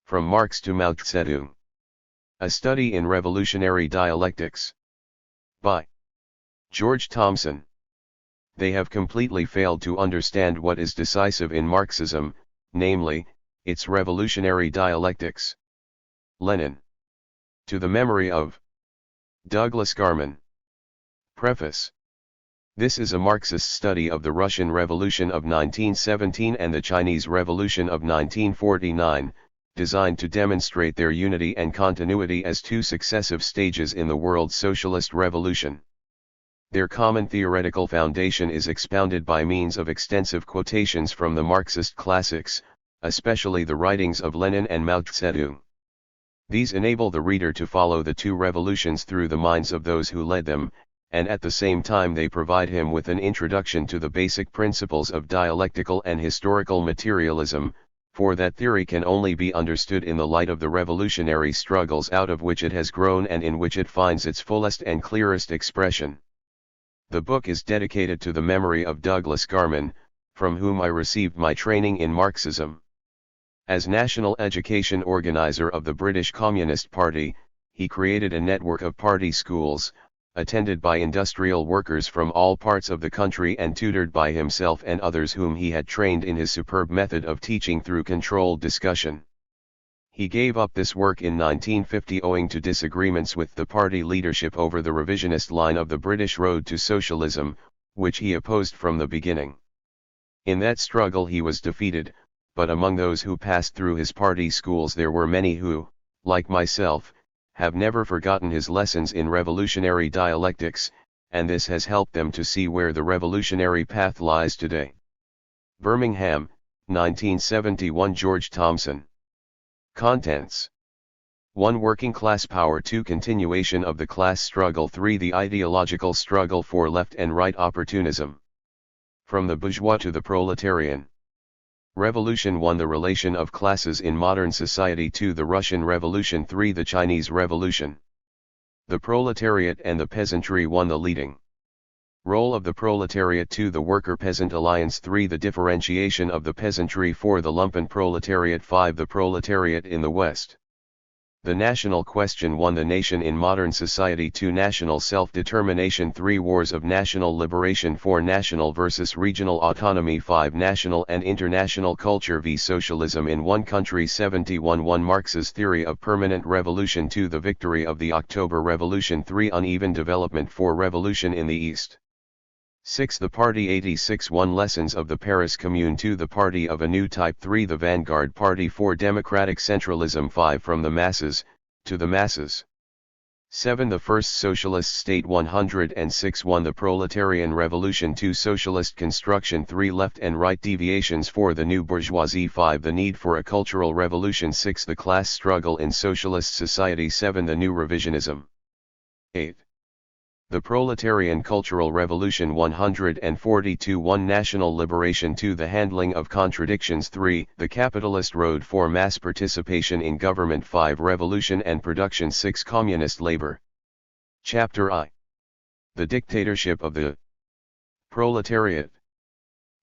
From Marx to Mao Tse. A Study in Revolutionary Dialectics. By George Thomson. They have completely failed to understand what is decisive in Marxism, namely, its revolutionary dialectics. Lenin. To the memory of Douglas Garman. Preface. This is a Marxist study of the Russian Revolution of 1917 and the Chinese Revolution of 1949, designed to demonstrate their unity and continuity as two successive stages in the world's socialist revolution. Their common theoretical foundation is expounded by means of extensive quotations from the Marxist classics, especially the writings of Lenin and Mao Tse. These enable the reader to follow the two revolutions through the minds of those who led them, and at the same time they provide him with an introduction to the basic principles of dialectical and historical materialism, for that theory can only be understood in the light of the revolutionary struggles out of which it has grown and in which it finds its fullest and clearest expression. The book is dedicated to the memory of Douglas Garman, from whom I received my training in Marxism. As national education organizer of the British Communist Party, he created a network of party schools, attended by industrial workers from all parts of the country and tutored by himself and others whom he had trained in his superb method of teaching through controlled discussion. He gave up this work in 1950 owing to disagreements with the party leadership over the revisionist line of the British road to socialism, which he opposed from the beginning. In that struggle he was defeated, but among those who passed through his party schools there were many who, like myself, have never forgotten his lessons in revolutionary dialectics, and this has helped them to see where the revolutionary path lies today. Birmingham, 1971. George Thomson. Contents. 1. Working class power. 2. Continuation of the class struggle. 3. The ideological struggle for left and right opportunism. From the bourgeois to the proletarian. Revolution 1. The relation of classes in modern society. 2. The Russian Revolution. 3. The Chinese Revolution. The proletariat and the peasantry. 1. The leading role of the proletariat. 2. The worker-peasant alliance. 3. The differentiation of the peasantry. 4. The lumpen proletariat. 5. The proletariat in the West. The national question. 1. The nation in modern society. 2. National self-determination. 3. Wars of national liberation. 4. National versus regional autonomy. 5. National and international culture v. socialism in one country. 71. 1. Marx's theory of permanent revolution. 2. The victory of the October Revolution. 3. Uneven development. 4. Revolution in the East. 6. The Party. 86. 1. Lessons of the Paris Commune. 2. The Party of a New Type. 3. The Vanguard Party. 4. Democratic Centralism. 5. From the Masses, to the Masses. 7. The First Socialist State. 106. 1. The Proletarian Revolution. 2. Socialist Construction. 3. Left and Right Deviations. 4. The New Bourgeoisie. 5. The Need for a Cultural Revolution. 6. The Class Struggle in Socialist Society. 7. The New Revisionism. 8. The Proletarian Cultural Revolution. 142. 1. National Liberation. 2. The Handling of Contradictions. 3. The Capitalist Road. 4. Mass Participation in Government. 5. Revolution and Production. 6. Communist Labor. Chapter I. The Dictatorship of the Proletariat.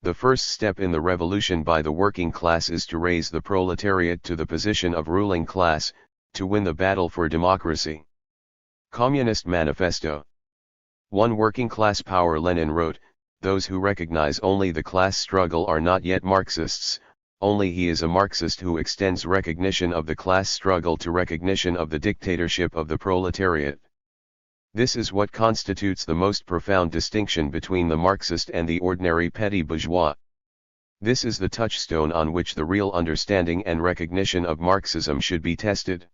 The first step in the revolution by the working class is to raise the proletariat to the position of ruling class, to win the battle for democracy. Communist Manifesto. 1. Working class power. Lenin wrote, "Those who recognize only the class struggle are not yet Marxists, only he is a Marxist who extends recognition of the class struggle to recognition of the dictatorship of the proletariat." This is what constitutes the most profound distinction between the Marxist and the ordinary petty bourgeois. This is the touchstone on which the real understanding and recognition of Marxism should be tested.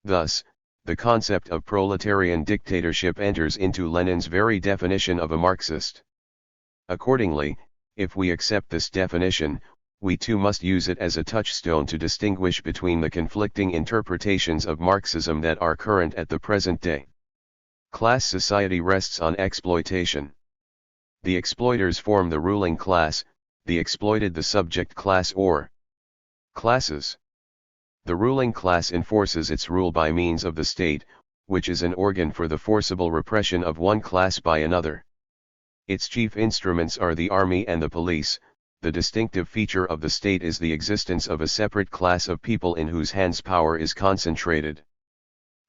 Thus, the concept of proletarian dictatorship enters into Lenin's very definition of a Marxist. Accordingly, if we accept this definition, we too must use it as a touchstone to distinguish between the conflicting interpretations of Marxism that are current at the present day. Class society rests on exploitation. The exploiters form the ruling class, the exploited the subject class or classes. The ruling class enforces its rule by means of the state, which is an organ for the forcible repression of one class by another. Its chief instruments are the army and the police, the distinctive feature of the state is the existence of a separate class of people in whose hands power is concentrated.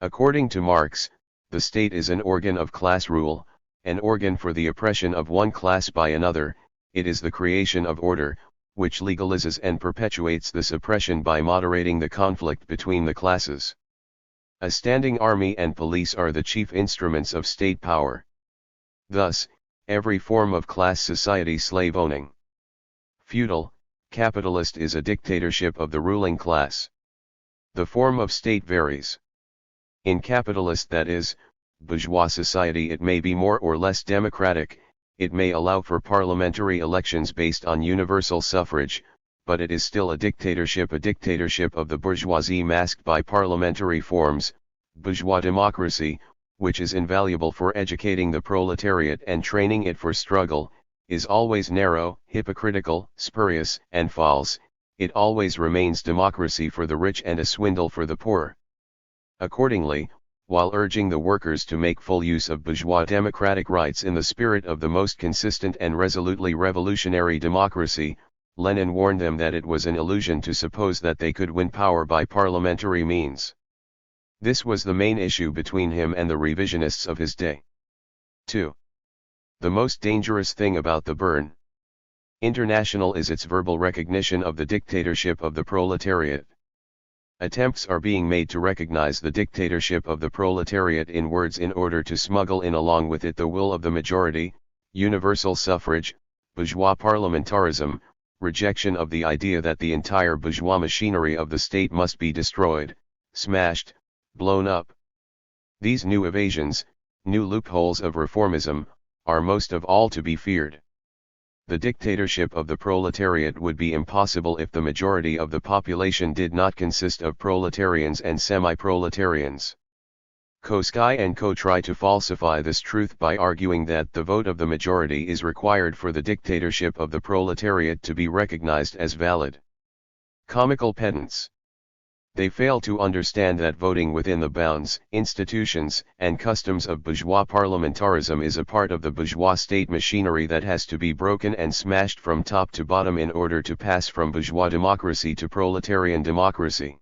According to Marx, the state is an organ of class rule, an organ for the oppression of one class by another. It is the creation of order, which legalizes and perpetuates this oppression by moderating the conflict between the classes. A standing army and police are the chief instruments of state power. Thus, every form of class society, slave-owning, feudal, capitalist, is a dictatorship of the ruling class. The form of state varies. In capitalist, that is, bourgeois society, it may be more or less democratic. It may allow for parliamentary elections based on universal suffrage, but it is still a dictatorship of the bourgeoisie masked by parliamentary forms. Bourgeois democracy, which is invaluable for educating the proletariat and training it for struggle, is always narrow, hypocritical, spurious, and false. It always remains democracy for the rich and a swindle for the poor. Accordingly, while urging the workers to make full use of bourgeois democratic rights in the spirit of the most consistent and resolutely revolutionary democracy, Lenin warned them that it was an illusion to suppose that they could win power by parliamentary means. This was the main issue between him and the revisionists of his day. 2. The most dangerous thing about the Bern International is its verbal recognition of the dictatorship of the proletariat. Attempts are being made to recognize the dictatorship of the proletariat in words in order to smuggle in along with it the will of the majority, universal suffrage, bourgeois parliamentarism, rejection of the idea that the entire bourgeois machinery of the state must be destroyed, smashed, blown up. These new evasions, new loopholes of reformism, are most of all to be feared. The dictatorship of the proletariat would be impossible if the majority of the population did not consist of proletarians and semi-proletarians. Koski and Co. try to falsify this truth by arguing that the vote of the majority is required for the dictatorship of the proletariat to be recognized as valid. Comical pedants. They fail to understand that voting within the bounds, institutions, and customs of bourgeois parliamentarism is a part of the bourgeois state machinery that has to be broken and smashed from top to bottom in order to pass from bourgeois democracy to proletarian democracy.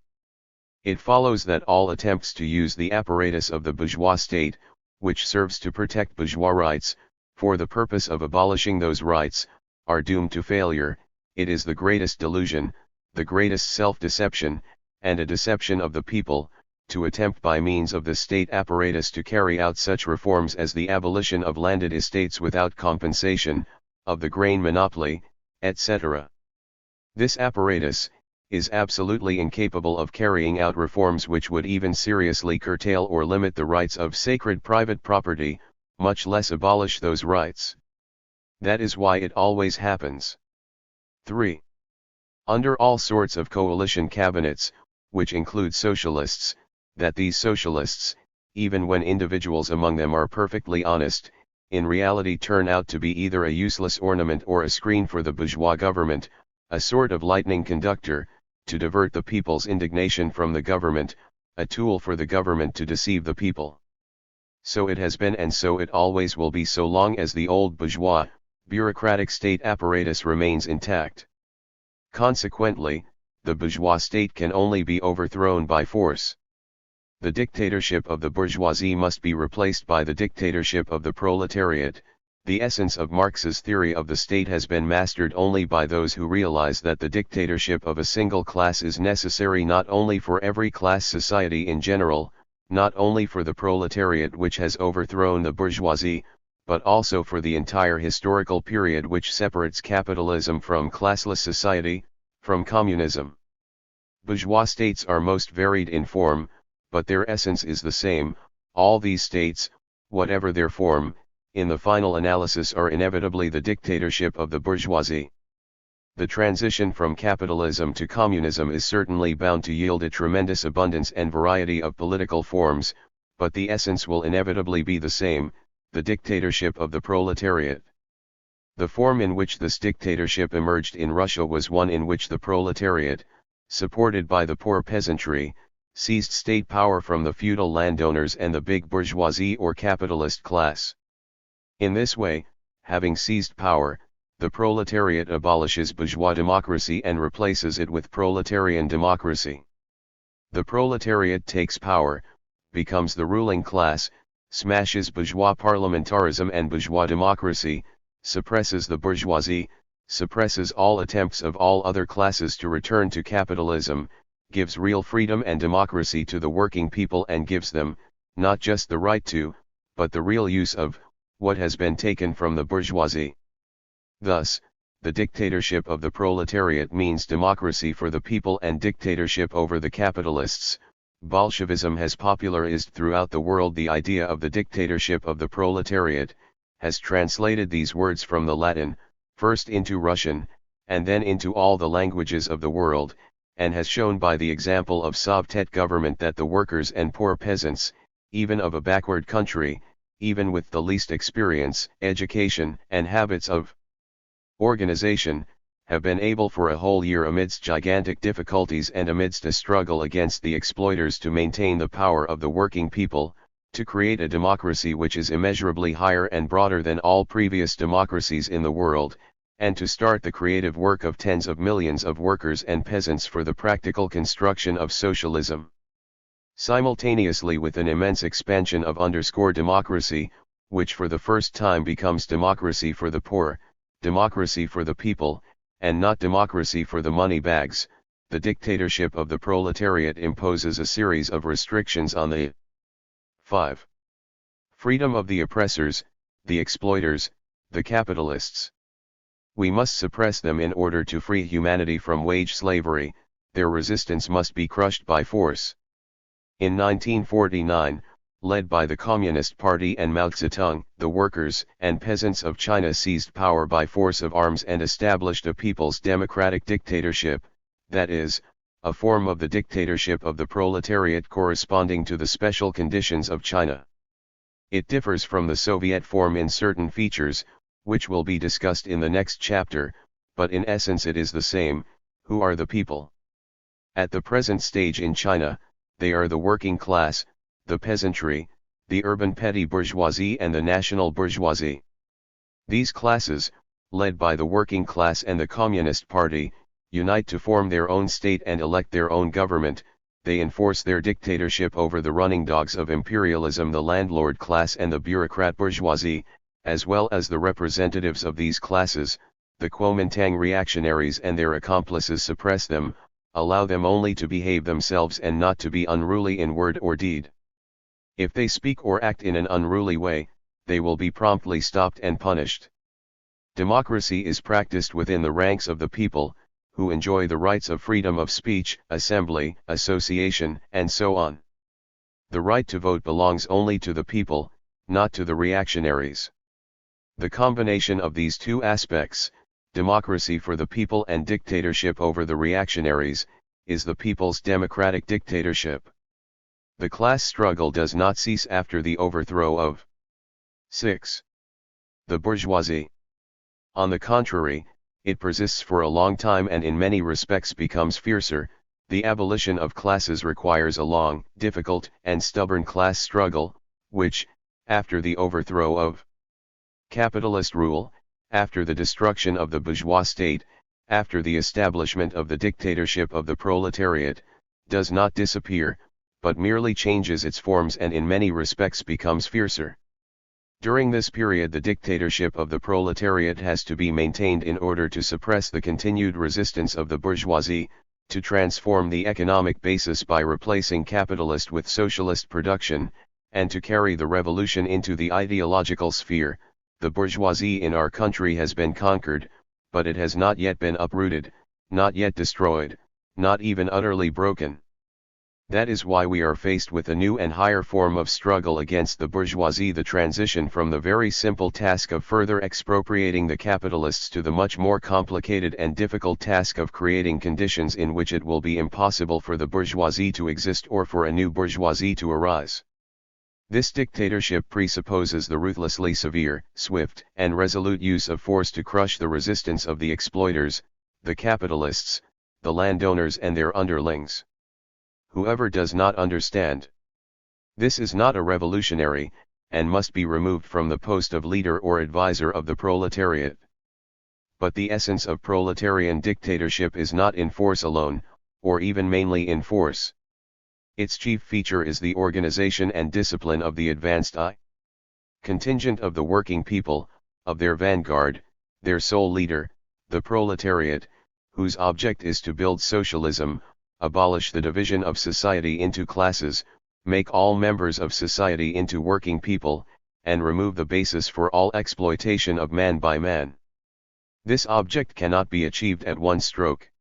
It follows that all attempts to use the apparatus of the bourgeois state, which serves to protect bourgeois rights, for the purpose of abolishing those rights, are doomed to failure. It is the greatest delusion, the greatest self-deception, and a deception of the people, to attempt by means of the state apparatus to carry out such reforms as the abolition of landed estates without compensation, of the grain monopoly, etc. This apparatus is absolutely incapable of carrying out reforms which would even seriously curtail or limit the rights of sacred private property, much less abolish those rights. That is why it always happens. 3. Under all sorts of coalition cabinets, which include socialists, that these socialists, even when individuals among them are perfectly honest, in reality turn out to be either a useless ornament or a screen for the bourgeois government, a sort of lightning conductor, to divert the people's indignation from the government, a tool for the government to deceive the people. So it has been and so it always will be so long as the old bourgeois, bureaucratic state apparatus remains intact. Consequently, the bourgeois state can only be overthrown by force. The dictatorship of the bourgeoisie must be replaced by the dictatorship of the proletariat. The essence of Marx's theory of the state has been mastered only by those who realize that the dictatorship of a single class is necessary not only for every class society in general, not only for the proletariat which has overthrown the bourgeoisie, but also for the entire historical period which separates capitalism from classless society, from communism. Bourgeois states are most varied in form, but their essence is the same. All these states, whatever their form, in the final analysis are inevitably the dictatorship of the bourgeoisie. The transition from capitalism to communism is certainly bound to yield a tremendous abundance and variety of political forms, but the essence will inevitably be the same, the dictatorship of the proletariat. The form in which this dictatorship emerged in Russia was one in which the proletariat, supported by the poor peasantry, seized state power from the feudal landowners and the big bourgeoisie or capitalist class. In this way, having seized power, the proletariat abolishes bourgeois democracy and replaces it with proletarian democracy. The proletariat takes power, becomes the ruling class, smashes bourgeois parliamentarism and bourgeois democracy, suppresses the bourgeoisie, suppresses all attempts of all other classes to return to capitalism, gives real freedom and democracy to the working people and gives them, not just the right to, but the real use of, what has been taken from the bourgeoisie. Thus, the dictatorship of the proletariat means democracy for the people and dictatorship over the capitalists. Bolshevism has popularized throughout the world the idea of the dictatorship of the proletariat, has translated these words from the Latin, first into Russian, and then into all the languages of the world, and has shown by the example of Soviet government that the workers and poor peasants, even of a backward country, even with the least experience, education, and habits of organization, have been able for a whole year amidst gigantic difficulties and amidst a struggle against the exploiters to maintain the power of the working people, to create a democracy which is immeasurably higher and broader than all previous democracies in the world, and to start the creative work of tens of millions of workers and peasants for the practical construction of socialism. Simultaneously with an immense expansion of democracy, which for the first time becomes democracy for the poor, democracy for the people, and not democracy for the money bags, the dictatorship of the proletariat imposes a series of restrictions on the 5. Freedom of the oppressors, the exploiters, the capitalists. We must suppress them in order to free humanity from wage slavery. Their resistance must be crushed by force. In 1949, led by the Communist Party and Mao Tse, the workers and peasants of China seized power by force of arms and established a people's democratic dictatorship, that is, a form of the dictatorship of the proletariat corresponding to the special conditions of China. It differs from the Soviet form in certain features, which will be discussed in the next chapter, but in essence it is the same. Who are the people? At the present stage in China, they are the working class, the peasantry, the urban petty bourgeoisie and the national bourgeoisie. These classes, led by the working class and the Communist Party, unite to form their own state and elect their own government. They enforce their dictatorship over the running dogs of imperialism, the landlord class and the bureaucrat bourgeoisie, as well as the representatives of these classes, the Kuomintang reactionaries and their accomplices suppress them, allow them only to behave themselves and not to be unruly in word or deed. If they speak or act in an unruly way, they will be promptly stopped and punished. Democracy is practiced within the ranks of the people, who enjoy the rights of freedom of speech, assembly, association, and so on. The right to vote belongs only to the people, not to the reactionaries. The combination of these two aspects, democracy for the people and dictatorship over the reactionaries, is the people's democratic dictatorship. The class struggle does not cease after the overthrow of 6. The bourgeoisie. On the contrary, it persists for a long time and in many respects becomes fiercer. The abolition of classes requires a long, difficult, and stubborn class struggle, which, after the overthrow of capitalist rule, after the destruction of the bourgeois state, after the establishment of the dictatorship of the proletariat, does not disappear, but merely changes its forms and in many respects becomes fiercer. During this period the dictatorship of the proletariat has to be maintained in order to suppress the continued resistance of the bourgeoisie, to transform the economic basis by replacing capitalist with socialist production, and to carry the revolution into the ideological sphere. The bourgeoisie in our country has been conquered, but it has not yet been uprooted, not yet destroyed, not even utterly broken. That is why we are faced with a new and higher form of struggle against the bourgeoisie, the transition from the very simple task of further expropriating the capitalists to the much more complicated and difficult task of creating conditions in which it will be impossible for the bourgeoisie to exist or for a new bourgeoisie to arise. This dictatorship presupposes the ruthlessly severe, swift, and resolute use of force to crush the resistance of the exploiters, the capitalists, the landowners and their underlings. Whoever does not understand this is not a revolutionary, and must be removed from the post of leader or advisor of the proletariat. But the essence of proletarian dictatorship is not in force alone, or even mainly in force. Its chief feature is the organization and discipline of the advanced contingent of the working people, of their vanguard, their sole leader, the proletariat, whose object is to build socialism, abolish the division of society into classes, make all members of society into working people, and remove the basis for all exploitation of man by man. This object cannot be achieved at one stroke.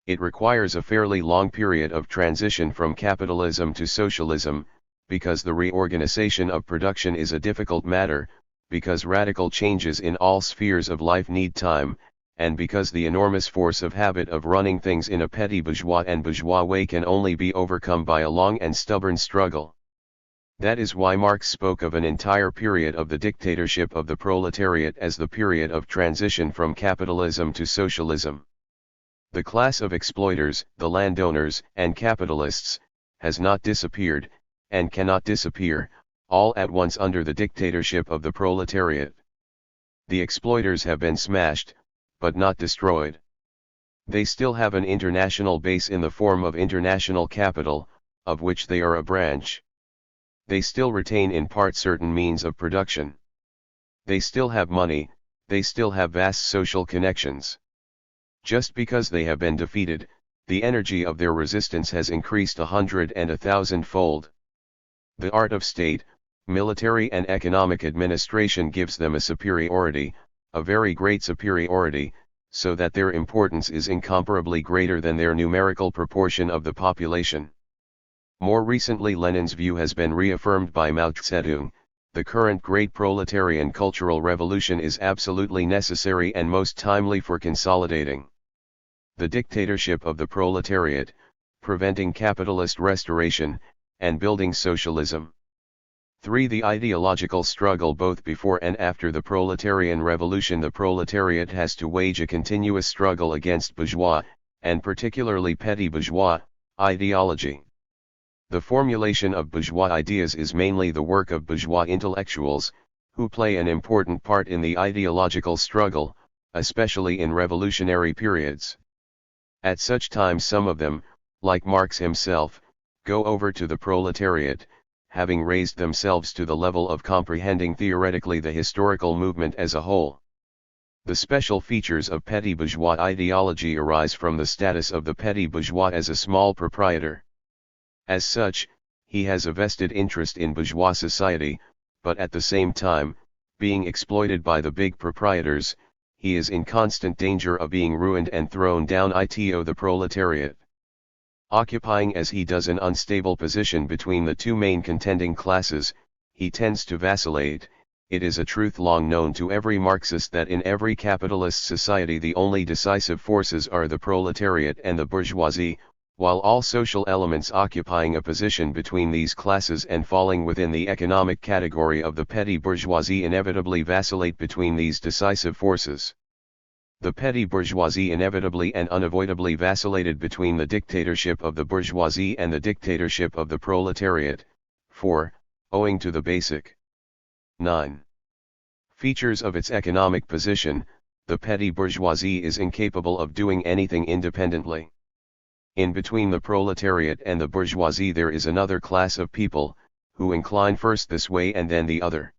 It requires a fairly long period of transition from capitalism to socialism, because the reorganization of production is a difficult matter, because radical changes in all spheres of life need time, and because the enormous force of habit of running things in a petty bourgeois and bourgeois way can only be overcome by a long and stubborn struggle. That is why Marx spoke of an entire period of the dictatorship of the proletariat as the period of transition from capitalism to socialism. The class of exploiters, the landowners and capitalists, has not disappeared, and cannot disappear, all at once under the dictatorship of the proletariat. The exploiters have been smashed, but not destroyed. They still have an international base in the form of international capital, of which they are a branch. They still retain in part certain means of production. They still have money, they still have vast social connections. Just because they have been defeated, the energy of their resistance has increased 100 and 1,000-fold. The art of state, military and economic administration gives them a superiority, a very great superiority, so that their importance is incomparably greater than their numerical proportion of the population. More recently, Lenin's view has been reaffirmed by Mao Tse. The current great proletarian cultural revolution is absolutely necessary and most timely for consolidating the dictatorship of the proletariat, preventing capitalist restoration, and building socialism. 3. The ideological struggle. Both before and after the proletarian revolution, the proletariat has to wage a continuous struggle against bourgeois, and particularly petty bourgeois, ideology. The formulation of bourgeois ideas is mainly the work of bourgeois intellectuals, who play an important part in the ideological struggle, especially in revolutionary periods. At such times some of them, like Marx himself, go over to the proletariat, having raised themselves to the level of comprehending theoretically the historical movement as a whole. The special features of petty bourgeois ideology arise from the status of the petty bourgeois as a small proprietor. As such, he has a vested interest in bourgeois society, but at the same time, being exploited by the big proprietors, he is in constant danger of being ruined and thrown down into the proletariat. Occupying as he does an unstable position between the two main contending classes, he tends to vacillate. It is a truth long known to every Marxist that in every capitalist society the only decisive forces are the proletariat and the bourgeoisie, while all social elements occupying a position between these classes and falling within the economic category of the petty bourgeoisie inevitably vacillate between these decisive forces. The petty bourgeoisie inevitably and unavoidably vacillated between the dictatorship of the bourgeoisie and the dictatorship of the proletariat. 4. Owing to the basic 9. features of its economic position, the petty bourgeoisie is incapable of doing anything independently. In between the proletariat and the bourgeoisie there is another class of people, who incline first this way and then the other.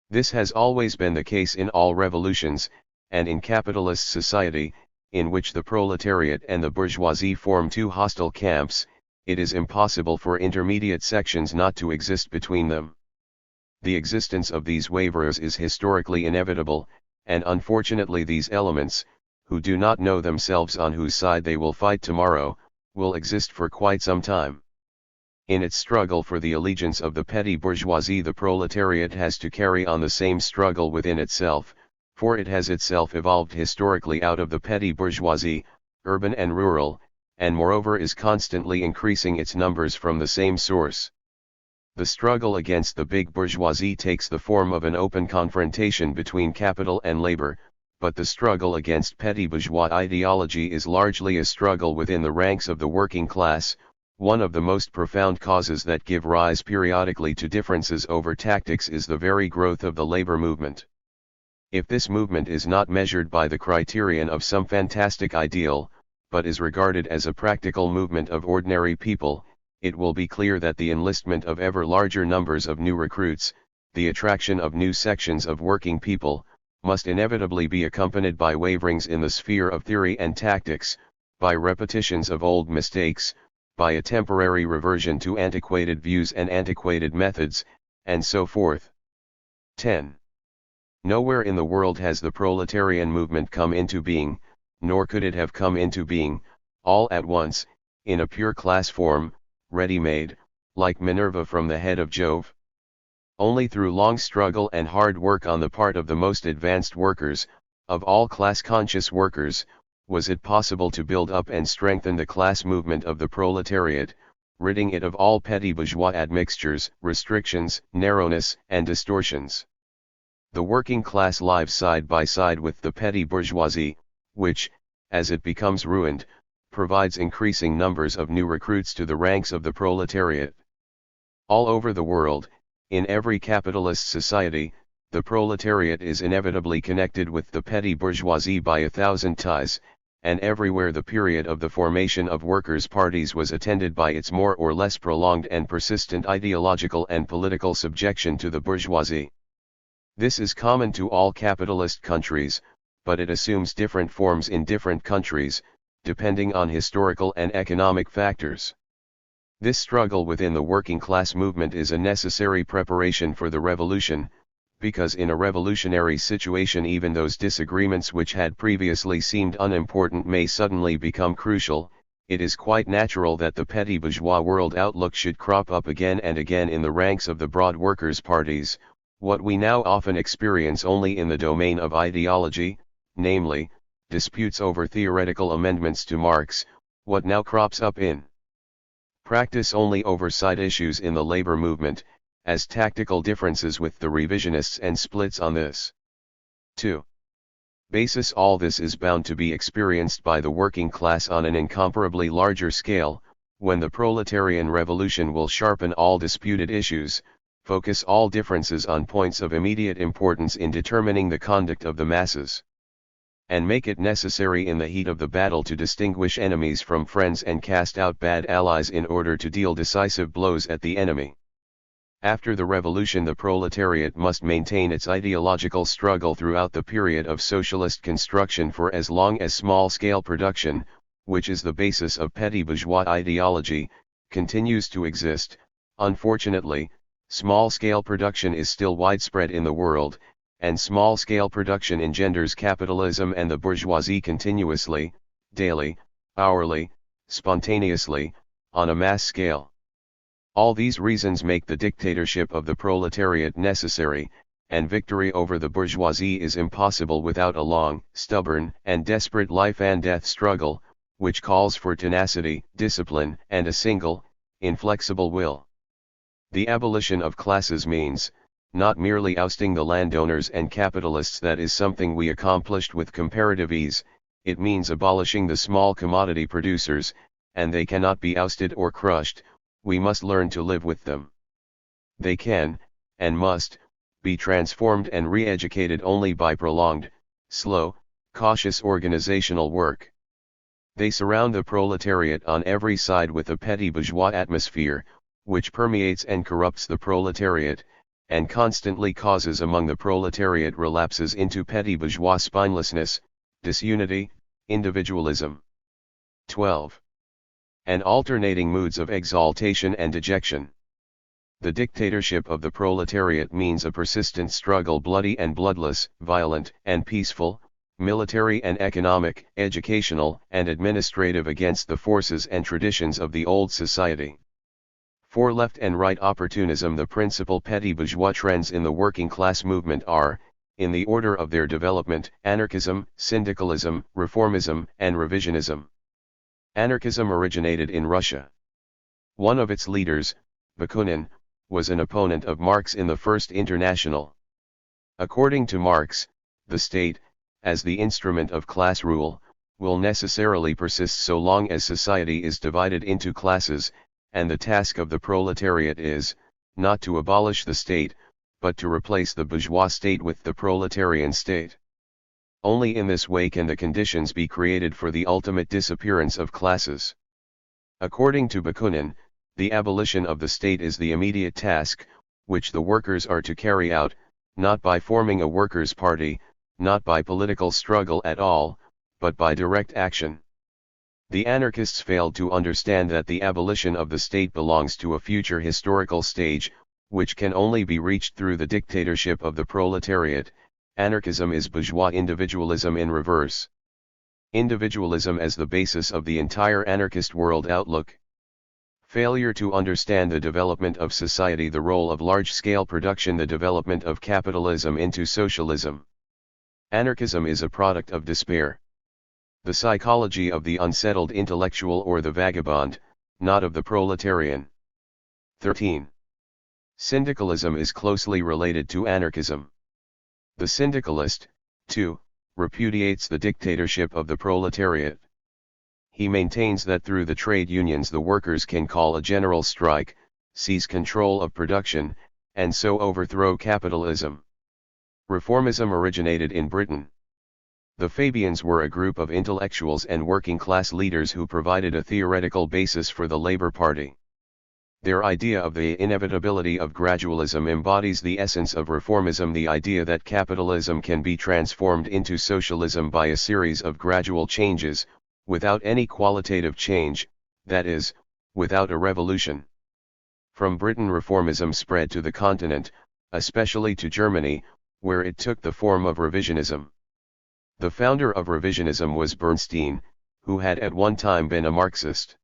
This has always been the case in all revolutions, and in capitalist society, in which the proletariat and the bourgeoisie form two hostile camps, it is impossible for intermediate sections not to exist between them. The existence of these waverers is historically inevitable, and unfortunately these elements, who do not know themselves on whose side they will fight tomorrow, will exist for quite some time. In its struggle for the allegiance of the petty bourgeoisie, the proletariat has to carry on the same struggle within itself, for it has itself evolved historically out of the petty bourgeoisie, urban and rural, and moreover is constantly increasing its numbers from the same source. The struggle against the big bourgeoisie takes the form of an open confrontation between capital and labor, but the struggle against petty bourgeois ideology is largely a struggle within the ranks of the working class. One of the most profound causes that give rise periodically to differences over tactics is the very growth of the labor movement. If this movement is not measured by the criterion of some fantastic ideal, but is regarded as a practical movement of ordinary people, it will be clear that the enlistment of ever larger numbers of new recruits, the attraction of new sections of working people, must inevitably be accompanied by waverings in the sphere of theory and tactics, by repetitions of old mistakes, by a temporary reversion to antiquated views and antiquated methods, and so forth. 10. Nowhere in the world has the proletarian movement come into being, nor could it have come into being, all at once, in a pure class form, ready-made, like Minerva from the head of Jove. Only through long struggle and hard work on the part of the most advanced workers, of all class-conscious workers, was it possible to build up and strengthen the class movement of the proletariat, ridding it of all petty bourgeois admixtures, restrictions, narrowness, and distortions. The working class lives side by side with the petty bourgeoisie, which, as it becomes ruined, provides increasing numbers of new recruits to the ranks of the proletariat. All over the world, in every capitalist society, the proletariat is inevitably connected with the petty bourgeoisie by 1,000 ties, and everywhere the period of the formation of workers' parties was attended by its more or less prolonged and persistent ideological and political subjection to the bourgeoisie. This is common to all capitalist countries, but it assumes different forms in different countries, depending on historical and economic factors. This struggle within the working class movement is a necessary preparation for the revolution, because in a revolutionary situation even those disagreements which had previously seemed unimportant may suddenly become crucial. It is quite natural that the petty bourgeois world outlook should crop up again and again in the ranks of the broad workers' parties, what we now often experience only in the domain of ideology, namely, disputes over theoretical amendments to Marx, what now crops up in practice only over side issues in the labor movement, as tactical differences with the revisionists and splits on this 2. basis. All this is bound to be experienced by the working class on an incomparably larger scale, when the proletarian revolution will sharpen all disputed issues, focus all differences on points of immediate importance in determining the conduct of the masses, and make it necessary in the heat of the battle to distinguish enemies from friends and cast out bad allies in order to deal decisive blows at the enemy. After the revolution, the proletariat must maintain its ideological struggle throughout the period of socialist construction for as long as small-scale production, which is the basis of petty bourgeois ideology, continues to exist. Unfortunately, small-scale production is still widespread in the world, and small-scale production engenders capitalism and the bourgeoisie continuously, daily, hourly, spontaneously, on a mass scale. All these reasons make the dictatorship of the proletariat necessary, and victory over the bourgeoisie is impossible without a long, stubborn, and desperate life and death struggle, which calls for tenacity, discipline, and a single, inflexible will. The abolition of classes means, not merely ousting the landowners and capitalists. That is something we accomplished with comparative ease. It means abolishing the small commodity producers, and they cannot be ousted or crushed. We must learn to live with them. They can, and must, be transformed and re-educated only by prolonged, slow, cautious organizational work. They surround the proletariat on every side with a petty bourgeois atmosphere, which permeates and corrupts the proletariat, and constantly causes among the proletariat relapses into petty bourgeois spinelessness, disunity, individualism. 12. And alternating moods of exaltation and dejection. The dictatorship of the proletariat means a persistent struggle, bloody and bloodless, violent and peaceful, military and economic, educational and administrative, against the forces and traditions of the old society. For left and right opportunism, the principal petty bourgeois trends in the working class movement are, in the order of their development, anarchism, syndicalism, reformism, and revisionism. Anarchism originated in Russia. One of its leaders, Bakunin, was an opponent of Marx in the First International. According to Marx, the state, as the instrument of class rule, will necessarily persist so long as society is divided into classes, and the task of the proletariat is, not to abolish the state, but to replace the bourgeois state with the proletarian state. Only in this way can the conditions be created for the ultimate disappearance of classes. According to Bakunin, the abolition of the state is the immediate task, which the workers are to carry out, not by forming a workers' party, not by political struggle at all, but by direct action. The anarchists failed to understand that the abolition of the state belongs to a future historical stage, which can only be reached through the dictatorship of the proletariat. Anarchism is bourgeois individualism in reverse. Individualism as the basis of the entire anarchist world outlook. Failure to understand the development of society, the role of large-scale production, the development of capitalism into socialism. Anarchism is a product of despair. The psychology of the unsettled intellectual or the vagabond, not of the proletarian. 13. Syndicalism is closely related to anarchism. The syndicalist, too, repudiates the dictatorship of the proletariat. He maintains that through the trade unions the workers can call a general strike, seize control of production, and so overthrow capitalism. Reformism originated in Britain. The Fabians were a group of intellectuals and working-class leaders who provided a theoretical basis for the Labour Party. Their idea of the inevitability of gradualism embodies the essence of reformism, the idea that capitalism can be transformed into socialism by a series of gradual changes, without any qualitative change, that is, without a revolution. From Britain reformism spread to the continent, especially to Germany, where it took the form of revisionism. The founder of revisionism was Bernstein, who had at one time been a Marxist.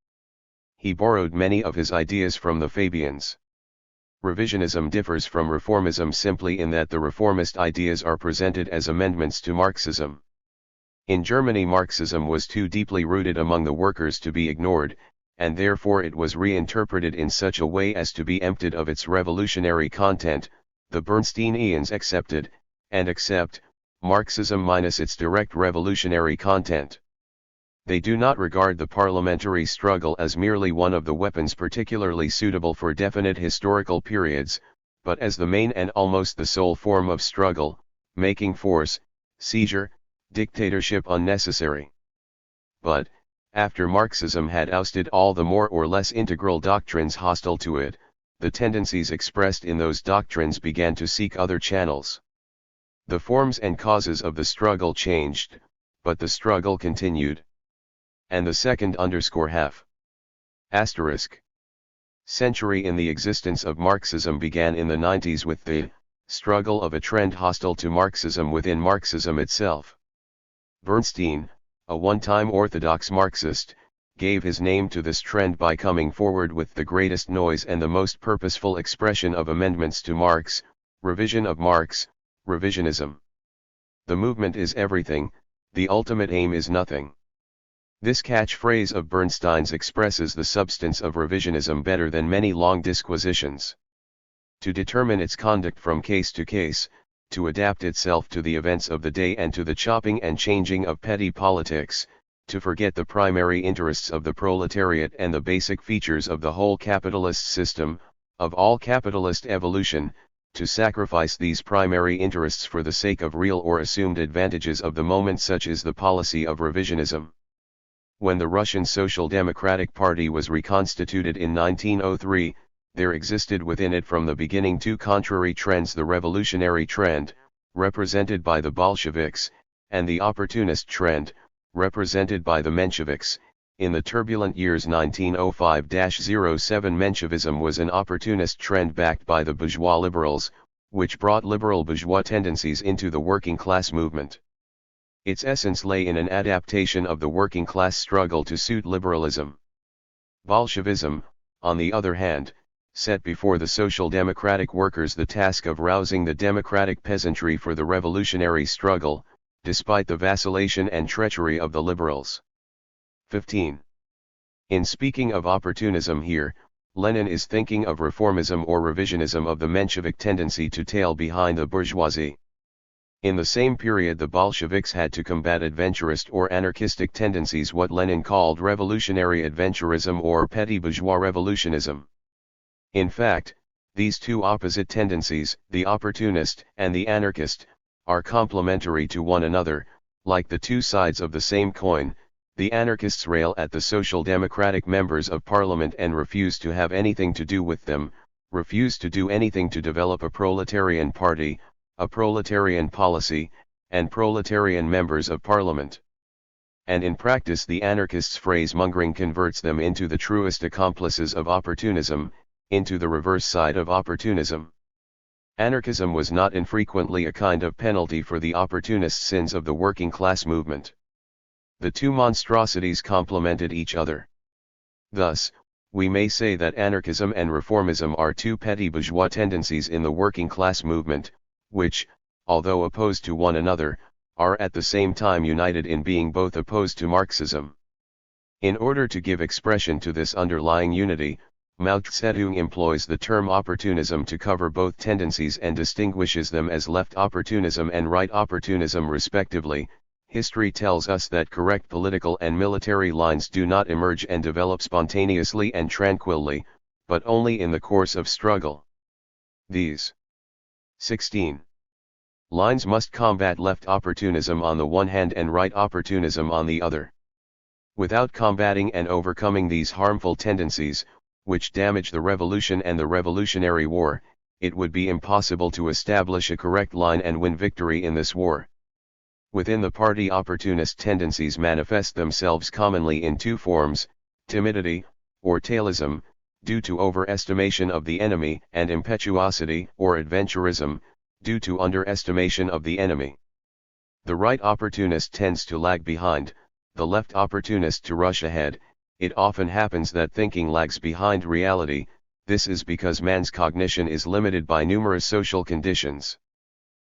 He borrowed many of his ideas from the Fabians. Revisionism differs from reformism simply in that the reformist ideas are presented as amendments to Marxism. In Germany, Marxism was too deeply rooted among the workers to be ignored, and therefore it was reinterpreted in such a way as to be emptied of its revolutionary content. The Bernsteinians accepted, and accept, Marxism minus its direct revolutionary content. They do not regard the parliamentary struggle as merely one of the weapons particularly suitable for definite historical periods, but as the main and almost the sole form of struggle, making force, seizure, dictatorship unnecessary. But, after Marxism had ousted all the more or less integral doctrines hostile to it, the tendencies expressed in those doctrines began to seek other channels. The forms and causes of the struggle changed, but the struggle continued. And the second half century in the existence of Marxism began in the 90s with the struggle of a trend hostile to Marxism within Marxism itself. Bernstein, a one-time orthodox Marxist, gave his name to this trend by coming forward with the greatest noise and the most purposeful expression of amendments to Marx, revision of Marx, revisionism. The movement is everything, the ultimate aim is nothing. This catchphrase of Bernstein's expresses the substance of revisionism better than many long disquisitions. To determine its conduct from case to case, to adapt itself to the events of the day and to the chopping and changing of petty politics, to forget the primary interests of the proletariat and the basic features of the whole capitalist system, of all capitalist evolution, to sacrifice these primary interests for the sake of real or assumed advantages of the moment, such is the policy of revisionism. When the Russian Social Democratic Party was reconstituted in 1903, there existed within it from the beginning two contrary trends: the revolutionary trend, represented by the Bolsheviks, and the opportunist trend, represented by the Mensheviks. In the turbulent years 1905-07, Menshevism was an opportunist trend backed by the bourgeois liberals, which brought liberal bourgeois tendencies into the working class movement. Its essence lay in an adaptation of the working class struggle to suit liberalism. Bolshevism, on the other hand, set before the social democratic workers the task of rousing the democratic peasantry for the revolutionary struggle, despite the vacillation and treachery of the liberals. 15. In speaking of opportunism here, Lenin is thinking of reformism or revisionism of the Menshevik tendency to tail behind the bourgeoisie. In the same period the Bolsheviks had to combat adventurist or anarchistic tendencies, what Lenin called revolutionary adventurism or petty bourgeois revolutionism. In fact, These two opposite tendencies, the opportunist and the anarchist, are complementary to one another, like the two sides of the same coin. The anarchists rail at the social democratic members of parliament and refuse to have anything to do with them, refuse to do anything to develop a proletarian party, a proletarian policy, and proletarian members of parliament. And in practice the anarchists' phrase-mongering converts them into the truest accomplices of opportunism, into the reverse side of opportunism. Anarchism was not infrequently a kind of penalty for the opportunist sins of the working class movement. The two monstrosities complemented each other. Thus, we may say that anarchism and reformism are two petty bourgeois tendencies in the working class movement, which, although opposed to one another, are at the same time united in being both opposed to Marxism. In order to give expression to this underlying unity, Mao Tse employs the term opportunism to cover both tendencies and distinguishes them as left opportunism and right opportunism respectively. History tells us that correct political and military lines do not emerge and develop spontaneously and tranquilly, but only in the course of struggle. These 16 lines must combat left opportunism on the one hand and right opportunism on the other. Without combating and overcoming these harmful tendencies, which damage the revolution and the Revolutionary War, it would be impossible to establish a correct line and win victory in this war. Within the party, opportunist tendencies manifest themselves commonly in two forms: timidity, or tailism, due to overestimation of the enemy, and impetuosity, or adventurism, due to underestimation of the enemy. The right opportunist tends to lag behind, the left opportunist to rush ahead. It often happens that thinking lags behind reality. This is because man's cognition is limited by numerous social conditions.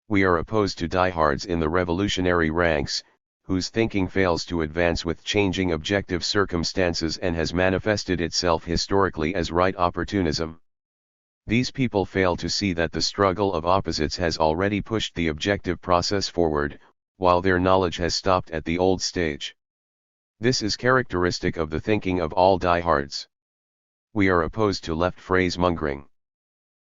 We are opposed to diehards in the revolutionary ranks, whose thinking fails to advance with changing objective circumstances and has manifested itself historically as right opportunism. These people fail to see that the struggle of opposites has already pushed the objective process forward, while their knowledge has stopped at the old stage. This is characteristic of the thinking of all diehards. We are opposed to left phrase-mongering.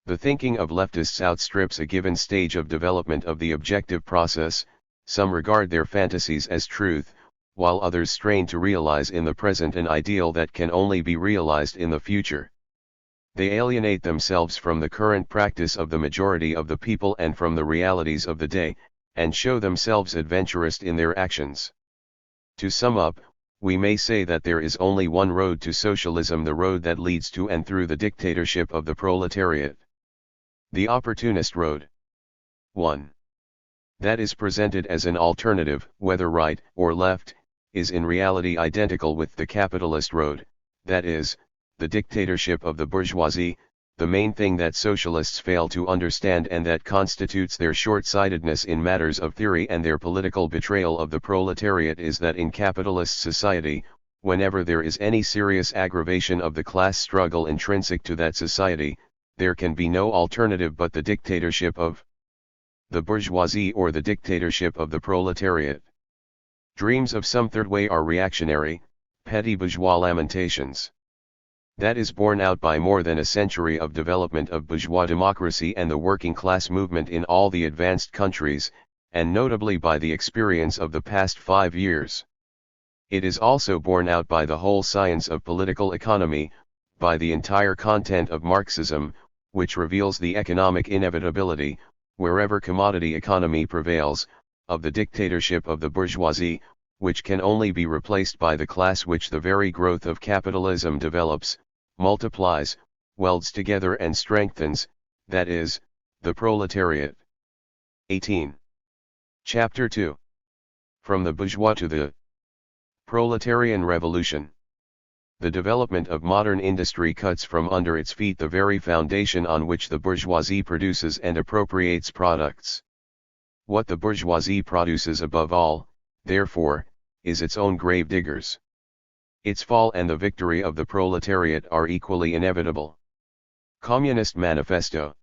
The thinking of leftists outstrips a given stage of development of the objective process. Some regard their fantasies as truth, while others strain to realize in the present an ideal that can only be realized in the future. They alienate themselves from the current practice of the majority of the people and from the realities of the day, and show themselves adventurous in their actions. To sum up, we may say that there is only one road to socialism, the road that leads to and through the dictatorship of the proletariat. The opportunist road. 1. That is presented as an alternative, whether right or left, is in reality identical with the capitalist road, that is, the dictatorship of the bourgeoisie. The main thing that socialists fail to understand, and that constitutes their short-sightedness in matters of theory and their political betrayal of the proletariat, is that in capitalist society, whenever there is any serious aggravation of the class struggle intrinsic to that society, there can be no alternative but the dictatorship of the bourgeoisie or the dictatorship of the proletariat. Dreams of some third way are reactionary, petty bourgeois lamentations. That is borne out by more than a century of development of bourgeois democracy and the working class movement in all the advanced countries, and notably by the experience of the past 5 years. It is also borne out by the whole science of political economy, by the entire content of Marxism, which reveals the economic inevitability, wherever commodity economy prevails, of the dictatorship of the bourgeoisie, which can only be replaced by the class which the very growth of capitalism develops, multiplies, welds together and strengthens, that is, the proletariat. 18. Chapter 2. From the bourgeois to the proletarian revolution. The development of modern industry cuts from under its feet the very foundation on which the bourgeoisie produces and appropriates products. What the bourgeoisie produces above all, therefore, is its own grave diggers. Its fall and the victory of the proletariat are equally inevitable. Communist Manifesto.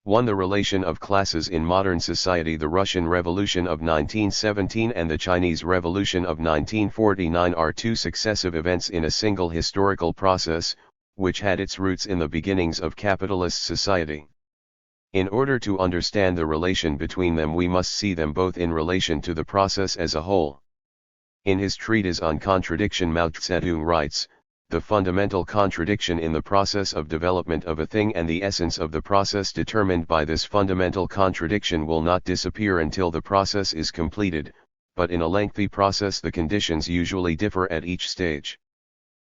1. The relation of classes in modern society. The Russian Revolution of 1917 and the Chinese Revolution of 1949 are two successive events in a single historical process, which had its roots in the beginnings of capitalist society. In order to understand the relation between them, we must see them both in relation to the process as a whole. In his treatise on contradiction, Mao Tse writes, "The fundamental contradiction in the process of development of a thing and the essence of the process determined by this fundamental contradiction will not disappear until the process is completed, but in a lengthy process the conditions usually differ at each stage.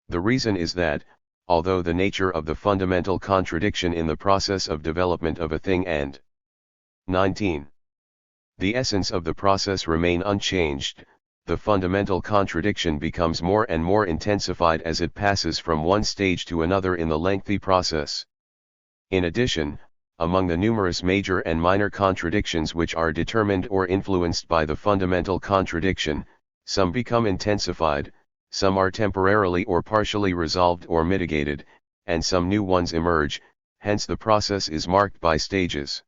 The reason is that, although the nature of the fundamental contradiction in the process of development of a thing and 19. The essence of the process remain unchanged, the fundamental contradiction becomes more and more intensified as it passes from one stage to another in the lengthy process. In addition, among the numerous major and minor contradictions which are determined or influenced by the fundamental contradiction, some become intensified, some are temporarily or partially resolved or mitigated, and some new ones emerge, hence the process is marked by stages.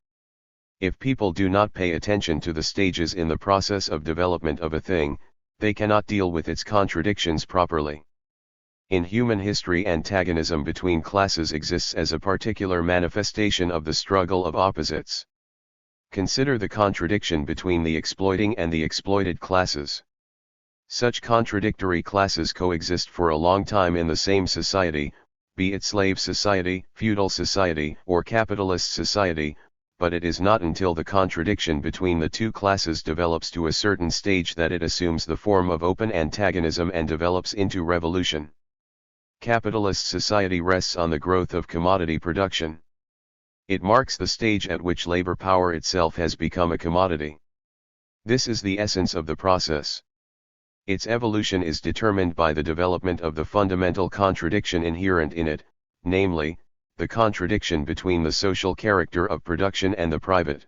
If people do not pay attention to the stages in the process of development of a thing, they cannot deal with its contradictions properly. In human history, antagonism between classes exists as a particular manifestation of the struggle of opposites. Consider the contradiction between the exploiting and the exploited classes. Such contradictory classes coexist for a long time in the same society, be it slave society, feudal society, or capitalist society, but it is not until the contradiction between the two classes develops to a certain stage that it assumes the form of open antagonism and develops into revolution. Capitalist society rests on the growth of commodity production. It marks the stage at which labor power itself has become a commodity. This is the essence of the process. Its evolution is determined by the development of the fundamental contradiction inherent in it, namely, the contradiction between the social character of production and the private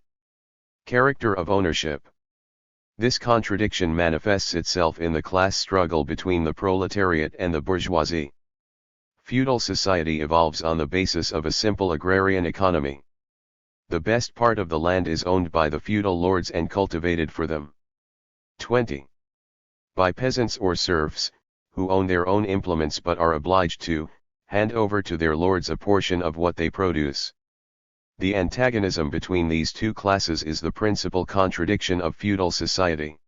character of ownership. This contradiction manifests itself in the class struggle between the proletariat and the bourgeoisie. Feudal society evolves on the basis of a simple agrarian economy. The best part of the land is owned by the feudal lords and cultivated for them. 20. By peasants or serfs, who own their own implements but are obliged to hand over to their lords a portion of what they produce. The antagonism between these two classes is the principal contradiction of feudal society.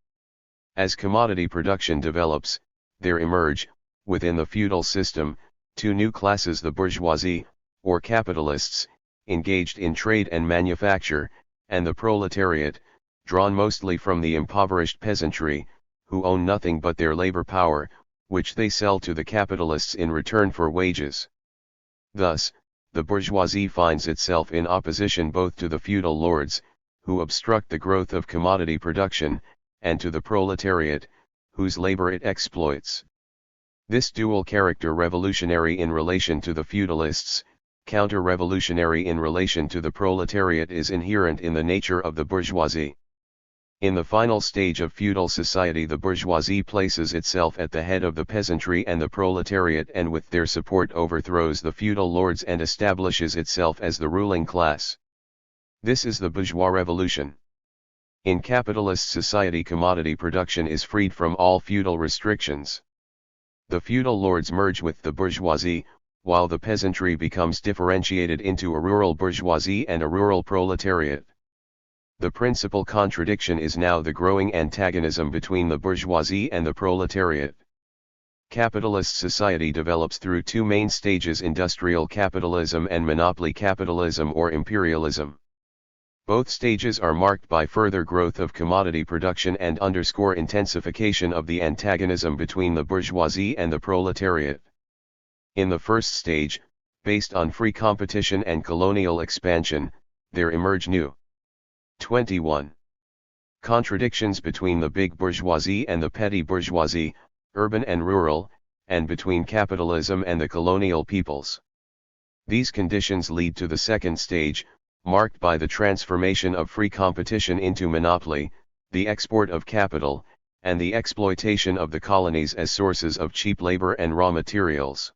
As commodity production develops, there emerge, within the feudal system, two new classes: the bourgeoisie, or capitalists, engaged in trade and manufacture, and the proletariat, drawn mostly from the impoverished peasantry, who own nothing but their labor power, which they sell to the capitalists in return for wages. Thus, the bourgeoisie finds itself in opposition both to the feudal lords, who obstruct the growth of commodity production, and to the proletariat, whose labor it exploits. This dual character, revolutionary in relation to the feudalists, counter-revolutionary in relation to the proletariat, is inherent in the nature of the bourgeoisie. In the final stage of feudal society, the bourgeoisie places itself at the head of the peasantry and the proletariat, and with their support overthrows the feudal lords and establishes itself as the ruling class. This is the bourgeois revolution. In capitalist society, commodity production is freed from all feudal restrictions. The feudal lords merge with the bourgeoisie, while the peasantry becomes differentiated into a rural bourgeoisie and a rural proletariat. The principal contradiction is now the growing antagonism between the bourgeoisie and the proletariat. Capitalist society develops through two main stages: industrial capitalism and monopoly capitalism or imperialism. Both stages are marked by further growth of commodity production and underscore intensification of the antagonism between the bourgeoisie and the proletariat. In the first stage, based on free competition and colonial expansion, there emerge new 21. Contradictions between the big bourgeoisie and the petty bourgeoisie, urban and rural, and between capitalism and the colonial peoples. These conditions lead to the second stage, marked by the transformation of free competition into monopoly, the export of capital, and the exploitation of the colonies as sources of cheap labor and raw materials.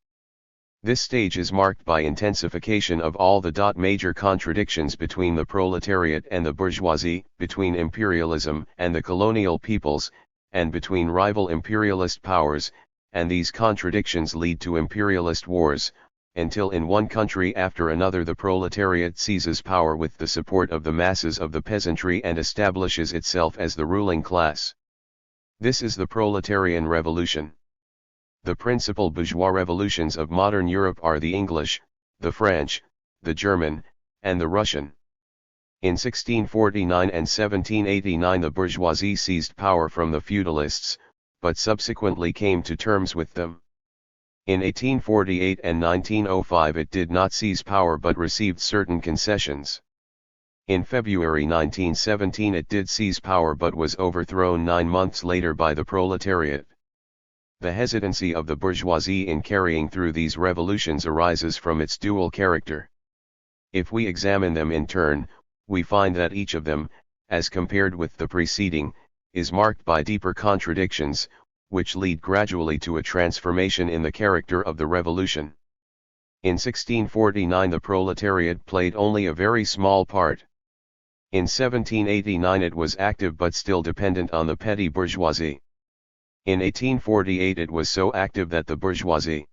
This stage is marked by intensification of all the major contradictions between the proletariat and the bourgeoisie, between imperialism and the colonial peoples, and between rival imperialist powers, and these contradictions lead to imperialist wars, until in one country after another the proletariat seizes power with the support of the masses of the peasantry and establishes itself as the ruling class. This is the proletarian revolution. The principal bourgeois revolutions of modern Europe are the English, the French, the German, and the Russian. In 1649 and 1789 the bourgeoisie seized power from the feudalists, but subsequently came to terms with them. In 1848 and 1905 it did not seize power but received certain concessions. In February 1917 it did seize power but was overthrown 9 months later by the proletariat. The hesitancy of the bourgeoisie in carrying through these revolutions arises from its dual character. If we examine them in turn, we find that each of them, as compared with the preceding, is marked by deeper contradictions, which lead gradually to a transformation in the character of the revolution. In 1649 the proletariat played only a very small part. In 1789 it was active but still dependent on the petty bourgeoisie. In 1848 it was so active that the bourgeoisie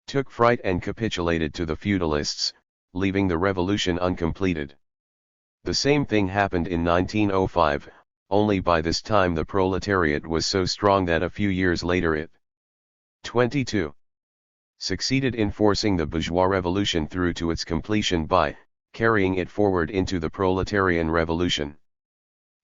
took fright and capitulated to the feudalists, leaving the revolution uncompleted. The same thing happened in 1905, only by this time the proletariat was so strong that a few years later it 22. Succeeded in forcing the bourgeois revolution through to its completion by carrying it forward into the proletarian revolution.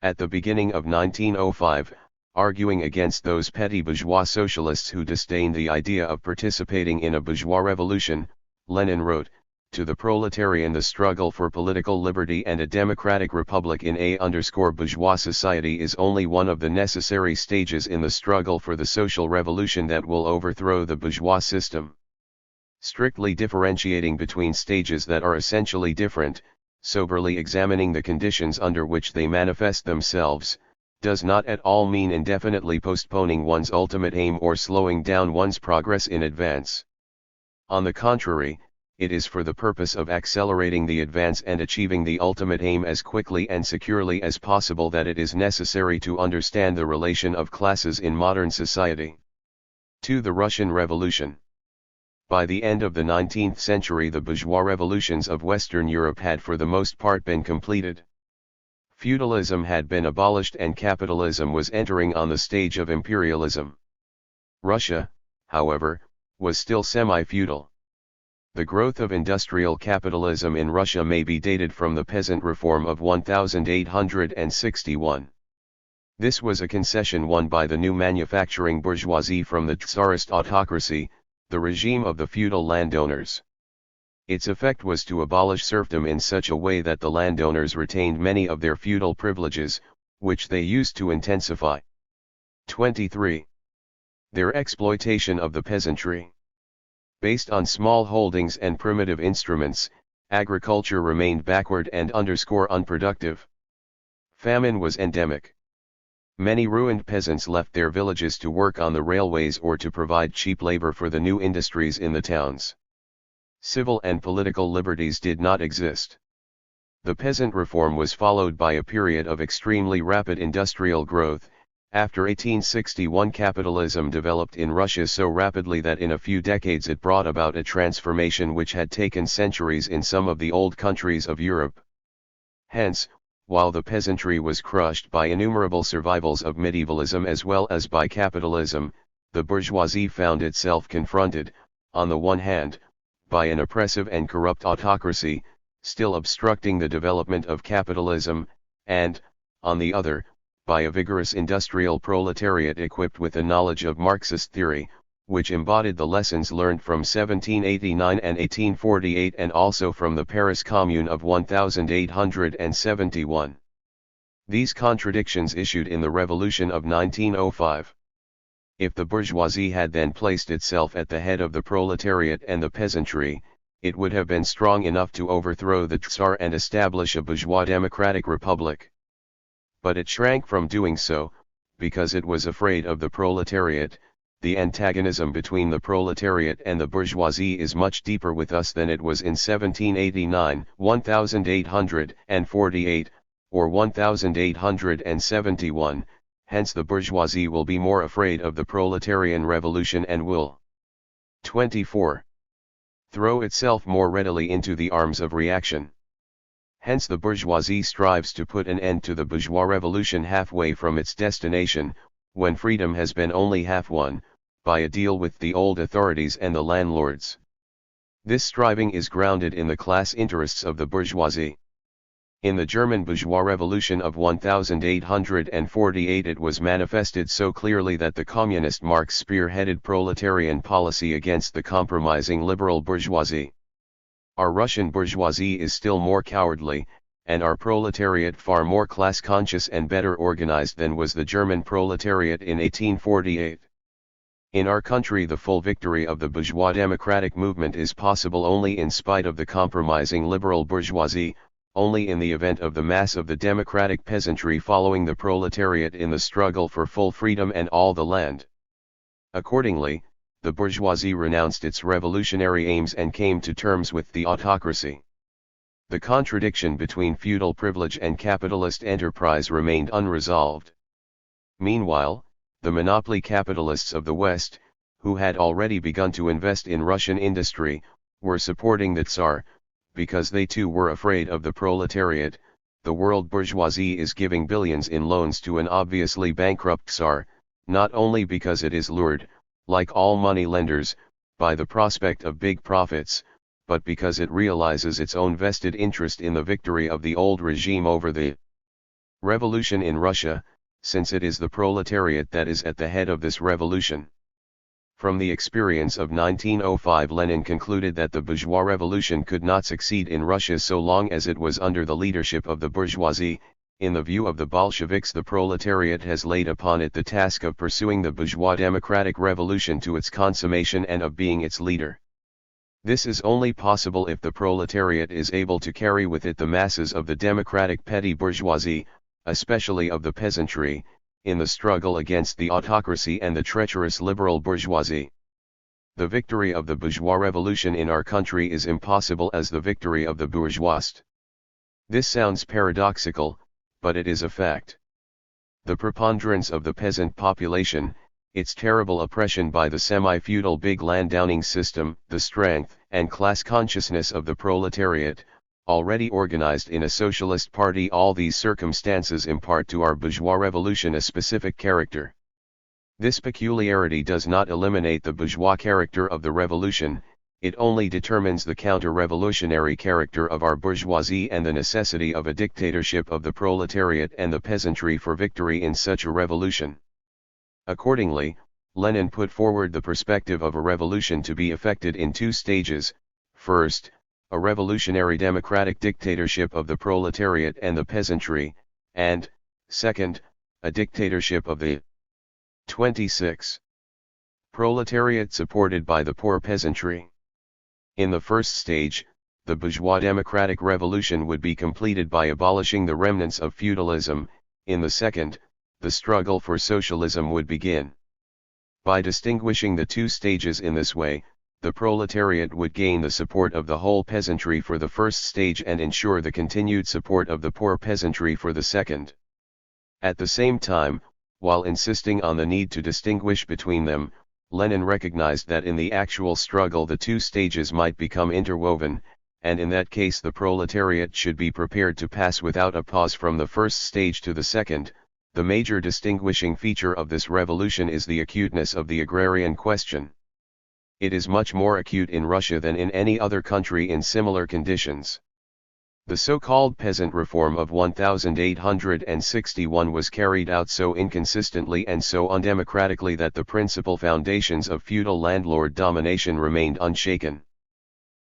At the beginning of 1905, arguing against those petty bourgeois socialists who disdained the idea of participating in a bourgeois revolution, Lenin wrote, "To the proletarian the struggle for political liberty and a democratic republic in a bourgeois society is only one of the necessary stages in the struggle for the social revolution that will overthrow the bourgeois system." Strictly differentiating between stages that are essentially different, soberly examining the conditions under which they manifest themselves, does not at all mean indefinitely postponing one's ultimate aim or slowing down one's progress in advance. On the contrary, it is for the purpose of accelerating the advance and achieving the ultimate aim as quickly and securely as possible that it is necessary to understand the relation of classes in modern society. 2. The Russian Revolution. By the end of the 19th century the bourgeois revolutions of Western Europe had for the most part been completed. Feudalism had been abolished and capitalism was entering on the stage of imperialism. Russia, however, was still semi-feudal. The growth of industrial capitalism in Russia may be dated from the peasant reform of 1861. This was a concession won by the new manufacturing bourgeoisie from the Tsarist autocracy, the regime of the feudal landowners. Its effect was to abolish serfdom in such a way that the landowners retained many of their feudal privileges, which they used to intensify. 23. Their exploitation of the peasantry. Based on small holdings and primitive instruments, agriculture remained backward and unproductive. Famine was endemic. Many ruined peasants left their villages to work on the railways or to provide cheap labor for the new industries in the towns. Civil and political liberties did not exist. The peasant reform was followed by a period of extremely rapid industrial growth. After 1861 capitalism developed in Russia so rapidly that in a few decades it brought about a transformation which had taken centuries in some of the old countries of Europe. Hence, while the peasantry was crushed by innumerable survivals of medievalism as well as by capitalism, the bourgeoisie found itself confronted, on the one hand, by an oppressive and corrupt autocracy, still obstructing the development of capitalism, and, on the other, by a vigorous industrial proletariat equipped with a knowledge of Marxist theory, which embodied the lessons learned from 1789 and 1848 and also from the Paris Commune of 1871. These contradictions issued in the Revolution of 1905. If the bourgeoisie had then placed itself at the head of the proletariat and the peasantry, it would have been strong enough to overthrow the Tsar and establish a bourgeois democratic republic. But it shrank from doing so, because it was afraid of the proletariat. The antagonism between the proletariat and the bourgeoisie is much deeper with us than it was in 1789, 1848, or 1871. Hence the bourgeoisie will be more afraid of the proletarian revolution and will 24. throw itself more readily into the arms of reaction. Hence the bourgeoisie strives to put an end to the bourgeois revolution halfway from its destination, when freedom has been only half won, by a deal with the old authorities and the landlords. This striving is grounded in the class interests of the bourgeoisie. In the German bourgeois revolution of 1848 it was manifested so clearly that the communist Marx spearheaded proletarian policy against the compromising liberal bourgeoisie. Our Russian bourgeoisie is still more cowardly, and our proletariat far more class-conscious and better organized than was the German proletariat in 1848. In our country the full victory of the bourgeois democratic movement is possible only in spite of the compromising liberal bourgeoisie, only in the event of the mass of the democratic peasantry following the proletariat in the struggle for full freedom and all the land. Accordingly, the bourgeoisie renounced its revolutionary aims and came to terms with the autocracy. The contradiction between feudal privilege and capitalist enterprise remained unresolved. Meanwhile, the monopoly capitalists of the West, who had already begun to invest in Russian industry, were supporting the Tsar, because they too were afraid of the proletariat. The world bourgeoisie is giving billions in loans to an obviously bankrupt Tsar, not only because it is lured, like all money lenders, by the prospect of big profits, but because it realizes its own vested interest in the victory of the old regime over the revolution in Russia, since it is the proletariat that is at the head of this revolution. From the experience of 1905 Lenin concluded that the bourgeois revolution could not succeed in Russia so long as it was under the leadership of the bourgeoisie. In the view of the Bolsheviks the proletariat has laid upon it the task of pursuing the bourgeois democratic revolution to its consummation and of being its leader. This is only possible if the proletariat is able to carry with it the masses of the democratic petty bourgeoisie, especially of the peasantry, in the struggle against the autocracy and the treacherous liberal bourgeoisie. The victory of the bourgeois revolution in our country is impossible as the victory of the bourgeois. This sounds paradoxical, but it is a fact. The preponderance of the peasant population, its terrible oppression by the semi-feudal big landowning system, the strength and class consciousness of the proletariat, already organized in a socialist party, all these circumstances impart to our bourgeois revolution a specific character. This peculiarity does not eliminate the bourgeois character of the revolution, it only determines the counter-revolutionary character of our bourgeoisie and the necessity of a dictatorship of the proletariat and the peasantry for victory in such a revolution. Accordingly, Lenin put forward the perspective of a revolution to be effected in two stages: first, a revolutionary democratic dictatorship of the proletariat and the peasantry, and, second, a dictatorship of the 26 proletariat supported by the poor peasantry. In the first stage, the bourgeois democratic revolution would be completed by abolishing the remnants of feudalism. In the second, the struggle for socialism would begin. By distinguishing the two stages in this way, the proletariat would gain the support of the whole peasantry for the first stage and ensure the continued support of the poor peasantry for the second. At the same time, while insisting on the need to distinguish between them, Lenin recognized that in the actual struggle the two stages might become interwoven, and in that case the proletariat should be prepared to pass without a pause from the first stage to the second. The major distinguishing feature of this revolution is the acuteness of the agrarian question. It is much more acute in Russia than in any other country in similar conditions. The so-called peasant reform of 1861 was carried out so inconsistently and so undemocratically that the principal foundations of feudal landlord domination remained unshaken.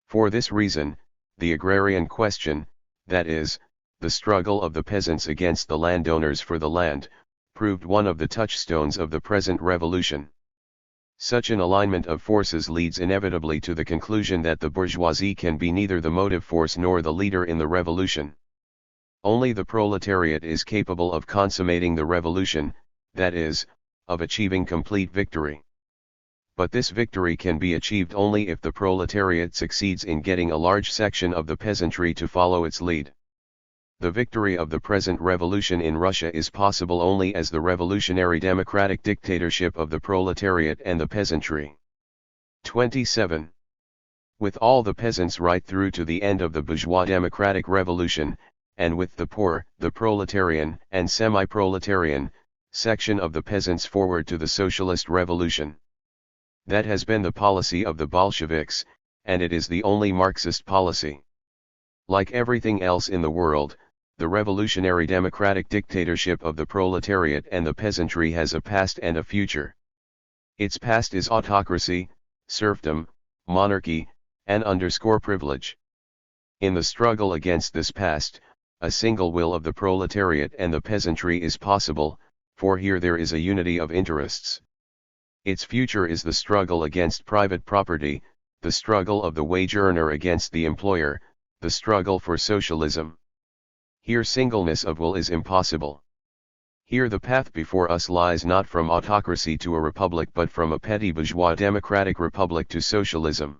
For this reason, the agrarian question, that is, the struggle of the peasants against the landowners for the land, proved one of the touchstones of the present revolution. Such an alignment of forces leads inevitably to the conclusion that the bourgeoisie can be neither the motive force nor the leader in the revolution. Only the proletariat is capable of consummating the revolution, that is, of achieving complete victory. But this victory can be achieved only if the proletariat succeeds in getting a large section of the peasantry to follow its lead. The victory of the present revolution in Russia is possible only as the revolutionary democratic dictatorship of the proletariat and the peasantry. 27. with all the peasants right through to the end of the bourgeois democratic revolution, and with the poor, the proletarian and semi-proletarian section of the peasants forward to the socialist revolution. That has been the policy of the Bolsheviks, and it is the only Marxist policy. Like everything else in the world, the revolutionary democratic dictatorship of the proletariat and the peasantry has a past and a future. Its past is autocracy, serfdom, monarchy, and privilege. In the struggle against this past, a single will of the proletariat and the peasantry is possible, for here there is a unity of interests. Its future is the struggle against private property, the struggle of the wage earner against the employer, the struggle for socialism. Here singleness of will is impossible. Here the path before us lies not from autocracy to a republic but from a petty bourgeois democratic republic to socialism.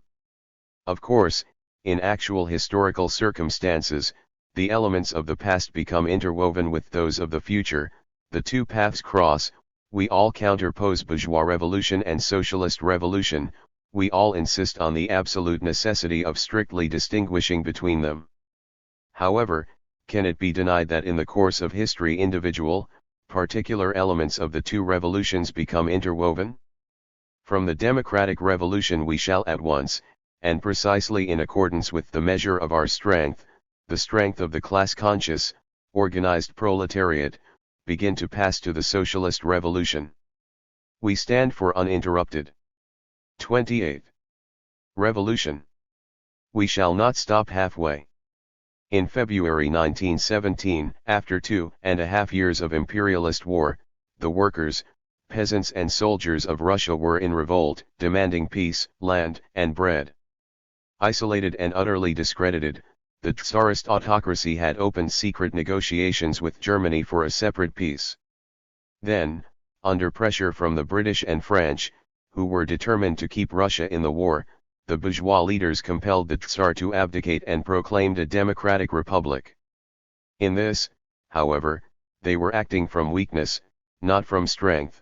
Of course, in actual historical circumstances, the elements of the past become interwoven with those of the future, the two paths cross, we all counterpose bourgeois revolution and socialist revolution, we all insist on the absolute necessity of strictly distinguishing between them. However, can it be denied that in the course of history individual, particular elements of the two revolutions become interwoven? From the democratic revolution we shall at once, and precisely in accordance with the measure of our strength, the strength of the class-conscious, organized proletariat, begin to pass to the socialist revolution. We stand for uninterrupted. 28. Revolution. We shall not stop halfway. In February 1917, after 2.5 years of imperialist war, the workers, peasants and soldiers of Russia were in revolt, demanding peace, land, and bread. Isolated and utterly discredited, the Tsarist autocracy had opened secret negotiations with Germany for a separate peace. Then, under pressure from the British and French, who were determined to keep Russia in the war, the bourgeois leaders compelled the Tsar to abdicate and proclaimed a democratic republic. In this, however, they were acting from weakness, not from strength.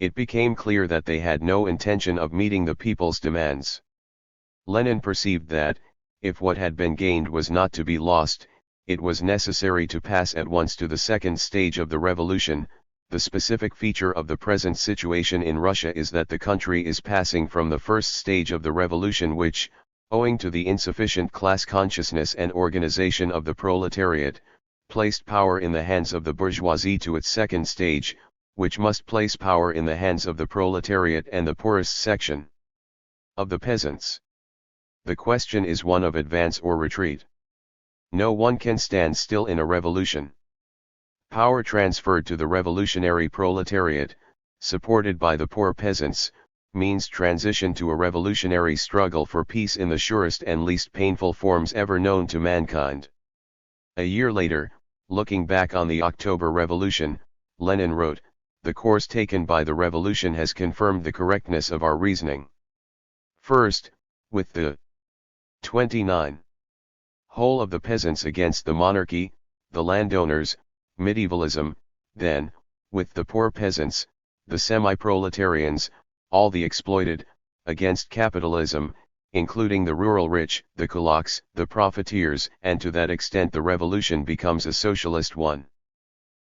It became clear that they had no intention of meeting the people's demands. Lenin perceived that, if what had been gained was not to be lost, it was necessary to pass at once to the second stage of the revolution. The specific feature of the present situation in Russia is that the country is passing from the first stage of the revolution which, owing to the insufficient class consciousness and organization of the proletariat, placed power in the hands of the bourgeoisie to its second stage, which must place power in the hands of the proletariat and the poorest section of the peasants. The question is one of advance or retreat. No one can stand still in a revolution. Power transferred to the revolutionary proletariat, supported by the poor peasants, means transition to a revolutionary struggle for peace in the surest and least painful forms ever known to mankind. A year later, looking back on the October Revolution, Lenin wrote, "The course taken by the revolution has confirmed the correctness of our reasoning. First, with the 29. Whole of the peasants against the monarchy, the landowners, medievalism, then, with the poor peasants, the semi-proletarians, all the exploited, against capitalism, including the rural rich, the kulaks, the profiteers, and to that extent the revolution becomes a socialist one.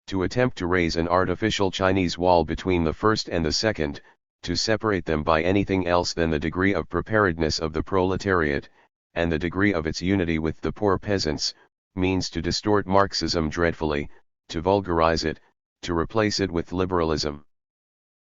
To attempt to raise an artificial Chinese wall between the first and the second, to separate them by anything else than the degree of preparedness of the proletariat, and the degree of its unity with the poor peasants, means to distort Marxism dreadfully, to vulgarize it, to replace it with liberalism."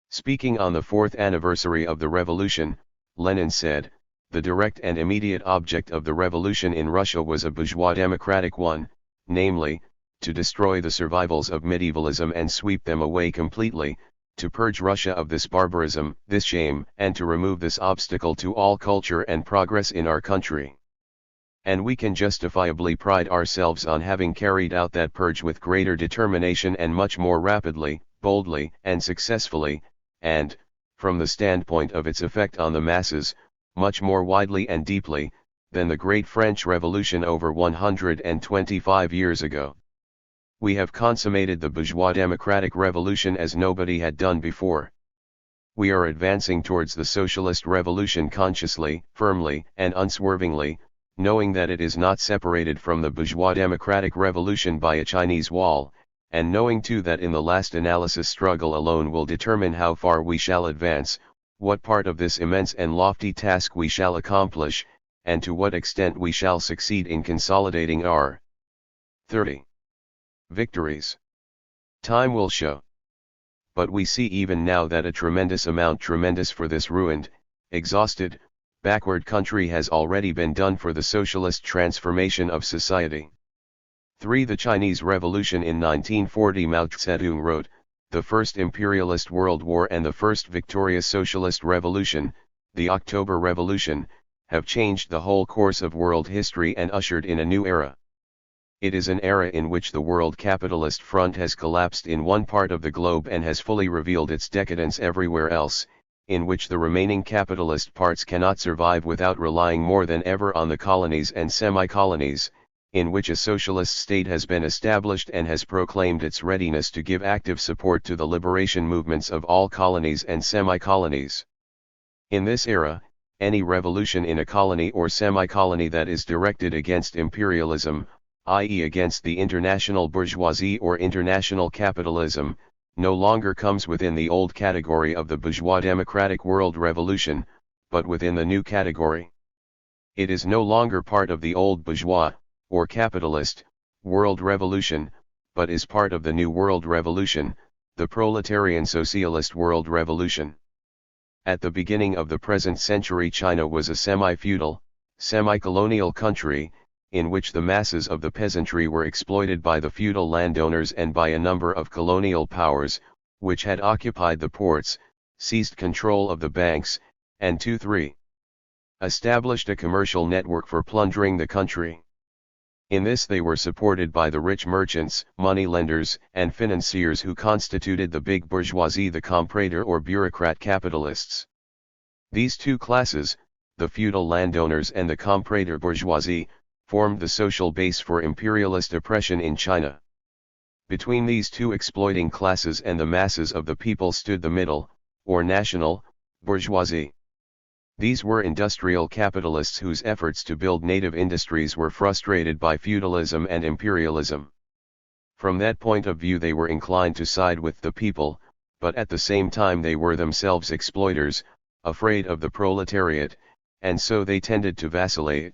Speaking on the 4th anniversary of the revolution, Lenin said, "The direct and immediate object of the revolution in Russia was a bourgeois democratic one, namely, to destroy the survivals of medievalism and sweep them away completely, to purge Russia of this barbarism, this shame, and to remove this obstacle to all culture and progress in our country. And we can justifiably pride ourselves on having carried out that purge with greater determination and much more rapidly, boldly, and successfully, and, from the standpoint of its effect on the masses, much more widely and deeply, than the great French Revolution over 125 years ago. We have consummated the bourgeois democratic revolution as nobody had done before. We are advancing towards the socialist revolution consciously, firmly, and unswervingly, knowing that it is not separated from the bourgeois democratic revolution by a Chinese wall, and knowing too that in the last analysis struggle alone will determine how far we shall advance, what part of this immense and lofty task we shall accomplish, and to what extent we shall succeed in consolidating our 30 victories. Time will show. But we see even now that a tremendous for this ruined, exhausted, backward country has already been done for the socialist transformation of society. 3. The Chinese Revolution in 1940. Mao Tse wrote, "The first imperialist world war and the first victorious socialist revolution, the October Revolution, have changed the whole course of world history and ushered in a new era. It is an era in which the world capitalist front has collapsed in one part of the globe and has fully revealed its decadence everywhere else, in which the remaining capitalist parts cannot survive without relying more than ever on the colonies and semi-colonies, in which a socialist state has been established and has proclaimed its readiness to give active support to the liberation movements of all colonies and semi-colonies. In this era, any revolution in a colony or semi-colony that is directed against imperialism, i.e. against the international bourgeoisie or international capitalism, no longer comes within the old category of the bourgeois democratic world revolution, but within the new category. It is no longer part of the old bourgeois, or capitalist, world revolution, but is part of the new world revolution, the proletarian socialist world revolution. At the beginning of the present century, China was a semi-feudal, semi-colonial country, in which the masses of the peasantry were exploited by the feudal landowners and by a number of colonial powers, which had occupied the ports, seized control of the banks, and 2-3. Established a commercial network for plundering the country. In this they were supported by the rich merchants, moneylenders, and financiers who constituted the big bourgeoisie, the comprador or bureaucrat capitalists. These two classes, the feudal landowners and the comprador bourgeoisie, formed the social base for imperialist oppression in China. Between these two exploiting classes and the masses of the people stood the middle, or national, bourgeoisie. These were industrial capitalists whose efforts to build native industries were frustrated by feudalism and imperialism. From that point of view they were inclined to side with the people, but at the same time they were themselves exploiters, afraid of the proletariat, and so they tended to vacillate.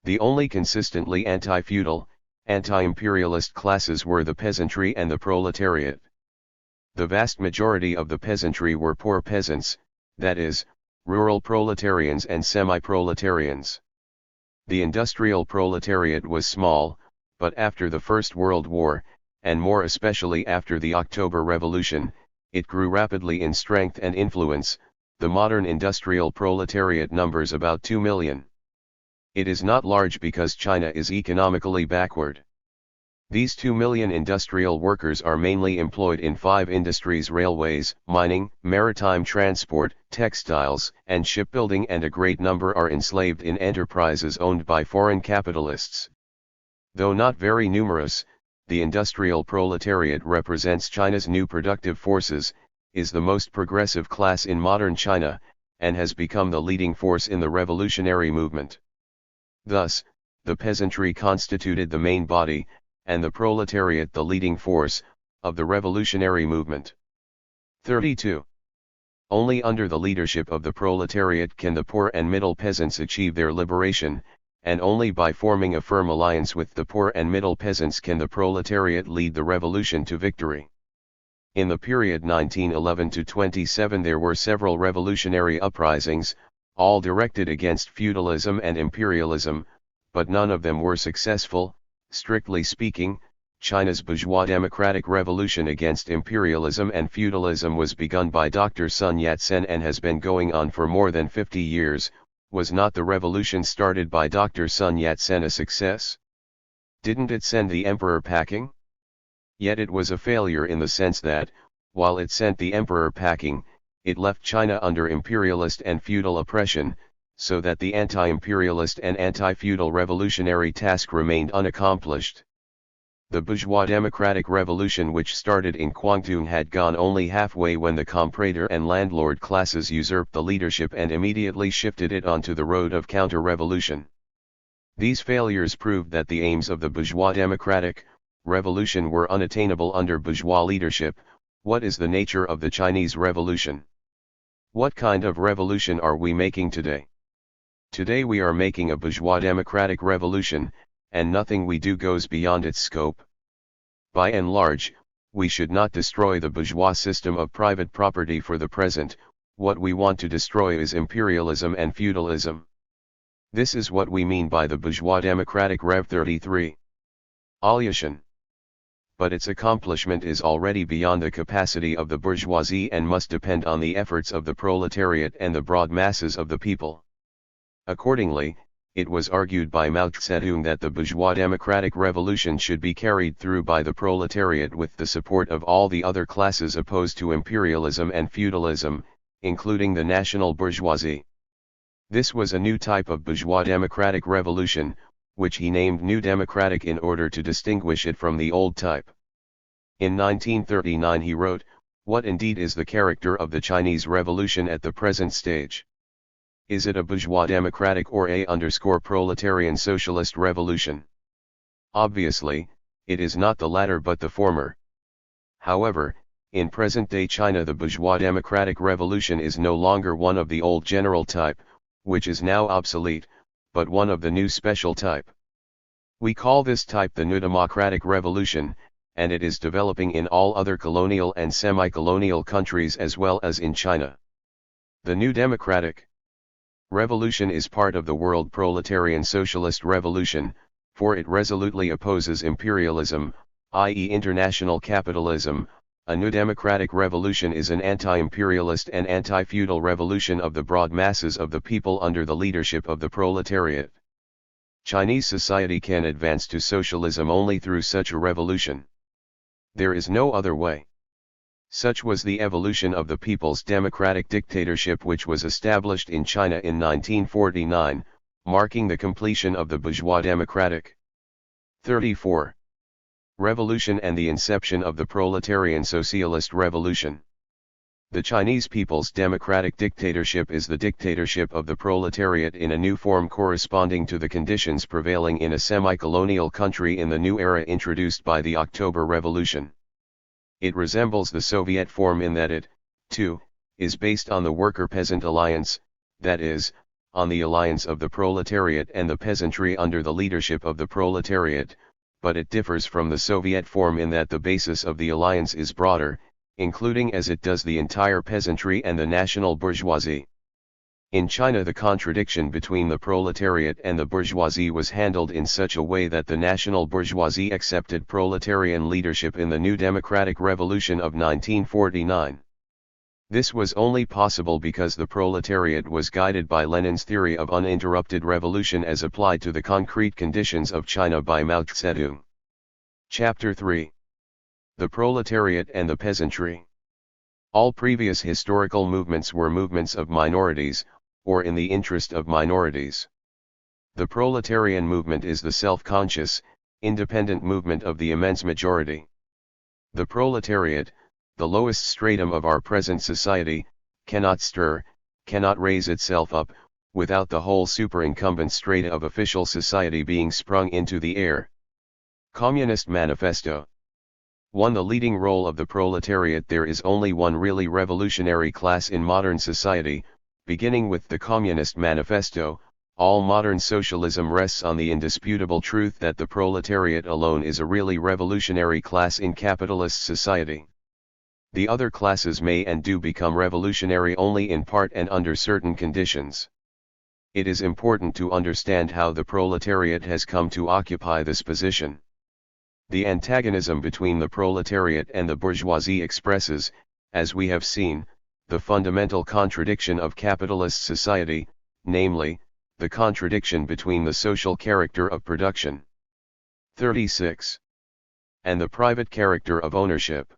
The only consistently anti-feudal, anti-imperialist classes were the peasantry and the proletariat. The vast majority of the peasantry were poor peasants, that is, rural proletarians and semi-proletarians. The industrial proletariat was small, but after the First World War, and more especially after the October Revolution, it grew rapidly in strength and influence. The modern industrial proletariat numbers about 2 million. It is not large because China is economically backward. These 2 million industrial workers are mainly employed in 5 industries: railways, mining, maritime transport, textiles, and shipbuilding, and a great number are enslaved in enterprises owned by foreign capitalists. Though not very numerous, the industrial proletariat represents China's new productive forces, is the most progressive class in modern China, and has become the leading force in the revolutionary movement. Thus, the peasantry constituted the main body, and the proletariat the leading force, of the revolutionary movement. 32. Only under the leadership of the proletariat can the poor and middle peasants achieve their liberation, and only by forming a firm alliance with the poor and middle peasants can the proletariat lead the revolution to victory. In the period 1911 to 27 there were several revolutionary uprisings, all directed against feudalism and imperialism, but none of them were successful. Strictly speaking, China's bourgeois democratic revolution against imperialism and feudalism was begun by Dr. Sun Yat-sen and has been going on for more than 50 years. Was not the revolution started by Dr. Sun Yat-sen a success? Didn't it send the emperor packing? Yet it was a failure in the sense that, while it sent the emperor packing, it left China under imperialist and feudal oppression, so that the anti-imperialist and anti-feudal revolutionary task remained unaccomplished. The bourgeois democratic revolution which started in Guangdong had gone only halfway when the comprador and landlord classes usurped the leadership and immediately shifted it onto the road of counter-revolution. These failures proved that the aims of the bourgeois democratic revolution were unattainable under bourgeois leadership. What is the nature of the Chinese Revolution? What kind of revolution are we making today? Today we are making a bourgeois democratic revolution, and nothing we do goes beyond its scope. By and large, we should not destroy the bourgeois system of private property for the present. What we want to destroy is imperialism and feudalism. This is what we mean by the bourgeois democratic Rev 33. Revolution. But its accomplishment is already beyond the capacity of the bourgeoisie and must depend on the efforts of the proletariat and the broad masses of the people. Accordingly, it was argued by Mao Tse that the bourgeois democratic revolution should be carried through by the proletariat with the support of all the other classes opposed to imperialism and feudalism, including the national bourgeoisie. This was a new type of bourgeois democratic revolution, which he named New Democratic in order to distinguish it from the old type. In 1939 he wrote, "What indeed is the character of the Chinese Revolution at the present stage? Is it a bourgeois democratic or a_proletarian socialist revolution? Obviously, it is not the latter but the former. However, in present-day China the bourgeois democratic revolution is no longer one of the old general type, which is now obsolete, but one of the new special type. We call this type the New Democratic Revolution, and it is developing in all other colonial and semi-colonial countries as well as in China. The New Democratic Revolution is part of the world proletarian socialist revolution, for it resolutely opposes imperialism, i.e. international capitalism. A new democratic revolution is an anti-imperialist and anti-feudal revolution of the broad masses of the people under the leadership of the proletariat. Chinese society can advance to socialism only through such a revolution. There is no other way. Such was the evolution of the People's Democratic Dictatorship which was established in China in 1949, marking the completion of the bourgeois democratic 34 revolution and the inception of the proletarian socialist revolution. The Chinese People's Democratic Dictatorship is the dictatorship of the proletariat in a new form corresponding to the conditions prevailing in a semi-colonial country in the new era introduced by the October Revolution. It resembles the Soviet form in that it, too, is based on the worker-peasant alliance, that is, on the alliance of the proletariat and the peasantry under the leadership of the proletariat, but it differs from the Soviet form in that the basis of the alliance is broader, including as it does the entire peasantry and the national bourgeoisie. In China the contradiction between the proletariat and the bourgeoisie was handled in such a way that the national bourgeoisie accepted proletarian leadership in the new democratic revolution of 1949. This was only possible because the proletariat was guided by Lenin's theory of uninterrupted revolution as applied to the concrete conditions of China by Mao Tse. Chapter 3. The Proletariat and the Peasantry. All previous historical movements were movements of minorities, or in the interest of minorities. The proletarian movement is the self-conscious, independent movement of the immense majority. The proletariat, the lowest stratum of our present society, cannot stir, cannot raise itself up, without the whole superincumbent strata of official society being sprung into the air. Communist Manifesto. 1. The leading role of the proletariat. There is only one really revolutionary class in modern society. Beginning with the Communist Manifesto, all modern socialism rests on the indisputable truth that the proletariat alone is a really revolutionary class in capitalist society. The other classes may and do become revolutionary only in part and under certain conditions. It is important to understand how the proletariat has come to occupy this position. The antagonism between the proletariat and the bourgeoisie expresses, as we have seen, the fundamental contradiction of capitalist society, namely, the contradiction between the social character of production. 36. And the private character of ownership.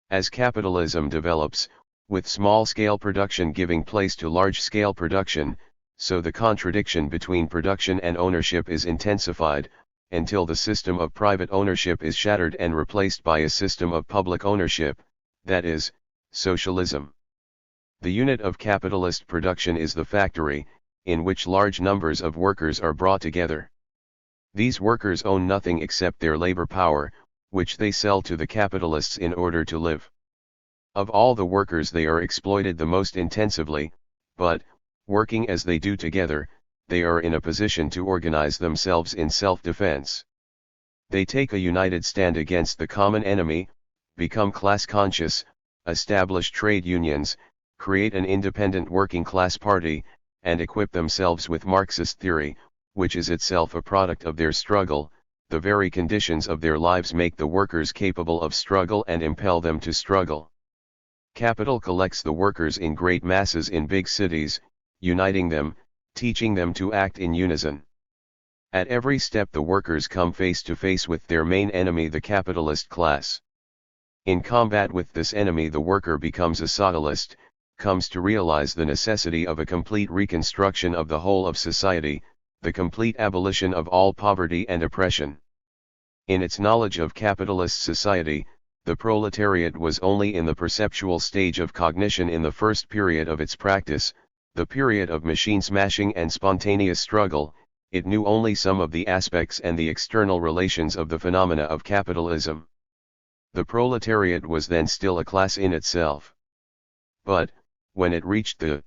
As capitalism develops, with small-scale production giving place to large-scale production, so the contradiction between production and ownership is intensified, until the system of private ownership is shattered and replaced by a system of public ownership, that is, socialism. The unit of capitalist production is the factory, in which large numbers of workers are brought together. These workers own nothing except their labor power, which they sell to the capitalists in order to live. Of all the workers they are exploited the most intensively, but, working as they do together, they are in a position to organize themselves in self-defense. They take a united stand against the common enemy, become class-conscious, establish trade unions, create an independent working class party, and equip themselves with Marxist theory, which is itself a product of their struggle. The very conditions of their lives make the workers capable of struggle and impel them to struggle. Capital collects the workers in great masses in big cities, uniting them, teaching them to act in unison. At every step the workers come face to face with their main enemy, the capitalist class. In combat with this enemy the worker becomes a socialist, comes to realize the necessity of a complete reconstruction of the whole of society, the complete abolition of all poverty and oppression. In its knowledge of capitalist society, the proletariat was only in the perceptual stage of cognition in the first period of its practice, the period of machine smashing and spontaneous struggle. It knew only some of the aspects and the external relations of the phenomena of capitalism. The proletariat was then still a class in itself. But, when it reached the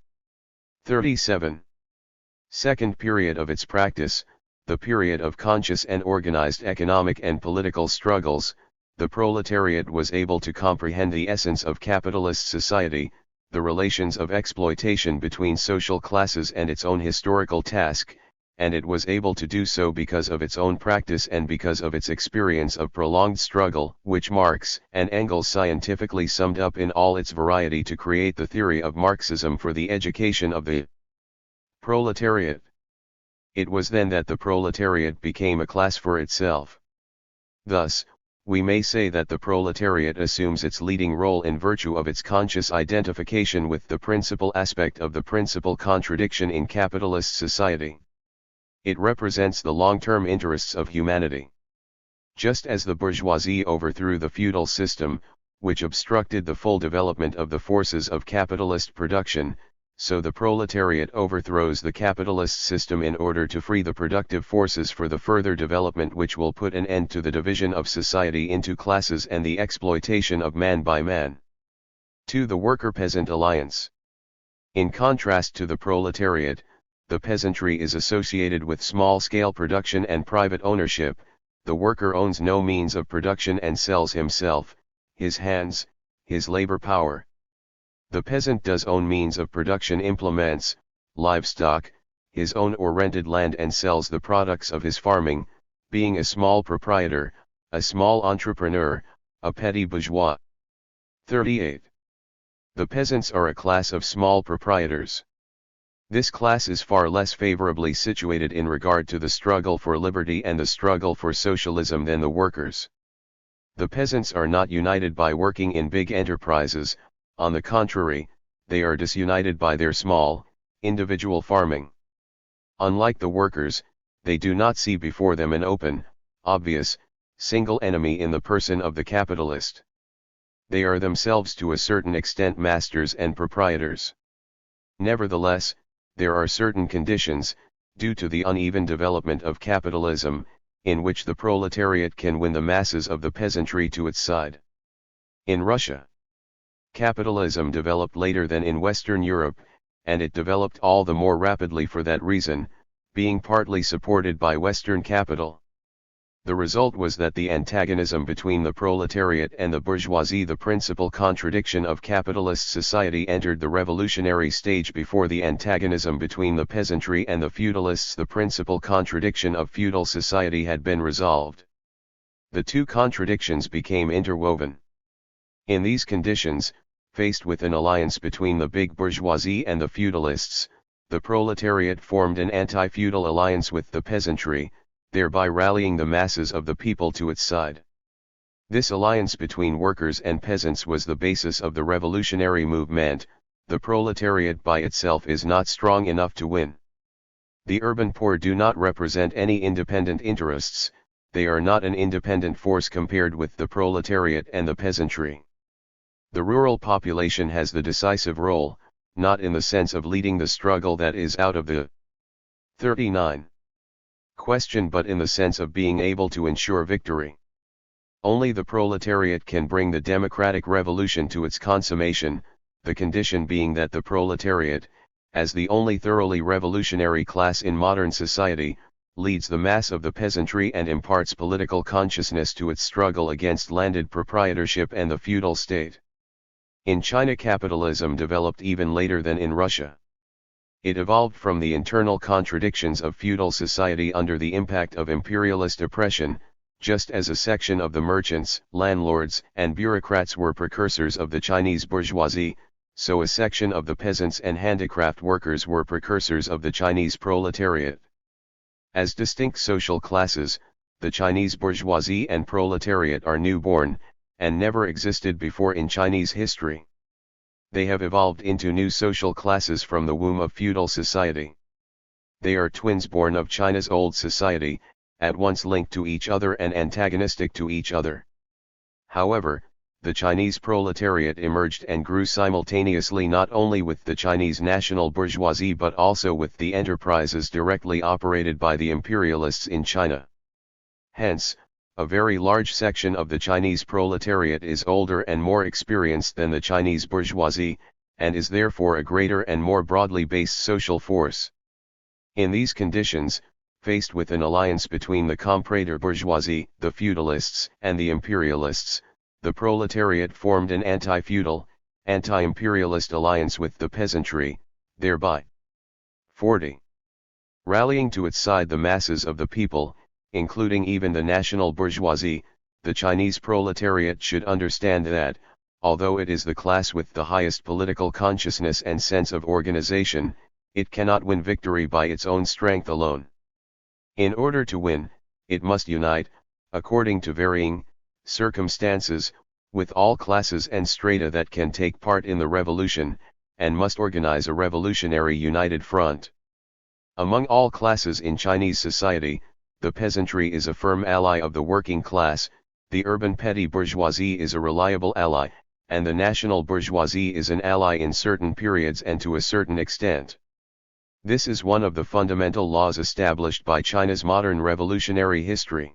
37nd period of its practice, the period of conscious and organized economic and political struggles, the proletariat was able to comprehend the essence of capitalist society, the relations of exploitation between social classes and its own historical task, and it was able to do so because of its own practice and because of its experience of prolonged struggle, which Marx and Engels scientifically summed up in all its variety to create the theory of Marxism for the education of the proletariat. It was then that the proletariat became a class for itself. Thus, we may say that the proletariat assumes its leading role in virtue of its conscious identification with the principal aspect of the principal contradiction in capitalist society. It represents the long-term interests of humanity. Just as the bourgeoisie overthrew the feudal system, which obstructed the full development of the forces of capitalist production, so the proletariat overthrows the capitalist system in order to free the productive forces for the further development which will put an end to the division of society into classes and the exploitation of man by man. 2. The worker-peasant alliance. In contrast to the proletariat, the peasantry is associated with small-scale production and private ownership. The worker owns no means of production and sells himself, his hands, his labor power. The peasant does own means of production, implements, livestock, his own or rented land, and sells the products of his farming, being a small proprietor, a small entrepreneur, a petty bourgeois. 38. The peasants are a class of small proprietors. This class is far less favorably situated in regard to the struggle for liberty and the struggle for socialism than the workers. The peasants are not united by working in big enterprises. On the contrary, they are disunited by their small, individual farming. Unlike the workers, they do not see before them an open, obvious, single enemy in the person of the capitalist. They are themselves to a certain extent masters and proprietors. Nevertheless, there are certain conditions, due to the uneven development of capitalism, in which the proletariat can win the masses of the peasantry to its side. In Russia, capitalism developed later than in Western Europe, and it developed all the more rapidly for that reason, being partly supported by Western capital. The result was that the antagonism between the proletariat and the bourgeoisie, the principal contradiction of capitalist society, entered the revolutionary stage before the antagonism between the peasantry and the feudalists, the principal contradiction of feudal society, had been resolved. The two contradictions became interwoven. In these conditions, faced with an alliance between the big bourgeoisie and the feudalists, the proletariat formed an anti-feudal alliance with the peasantry, thereby rallying the masses of the people to its side. This alliance between workers and peasants was the basis of the revolutionary movement. The proletariat by itself is not strong enough to win. The urban poor do not represent any independent interests, they are not an independent force compared with the proletariat and the peasantry. The rural population has the decisive role, not in the sense of leading the struggle that is out of the 39 question, but in the sense of being able to ensure victory. Only the proletariat can bring the democratic revolution to its consummation, the condition being that the proletariat, as the only thoroughly revolutionary class in modern society, leads the mass of the peasantry and imparts political consciousness to its struggle against landed proprietorship and the feudal state. In China, capitalism developed even later than in Russia. It evolved from the internal contradictions of feudal society under the impact of imperialist oppression, just as a section of the merchants, landlords, and bureaucrats were precursors of the Chinese bourgeoisie, so a section of the peasants and handicraft workers were precursors of the Chinese proletariat. As distinct social classes, the Chinese bourgeoisie and proletariat are newborn, and never existed before in Chinese history. They have evolved into new social classes from the womb of feudal society. They are twins born of China's old society, at once linked to each other and antagonistic to each other. However, the Chinese proletariat emerged and grew simultaneously not only with the Chinese national bourgeoisie but also with the enterprises directly operated by the imperialists in China. Hence, a very large section of the Chinese proletariat is older and more experienced than the Chinese bourgeoisie, and is therefore a greater and more broadly based social force. In these conditions, faced with an alliance between the comprador bourgeoisie, the feudalists, and the imperialists, the proletariat formed an anti-feudal, anti-imperialist alliance with the peasantry, thereby 40. Rallying to its side the masses of the people, including even the national bourgeoisie. The Chinese proletariat should understand that, although it is the class with the highest political consciousness and sense of organization, it cannot win victory by its own strength alone. In order to win, it must unite, according to varying circumstances, with all classes and strata that can take part in the revolution, and must organize a revolutionary united front. Among all classes in Chinese society, the peasantry is a firm ally of the working class, the urban petty bourgeoisie is a reliable ally, and the national bourgeoisie is an ally in certain periods and to a certain extent. This is one of the fundamental laws established by China's modern revolutionary history.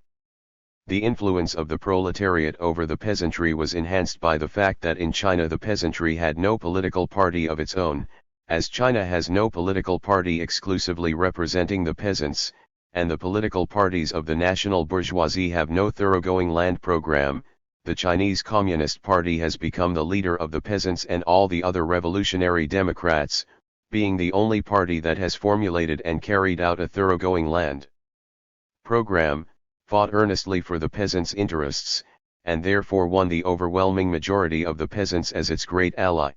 The influence of the proletariat over the peasantry was enhanced by the fact that in China the peasantry had no political party of its own, as China has no political party exclusively representing the peasants, and the political parties of the national bourgeoisie have no thoroughgoing land program. The Chinese Communist Party has become the leader of the peasants and all the other revolutionary democrats, being the only party that has formulated and carried out a thoroughgoing land program, fought earnestly for the peasants' interests, and therefore won the overwhelming majority of the peasants as its great ally.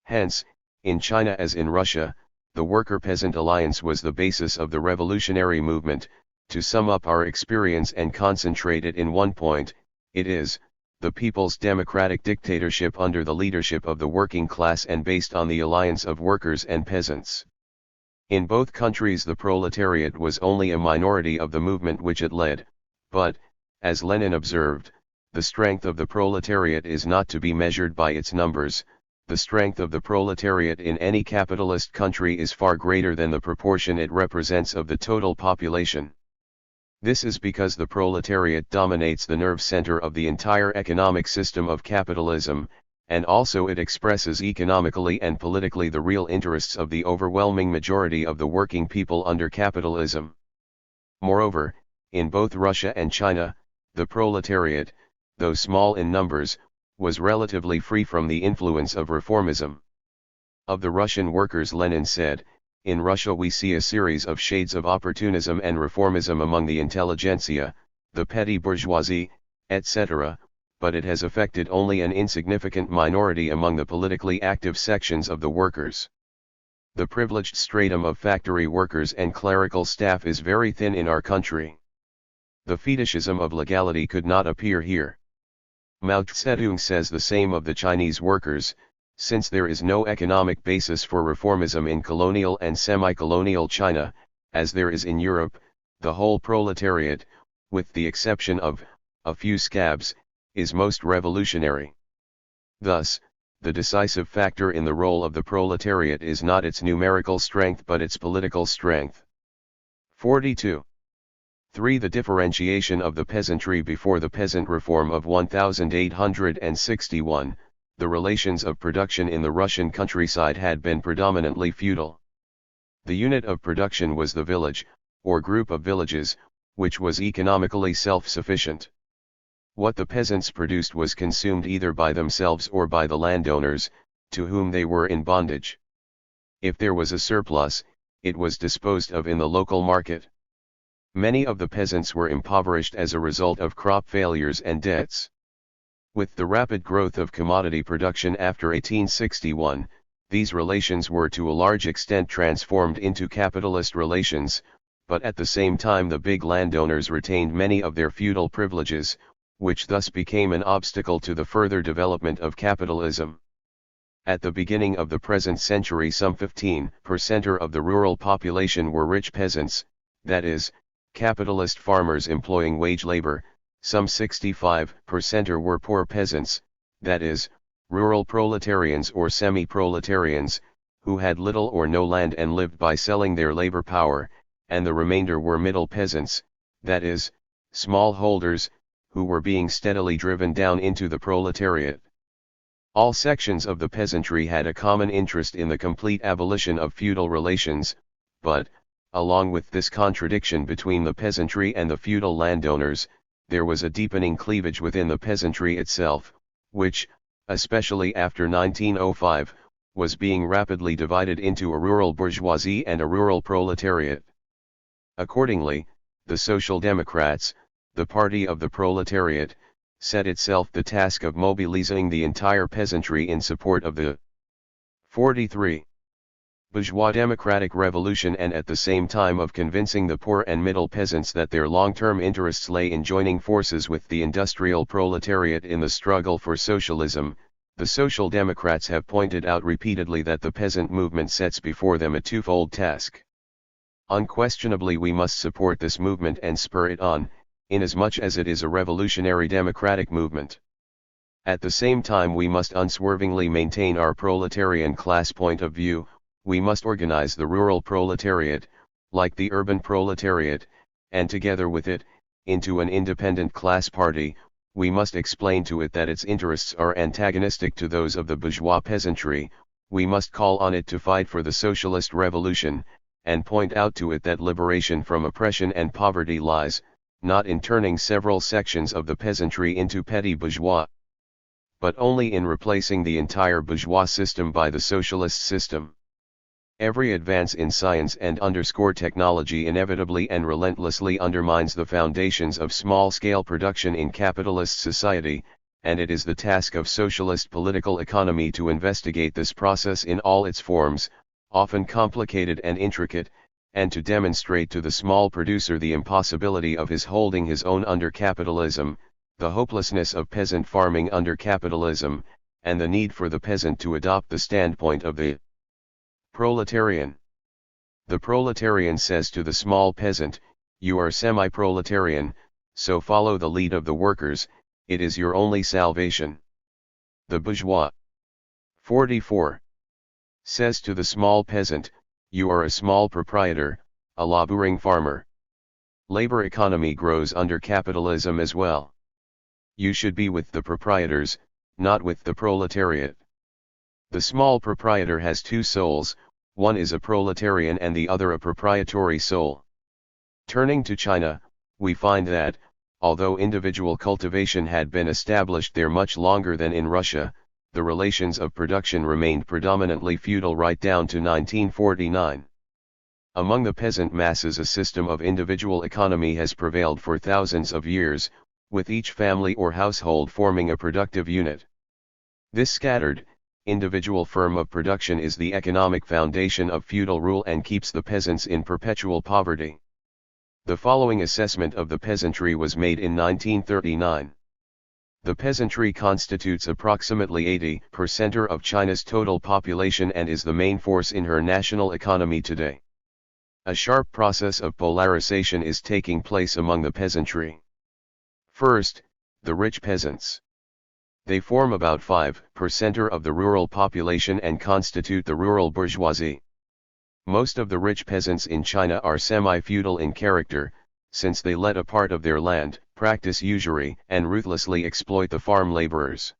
Hence, in China as in Russia, the worker-peasant alliance was the basis of the revolutionary movement. To sum up our experience and concentrate it in one point, it is the people's democratic dictatorship under the leadership of the working class and based on the alliance of workers and peasants. In both countries the proletariat was only a minority of the movement which it led, but, as Lenin observed, the strength of the proletariat is not to be measured by its numbers. The strength of the proletariat in any capitalist country is far greater than the proportion it represents of the total population. This is because the proletariat dominates the nerve center of the entire economic system of capitalism, and also it expresses economically and politically the real interests of the overwhelming majority of the working people under capitalism. Moreover, in both Russia and China, the proletariat, though small in numbers, was relatively free from the influence of reformism. Of the Russian workers Lenin said, "In Russia we see a series of shades of opportunism and reformism among the intelligentsia, the petty bourgeoisie, etc., but it has affected only an insignificant minority among the politically active sections of the workers. The privileged stratum of factory workers and clerical staff is very thin in our country. The fetishism of legality could not appear here." Mao Tse says the same of the Chinese workers. Since there is no economic basis for reformism in colonial and semi-colonial China, as there is in Europe, the whole proletariat, with the exception of a few scabs, is most revolutionary. Thus, the decisive factor in the role of the proletariat is not its numerical strength but its political strength. 42. 3. The differentiation of the peasantry before the peasant reform of 1861, the relations of production in the Russian countryside had been predominantly feudal. The unit of production was the village, or group of villages, which was economically self-sufficient. What the peasants produced was consumed either by themselves or by the landowners, to whom they were in bondage. If there was a surplus, it was disposed of in the local market. Many of the peasants were impoverished as a result of crop failures and debts. With the rapid growth of commodity production after 1861, these relations were to a large extent transformed into capitalist relations, but at the same time the big landowners retained many of their feudal privileges, which thus became an obstacle to the further development of capitalism. At the beginning of the present century some 15% of the rural population were rich peasants, that is, capitalist farmers employing wage labor, some 65% were poor peasants, that is, rural proletarians or semi-proletarians, who had little or no land and lived by selling their labor power, and the remainder were middle peasants, that is, smallholders, who were being steadily driven down into the proletariat. All sections of the peasantry had a common interest in the complete abolition of feudal relations, but, along with this contradiction between the peasantry and the feudal landowners, there was a deepening cleavage within the peasantry itself, which, especially after 1905, was being rapidly divided into a rural bourgeoisie and a rural proletariat. Accordingly, the Social Democrats, the party of the proletariat, set itself the task of mobilizing the entire peasantry in support of the 43. Bourgeois democratic revolution and at the same time of convincing the poor and middle peasants that their long-term interests lay in joining forces with the industrial proletariat in the struggle for socialism, the Social Democrats have pointed out repeatedly that the peasant movement sets before them a twofold task. Unquestionably we must support this movement and spur it on, inasmuch as it is a revolutionary democratic movement. At the same time we must unswervingly maintain our proletarian class point of view. We must organize the rural proletariat, like the urban proletariat, and together with it, into an independent class party. We must explain to it that its interests are antagonistic to those of the bourgeois peasantry. We must call on it to fight for the socialist revolution, and point out to it that liberation from oppression and poverty lies, not in turning several sections of the peasantry into petty bourgeois, but only in replacing the entire bourgeois system by the socialist system. Every advance in science and technology inevitably and relentlessly undermines the foundations of small-scale production in capitalist society, and it is the task of socialist political economy to investigate this process in all its forms, often complicated and intricate, and to demonstrate to the small producer the impossibility of his holding his own under capitalism, the hopelessness of peasant farming under capitalism, and the need for the peasant to adopt the standpoint of the proletarian. The proletarian says to the small peasant, "You are semi-proletarian, so follow the lead of the workers, it is your only salvation." The bourgeois 44 says to the small peasant, "You are a small proprietor, a laboring farmer. Labor economy grows under capitalism as well. You should be with the proprietors, not with the proletariat." The small proprietor has two souls, one is a proletarian and the other a proprietary soul. Turning to China, we find that, although individual cultivation had been established there much longer than in Russia, the relations of production remained predominantly feudal right down to 1949. Among the peasant masses a system of individual economy has prevailed for thousands of years, with each family or household forming a productive unit. This scattered, individual firm of production is the economic foundation of feudal rule and keeps the peasants in perpetual poverty. The following assessment of the peasantry was made in 1939. The peasantry constitutes approximately 80% of China's total population and is the main force in her national economy today. A sharp process of polarization is taking place among the peasantry. First, the rich peasants. They form about 5% of the rural population and constitute the rural bourgeoisie. Most of the rich peasants in China are semi-feudal in character, since they let a part of their land, practice usury, and ruthlessly exploit the farm laborers.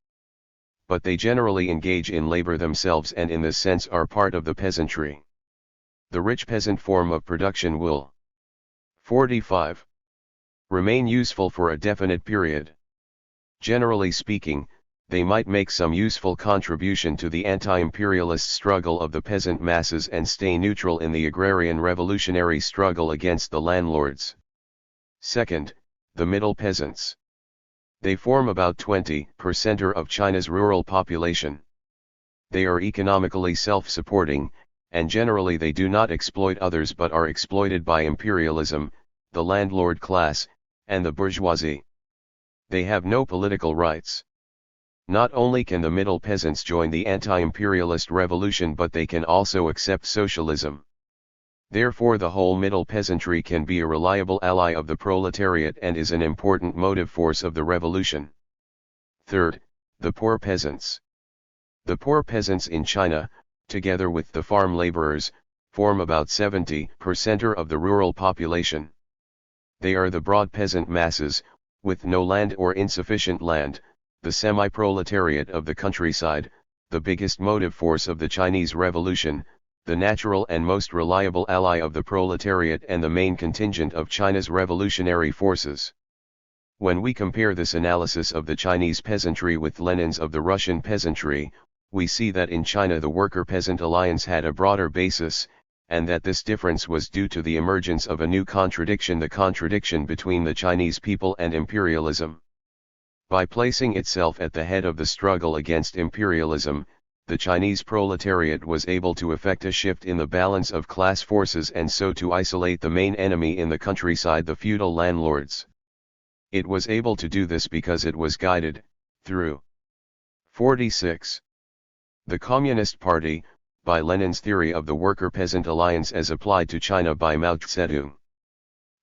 But they generally engage in labor themselves and in this sense are part of the peasantry. The rich peasant form of production will 45. Remain useful for a definite period. Generally speaking, they might make some useful contribution to the anti-imperialist struggle of the peasant masses and stay neutral in the agrarian revolutionary struggle against the landlords. Second, the middle peasants. They form about 20% of China's rural population. They are economically self-supporting, and generally they do not exploit others but are exploited by imperialism, the landlord class, and the bourgeoisie. They have no political rights. Not only can the middle peasants join the anti-imperialist revolution but they can also accept socialism. Therefore the whole middle peasantry can be a reliable ally of the proletariat and is an important motive force of the revolution. Third, the poor peasants. The poor peasants in China, together with the farm laborers, form about 70% of the rural population. They are the broad peasant masses, with no land or insufficient land, the semi-proletariat of the countryside, the biggest motive force of the Chinese Revolution, the natural and most reliable ally of the proletariat and the main contingent of China's revolutionary forces. When we compare this analysis of the Chinese peasantry with Lenin's of the Russian peasantry, we see that in China the worker-peasant alliance had a broader basis, and that this difference was due to the emergence of a new contradiction, the contradiction between the Chinese people and imperialism. By placing itself at the head of the struggle against imperialism, the Chinese proletariat was able to effect a shift in the balance of class forces and so to isolate the main enemy in the countryside, the feudal landlords. It was able to do this because it was guided, through 46. The Communist Party, by Lenin's theory of the worker-peasant alliance as applied to China by Mao Tse.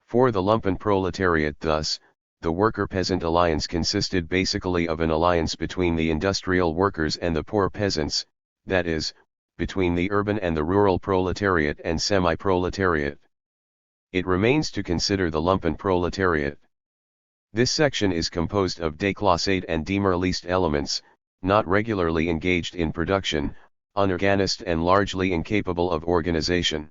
For the lumpen proletariat thus, the worker-peasant alliance consisted basically of an alliance between the industrial workers and the poor peasants, that is, between the urban and the rural proletariat and semi-proletariat. It remains to consider the lumpen proletariat. This section is composed of déclassé and demoralised elements, not regularly engaged in production, unorganized and largely incapable of organization.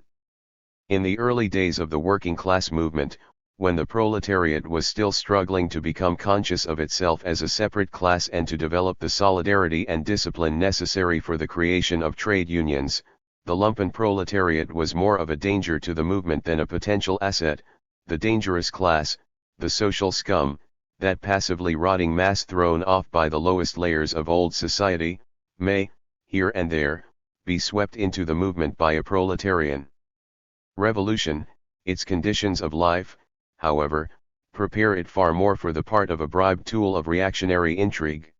In the early days of the working class movement, when the proletariat was still struggling to become conscious of itself as a separate class and to develop the solidarity and discipline necessary for the creation of trade unions, the lumpen proletariat was more of a danger to the movement than a potential asset, the dangerous class, the social scum, that passively rotting mass thrown off by the lowest layers of old society, may, here and there, be swept into the movement by a proletarian revolution. Its conditions of life, however, prepare it far more for the part of a bribed tool of reactionary intrigue.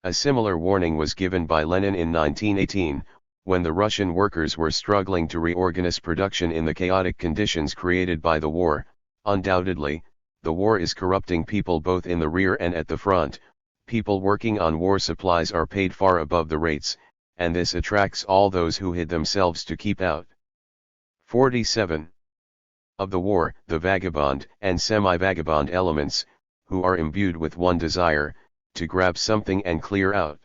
A similar warning was given by Lenin in 1918, when the Russian workers were struggling to reorganize production in the chaotic conditions created by the war. Undoubtedly, the war is corrupting people both in the rear and at the front. People working on war supplies are paid far above the rates, and this attracts all those who hid themselves to keep out. 47. Of the war, the vagabond and semi-vagabond elements, who are imbued with one desire, to grab something and clear out.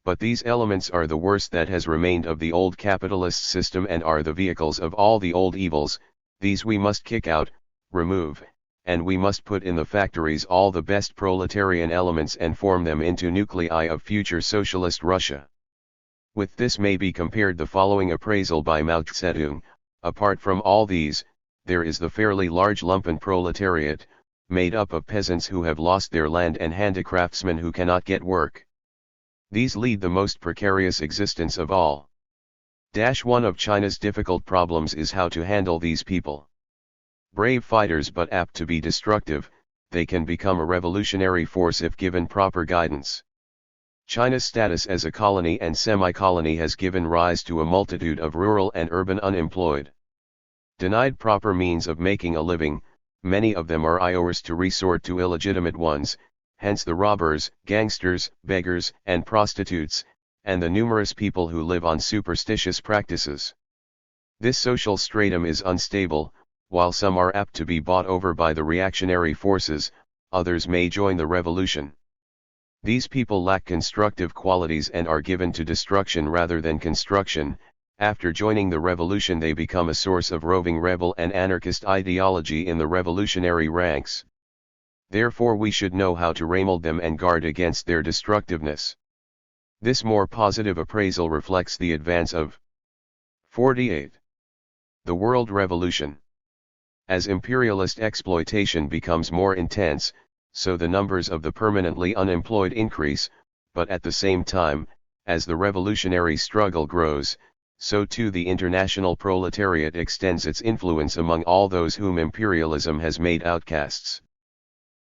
But these elements are the worst that has remained of the old capitalist system and are the vehicles of all the old evils. These we must kick out, remove, and we must put in the factories all the best proletarian elements and form them into nuclei of future socialist Russia. With this may be compared the following appraisal by Mao Tse. Apart from all these, there is the fairly large lumpen proletariat, made up of peasants who have lost their land and handicraftsmen who cannot get work. These lead the most precarious existence of all. One of China's difficult problems is how to handle these people. Brave fighters but apt to be destructive, they can become a revolutionary force if given proper guidance. China's status as a colony and semi-colony has given rise to a multitude of rural and urban unemployed. Denied proper means of making a living, many of them are iors to resort to illegitimate ones, hence the robbers, gangsters, beggars, and prostitutes, and the numerous people who live on superstitious practices. This social stratum is unstable. While some are apt to be bought over by the reactionary forces, others may join the revolution. These people lack constructive qualities and are given to destruction rather than construction. After joining the revolution, they become a source of roving rebel and anarchist ideology in the revolutionary ranks. Therefore we should know how to remold them and guard against their destructiveness. This more positive appraisal reflects the advance of 48. The World Revolution. As imperialist exploitation becomes more intense, so the numbers of the permanently unemployed increase, but at the same time, as the revolutionary struggle grows, so too the international proletariat extends its influence among all those whom imperialism has made outcasts.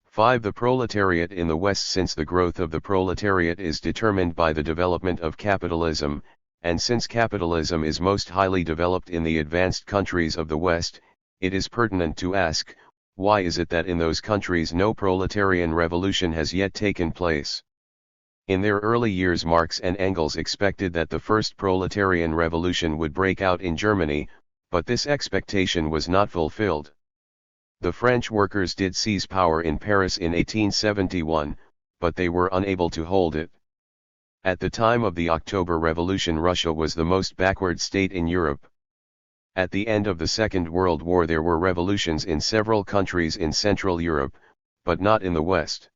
5. The proletariat in the West. Since the growth of the proletariat is determined by the development of capitalism, and since capitalism is most highly developed in the advanced countries of the West, it is pertinent to ask, why is it that in those countries no proletarian revolution has yet taken place? In their early years Marx and Engels expected that the first proletarian revolution would break out in Germany, but this expectation was not fulfilled. The French workers did seize power in Paris in 1871, but they were unable to hold it. At the time of the October Revolution, Russia was the most backward state in Europe. At the end of the Second World War there were revolutions in several countries in Central Europe, but not in the West.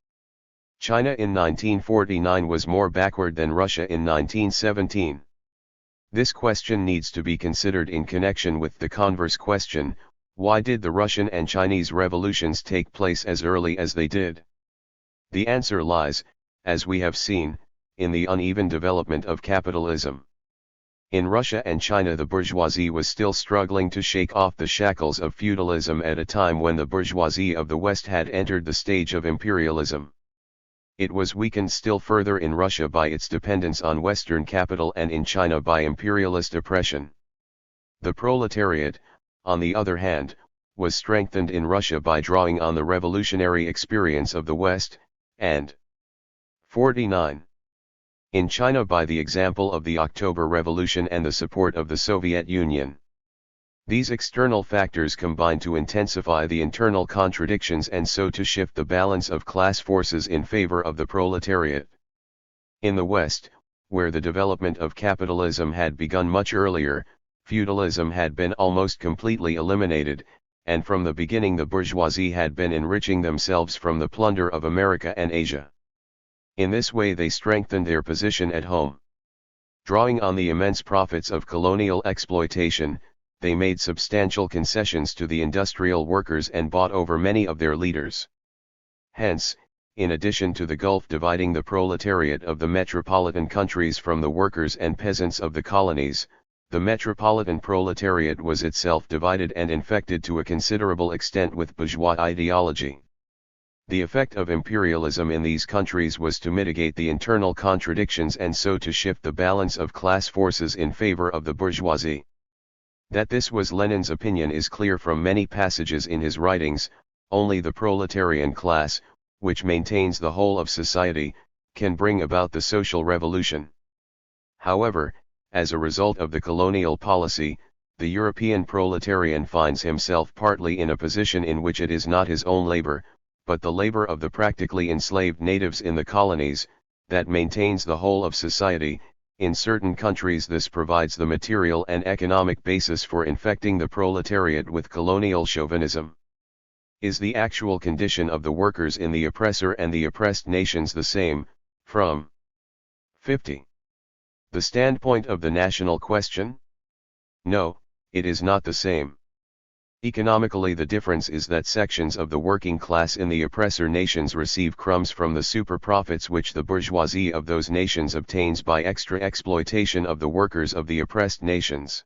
China in 1949 was more backward than Russia in 1917. This question needs to be considered in connection with the converse question, why did the Russian and Chinese revolutions take place as early as they did? The answer lies, as we have seen, in the uneven development of capitalism. In Russia and China the bourgeoisie was still struggling to shake off the shackles of feudalism at a time when the bourgeoisie of the West had entered the stage of imperialism. It was weakened still further in Russia by its dependence on Western capital and in China by imperialist oppression. The proletariat, on the other hand, was strengthened in Russia by drawing on the revolutionary experience of the West, and 49. In China by the example of the October Revolution and the support of the Soviet Union. These external factors combine to intensify the internal contradictions and so to shift the balance of class forces in favor of the proletariat. In the West, where the development of capitalism had begun much earlier, feudalism had been almost completely eliminated, and from the beginning the bourgeoisie had been enriching themselves from the plunder of America and Asia. In this way they strengthened their position at home. Drawing on the immense profits of colonial exploitation, they made substantial concessions to the industrial workers and bought over many of their leaders. Hence, in addition to the gulf dividing the proletariat of the metropolitan countries from the workers and peasants of the colonies, the metropolitan proletariat was itself divided and infected to a considerable extent with bourgeois ideology. The effect of imperialism in these countries was to mitigate the internal contradictions and so to shift the balance of class forces in favor of the bourgeoisie. That this was Lenin's opinion is clear from many passages in his writings. Only the proletarian class, which maintains the whole of society, can bring about the social revolution. However, as a result of the colonial policy, the European proletarian finds himself partly in a position in which it is not his own labor, but the labor of the practically enslaved natives in the colonies, that maintains the whole of society. In certain countries this provides the material and economic basis for infecting the proletariat with colonial chauvinism. Is the actual condition of the workers in the oppressor and the oppressed nations the same, from 50. The standpoint of the national question? No, it is not the same. Economically the difference is that sections of the working class in the oppressor nations receive crumbs from the super profits which the bourgeoisie of those nations obtains by extra exploitation of the workers of the oppressed nations.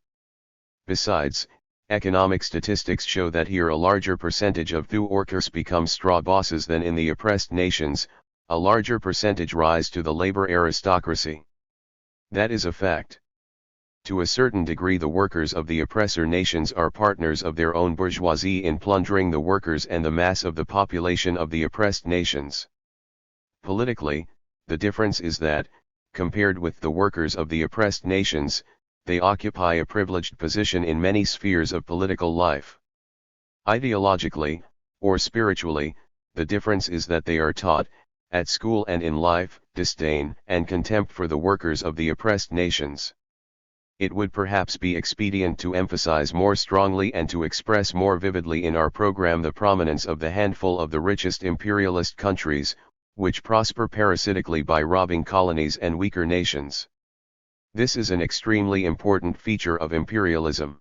Besides, economic statistics show that here a larger percentage of the workers become straw bosses than in the oppressed nations, a larger percentage rise to the labor aristocracy. That is a fact. To a certain degree the workers of the oppressor nations are partners of their own bourgeoisie in plundering the workers and the mass of the population of the oppressed nations. Politically, the difference is that, compared with the workers of the oppressed nations, they occupy a privileged position in many spheres of political life. Ideologically, or spiritually, the difference is that they are taught, at school and in life, disdain and contempt for the workers of the oppressed nations. It would perhaps be expedient to emphasize more strongly and to express more vividly in our program the prominence of the handful of the richest imperialist countries, which prosper parasitically by robbing colonies and weaker nations. This is an extremely important feature of imperialism.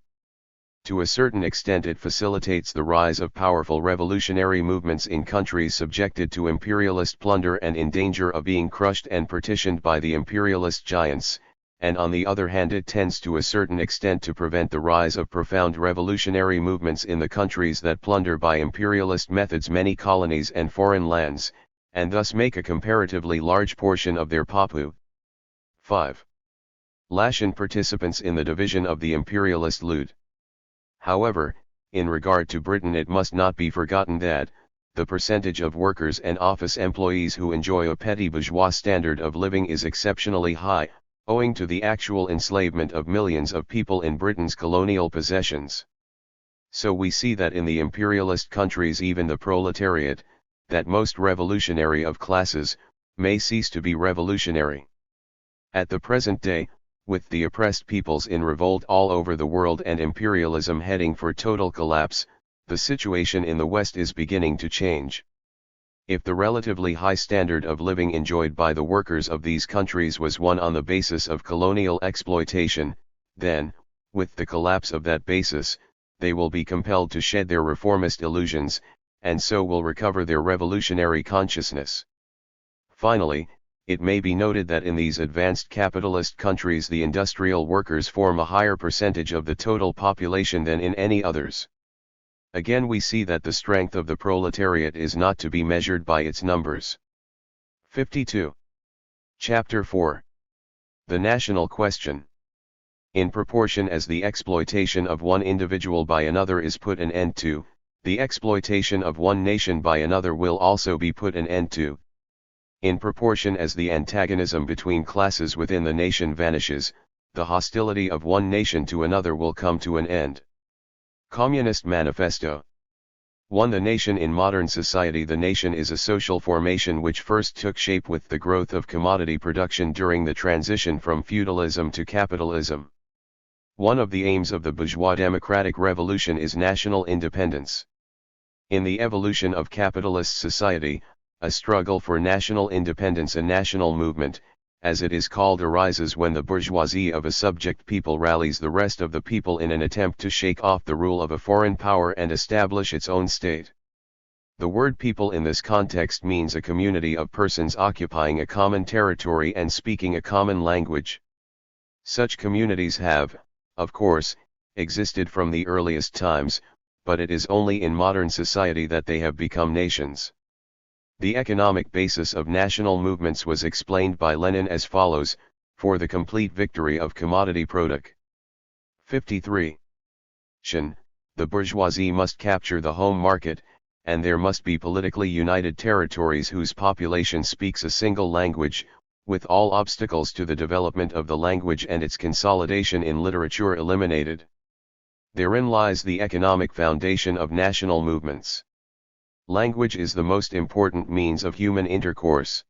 To a certain extent it facilitates the rise of powerful revolutionary movements in countries subjected to imperialist plunder and in danger of being crushed and partitioned by the imperialist giants, and on the other hand it tends to a certain extent to prevent the rise of profound revolutionary movements in the countries that plunder by imperialist methods many colonies and foreign lands, and thus make a comparatively large portion of their popu. 5. Latin participants in the division of the imperialist loot. However, in regard to Britain it must not be forgotten that, the percentage of workers and office employees who enjoy a petty bourgeois standard of living is exceptionally high, owing to the actual enslavement of millions of people in Britain's colonial possessions. So we see that in the imperialist countries even the proletariat, that most revolutionary of classes, may cease to be revolutionary. At the present day, with the oppressed peoples in revolt all over the world and imperialism heading for total collapse, the situation in the West is beginning to change. If the relatively high standard of living enjoyed by the workers of these countries was one on the basis of colonial exploitation, then, with the collapse of that basis, they will be compelled to shed their reformist illusions, and so will recover their revolutionary consciousness. Finally, it may be noted that in these advanced capitalist countries the industrial workers form a higher percentage of the total population than in any others. Again we see that the strength of the proletariat is not to be measured by its numbers. 52. Chapter 4. The National Question. In proportion as the exploitation of one individual by another is put an end to, the exploitation of one nation by another will also be put an end to. In proportion as the antagonism between classes within the nation vanishes, the hostility of one nation to another will come to an end. Communist Manifesto. 1. The nation in modern society. The nation is a social formation which first took shape with the growth of commodity production during the transition from feudalism to capitalism. One of the aims of the bourgeois democratic revolution is national independence. In the evolution of capitalist society, a struggle for national independence, a national movement, as it is called, arises when the bourgeoisie of a subject people rallies the rest of the people in an attempt to shake off the rule of a foreign power and establish its own state. The word people in this context means a community of persons occupying a common territory and speaking a common language. Such communities have, of course, existed from the earliest times, but it is only in modern society that they have become nations. The economic basis of national movements was explained by Lenin as follows: for the complete victory of commodity product. 53. The bourgeoisie must capture the home market, and there must be politically united territories whose population speaks a single language, with all obstacles to the development of the language and its consolidation in literature eliminated. Therein lies the economic foundation of national movements. Language is the most important means of human intercourse.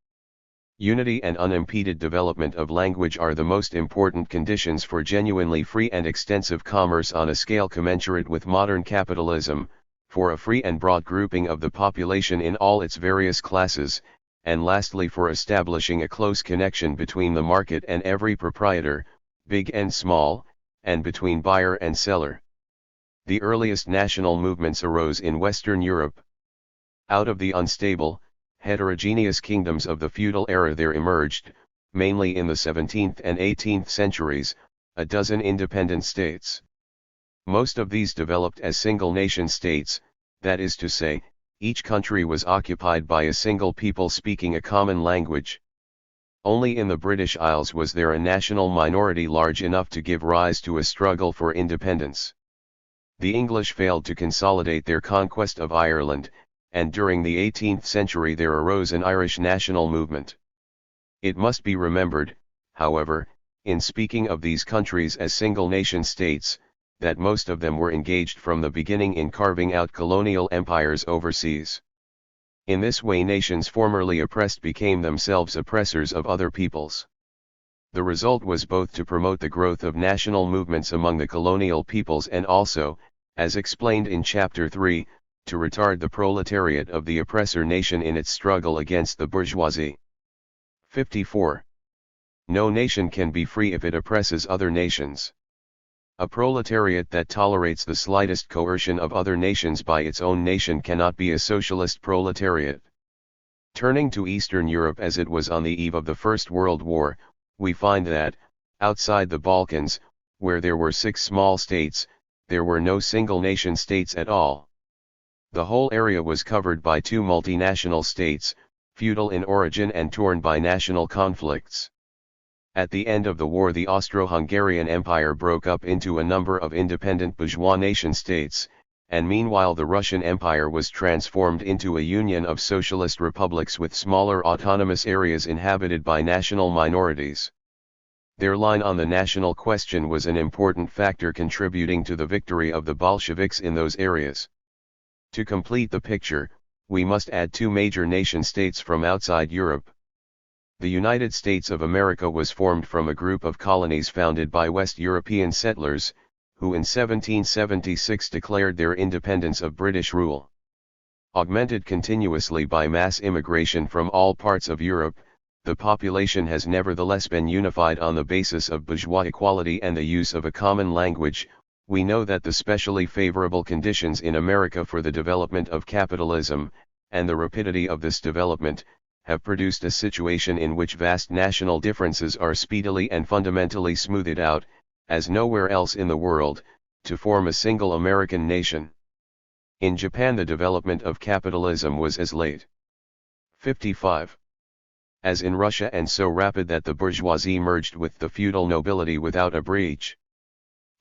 Unity and unimpeded development of language are the most important conditions for genuinely free and extensive commerce on a scale commensurate with modern capitalism, for a free and broad grouping of the population in all its various classes, and lastly for establishing a close connection between the market and every proprietor, big and small, and between buyer and seller. The earliest national movements arose in Western Europe. Out of the unstable, heterogeneous kingdoms of the feudal era there emerged, mainly in the 17th and 18th centuries, a dozen independent states. Most of these developed as single nation states, that is to say, each country was occupied by a single people speaking a common language. Only in the British Isles was there a national minority large enough to give rise to a struggle for independence. The English failed to consolidate their conquest of Ireland, and during the 18th century there arose an Irish national movement. It must be remembered, however, in speaking of these countries as single nation states, that most of them were engaged from the beginning in carving out colonial empires overseas. In this way nations formerly oppressed became themselves oppressors of other peoples. The result was both to promote the growth of national movements among the colonial peoples and also, as explained in Chapter 3, to retard the proletariat of the oppressor nation in its struggle against the bourgeoisie. 54. No nation can be free if it oppresses other nations. A proletariat that tolerates the slightest coercion of other nations by its own nation cannot be a socialist proletariat. Turning to Eastern Europe as it was on the eve of the First World War, we find that, outside the Balkans, where there were 6 small states, there were no single nation states at all. The whole area was covered by 2 multinational states, feudal in origin and torn by national conflicts. At the end of the war the Austro-Hungarian Empire broke up into a number of independent bourgeois nation-states, and meanwhile the Russian Empire was transformed into a union of socialist republics with smaller autonomous areas inhabited by national minorities. Their line on the national question was an important factor contributing to the victory of the Bolsheviks in those areas. To complete the picture, we must add 2 major nation-states from outside Europe. The United States of America was formed from a group of colonies founded by West European settlers, who in 1776 declared their independence of British rule. Augmented continuously by mass immigration from all parts of Europe, the population has nevertheless been unified on the basis of bourgeois equality and the use of a common language. We know that the specially favorable conditions in America for the development of capitalism, and the rapidity of this development, have produced a situation in which vast national differences are speedily and fundamentally smoothed out, as nowhere else in the world, to form a single American nation. In Japan the development of capitalism was as late 55 as in Russia and so rapid that the bourgeoisie merged with the feudal nobility without a breach.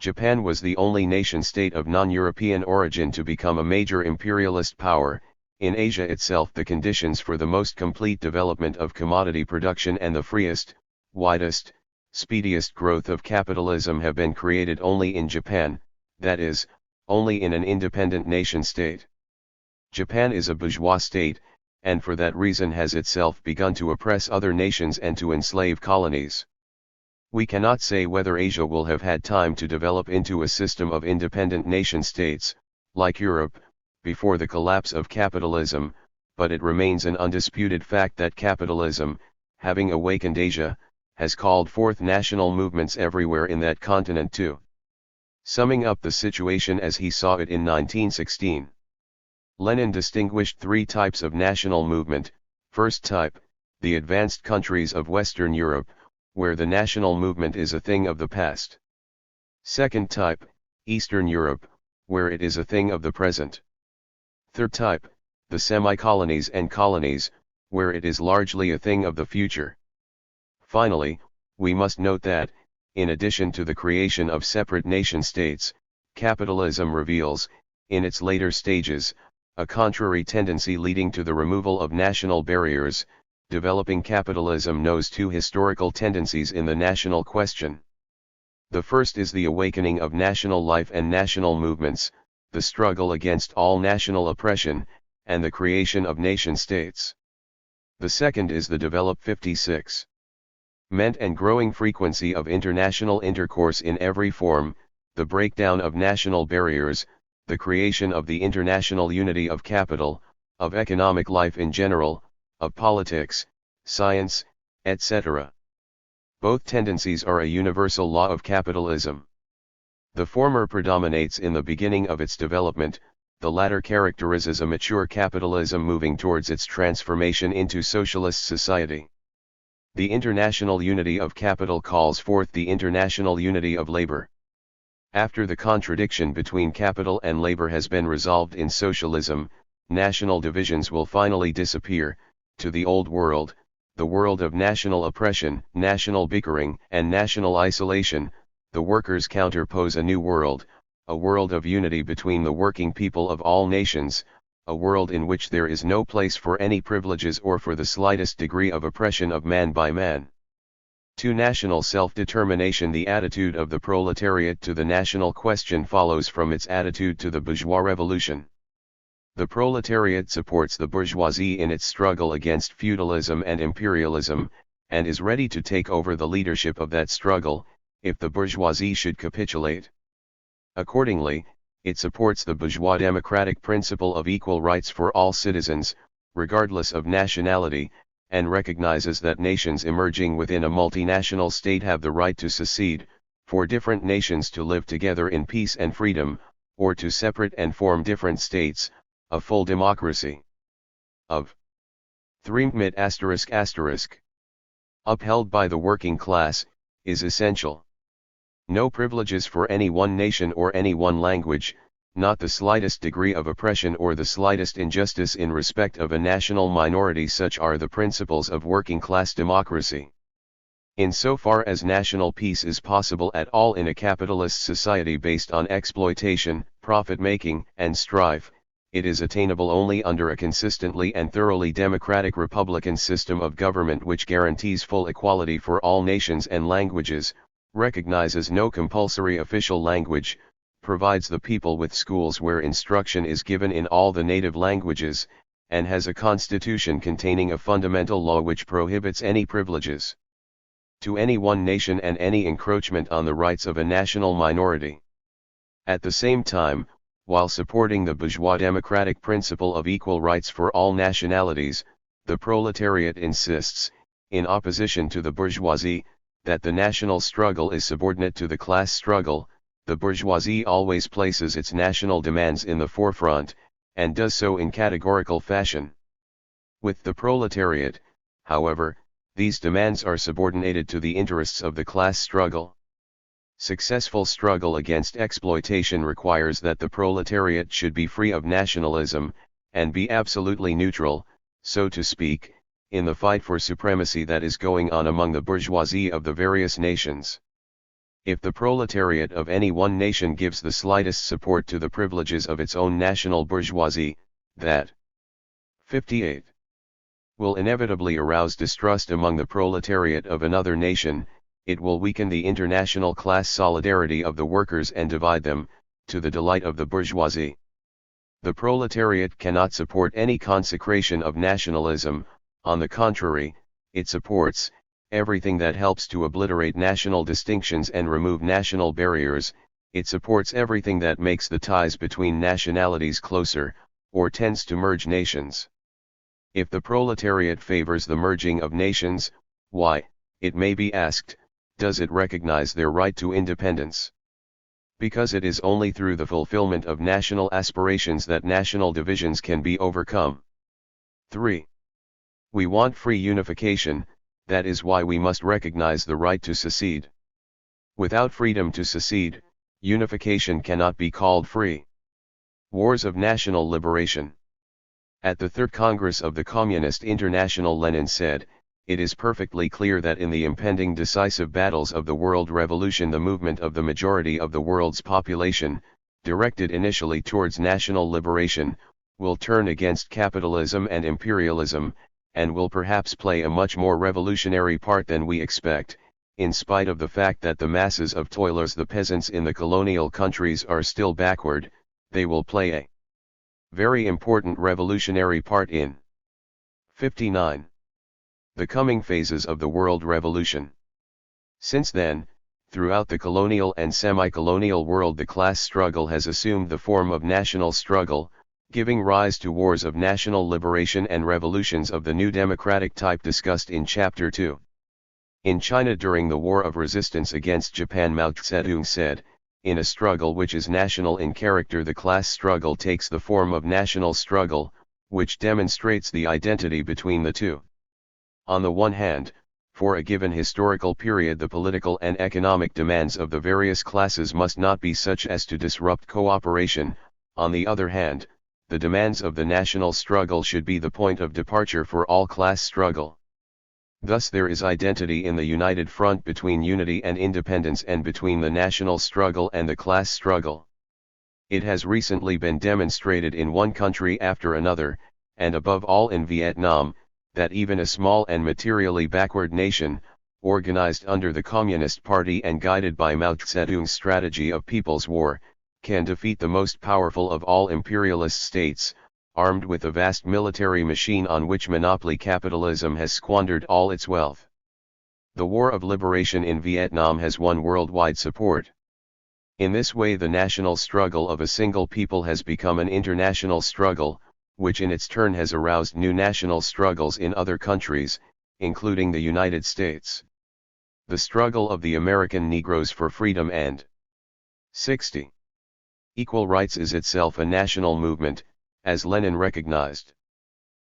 Japan was the only nation-state of non-European origin to become a major imperialist power. In Asia itself the conditions for the most complete development of commodity production and the freest, widest, speediest growth of capitalism have been created only in Japan, that is, only in an independent nation-state. Japan is a bourgeois state, and for that reason has itself begun to oppress other nations and to enslave colonies. We cannot say whether Asia will have had time to develop into a system of independent nation-states, like Europe, before the collapse of capitalism, but it remains an undisputed fact that capitalism, having awakened Asia, has called forth national movements everywhere in that continent too. Summing up the situation as he saw it in 1916. Lenin distinguished 3 types of national movement. First type, the advanced countries of Western Europe, where the national movement is a thing of the past. Second type, Eastern Europe, where it is a thing of the present. Third type, the semi-colonies and colonies, where it is largely a thing of the future. Finally, we must note that, in addition to the creation of separate nation-states, capitalism reveals, in its later stages, a contrary tendency leading to the removal of national barriers. Developing capitalism knows 2 historical tendencies in the national question. The first is the awakening of national life and national movements, the struggle against all national oppression, and the creation of nation-states. The second is the developed 56. Meant and growing frequency of international intercourse in every form, the breakdown of national barriers, the creation of the international unity of capital, of economic life in general, of politics, science, etc. Both tendencies are a universal law of capitalism. The former predominates in the beginning of its development, the latter characterizes a mature capitalism moving towards its transformation into socialist society. The international unity of capital calls forth the international unity of labor. After the contradiction between capital and labor has been resolved in socialism, national divisions will finally disappear. To the old world, the world of national oppression, national bickering, and national isolation, the workers counterpose a new world, a world of unity between the working people of all nations, a world in which there is no place for any privileges or for the slightest degree of oppression of man by man. To national self-determination. The attitude of the proletariat to the national question follows from its attitude to the bourgeois revolution. The proletariat supports the bourgeoisie in its struggle against feudalism and imperialism, and is ready to take over the leadership of that struggle, if the bourgeoisie should capitulate. Accordingly, it supports the bourgeois democratic principle of equal rights for all citizens, regardless of nationality, and recognizes that nations emerging within a multinational state have the right to secede, for different nations to live together in peace and freedom, or to separate and form different states, a full democracy of ****, upheld by the working class, is essential. No privileges for any one nation or any one language, not the slightest degree of oppression or the slightest injustice in respect of a national minority. Such are the principles of working class democracy. Insofar as national peace is possible at all in a capitalist society based on exploitation, profit-making, and strife, it is attainable only under a consistently and thoroughly democratic republican system of government which guarantees full equality for all nations and languages, recognizes no compulsory official language, provides the people with schools where instruction is given in all the native languages, and has a constitution containing a fundamental law which prohibits any privileges to any one nation and any encroachment on the rights of a national minority. At the same time, while supporting the bourgeois democratic principle of equal rights for all nationalities, the proletariat insists, in opposition to the bourgeoisie, that the national struggle is subordinate to the class struggle. The bourgeoisie always places its national demands in the forefront, and does so in categorical fashion. With the proletariat, however, these demands are subordinated to the interests of the class struggle. Successful struggle against exploitation requires that the proletariat should be free of nationalism, and be absolutely neutral, so to speak, in the fight for supremacy that is going on among the bourgeoisie of the various nations. If the proletariat of any one nation gives the slightest support to the privileges of its own national bourgeoisie, that 58 will inevitably arouse distrust among the proletariat of another nation. It will weaken the international class solidarity of the workers and divide them, to the delight of the bourgeoisie. The proletariat cannot support any consecration of nationalism. On the contrary, it supports everything that helps to obliterate national distinctions and remove national barriers. It supports everything that makes the ties between nationalities closer, or tends to merge nations. If the proletariat favors the merging of nations, why, it may be asked, does it recognize their right to independence? Because it is only through the fulfillment of national aspirations that national divisions can be overcome. 3. We want free unification, that is why we must recognize the right to secede. Without freedom to secede, unification cannot be called free. Wars of national liberation. At the Third Congress of the Communist International, Lenin said, "It is perfectly clear that in the impending decisive battles of the world revolution the movement of the majority of the world's population, directed initially towards national liberation, will turn against capitalism and imperialism, and will perhaps play a much more revolutionary part than we expect, in spite of the fact that the masses of toilers, the peasants in the colonial countries, are still backward. They will play a very important revolutionary part in 59. The coming phases of the world revolution. Since then, throughout the colonial and semi-colonial world the class struggle has assumed the form of national struggle, giving rise to wars of national liberation and revolutions of the new democratic type discussed in Chapter 2. In China during the War of Resistance against Japan, Mao Tse said, "In a struggle which is national in character, the class struggle takes the form of national struggle, which demonstrates the identity between the two. On the one hand, for a given historical period the political and economic demands of the various classes must not be such as to disrupt cooperation. On the other hand, the demands of the national struggle should be the point of departure for all class struggle. Thus there is identity in the united front between unity and independence and between the national struggle and the class struggle. It has recently been demonstrated in one country after another, and above all in Vietnam, that even a small and materially backward nation, organized under the Communist Party and guided by Mao Tse-tung's strategy of people's war, can defeat the most powerful of all imperialist states, armed with a vast military machine on which monopoly capitalism has squandered all its wealth. The War of Liberation in Vietnam has won worldwide support. In this way the national struggle of a single people has become an international struggle, which in its turn has aroused new national struggles in other countries, including the United States. The struggle of the American Negroes for freedom and 60. Equal rights is itself a national movement, as Lenin recognized.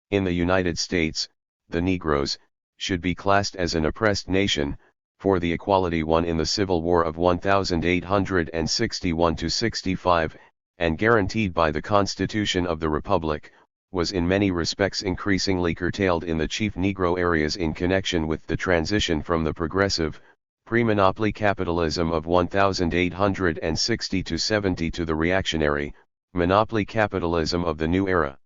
In the United States, the Negroes should be classed as an oppressed nation, for the equality won in the Civil War of 1861–65, and guaranteed by the Constitution of the Republic, was in many respects increasingly curtailed in the chief Negro areas in connection with the transition from the progressive, pre-monopoly capitalism of 1860–70 to the reactionary, monopoly capitalism of the new era.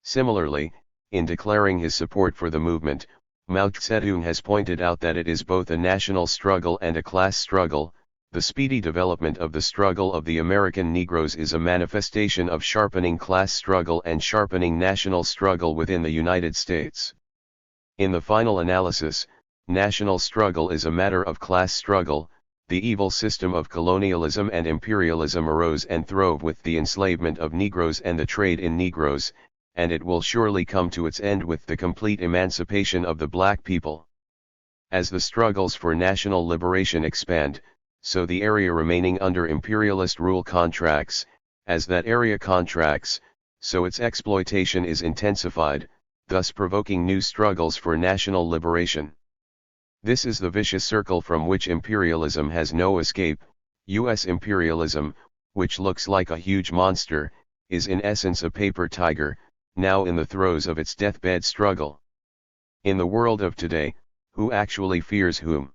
Similarly, in declaring his support for the movement, Mao Tse-tung has pointed out that it is both a national struggle and a class struggle. The speedy development of the struggle of the American Negroes is a manifestation of sharpening class struggle and sharpening national struggle within the United States. In the final analysis, national struggle is a matter of class struggle. The evil system of colonialism and imperialism arose and throve with the enslavement of Negroes and the trade in Negroes, and it will surely come to its end with the complete emancipation of the black people. As the struggles for national liberation expand, so the area remaining under imperialist rule contracts. As that area contracts, so its exploitation is intensified, thus provoking new struggles for national liberation. This is the vicious circle from which imperialism has no escape. U.S. imperialism, which looks like a huge monster, is in essence a paper tiger, now in the throes of its deathbed struggle. In the world of today, who actually fears whom?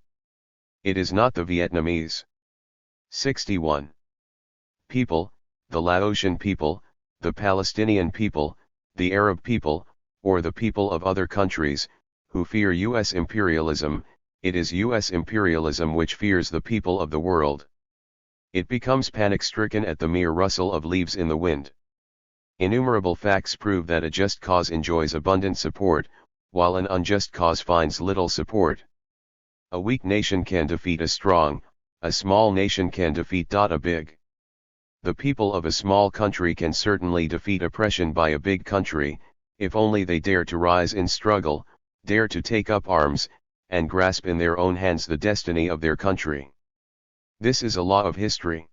It is not the Vietnamese. 61. People, the Laotian people, the Palestinian people, the Arab people, or the people of other countries, who fear U.S. imperialism. It is U.S. imperialism which fears the people of the world. It becomes panic-stricken at the mere rustle of leaves in the wind. Innumerable facts prove that a just cause enjoys abundant support, while an unjust cause finds little support. A weak nation can defeat a strong, a small nation can defeat a big. The people of a small country can certainly defeat oppression by a big country, if only they dare to rise in struggle, dare to take up arms, and grasp in their own hands the destiny of their country. This is a law of history.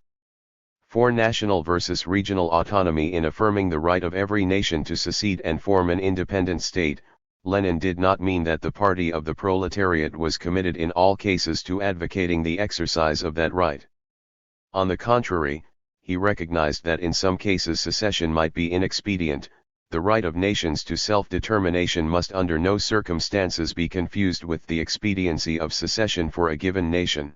For national versus regional autonomy in affirming the right of every nation to secede and form an independent state, Lenin did not mean that the party of the proletariat was committed in all cases to advocating the exercise of that right. On the contrary, he recognized that in some cases secession might be inexpedient. The right of nations to self-determination must under no circumstances be confused with the expediency of secession for a given nation.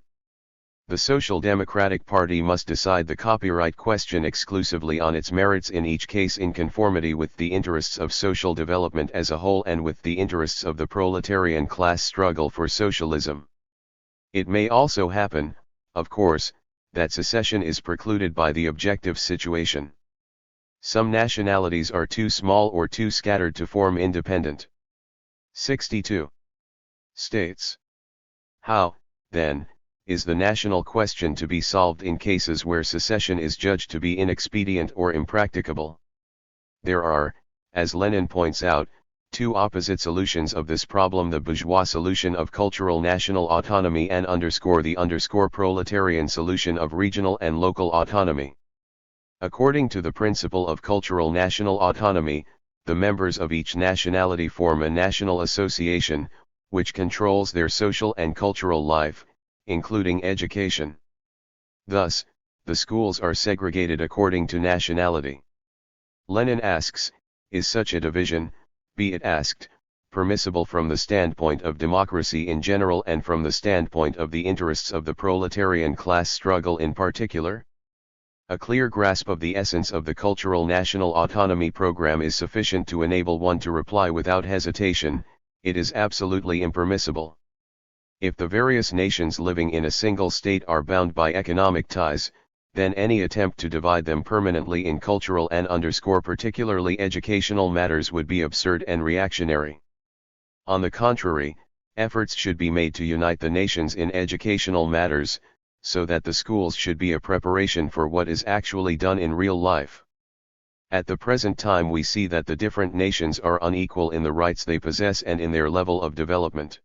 The Social Democratic Party must decide the copyright question exclusively on its merits in each case in conformity with the interests of social development as a whole and with the interests of the proletarian class struggle for socialism. It may also happen, of course, that secession is precluded by the objective situation. Some nationalities are too small or too scattered to form independent. 62. States. How, then, is the national question to be solved in cases where secession is judged to be inexpedient or impracticable? There are, as Lenin points out, two opposite solutions of this problem: the bourgeois solution of cultural national autonomy and the proletarian solution of regional and local autonomy. According to the principle of cultural national autonomy, the members of each nationality form a national association, which controls their social and cultural life, including education. Thus, the schools are segregated according to nationality. Lenin asks, is such a division, be it asked, permissible from the standpoint of democracy in general and from the standpoint of the interests of the proletarian class struggle in particular? A clear grasp of the essence of the cultural national autonomy program is sufficient to enable one to reply without hesitation: it is absolutely impermissible. If the various nations living in a single state are bound by economic ties, then any attempt to divide them permanently in cultural and particularly educational matters would be absurd and reactionary. On the contrary, efforts should be made to unite the nations in educational matters, so that the schools should be a preparation for what is actually done in real life. At the present time we see that the different nations are unequal in the rights they possess and in their level of development.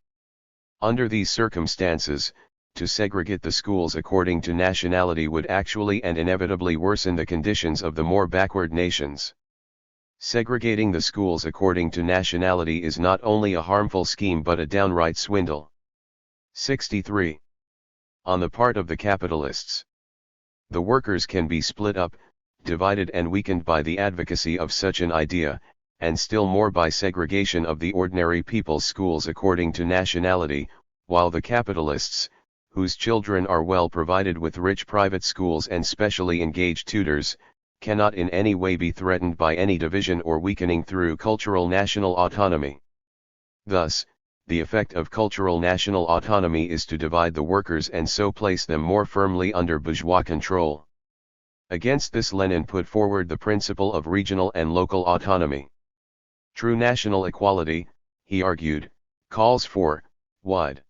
Under these circumstances, to segregate the schools according to nationality would actually and inevitably worsen the conditions of the more backward nations. Segregating the schools according to nationality is not only a harmful scheme but a downright swindle. 63. On the part of the capitalists. The workers can be split up, divided and weakened by the advocacy of such an idea, and still more by segregation of the ordinary people's schools according to nationality, while the capitalists, whose children are well provided with rich private schools and specially engaged tutors, cannot in any way be threatened by any division or weakening through cultural national autonomy. Thus, the effect of cultural national autonomy is to divide the workers and so place them more firmly under bourgeois control. Against this Lenin put forward the principle of regional and local autonomy. True national equality, he argued, calls for wide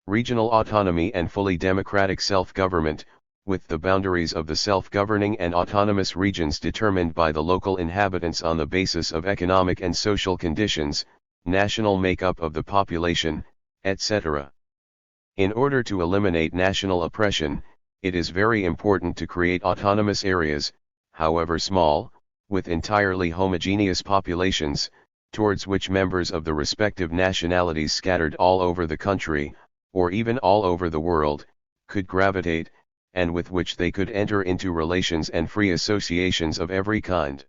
regional autonomy and fully democratic self-government, with the boundaries of the self-governing and autonomous regions determined by the local inhabitants on the basis of economic and social conditions, national makeup of the population, etc. In order to eliminate national oppression, it is very important to create autonomous areas, however small, with entirely homogeneous populations, towards which members of the respective nationalities scattered all over the country, or even all over the world, could gravitate, and with which they could enter into relations and free associations of every kind.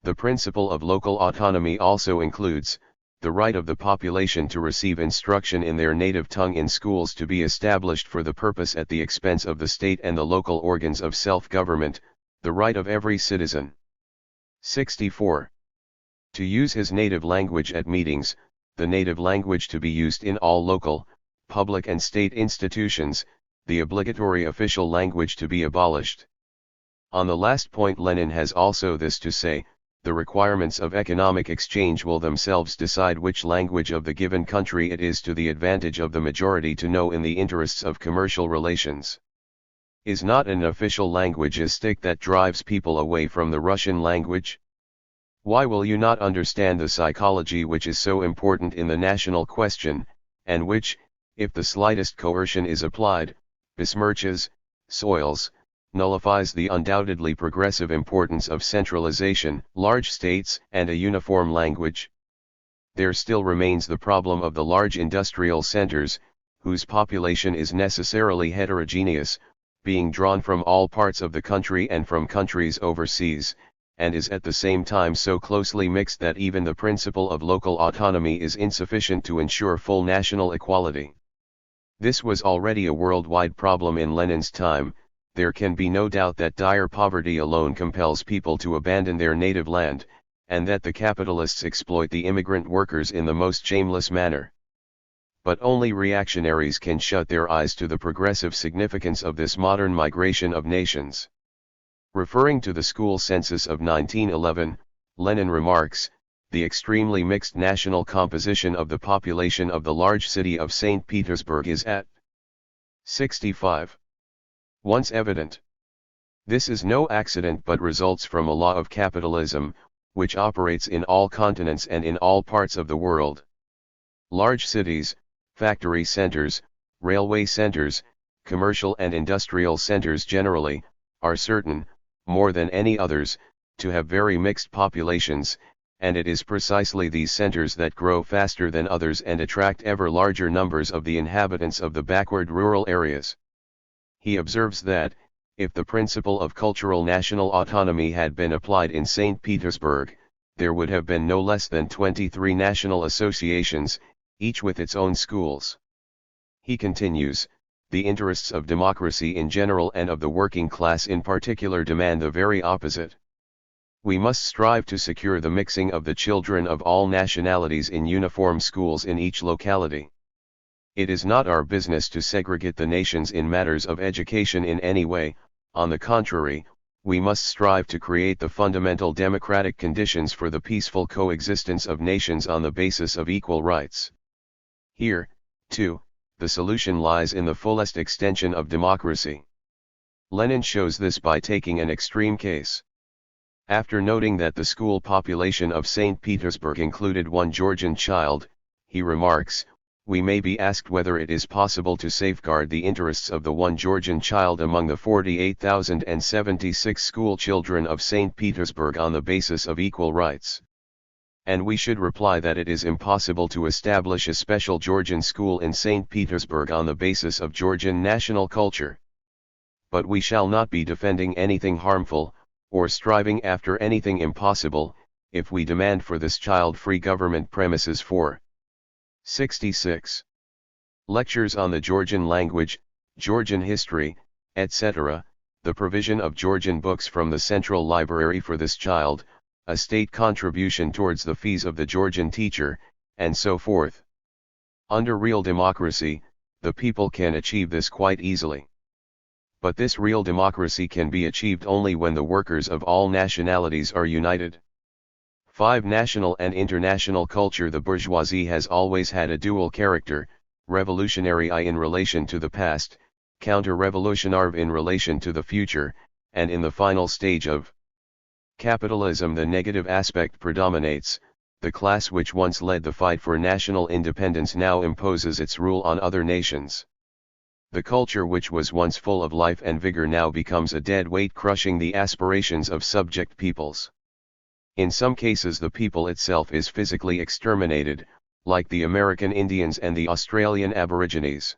The principle of local autonomy also includes the right of the population to receive instruction in their native tongue in schools to be established for the purpose at the expense of the state and the local organs of self-government, the right of every citizen. 64. To use his native language at meetings, the native language to be used in all local, public and state institutions, the obligatory official language to be abolished. On the last point Lenin has also this to say: the requirements of economic exchange will themselves decide which language of the given country it is to the advantage of the majority to know in the interests of commercial relations. Is not an official language a stick that drives people away from the Russian language? Why will you not understand the psychology which is so important in the national question, and which, if the slightest coercion is applied, besmirches, soils, nullifies the undoubtedly progressive importance of centralization, large states, and a uniform language? There still remains the problem of the large industrial centers, whose population is necessarily heterogeneous, being drawn from all parts of the country and from countries overseas, and is at the same time so closely mixed that even the principle of local autonomy is insufficient to ensure full national equality. This was already a worldwide problem in Lenin's time. There can be no doubt that dire poverty alone compels people to abandon their native land, and that the capitalists exploit the immigrant workers in the most shameless manner. But only reactionaries can shut their eyes to the progressive significance of this modern migration of nations. Referring to the school census of 1911, Lenin remarks, "The extremely mixed national composition of the population of the large city of St. Petersburg is at 65. Once evident. This is no accident but results from a law of capitalism, which operates in all continents and in all parts of the world. Large cities, factory centers, railway centers, commercial and industrial centers generally, are certain, more than any others, to have very mixed populations, and it is precisely these centers that grow faster than others and attract ever larger numbers of the inhabitants of the backward rural areas." He observes that, if the principle of cultural national autonomy had been applied in St. Petersburg, there would have been no less than 23 national associations, each with its own schools. He continues, the interests of democracy in general and of the working class in particular demand the very opposite. We must strive to secure the mixing of the children of all nationalities in uniform schools in each locality. It is not our business to segregate the nations in matters of education in any way, on the contrary, we must strive to create the fundamental democratic conditions for the peaceful coexistence of nations on the basis of equal rights. Here, too, the solution lies in the fullest extension of democracy. Lenin shows this by taking an extreme case. After noting that the school population of St. Petersburg included one Georgian child, he remarks, we may be asked whether it is possible to safeguard the interests of the one Georgian child among the 48,076 school children of St. Petersburg on the basis of equal rights. And we should reply that it is impossible to establish a special Georgian school in St. Petersburg on the basis of Georgian national culture. But we shall not be defending anything harmful, or striving after anything impossible, if we demand for this child free government premises for 66. Lectures on the Georgian language, Georgian history, etc., the provision of Georgian books from the Central Library for this child, a state contribution towards the fees of the Georgian teacher, and so forth. Under real democracy, the people can achieve this quite easily. But this real democracy can be achieved only when the workers of all nationalities are united. 5. National and international culture. The bourgeoisie has always had a dual character, revolutionary in relation to the past, counter-revolutionary in relation to the future, and in the final stage of capitalism the negative aspect predominates. The class which once led the fight for national independence now imposes its rule on other nations. The culture which was once full of life and vigor now becomes a dead weight crushing the aspirations of subject peoples. In some cases the people itself is physically exterminated, like the American Indians and the Australian Aborigines.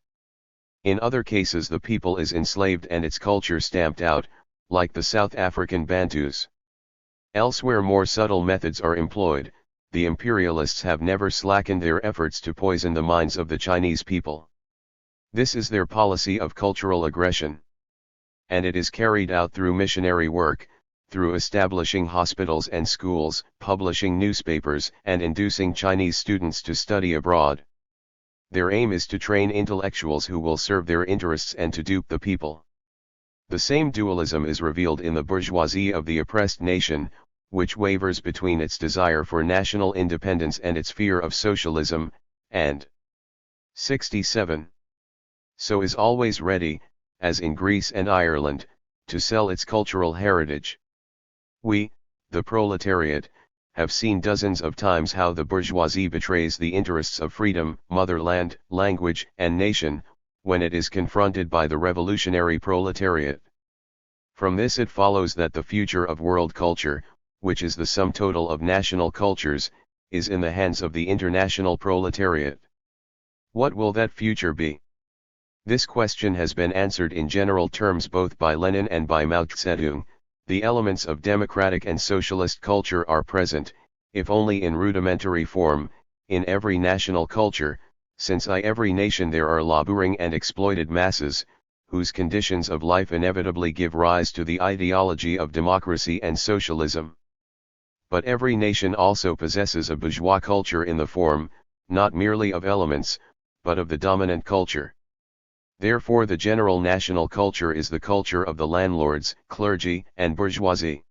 In other cases the people is enslaved and its culture stamped out, like the South African Bantus. Elsewhere more subtle methods are employed. The imperialists have never slackened their efforts to poison the minds of the Chinese people. This is their policy of cultural aggression. And it is carried out through missionary work, through establishing hospitals and schools, publishing newspapers, and inducing Chinese students to study abroad. Their aim is to train intellectuals who will serve their interests and to dupe the people. The same dualism is revealed in the bourgeoisie of the oppressed nation, which wavers between its desire for national independence and its fear of socialism, and 67. So is always ready, as in Greece and Ireland, to sell its cultural heritage. We, the proletariat, have seen dozens of times how the bourgeoisie betrays the interests of freedom, motherland, language, and nation, when it is confronted by the revolutionary proletariat. From this it follows that the future of world culture, which is the sum total of national cultures, is in the hands of the international proletariat. What will that future be? This question has been answered in general terms both by Lenin and by Mao Tse. The elements of democratic and socialist culture are present, if only in rudimentary form, in every national culture, since in every nation there are laboring and exploited masses, whose conditions of life inevitably give rise to the ideology of democracy and socialism. But every nation also possesses a bourgeois culture in the form, not merely of elements, but of the dominant culture. Therefore the general national culture is the culture of the landlords, clergy, and bourgeoisie.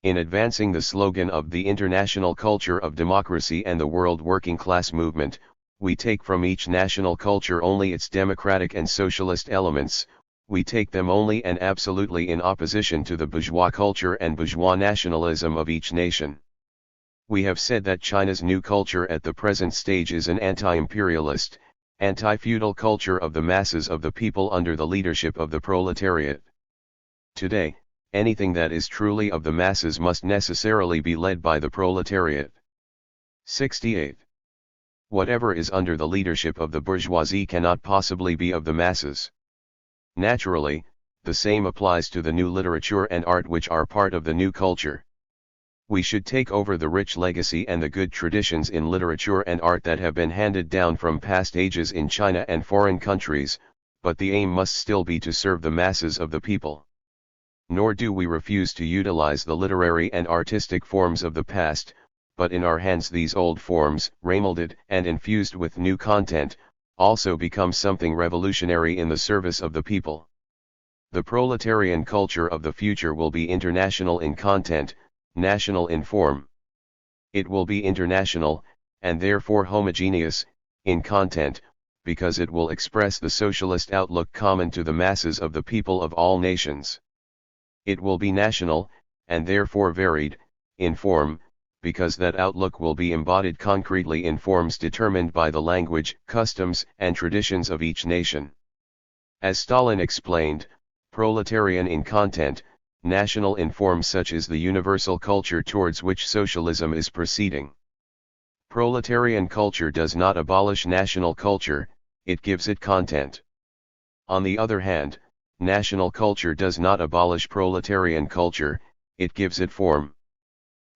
In advancing the slogan of the international culture of democracy and the world working class movement, we take from each national culture only its democratic and socialist elements, we take them only and absolutely in opposition to the bourgeois culture and bourgeois nationalism of each nation. We have said that China's new culture at the present stage is an anti-imperialist, anti-feudal culture of the masses of the people under the leadership of the proletariat. Today, anything that is truly of the masses must necessarily be led by the proletariat. 68. Whatever is under the leadership of the bourgeoisie cannot possibly be of the masses. Naturally, the same applies to the new literature and art which are part of the new culture. We should take over the rich legacy and the good traditions in literature and art that have been handed down from past ages in China and foreign countries, but the aim must still be to serve the masses of the people. Nor do we refuse to utilize the literary and artistic forms of the past, but in our hands these old forms, remolded and infused with new content, also become something revolutionary in the service of the people. The proletarian culture of the future will be international in content, national in form. It will be international, and therefore homogeneous, in content, because it will express the socialist outlook common to the masses of the people of all nations. It will be national, and therefore varied, in form, because that outlook will be embodied concretely in forms determined by the language, customs, and traditions of each nation. As Stalin explained, proletarian in content, national in form, such is the universal culture towards which socialism is proceeding. Proletarian culture does not abolish national culture, it gives it content. On the other hand, national culture does not abolish proletarian culture, it gives it form.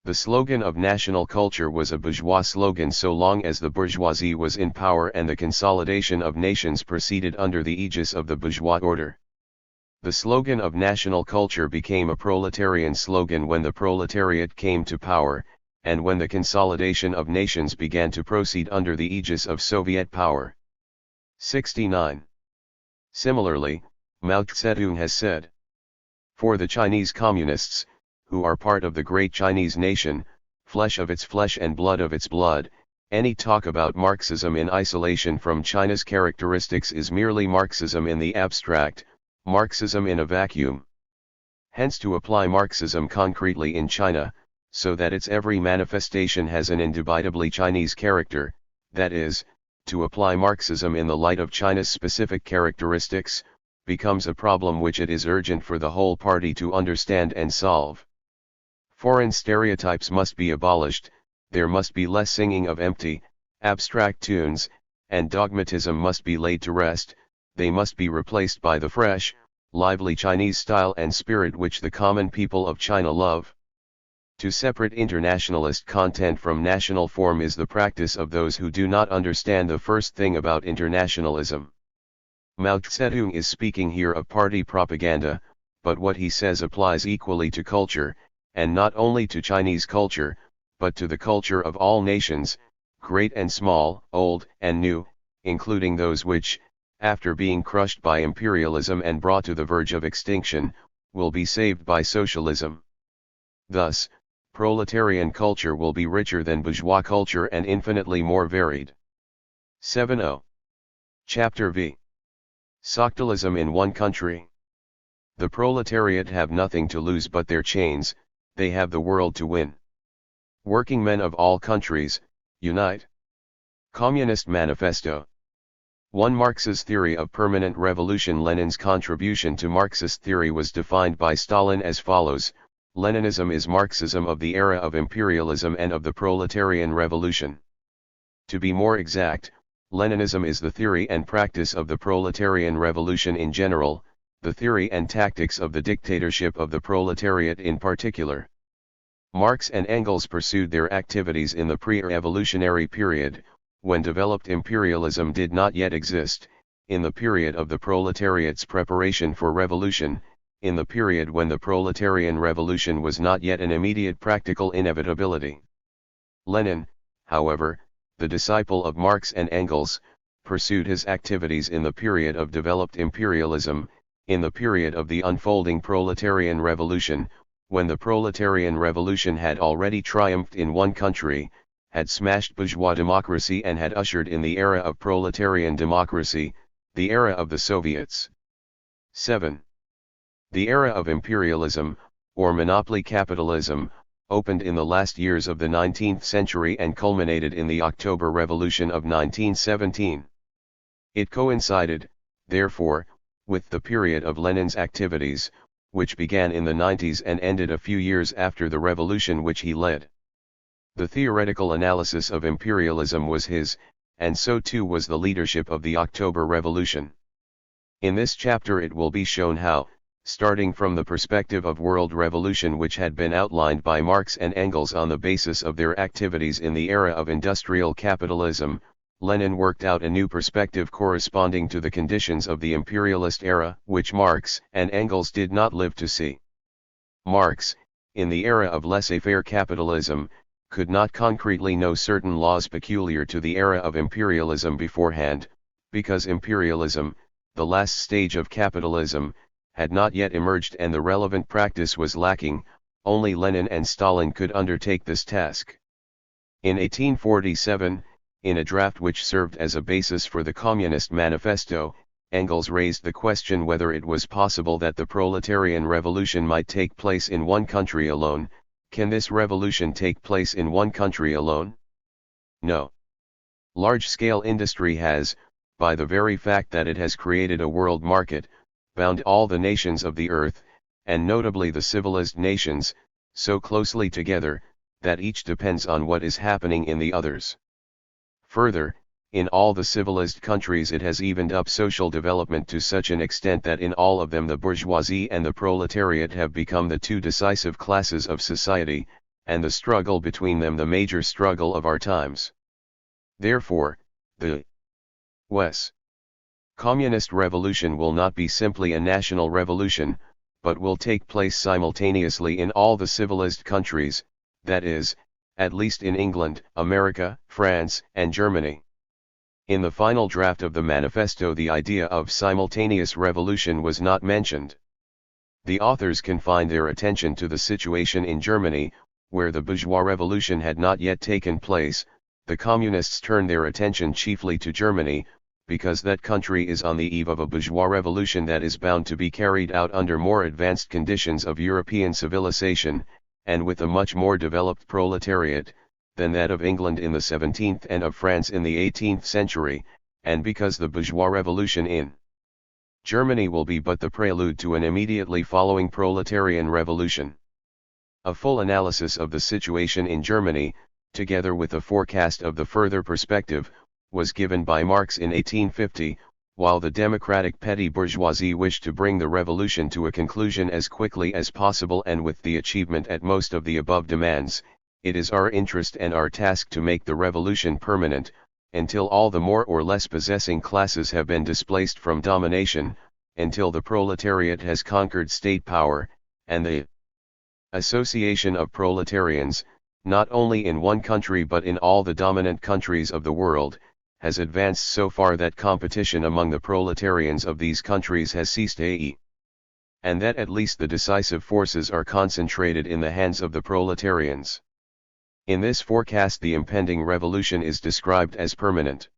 The slogan of national culture was a bourgeois slogan so long as the bourgeoisie was in power and the consolidation of nations proceeded under the aegis of the bourgeois order. The slogan of national culture became a proletarian slogan when the proletariat came to power, and when the consolidation of nations began to proceed under the aegis of Soviet power. 69. Similarly, Mao Tse has said, "For the Chinese Communists, who are part of the great Chinese nation, flesh of its flesh and blood of its blood, any talk about Marxism in isolation from China's characteristics is merely Marxism in the abstract, Marxism in a vacuum. Hence to apply Marxism concretely in China, so that its every manifestation has an indubitably Chinese character, that is, to apply Marxism in the light of China's specific characteristics, becomes a problem which it is urgent for the whole party to understand and solve. Foreign stereotypes must be abolished, there must be less singing of empty, abstract tunes, and dogmatism must be laid to rest, they must be replaced by the fresh, lively Chinese style and spirit which the common people of China love. To separate internationalist content from national form is the practice of those who do not understand the first thing about internationalism. Mao Tse is speaking here of party propaganda, but what he says applies equally to culture, and not only to Chinese culture, but to the culture of all nations, great and small, old and new, including those which, after being crushed by imperialism and brought to the verge of extinction, will be saved by socialism. Thus, proletarian culture will be richer than bourgeois culture and infinitely more varied. 70. Chapter V. Socialism in one country. The proletariat have nothing to lose but their chains, they have the world to win. Working men of all countries, unite. Communist Manifesto. 1. Marx's theory of permanent revolution. Lenin's contribution to Marxist theory was defined by Stalin as follows: Leninism is Marxism of the era of imperialism and of the proletarian revolution. To be more exact, Leninism is the theory and practice of the proletarian revolution in general, the theory and tactics of the dictatorship of the proletariat in particular. Marx and Engels pursued their activities in the pre-revolutionary period, when developed imperialism did not yet exist, in the period of the proletariat's preparation for revolution, in the period when the proletarian revolution was not yet an immediate practical inevitability. Lenin, however, the disciple of Marx and Engels, pursued his activities in the period of developed imperialism, in the period of the unfolding proletarian revolution, when the proletarian revolution had already triumphed in one country, had smashed bourgeois democracy and had ushered in the era of proletarian democracy, the era of the Soviets. 7. The era of imperialism, or monopoly capitalism, opened in the last years of the 19th century and culminated in the October Revolution of 1917. It coincided, therefore, with the period of Lenin's activities, which began in the 90s and ended a few years after the revolution which he led. The theoretical analysis of imperialism was his, and so too was the leadership of the October Revolution. In this chapter it will be shown how, starting from the perspective of world revolution which had been outlined by Marx and Engels on the basis of their activities in the era of industrial capitalism, Lenin worked out a new perspective corresponding to the conditions of the imperialist era, which Marx and Engels did not live to see. Marx, in the era of laissez-faire capitalism, could not concretely know certain laws peculiar to the era of imperialism beforehand, because imperialism, the last stage of capitalism, had not yet emerged and the relevant practice was lacking. Only Lenin and Stalin could undertake this task. In 1847, in a draft which served as a basis for the Communist Manifesto, Engels raised the question whether it was possible that the proletarian revolution might take place in one country alone. Can this revolution take place in one country alone? No. Large-scale industry has, by the very fact that it has created a world market, bound all the nations of the earth, and notably the civilized nations, so closely together, that each depends on what is happening in the others. Further, in all the civilized countries it has evened up social development to such an extent that in all of them the bourgeoisie and the proletariat have become the two decisive classes of society, and the struggle between them the major struggle of our times. Therefore, the U.S. Communist revolution will not be simply a national revolution, but will take place simultaneously in all the civilized countries, that is, at least in England, America, France, and Germany. In the final draft of the manifesto the idea of simultaneous revolution was not mentioned. The authors confined their attention to the situation in Germany, where the bourgeois revolution had not yet taken place. The communists turned their attention chiefly to Germany, because that country is on the eve of a bourgeois revolution that is bound to be carried out under more advanced conditions of European civilization, and with a much more developed proletariat, than that of England in the 17th and of France in the 18th century, and because the bourgeois revolution in Germany will be but the prelude to an immediately following proletarian revolution. A full analysis of the situation in Germany, together with a forecast of the further perspective, was given by Marx in 1850, while the democratic petty bourgeoisie wished to bring the revolution to a conclusion as quickly as possible and with the achievement at most of the above demands. It is our interest and our task to make the revolution permanent, until all the more or less possessing classes have been displaced from domination, until the proletariat has conquered state power, and the association of proletarians, not only in one country but in all the dominant countries of the world, has advanced so far that competition among the proletarians of these countries has ceased, and that at least the decisive forces are concentrated in the hands of the proletarians. In this forecast the impending revolution is described as permanent.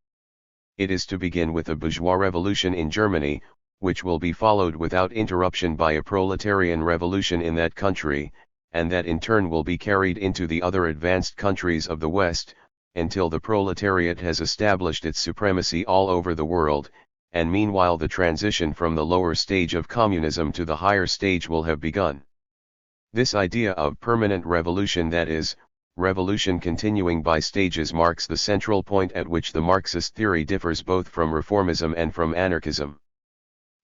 It is to begin with a bourgeois revolution in Germany, which will be followed without interruption by a proletarian revolution in that country, and that in turn will be carried into the other advanced countries of the West, until the proletariat has established its supremacy all over the world, and meanwhile the transition from the lower stage of communism to the higher stage will have begun. This idea of permanent revolution, that is, revolution continuing by stages, marks the central point at which the Marxist theory differs both from reformism and from anarchism.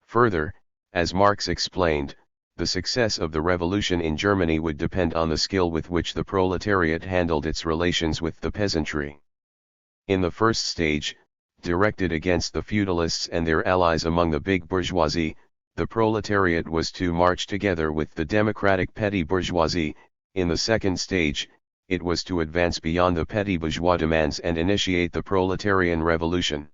Further, as Marx explained, the success of the revolution in Germany would depend on the skill with which the proletariat handled its relations with the peasantry. In the first stage, directed against the feudalists and their allies among the big bourgeoisie, the proletariat was to march together with the democratic petty bourgeoisie. In the second stage, it was to advance beyond the petty bourgeois demands and initiate the proletarian revolution.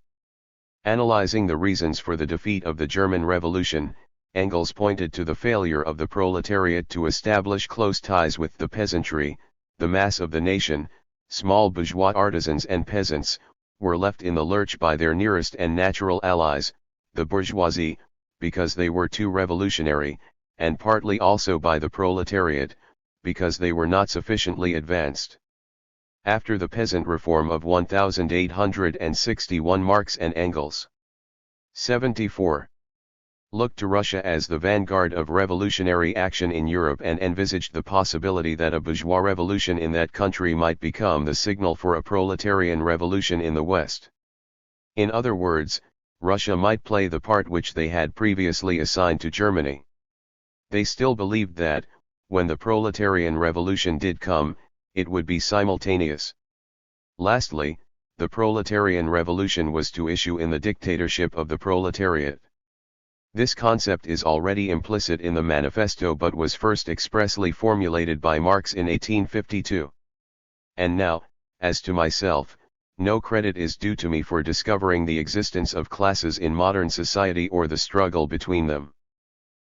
Analyzing the reasons for the defeat of the German Revolution, Engels pointed to the failure of the proletariat to establish close ties with the peasantry. The mass of the nation, small bourgeois artisans and peasants, were left in the lurch by their nearest and natural allies, the bourgeoisie, because they were too revolutionary, and partly also by the proletariat, because they were not sufficiently advanced. After the peasant reform of 1861, Marx and Engels 74. Looked to Russia as the vanguard of revolutionary action in Europe and envisaged the possibility that a bourgeois revolution in that country might become the signal for a proletarian revolution in the West. In other words, Russia might play the part which they had previously assigned to Germany. They still believed that, when the proletarian revolution did come, it would be simultaneous. Lastly, the proletarian revolution was to issue in the dictatorship of the proletariat. This concept is already implicit in the manifesto but was first expressly formulated by Marx in 1852. And now, as to myself, no credit is due to me for discovering the existence of classes in modern society or the struggle between them.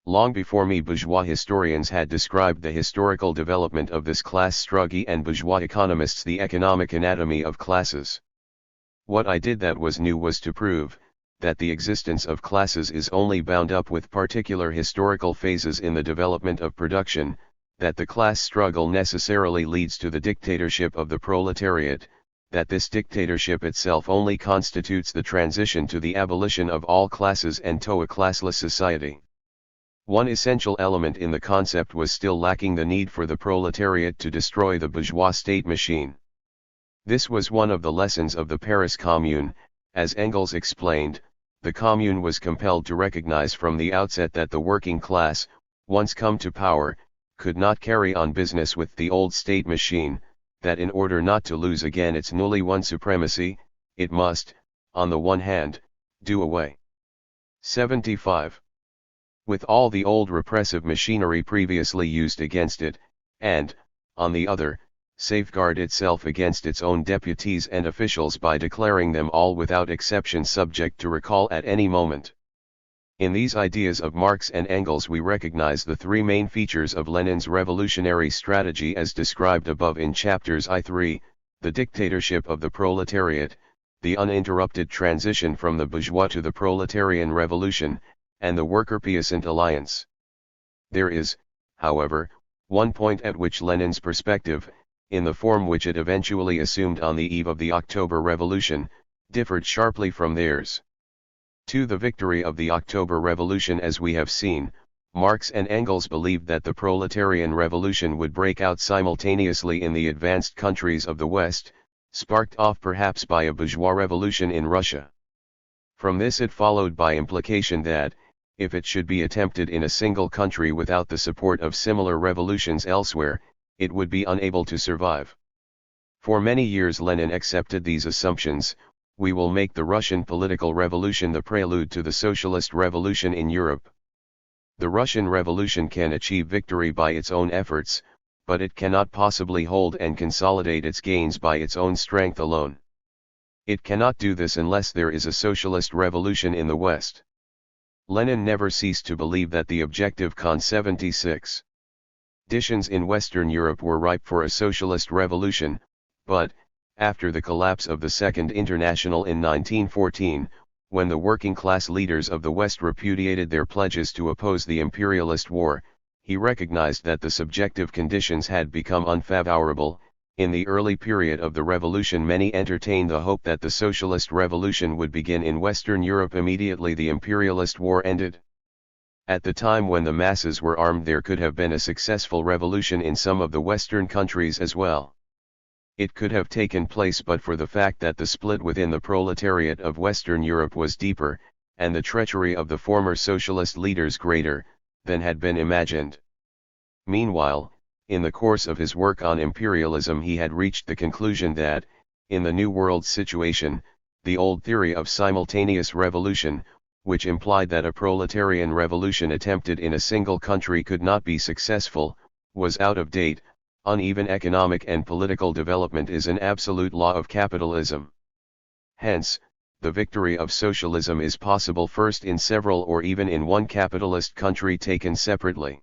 Long before me, bourgeois historians had described the historical development of this class struggle and bourgeois economists the economic anatomy of classes. What I did that was new was to prove that the existence of classes is only bound up with particular historical phases in the development of production, that the class struggle necessarily leads to the dictatorship of the proletariat, that this dictatorship itself only constitutes the transition to the abolition of all classes and to a classless society. One essential element in the concept was still lacking: the need for the proletariat to destroy the bourgeois state machine. This was one of the lessons of the Paris Commune. As Engels explained, the Commune was compelled to recognize from the outset that the working class, once come to power, could not carry on business with the old state machine, that in order not to lose again its newly won supremacy, it must, on the one hand, do away 75. With all the old repressive machinery previously used against it, and, on the other, safeguard itself against its own deputies and officials by declaring them all without exception subject to recall at any moment. In these ideas of Marx and Engels we recognize the three main features of Lenin's revolutionary strategy as described above in chapters I3, the dictatorship of the proletariat, the uninterrupted transition from the bourgeois to the proletarian revolution, and the worker-peasant alliance. There is, however, one point at which Lenin's perspective, in the form which it eventually assumed on the eve of the October Revolution, differed sharply from theirs. To the victory of the October Revolution, as we have seen, Marx and Engels believed that the proletarian revolution would break out simultaneously in the advanced countries of the West, sparked off perhaps by a bourgeois revolution in Russia. From this it followed by implication that, if it should be attempted in a single country without the support of similar revolutions elsewhere, it would be unable to survive. For many years Lenin accepted these assumptions: we will make the Russian political revolution the prelude to the socialist revolution in Europe. The Russian Revolution can achieve victory by its own efforts, but it cannot possibly hold and consolidate its gains by its own strength alone. It cannot do this unless there is a socialist revolution in the West. Lenin never ceased to believe that the objective conditions in Western Europe were ripe for a socialist revolution, but, after the collapse of the Second International in 1914, when the working class leaders of the West repudiated their pledges to oppose the imperialist war, he recognized that the subjective conditions had become unfavorable. In the early period of the revolution many entertained the hope that the socialist revolution would begin in Western Europe immediately the imperialist war ended. At the time when the masses were armed there could have been a successful revolution in some of the Western countries as well. It could have taken place but for the fact that the split within the proletariat of Western Europe was deeper, and the treachery of the former socialist leaders greater, than had been imagined. Meanwhile, in the course of his work on imperialism he had reached the conclusion that, in the New World situation, the old theory of simultaneous revolution, which implied that a proletarian revolution attempted in a single country could not be successful, was out of date. Uneven economic and political development is an absolute law of capitalism. Hence, the victory of socialism is possible first in several or even in one capitalist country taken separately.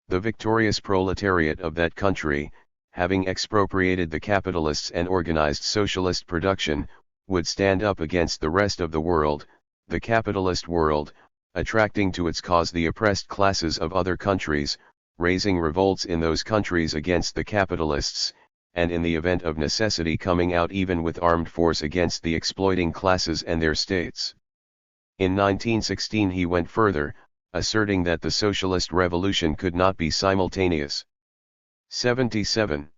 The victorious proletariat of that country, having expropriated the capitalists and organized socialist production, would stand up against the rest of the world, the capitalist world, attracting to its cause the oppressed classes of other countries, raising revolts in those countries against the capitalists, and in the event of necessity coming out even with armed force against the exploiting classes and their states. In 1916 he went further, asserting that the socialist revolution could not be simultaneous. 77.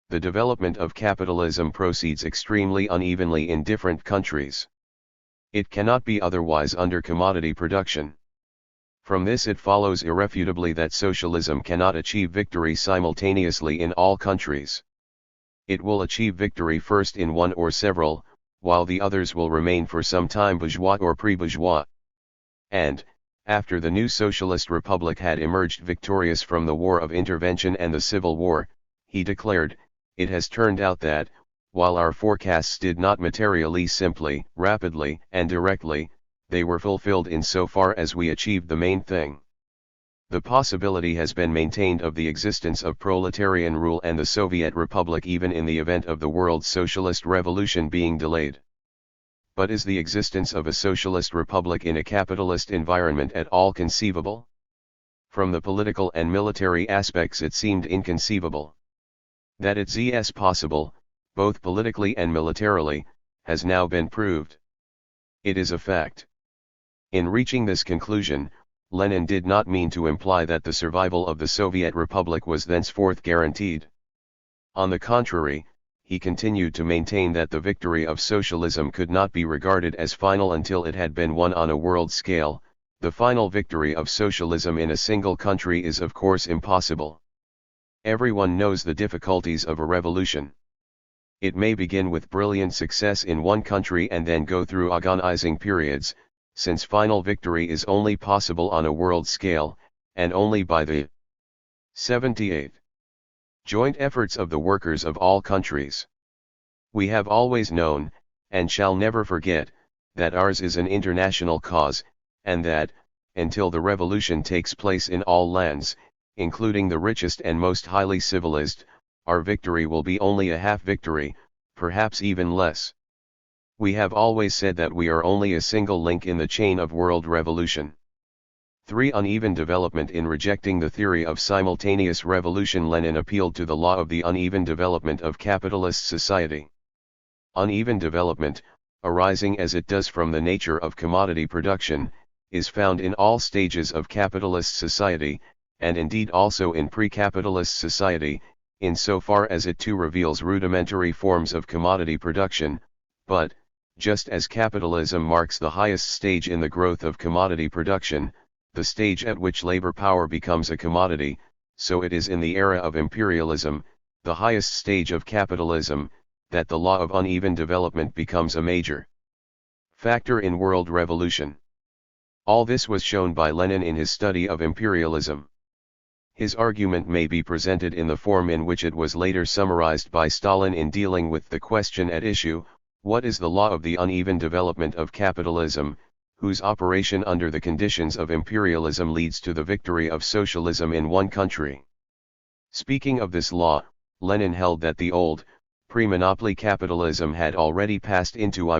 The development of capitalism proceeds extremely unevenly in different countries. It cannot be otherwise under commodity production. From this it follows irrefutably that socialism cannot achieve victory simultaneously in all countries. It will achieve victory first in one or several, while the others will remain for some time bourgeois or pre-bourgeois. And, after the new socialist republic had emerged victorious from the war of intervention and the Civil War, he declared, it has turned out that, while our forecasts did not materially simply, rapidly, and directly, they were fulfilled in so far as we achieved the main thing. The possibility has been maintained of the existence of proletarian rule and the Soviet Republic even in the event of the world's socialist revolution being delayed. But is the existence of a socialist republic in a capitalist environment at all conceivable? From the political and military aspects it seemed inconceivable. That it is possible, both politically and militarily, has now been proved. It is a fact. In reaching this conclusion, Lenin did not mean to imply that the survival of the Soviet Republic was thenceforth guaranteed. On the contrary, he continued to maintain that the victory of socialism could not be regarded as final until it had been won on a world scale. The final victory of socialism in a single country is of course impossible. Everyone knows the difficulties of a revolution. It may begin with brilliant success in one country and then go through agonizing periods, since final victory is only possible on a world scale, and only by the 78. Joint efforts of the workers of all countries. We have always known, and shall never forget, that ours is an international cause, and that, until the revolution takes place in all lands, including the richest and most highly civilized, our victory will be only a half victory, perhaps even less. We have always said that we are only a single link in the chain of world revolution. 3. Uneven development. In rejecting the theory of simultaneous revolution, Lenin appealed to the law of the uneven development of capitalist society. Uneven development, arising as it does from the nature of commodity production, is found in all stages of capitalist society, and indeed also in pre-capitalist society, in so far as it too reveals rudimentary forms of commodity production, but, just as capitalism marks the highest stage in the growth of commodity production, the stage at which labor power becomes a commodity, so it is in the era of imperialism, the highest stage of capitalism, that the law of uneven development becomes a major factor in world revolution. All this was shown by Lenin in his study of imperialism. His argument may be presented in the form in which it was later summarized by Stalin in dealing with the question at issue: what is the law of the uneven development of capitalism, whose operation under the conditions of imperialism leads to the victory of socialism in one country? Speaking of this law, Lenin held that the old, pre-monopoly capitalism had already passed into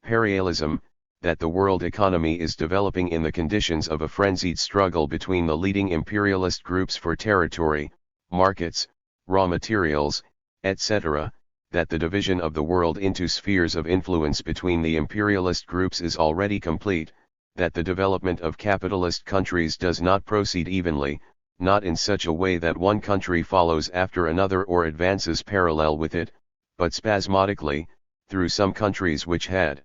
imperialism, that the world economy is developing in the conditions of a frenzied struggle between the leading imperialist groups for territory, markets, raw materials, etc., that the division of the world into spheres of influence between the imperialist groups is already complete, that the development of capitalist countries does not proceed evenly, not in such a way that one country follows after another or advances parallel with it, but spasmodically, through some countries which had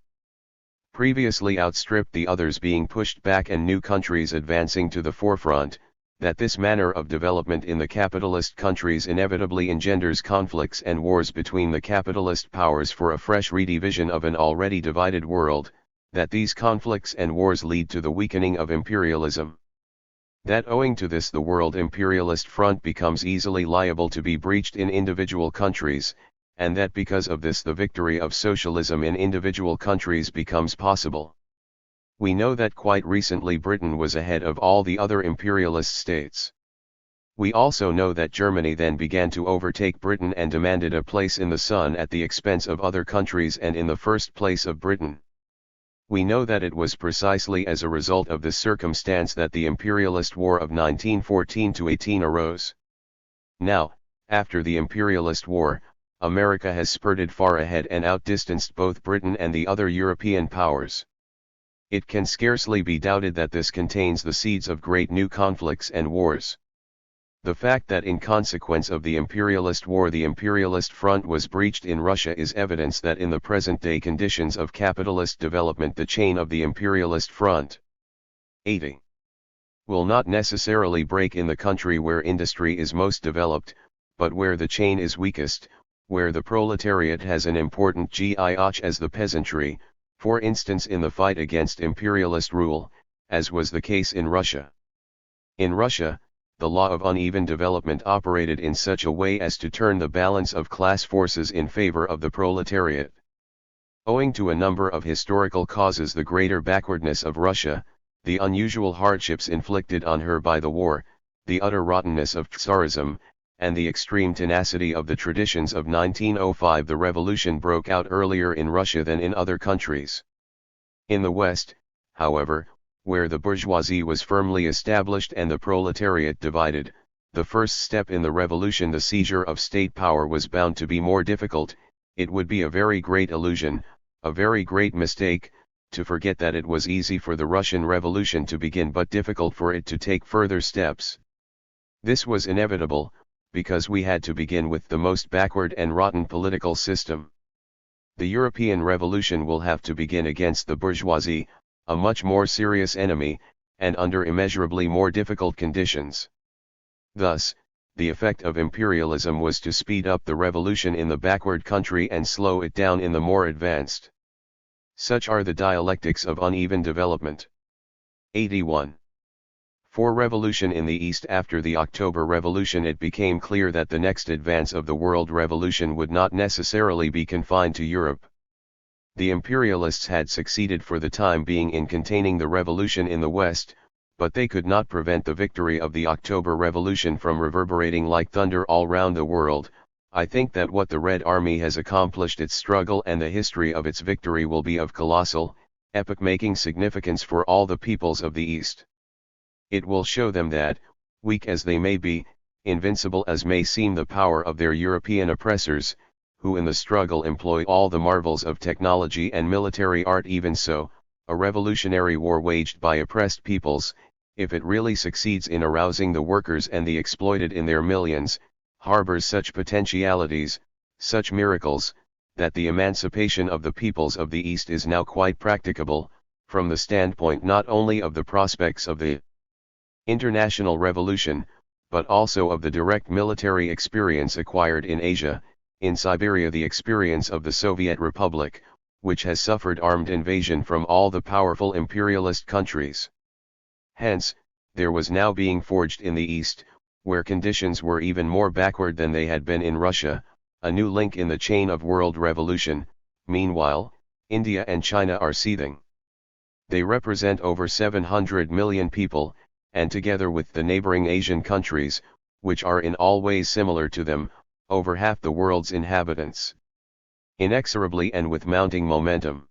previously outstripped the others being pushed back and new countries advancing to the forefront, that this manner of development in the capitalist countries inevitably engenders conflicts and wars between the capitalist powers for a fresh redivision of an already divided world, that these conflicts and wars lead to the weakening of imperialism. That owing to this the world imperialist front becomes easily liable to be breached in individual countries, and that because of this the victory of socialism in individual countries becomes possible. We know that quite recently Britain was ahead of all the other imperialist states. We also know that Germany then began to overtake Britain and demanded a place in the sun at the expense of other countries and in the first place of Britain. We know that it was precisely as a result of this circumstance that the imperialist war of 1914-18 arose. Now, after the imperialist war, America has spurted far ahead and outdistanced both Britain and the other European powers. It can scarcely be doubted that this contains the seeds of great new conflicts and wars. The fact that in consequence of the imperialist war the imperialist front was breached in Russia is evidence that in the present-day conditions of capitalist development the chain of the imperialist front 80. Will not necessarily break in the country where industry is most developed, but where the chain is weakest, where the proletariat has an important GIH as the peasantry, for instance in the fight against imperialist rule, as was the case in Russia. In Russia, the law of uneven development operated in such a way as to turn the balance of class forces in favor of the proletariat. Owing to a number of historical causes, the greater backwardness of Russia, the unusual hardships inflicted on her by the war, the utter rottenness of Tsarism, and the extreme tenacity of the traditions of 1905, the revolution broke out earlier in Russia than in other countries. In the West, however, where the bourgeoisie was firmly established and the proletariat divided, the first step in the revolution, the seizure of state power, was bound to be more difficult. It would be a very great illusion, a very great mistake, to forget that it was easy for the Russian Revolution to begin but difficult for it to take further steps. This was inevitable, because we had to begin with the most backward and rotten political system. The European Revolution will have to begin against the bourgeoisie, a much more serious enemy, and under immeasurably more difficult conditions. Thus, the effect of imperialism was to speed up the revolution in the backward country and slow it down in the more advanced. Such are the dialectics of uneven development. 81. For revolution in the East after the October Revolution, it became clear that the next advance of the world revolution would not necessarily be confined to Europe. The imperialists had succeeded for the time being in containing the revolution in the West, but they could not prevent the victory of the October Revolution from reverberating like thunder all round the world. I think that what the Red Army has accomplished, its struggle and the history of its victory, will be of colossal, epoch-making significance for all the peoples of the East. It will show them that, weak as they may be, invincible as may seem the power of their European oppressors, who in the struggle employ all the marvels of technology and military art, even so, a revolutionary war waged by oppressed peoples, if it really succeeds in arousing the workers and the exploited in their millions, harbors such potentialities, such miracles, that the emancipation of the peoples of the East is now quite practicable, from the standpoint not only of the prospects of the international revolution, but also of the direct military experience acquired in Asia, in Siberia, the experience of the Soviet Republic, which has suffered armed invasion from all the powerful imperialist countries. Hence, there was now being forged in the East, where conditions were even more backward than they had been in Russia, a new link in the chain of world revolution. Meanwhile, India and China are seething. They represent over 700 million people, and together with the neighboring Asian countries, which are in all ways similar to them, over half the world's inhabitants. Inexorably and with mounting momentum.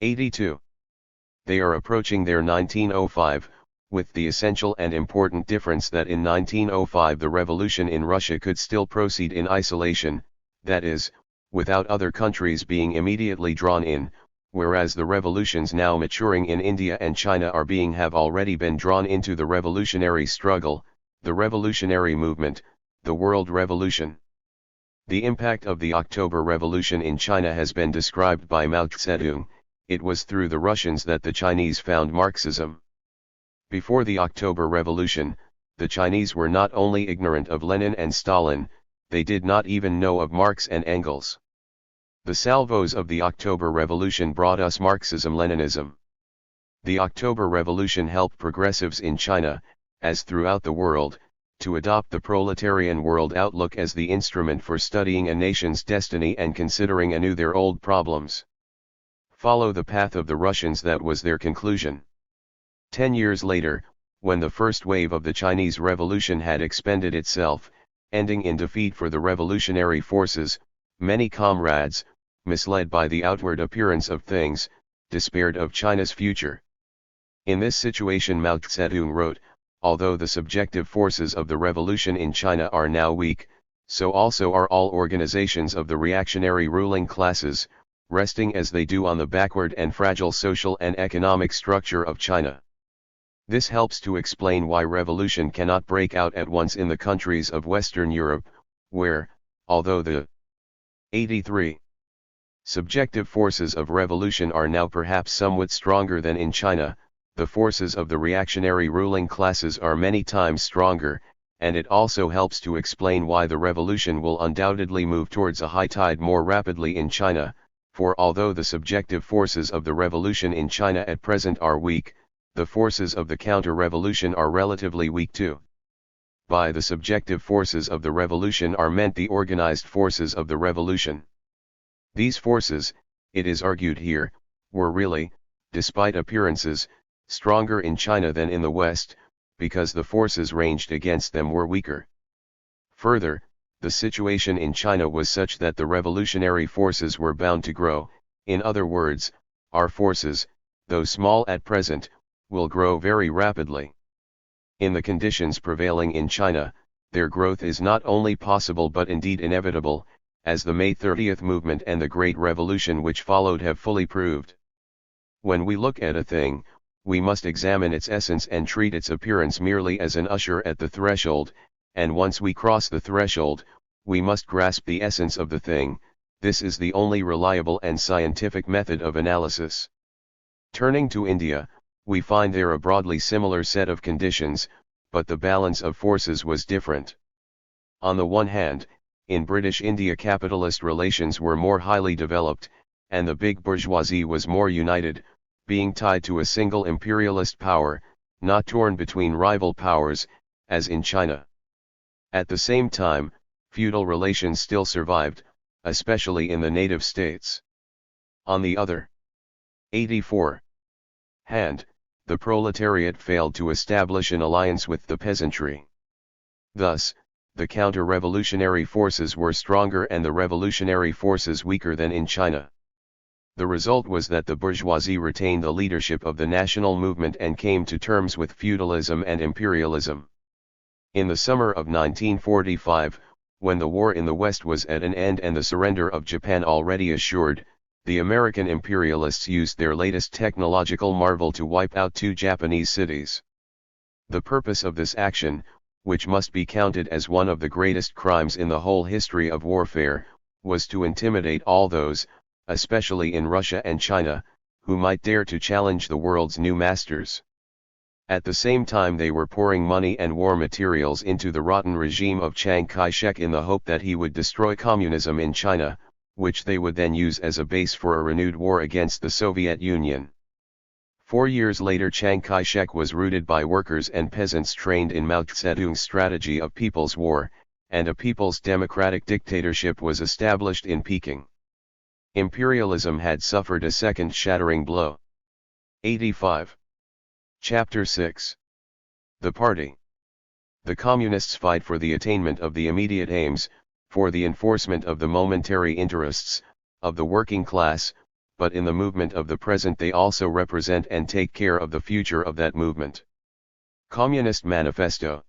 82. They are approaching their 1905, with the essential and important difference that in 1905 the revolution in Russia could still proceed in isolation, that is, without other countries being immediately drawn in, whereas the revolutions now maturing in India and China have already been drawn into the revolutionary struggle, the revolutionary movement, the world revolution. The impact of the October Revolution in China has been described by Mao Tse. It was through the Russians that the Chinese found Marxism. Before the October Revolution, the Chinese were not only ignorant of Lenin and Stalin, they did not even know of Marx and Engels. The salvos of the October Revolution brought us Marxism-Leninism. The October Revolution helped progressives in China, as throughout the world, to adopt the proletarian world outlook as the instrument for studying a nation's destiny and considering anew their old problems. Follow the path of the Russians, that was their conclusion. 10 years later, when the first wave of the Chinese Revolution had expended itself, ending in defeat for the revolutionary forces, many comrades, misled by the outward appearance of things, despaired of China's future. In this situation Mao Tse wrote, although the subjective forces of the revolution in China are now weak, so also are all organizations of the reactionary ruling classes, resting as they do on the backward and fragile social and economic structure of China. This helps to explain why revolution cannot break out at once in the countries of Western Europe, where, although the 83 subjective forces of revolution are now perhaps somewhat stronger than in China, the forces of the reactionary ruling classes are many times stronger, and it also helps to explain why the revolution will undoubtedly move towards a high tide more rapidly in China, for although the subjective forces of the revolution in China at present are weak, the forces of the counter-revolution are relatively weak too. By the subjective forces of the revolution are meant the organized forces of the revolution. These forces, it is argued here, were really, despite appearances, stronger in China than in the West, because the forces ranged against them were weaker. Further, the situation in China was such that the revolutionary forces were bound to grow. In other words, our forces, though small at present, will grow very rapidly. In the conditions prevailing in China, their growth is not only possible but indeed inevitable, as the May 30th movement and the Great Revolution which followed have fully proved. When we look at a thing, we must examine its essence and treat its appearance merely as an usher at the threshold, and once we cross the threshold, we must grasp the essence of the thing. This is the only reliable and scientific method of analysis. Turning to India, we find there a broadly similar set of conditions, but the balance of forces was different. On the one hand, in British India capitalist relations were more highly developed, and the big bourgeoisie was more united, being tied to a single imperialist power, not torn between rival powers, as in China. At the same time, feudal relations still survived, especially in the native states. On the other 84 hand, the proletariat failed to establish an alliance with the peasantry. Thus, the counter-revolutionary forces were stronger and the revolutionary forces weaker than in China. The result was that the bourgeoisie retained the leadership of the national movement and came to terms with feudalism and imperialism. In the summer of 1945, when the war in the West was at an end and the surrender of Japan already assured, the American imperialists used their latest technological marvel to wipe out 2 Japanese cities. The purpose of this action, which must be counted as one of the greatest crimes in the whole history of warfare, was to intimidate all those, especially in Russia and China, who might dare to challenge the world's new masters. At the same time they were pouring money and war materials into the rotten regime of Chiang Kai-shek in the hope that he would destroy communism in China, which they would then use as a base for a renewed war against the Soviet Union. 4 years later Chiang Kai-shek was routed by workers and peasants trained in Mao Tse-tung's strategy of people's war, and a people's democratic dictatorship was established in Peking. Imperialism had suffered a second shattering blow. 85. Chapter 6. The Party. The Communists fight for the attainment of the immediate aims, for the enforcement of the momentary interests, of the working class, but in the movement of the present they also represent and take care of the future of that movement. Communist Manifesto.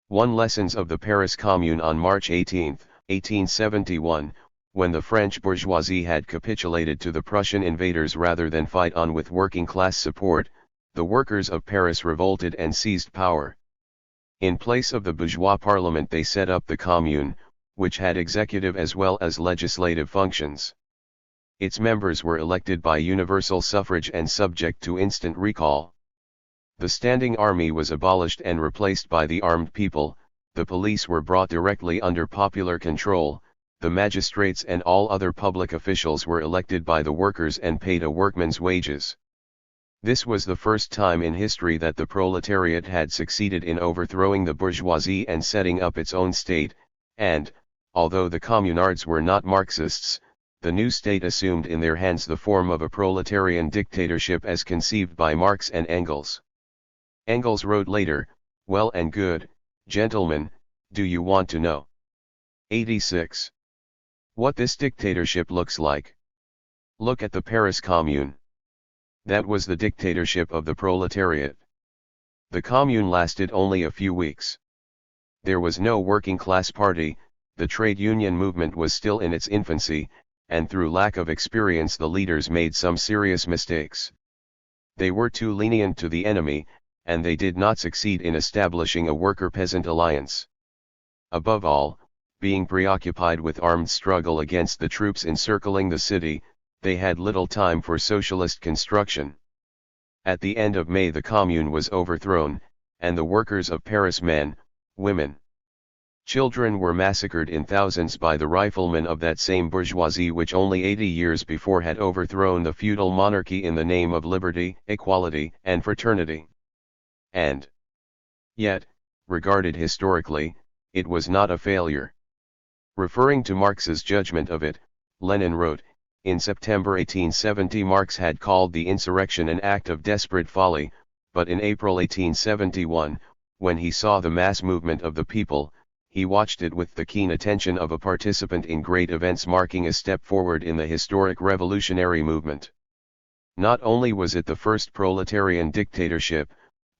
1 Lessons of the Paris Commune on March 18, 1871, when the French bourgeoisie had capitulated to the Prussian invaders rather than fight on with working class support, the workers of Paris revolted and seized power. In place of the bourgeois parliament they set up the Commune, which had executive as well as legislative functions. Its members were elected by universal suffrage and subject to instant recall. The standing army was abolished and replaced by the armed people, the police were brought directly under popular control, the magistrates and all other public officials were elected by the workers and paid a workman's wages. This was the first time in history that the proletariat had succeeded in overthrowing the bourgeoisie and setting up its own state, and, although the communards were not Marxists, the new state assumed in their hands the form of a proletarian dictatorship as conceived by Marx and Engels. Engels wrote later, "Well and good, gentlemen, do you want to know? 86. What this dictatorship looks like? Look at the Paris Commune. That was the dictatorship of the proletariat. The Commune lasted only a few weeks. There was no working class party, the trade union movement was still in its infancy, and through lack of experience the leaders made some serious mistakes. They were too lenient to the enemy, and they did not succeed in establishing a worker-peasant alliance. Above all, being preoccupied with armed struggle against the troops encircling the city, they had little time for socialist construction. At the end of May the Commune was overthrown, and the workers of Paris, men, women, children were massacred in thousands by the riflemen of that same bourgeoisie which only 80 years before had overthrown the feudal monarchy in the name of liberty, equality, and fraternity. And yet, regarded historically, it was not a failure. Referring to Marx's judgment of it, Lenin wrote, in September 1870 Marx had called the insurrection an act of desperate folly, but in April 1871, when he saw the mass movement of the people, he watched it with the keen attention of a participant in great events marking a step forward in the historic revolutionary movement. Not only was it the first proletarian dictatorship,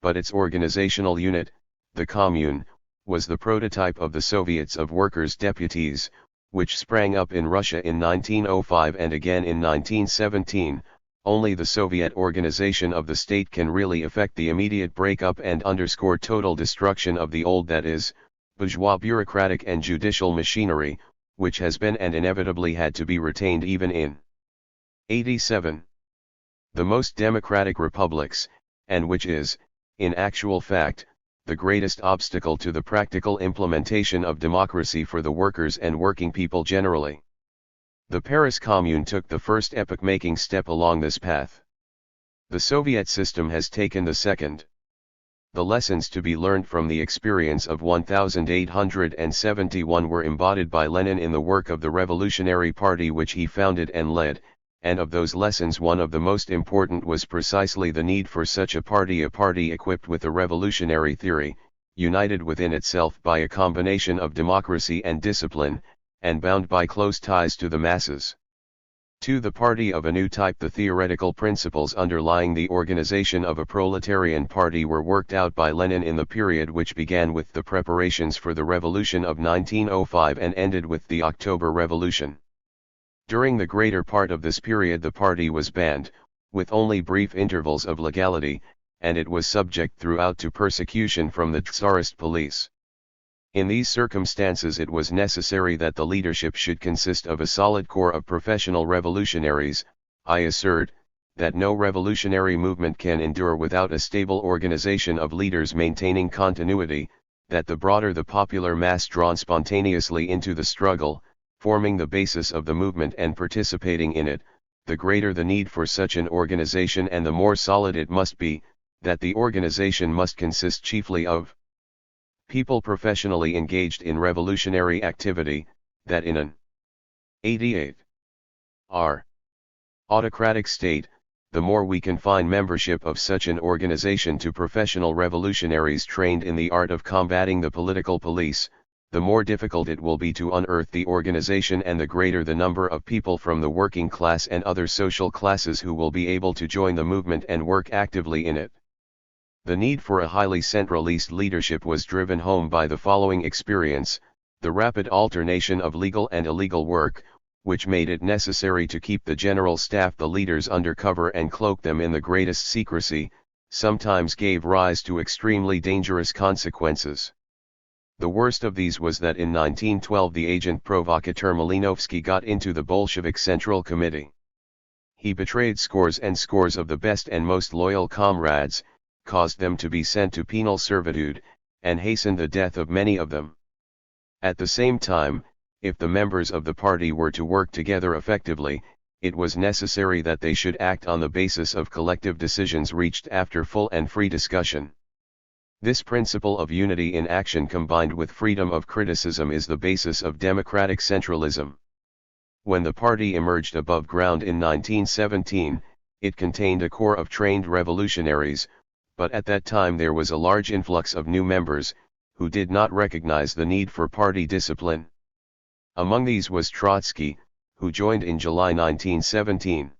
but its organizational unit, the Commune, was the prototype of the Soviets of Workers' Deputies, which sprang up in Russia in 1905 and again in 1917. Only the Soviet organization of the state can really effect the immediate breakup and underscore total destruction of the old, that is, bourgeois bureaucratic and judicial machinery, which has been and inevitably had to be retained even in 87. The most democratic republics, and which is, in actual fact, the greatest obstacle to the practical implementation of democracy for the workers and working people generally. The Paris Commune took the first epoch-making step along this path. The Soviet system has taken the second. The lessons to be learned from the experience of 1871 were embodied by Lenin in the work of the Revolutionary Party which he founded and led, and of those lessons one of the most important was precisely the need for such a party equipped with a revolutionary theory, united within itself by a combination of democracy and discipline, and bound by close ties to the masses. To the party of a new type, the theoretical principles underlying the organization of a proletarian party were worked out by Lenin in the period which began with the preparations for the Revolution of 1905 and ended with the October Revolution. During the greater part of this period the party was banned, with only brief intervals of legality, and it was subject throughout to persecution from the Tsarist police. In these circumstances it was necessary that the leadership should consist of a solid core of professional revolutionaries. I assert, that no revolutionary movement can endure without a stable organization of leaders maintaining continuity, that the broader the popular mass drawn spontaneously into the struggle, forming the basis of the movement and participating in it, the greater the need for such an organization and the more solid it must be, that the organization must consist chiefly of people professionally engaged in revolutionary activity, that in an 88 R. autocratic state, the more we confine membership of such an organization to professional revolutionaries trained in the art of combating the political police, the more difficult it will be to unearth the organization and the greater the number of people from the working class and other social classes who will be able to join the movement and work actively in it. The need for a highly centralist leadership was driven home by the following experience: the rapid alternation of legal and illegal work, which made it necessary to keep the general staff, the leaders, under cover and cloak them in the greatest secrecy, sometimes gave rise to extremely dangerous consequences. The worst of these was that in 1912 the agent provocateur Malinovsky got into the Bolshevik Central Committee. He betrayed scores and scores of the best and most loyal comrades, caused them to be sent to penal servitude, and hastened the death of many of them. At the same time, if the members of the party were to work together effectively, it was necessary that they should act on the basis of collective decisions reached after full and free discussion. This principle of unity in action combined with freedom of criticism is the basis of democratic centralism. When the party emerged above ground in 1917, it contained a core of trained revolutionaries, but at that time there was a large influx of new members, who did not recognize the need for party discipline. Among these was Trotsky, who joined in July 1917.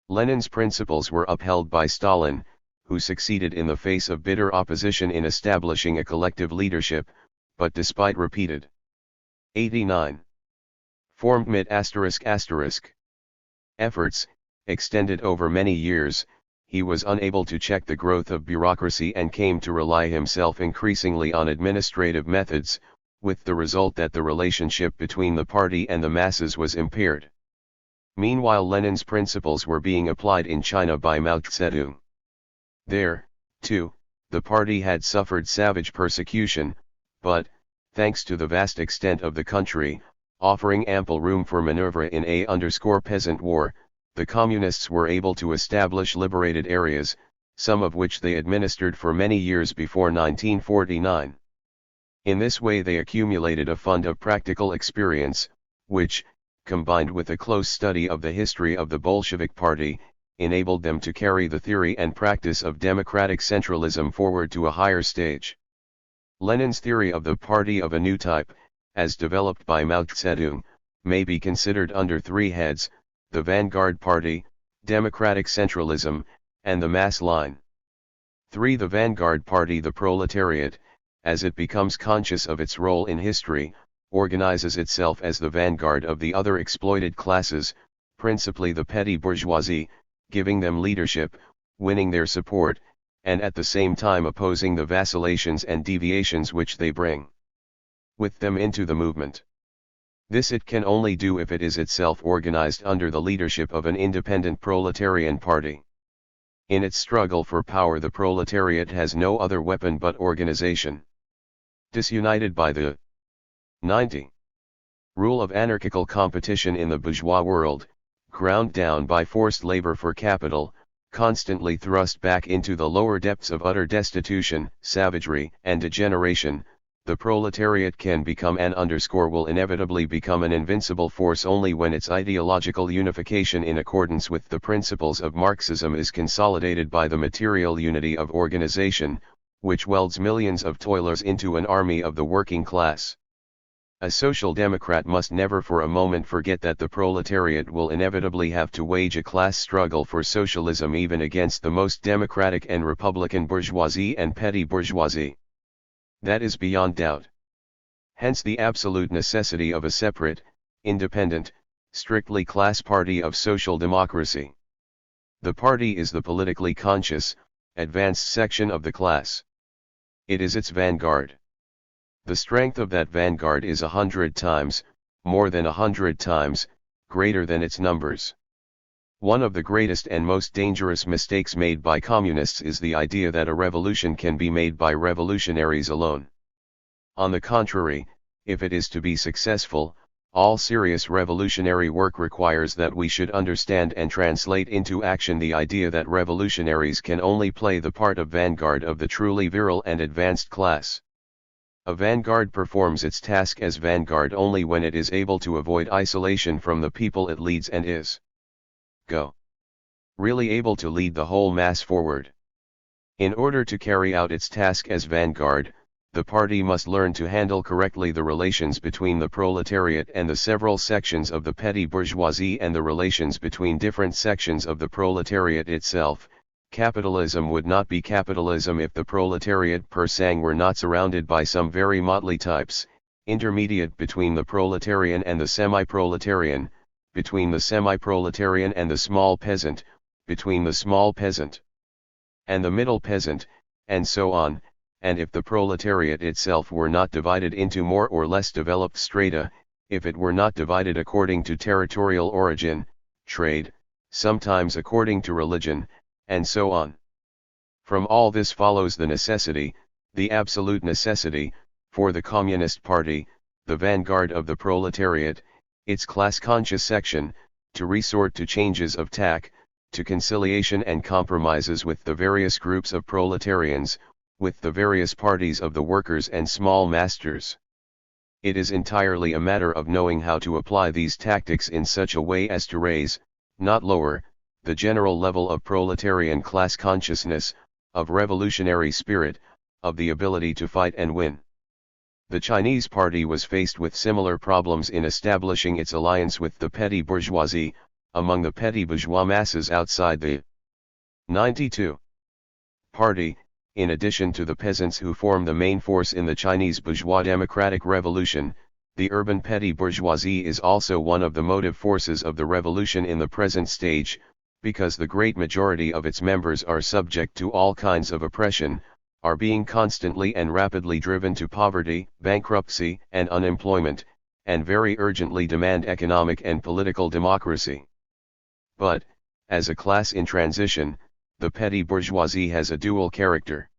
Lenin's principles were upheld by Stalin, who succeeded in the face of bitter opposition in establishing a collective leadership, but despite repeated 89 formed mid efforts, extended over many years, he was unable to check the growth of bureaucracy and came to rely himself increasingly on administrative methods, with the result that the relationship between the party and the masses was impaired. Meanwhile Lenin's principles were being applied in China by Mao Tse. There, too, the party had suffered savage persecution, but, thanks to the vast extent of the country, offering ample room for maneuver in a_peasant war, the communists were able to establish liberated areas, some of which they administered for many years before 1949. In this way they accumulated a fund of practical experience, which, combined with a close study of the history of the Bolshevik Party, enabled them to carry the theory and practice of democratic centralism forward to a higher stage. Lenin's theory of the party of a new type, as developed by Mao Tse, may be considered under three heads: the vanguard party, democratic centralism, and the mass line. 3. The vanguard party. The proletariat, as it becomes conscious of its role in history, organizes itself as the vanguard of the other exploited classes, principally the petty bourgeoisie, giving them leadership, winning their support, and at the same time opposing the vacillations and deviations which they bring with them into the movement. This it can only do if it is itself organized under the leadership of an independent proletarian party. In its struggle for power, the proletariat has no other weapon but organization. Disunited by the 90. Rule of anarchical competition in the bourgeois world, ground down by forced labor for capital, constantly thrust back into the lower depths of utter destitution, savagery, and degeneration, the proletariat will inevitably become an invincible force only when its ideological unification in accordance with the principles of Marxism is consolidated by the material unity of organization, which welds millions of toilers into an army of the working class. A social democrat must never for a moment forget that the proletariat will inevitably have to wage a class struggle for socialism even against the most democratic and republican bourgeoisie and petty bourgeoisie. That is beyond doubt. Hence the absolute necessity of a separate, independent, strictly class party of social democracy. The party is the politically conscious, advanced section of the class. It is its vanguard. The strength of that vanguard is 100 times, more than 100 times, greater than its numbers. One of the greatest and most dangerous mistakes made by communists is the idea that a revolution can be made by revolutionaries alone. On the contrary, if it is to be successful, all serious revolutionary work requires that we should understand and translate into action the idea that revolutionaries can only play the part of vanguard of the truly virile and advanced class. A vanguard performs its task as vanguard only when it is able to avoid isolation from the people it leads and is really able to lead the whole mass forward. In order to carry out its task as vanguard, the party must learn to handle correctly the relations between the proletariat and the several sections of the petty bourgeoisie and the relations between different sections of the proletariat itself. Capitalism would not be capitalism if the proletariat per se were not surrounded by some very motley types, intermediate between the proletarian and the semi-proletarian, between the semi-proletarian and the small peasant, between the small peasant and the middle peasant, and so on, and if the proletariat itself were not divided into more or less developed strata, if it were not divided according to territorial origin, trade, sometimes according to religion, and so on. From all this follows the necessity, the absolute necessity, for the Communist Party, the vanguard of the proletariat, its class-conscious section, to resort to changes of tack, to conciliation and compromises with the various groups of proletarians, with the various parties of the workers and small masters. It is entirely a matter of knowing how to apply these tactics in such a way as to raise, not lower, the general level of proletarian class consciousness, of revolutionary spirit, of the ability to fight and win. The Chinese party was faced with similar problems in establishing its alliance with the petty bourgeoisie, among the petty bourgeois masses outside the 92 party, in addition to the peasants who form the main force in the Chinese bourgeois democratic revolution. The urban petty bourgeoisie is also one of the motive forces of the revolution in the present stage, because the great majority of its members are subject to all kinds of oppression, are being constantly and rapidly driven to poverty, bankruptcy, and unemployment, and very urgently demand economic and political democracy. But, as a class in transition, the petty bourgeoisie has a dual character.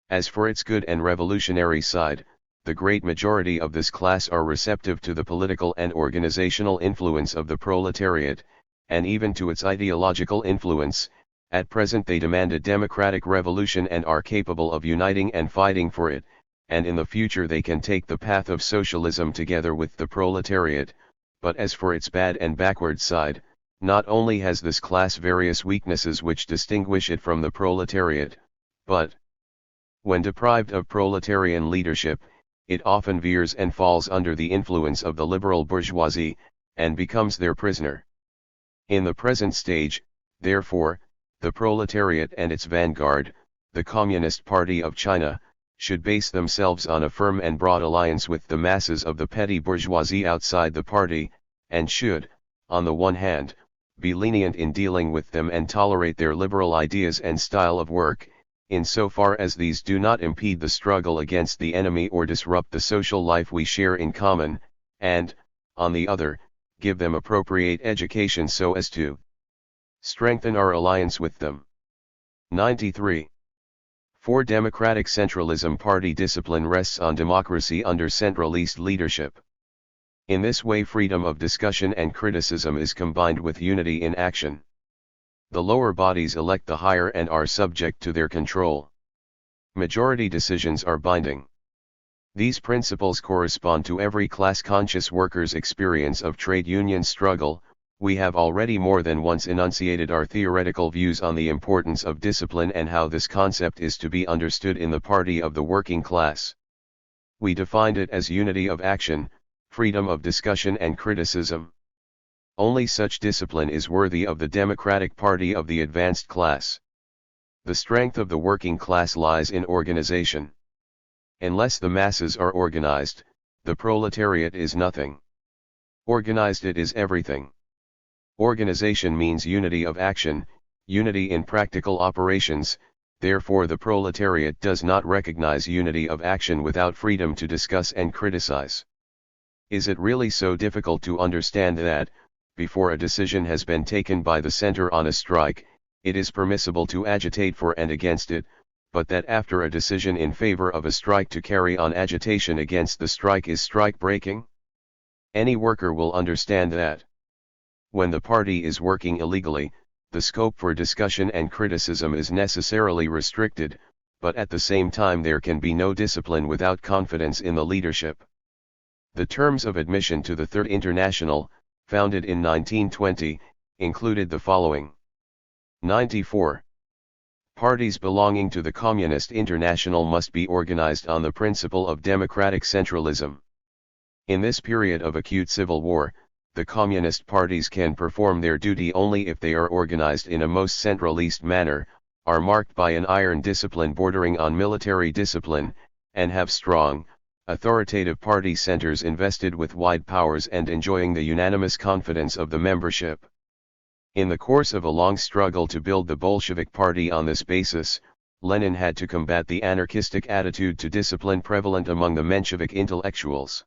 As for its good and revolutionary side, the great majority of this class are receptive to the political and organizational influence of the proletariat, and even to its ideological influence. At present they demand a democratic revolution and are capable of uniting and fighting for it, and in the future they can take the path of socialism together with the proletariat. But as for its bad and backward side, not only has this class various weaknesses which distinguish it from the proletariat, but, when deprived of proletarian leadership, it often veers and falls under the influence of the liberal bourgeoisie, and becomes their prisoner. In the present stage, therefore, the proletariat and its vanguard, the Communist Party of China, should base themselves on a firm and broad alliance with the masses of the petty bourgeoisie outside the party, and should, on the one hand, be lenient in dealing with them and tolerate their liberal ideas and style of work, in so far as these do not impede the struggle against the enemy or disrupt the social life we share in common, and, on the other, give them appropriate education so as to strengthen our alliance with them. 93. For democratic centralism, party discipline rests on democracy under centralist leadership. In this way freedom of discussion and criticism is combined with unity in action. The lower bodies elect the higher and are subject to their control. Majority decisions are binding. These principles correspond to every class-conscious worker's experience of trade union struggle. We have already more than once enunciated our theoretical views on the importance of discipline and how this concept is to be understood in the party of the working class. We defined it as unity of action, freedom of discussion and criticism. Only such discipline is worthy of the democratic party of the advanced class. The strength of the working class lies in organization. Unless the masses are organized, the proletariat is nothing. Organized it is everything. Organization means unity of action, unity in practical operations, therefore the proletariat does not recognize unity of action without freedom to discuss and criticize. Is it really so difficult to understand that, before a decision has been taken by the center on a strike, it is permissible to agitate for and against it, but that after a decision in favor of a strike to carry on agitation against the strike is strike breaking? Any worker will understand that. When the party is working illegally, the scope for discussion and criticism is necessarily restricted, but at the same time there can be no discipline without confidence in the leadership. The terms of admission to the Third International, founded in 1920, included the following. 94. Parties belonging to the Communist International must be organized on the principle of democratic centralism. In this period of acute civil war, the communist parties can perform their duty only if they are organized in a most centralist manner, are marked by an iron discipline bordering on military discipline, and have strong, authoritative party centers invested with wide powers and enjoying the unanimous confidence of the membership. In the course of a long struggle to build the Bolshevik Party on this basis, Lenin had to combat the anarchistic attitude to discipline prevalent among the Menshevik intellectuals.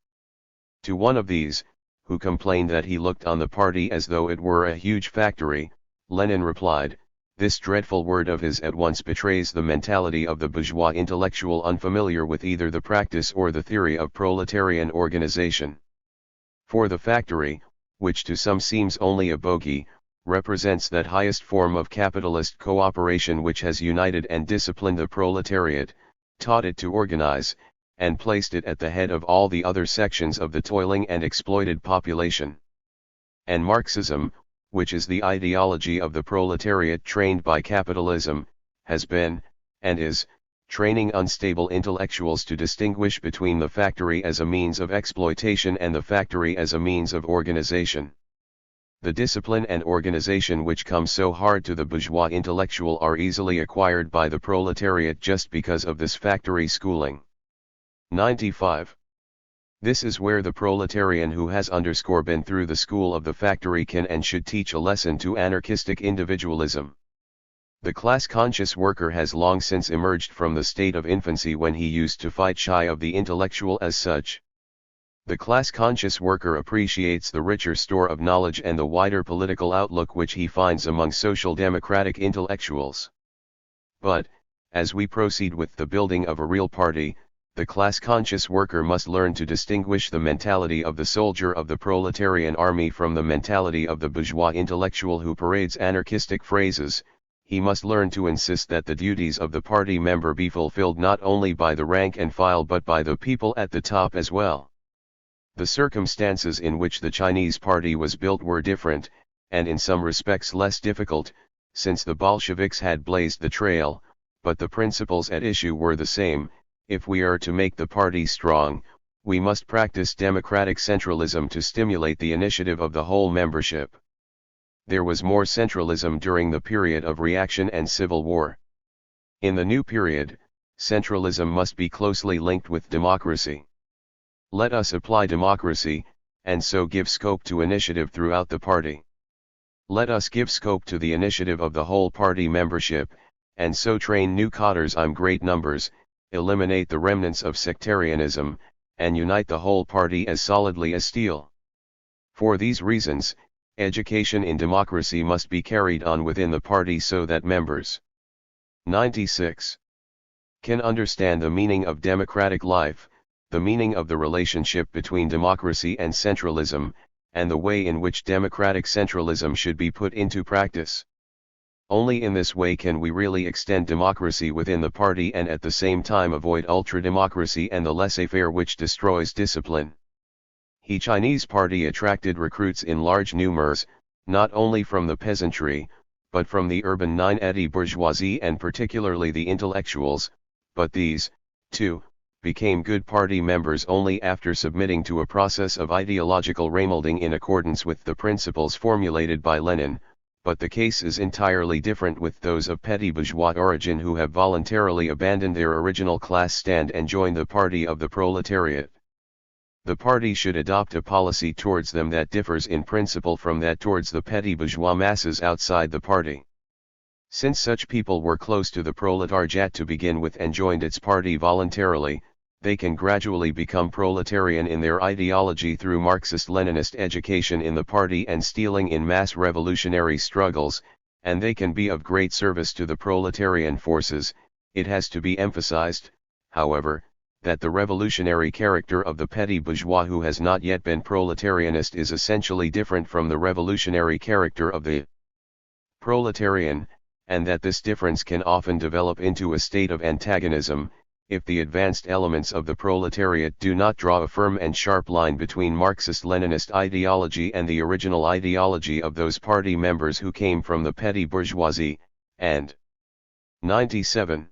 To one of these, who complained that he looked on the party as though it were a huge factory, Lenin replied, "This dreadful word of his at once betrays the mentality of the bourgeois intellectual unfamiliar with either the practice or the theory of proletarian organization. For the factory, which to some seems only a bogey, represents that highest form of capitalist cooperation which has united and disciplined the proletariat, taught it to organize, and placed it at the head of all the other sections of the toiling and exploited population. And Marxism, which is the ideology of the proletariat trained by capitalism, has been, and is, training unstable intellectuals to distinguish between the factory as a means of exploitation and the factory as a means of organization. The discipline and organization which come so hard to the bourgeois intellectual are easily acquired by the proletariat just because of this factory schooling. 95. This is where the proletarian who has been through the school of the factory can and should teach a lesson to anarchistic individualism. The class-conscious worker has long since emerged from the state of infancy when he used to fight shy of the intellectual as such. The class-conscious worker appreciates the richer store of knowledge and the wider political outlook which he finds among social democratic intellectuals. But, as we proceed with the building of a real party, the class-conscious worker must learn to distinguish the mentality of the soldier of the proletarian army from the mentality of the bourgeois intellectual who parades anarchistic phrases. He must learn to insist that the duties of the party member be fulfilled not only by the rank and file but by the people at the top as well. The circumstances in which the Chinese party was built were different, and in some respects less difficult, since the Bolsheviks had blazed the trail, but the principles at issue were the same. If we are to make the party strong, we must practice democratic centralism to stimulate the initiative of the whole membership. There was more centralism during the period of reaction and civil war. In the new period, centralism must be closely linked with democracy. Let us apply democracy, and so give scope to initiative throughout the party. Let us give scope to the initiative of the whole party membership, and so train new cadres in great numbers, eliminate the remnants of sectarianism, and unite the whole party as solidly as steel. For these reasons, education in democracy must be carried on within the party so that members 96 can understand the meaning of democratic life, the meaning of the relationship between democracy and centralism, and the way in which democratic centralism should be put into practice. Only in this way can we really extend democracy within the party and at the same time avoid ultra-democracy and the laissez-faire which destroys discipline. The Chinese party attracted recruits in large numbers, not only from the peasantry, but from the urban ninety bourgeoisie and particularly the intellectuals, but these, too, became good party members only after submitting to a process of ideological remolding in accordance with the principles formulated by Lenin, but the case is entirely different with those of petty bourgeois origin who have voluntarily abandoned their original class stand and joined the party of the proletariat. The party should adopt a policy towards them that differs in principle from that towards the petty bourgeois masses outside the party. Since such people were close to the proletariat to begin with and joined its party voluntarily, they can gradually become proletarian in their ideology through Marxist-Leninist education in the party and stealing in mass revolutionary struggles, and they can be of great service to the proletarian forces. It has to be emphasized, however, that the revolutionary character of the petty bourgeois who has not yet been proletarianist is essentially different from the revolutionary character of the proletarian, and that this difference can often develop into a state of antagonism, if the advanced elements of the proletariat do not draw a firm and sharp line between Marxist-Leninist ideology and the original ideology of those party members who came from the petty bourgeoisie, and 97.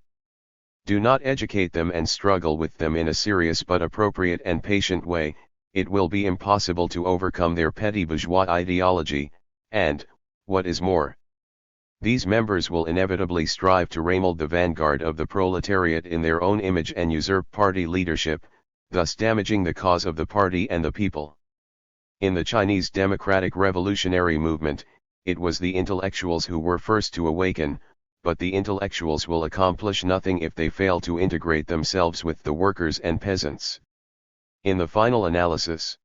Do not educate them and struggle with them in a serious but appropriate and patient way, it will be impossible to overcome their petty bourgeois ideology, and, what is more, these members will inevitably strive to remold the vanguard of the proletariat in their own image and usurp party leadership, thus damaging the cause of the party and the people. In the Chinese democratic revolutionary movement, it was the intellectuals who were first to awaken, but the intellectuals will accomplish nothing if they fail to integrate themselves with the workers and peasants. In the final analysis,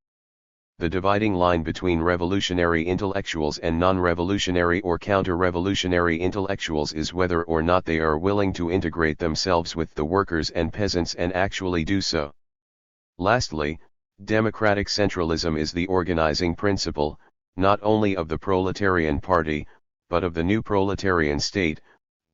the dividing line between revolutionary intellectuals and non-revolutionary or counter-revolutionary intellectuals is whether or not they are willing to integrate themselves with the workers and peasants and actually do so. Lastly, democratic centralism is the organizing principle, not only of the proletarian party, but of the new proletarian state,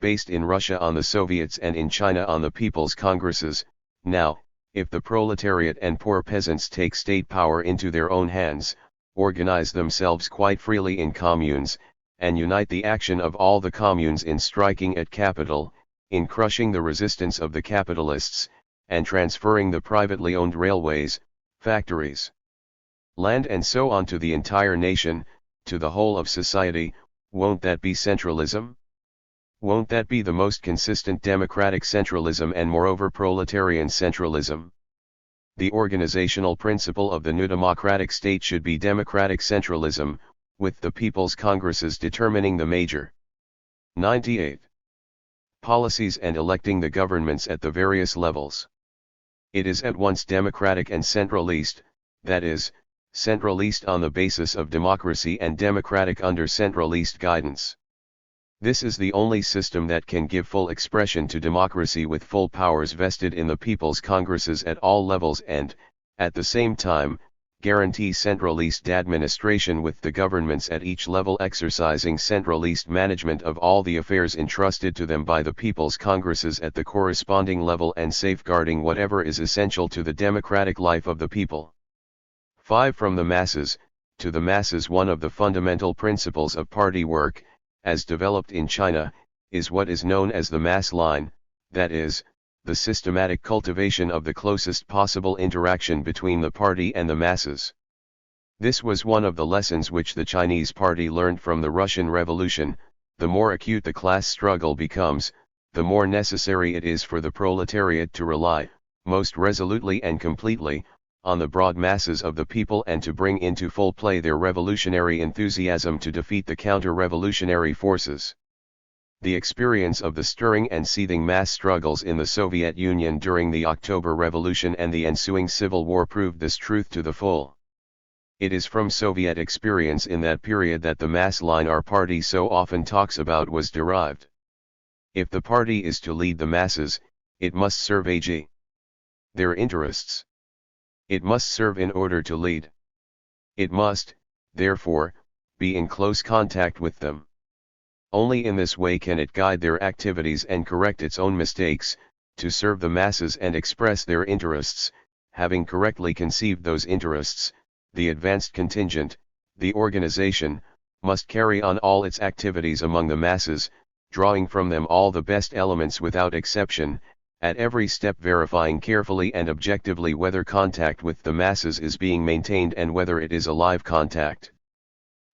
based in Russia on the Soviets and in China on the People's Congresses. Now, if the proletariat and poor peasants take state power into their own hands, organize themselves quite freely in communes, and unite the action of all the communes in striking at capital, in crushing the resistance of the capitalists, and transferring the privately owned railways, factories, land and so on to the entire nation, to the whole of society, won't that be centralism? Won't that be the most consistent democratic centralism and moreover proletarian centralism? The organizational principle of the new democratic state should be democratic centralism, with the People's Congresses determining the major 98 policies and electing the governments at the various levels. It is at once democratic and centralist, that is, centralist on the basis of democracy and democratic under centralist guidance. This is the only system that can give full expression to democracy with full powers vested in the people's congresses at all levels and, at the same time, guarantee centralist administration with the governments at each level exercising centralist management of all the affairs entrusted to them by the people's congresses at the corresponding level and safeguarding whatever is essential to the democratic life of the people. 5. From the masses, to the masses. One of the fundamental principles of party work, as developed in China, is what is known as the mass line, that is, the systematic cultivation of the closest possible interaction between the party and the masses. This was one of the lessons which the Chinese party learned from the Russian Revolution. The more acute the class struggle becomes, the more necessary it is for the proletariat to rely, most resolutely and completely, on the broad masses of the people and to bring into full play their revolutionary enthusiasm to defeat the counter-revolutionary forces. The experience of the stirring and seething mass struggles in the Soviet Union during the October Revolution and the ensuing civil war proved this truth to the full. It is from Soviet experience in that period that the mass line our party so often talks about was derived. If the party is to lead the masses, it must serve their interests. It must serve in order to lead. It must, therefore, be in close contact with them. Only in this way can it guide their activities and correct its own mistakes, to serve the masses and express their interests. Having correctly conceived those interests, the advanced contingent, the organization, must carry on all its activities among the masses, drawing from them all the best elements without exception, at every step verifying carefully and objectively whether contact with the masses is being maintained and whether it is a live contact.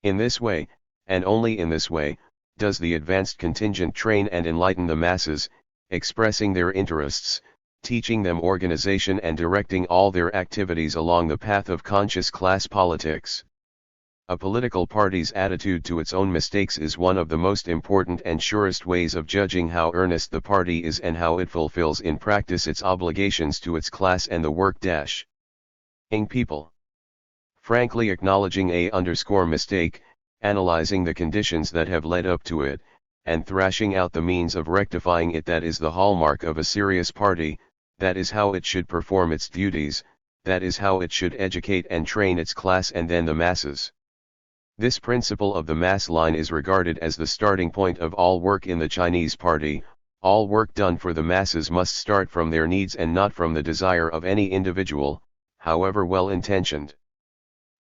In this way, and only in this way, does the advanced contingent train and enlighten the masses, expressing their interests, teaching them organization and directing all their activities along the path of conscious class politics. A political party's attitude to its own mistakes is one of the most important and surest ways of judging how earnest the party is and how it fulfills in practice its obligations to its class and the working people. Frankly acknowledging a mistake, analyzing the conditions that have led up to it, and thrashing out the means of rectifying it, that is the hallmark of a serious party. That is how it should perform its duties, that is how it should educate and train its class and then the masses. This principle of the mass line is regarded as the starting point of all work in the Chinese party. All work done for the masses must start from their needs and not from the desire of any individual, however well intentioned.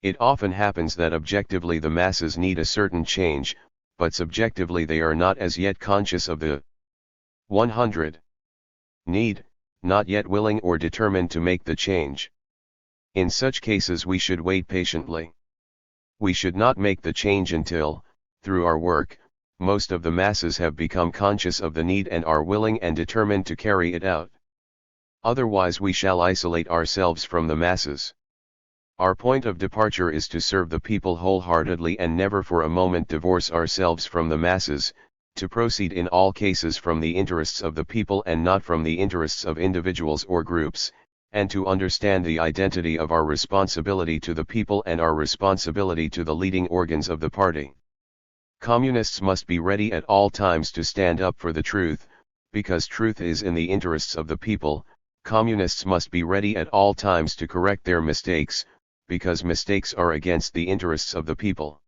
It often happens that objectively the masses need a certain change, but subjectively they are not as yet conscious of the 100 need, not yet willing or determined to make the change. In such cases we should wait patiently. We should not make the change until, through our work, most of the masses have become conscious of the need and are willing and determined to carry it out. Otherwise we shall isolate ourselves from the masses. Our point of departure is to serve the people wholeheartedly and never for a moment divorce ourselves from the masses, to proceed in all cases from the interests of the people and not from the interests of individuals or groups, and to understand the identity of our responsibility to the people and our responsibility to the leading organs of the party. Communists must be ready at all times to stand up for the truth, because truth is in the interests of the people. Communists must be ready at all times to correct their mistakes, because mistakes are against the interests of the people.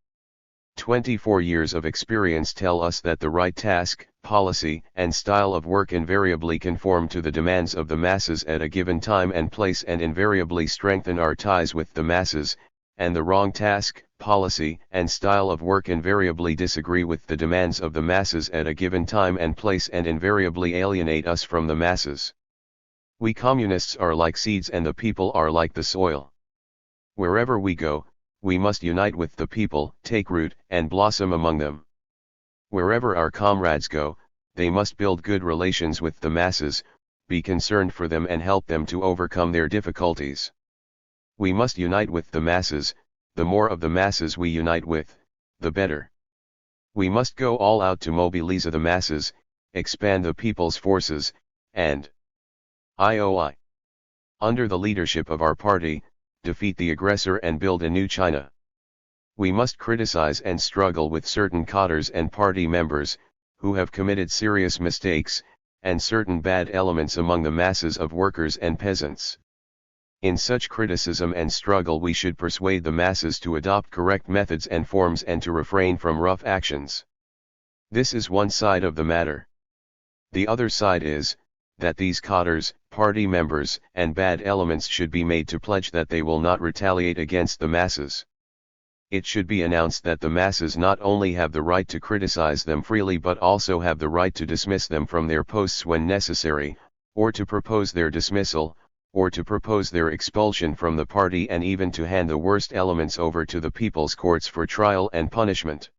24 years of experience tell us that the right task, policy, and style of work invariably conform to the demands of the masses at a given time and place and invariably strengthen our ties with the masses, and the wrong task, policy, and style of work invariably disagree with the demands of the masses at a given time and place and invariably alienate us from the masses. We communists are like seeds and the people are like the soil. Wherever we go, we must unite with the people, take root, and blossom among them. Wherever our comrades go, they must build good relations with the masses, be concerned for them and help them to overcome their difficulties. We must unite with the masses. The more of the masses we unite with, the better. We must go all out to mobilize the masses, expand the people's forces, and under the leadership of our party, defeat the aggressor and build a new China. We must criticize and struggle with certain cadres and party members, who have committed serious mistakes, and certain bad elements among the masses of workers and peasants. In such criticism and struggle we should persuade the masses to adopt correct methods and forms and to refrain from rough actions. This is one side of the matter. The other side is, that these cadres, party members, and bad elements should be made to pledge that they will not retaliate against the masses. It should be announced that the masses not only have the right to criticize them freely but also have the right to dismiss them from their posts when necessary, or to propose their dismissal, or to propose their expulsion from the party, and even to hand the worst elements over to the people's courts for trial and punishment.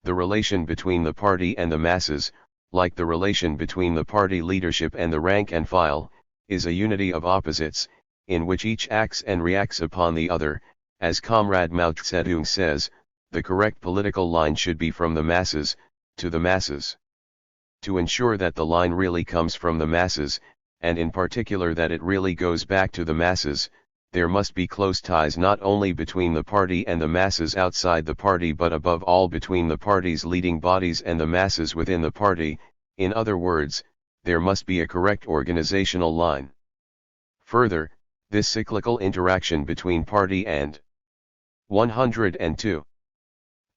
The relation between the party and the masses, like the relation between the party leadership and the rank and file, is a unity of opposites, in which each acts and reacts upon the other. As Comrade Mao Tse says, the correct political line should be from the masses, to the masses. To ensure that the line really comes from the masses, and in particular that it really goes back to the masses, there must be close ties not only between the party and the masses outside the party but above all between the party's leading bodies and the masses within the party. In other words, there must be a correct organizational line. Further, this cyclical interaction between party and 102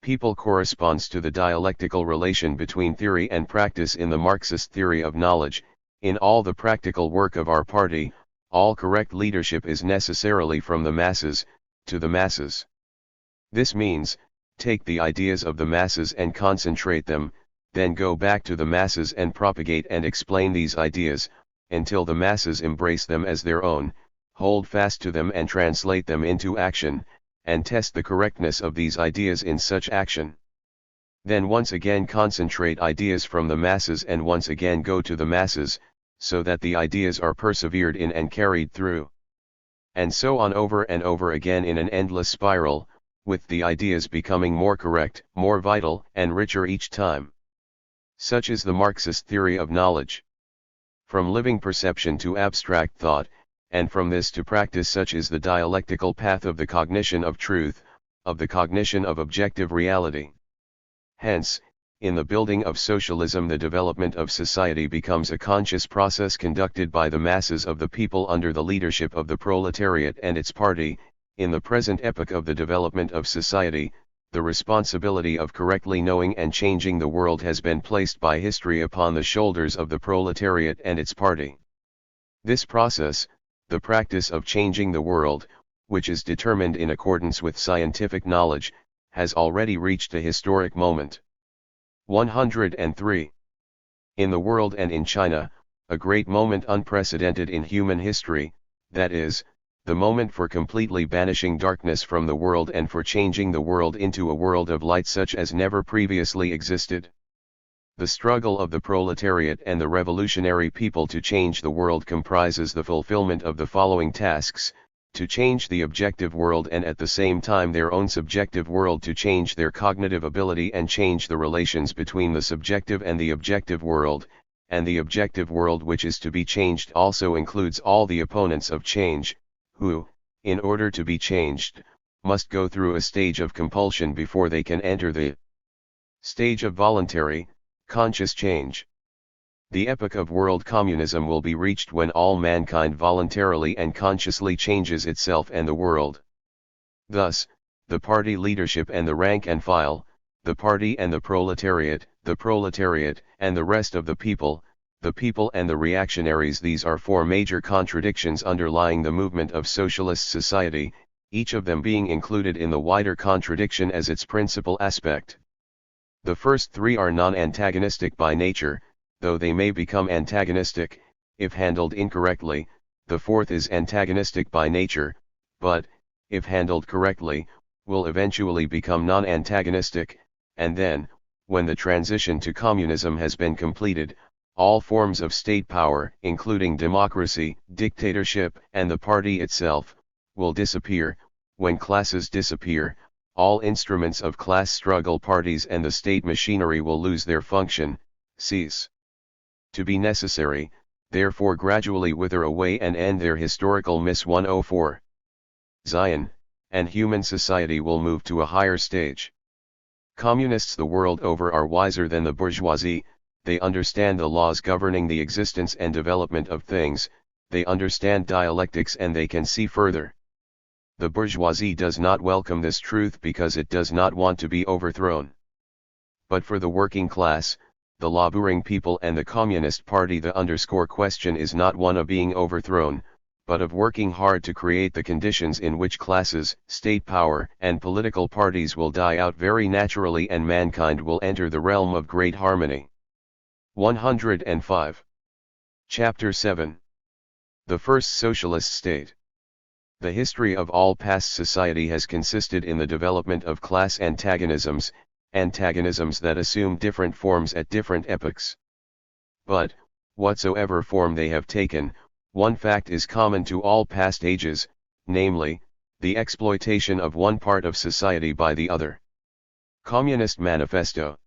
people corresponds to the dialectical relation between theory and practice in the Marxist theory of knowledge. In all the practical work of our party, all correct leadership is necessarily from the masses, to the masses. This means, take the ideas of the masses and concentrate them, then go back to the masses and propagate and explain these ideas, until the masses embrace them as their own, hold fast to them and translate them into action, and test the correctness of these ideas in such action. Then once again concentrate ideas from the masses and once again go to the masses, so that the ideas are persevered in and carried through. And so on over and over again in an endless spiral, with the ideas becoming more correct, more vital, and richer each time. Such is the Marxist theory of knowledge. From living perception to abstract thought, and from this to practice, such is the dialectical path of the cognition of truth, of the cognition of objective reality. Hence, in the building of socialism, the development of society becomes a conscious process conducted by the masses of the people under the leadership of the proletariat and its party. In the present epoch of the development of society, the responsibility of correctly knowing and changing the world has been placed by history upon the shoulders of the proletariat and its party. This process, the practice of changing the world, which is determined in accordance with scientific knowledge, has already reached a historic moment. 103. In the world and in China, a great moment unprecedented in human history, that is, the moment for completely banishing darkness from the world and for changing the world into a world of light such as never previously existed. The struggle of the proletariat and the revolutionary people to change the world comprises the fulfillment of the following tasks: to change the objective world and at the same time their own subjective world, to change their cognitive ability and change the relations between the subjective and the objective world, and the objective world which is to be changed also includes all the opponents of change, who, in order to be changed, must go through a stage of compulsion before they can enter the stage of voluntary, conscious change. The epoch of world communism will be reached when all mankind voluntarily and consciously changes itself and the world. Thus, the party leadership and the rank and file, the party and the proletariat and the rest of the people and the reactionaries, these are four major contradictions underlying the movement of socialist society, each of them being included in the wider contradiction as its principal aspect. The first three are non-antagonistic by nature, though they may become antagonistic, if handled incorrectly. The fourth is antagonistic by nature, but, if handled correctly, will eventually become non-antagonistic, and then, when the transition to communism has been completed, all forms of state power, including democracy, dictatorship, and the party itself, will disappear. When classes disappear, all instruments of class struggle, parties and the state machinery will lose their function, cease to be necessary, therefore gradually wither away and end their historical miss. 104. Zion, and human society will move to a higher stage. Communists the world over are wiser than the bourgeoisie, they understand the laws governing the existence and development of things, they understand dialectics and they can see further. The bourgeoisie does not welcome this truth because it does not want to be overthrown. But for the working class, the laboring people and the Communist Party, the question is not one of being overthrown, but of working hard to create the conditions in which classes, state power, and political parties will die out very naturally and mankind will enter the realm of great harmony. 105. Chapter 7. The First Socialist State. The history of all past society has consisted in the development of class antagonisms that assume different forms at different epochs. But, whatsoever form they have taken, one fact is common to all past ages, namely, the exploitation of one part of society by the other. Communist Manifesto.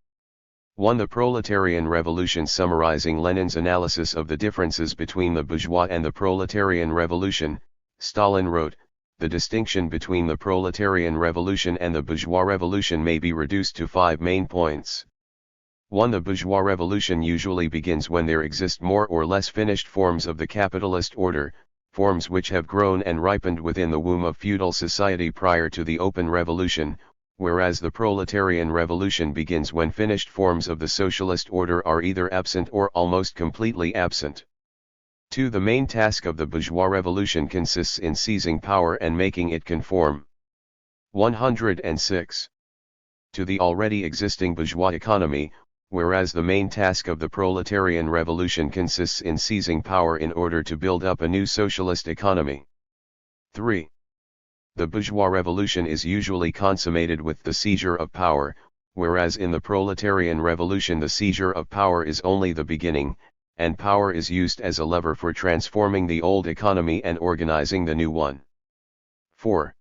1. The Proletarian Revolution. Summarizing Lenin's analysis of the differences between the bourgeois and the proletarian revolution, Stalin wrote, "The distinction between the proletarian revolution and the bourgeois revolution may be reduced to 5 main points. 1. The bourgeois revolution usually begins when there exist more or less finished forms of the capitalist order, forms which have grown and ripened within the womb of feudal society prior to the open revolution, whereas the proletarian revolution begins when finished forms of the socialist order are either absent or almost completely absent. 2. The main task of the bourgeois revolution consists in seizing power and making it conform. 106. To the already existing bourgeois economy, whereas the main task of the proletarian revolution consists in seizing power in order to build up a new socialist economy. 3. The bourgeois revolution is usually consummated with the seizure of power, whereas in the proletarian revolution the seizure of power is only the beginning, and power is used as a lever for transforming the old economy and organizing the new one. 4.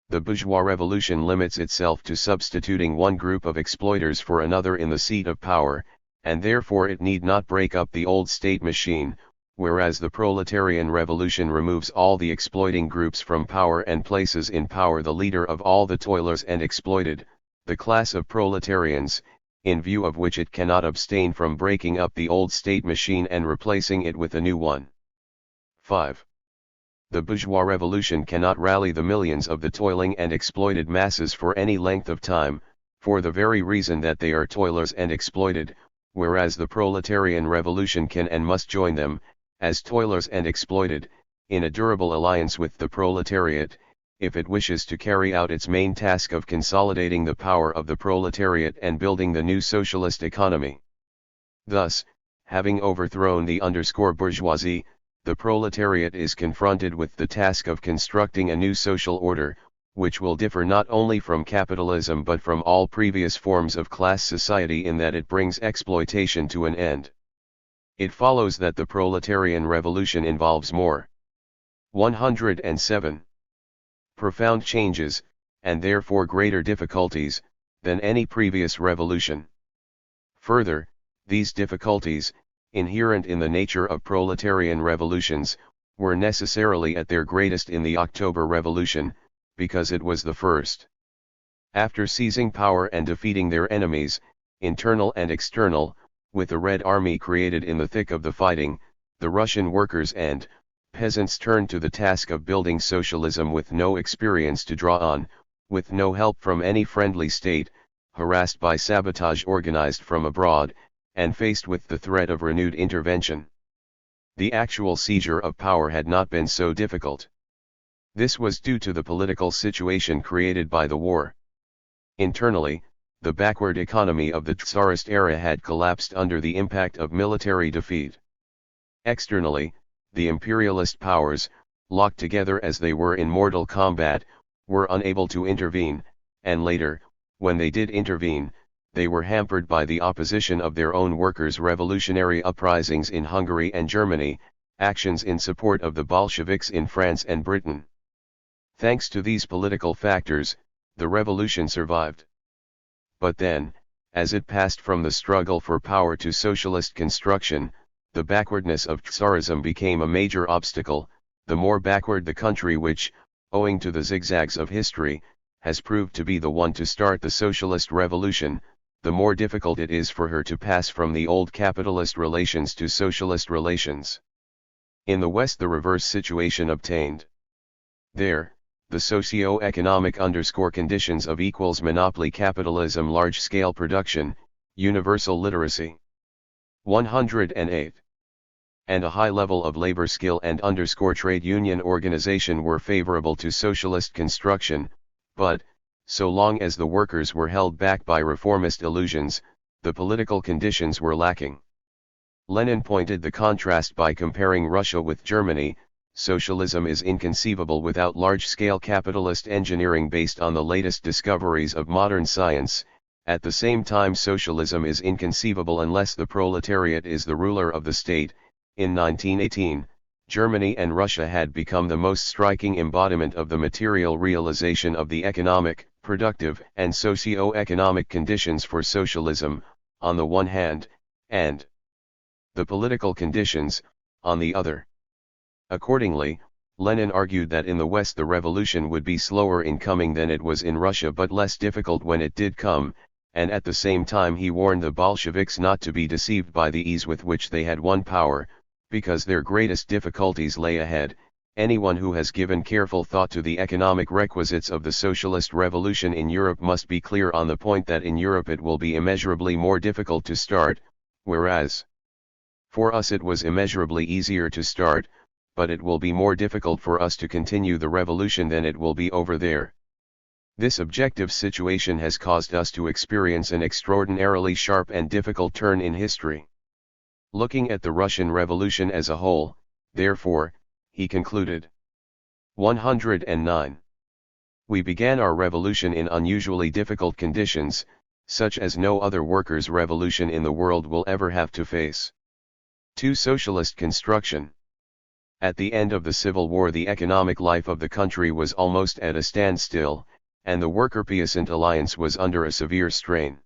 The bourgeois revolution limits itself to substituting one group of exploiters for another in the seat of power, and therefore it need not break up the old state machine, whereas the proletarian revolution removes all the exploiting groups from power and places in power the leader of all the toilers and exploited, the class of proletarians, in view of which it cannot abstain from breaking up the old state machine and replacing it with a new one. 5. The bourgeois revolution cannot rally the millions of the toiling and exploited masses for any length of time, for the very reason that they are toilers and exploited, whereas the proletarian revolution can and must join them, as toilers and exploited, in a durable alliance with the proletariat, if it wishes to carry out its main task of consolidating the power of the proletariat and building the new socialist economy. Thus, having overthrown the bourgeoisie, the proletariat is confronted with the task of constructing a new social order, which will differ not only from capitalism but from all previous forms of class society in that it brings exploitation to an end. It follows that the proletarian revolution involves more 107 profound changes, and therefore greater difficulties, than any previous revolution. Further, these difficulties, inherent in the nature of proletarian revolutions, were necessarily at their greatest in the October Revolution, because it was the first. After seizing power and defeating their enemies, internal and external, with the Red Army created in the thick of the fighting, the Russian workers and peasants turned to the task of building socialism with no experience to draw on, with no help from any friendly state, harassed by sabotage organized from abroad, and faced with the threat of renewed intervention. The actual seizure of power had not been so difficult. This was due to the political situation created by the war. Internally, the backward economy of the Tsarist era had collapsed under the impact of military defeat. Externally, the imperialist powers, locked together as they were in mortal combat, were unable to intervene, and later, when they did intervene, they were hampered by the opposition of their own workers' revolutionary uprisings in Hungary and Germany, actions in support of the Bolsheviks in France and Britain. Thanks to these political factors, the revolution survived. But then, as it passed from the struggle for power to socialist construction, the backwardness of Tsarism became a major obstacle, the more backward the country which, owing to the zigzags of history, has proved to be the one to start the socialist revolution, the more difficult it is for her to pass from the old capitalist relations to socialist relations. In the West the reverse situation obtained. There, the socio-economic conditions of equals monopoly capitalism, large-scale production, universal literacy. 108. And a high level of labor skill and trade union organization were favorable to socialist construction, but, so long as the workers were held back by reformist illusions, the political conditions were lacking. Lenin pointed the contrast by comparing Russia with Germany. Socialism is inconceivable without large-scale capitalist engineering based on the latest discoveries of modern science. At the same time, socialism is inconceivable unless the proletariat is the ruler of the state. In 1918, Germany and Russia had become the most striking embodiment of the material realization of the economic, productive, and socio-economic conditions for socialism, on the one hand, and the political conditions, on the other. Accordingly, Lenin argued that in the West the revolution would be slower in coming than it was in Russia, but less difficult when it did come, and at the same time he warned the Bolsheviks not to be deceived by the ease with which they had won power, because their greatest difficulties lay ahead. Anyone who has given careful thought to the economic requisites of the socialist revolution in Europe must be clear on the point that in Europe it will be immeasurably more difficult to start, whereas for us it was immeasurably easier to start, but it will be more difficult for us to continue the revolution than it will be over there. This objective situation has caused us to experience an extraordinarily sharp and difficult turn in history. Looking at the Russian Revolution as a whole, therefore, he concluded. 109. We began our revolution in unusually difficult conditions, such as no other workers' revolution in the world will ever have to face. 2. Socialist construction. At the end of the Civil War the economic life of the country was almost at a standstill, and the worker-peasant alliance was under a severe strain.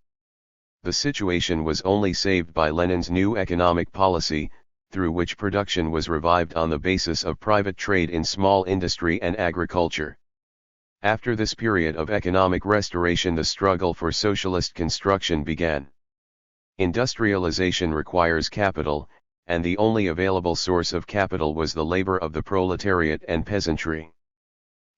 The situation was only saved by Lenin's new economic policy, through which production was revived on the basis of private trade in small industry and agriculture. After this period of economic restoration the struggle for socialist construction began. Industrialization requires capital, and the only available source of capital was the labor of the proletariat and peasantry.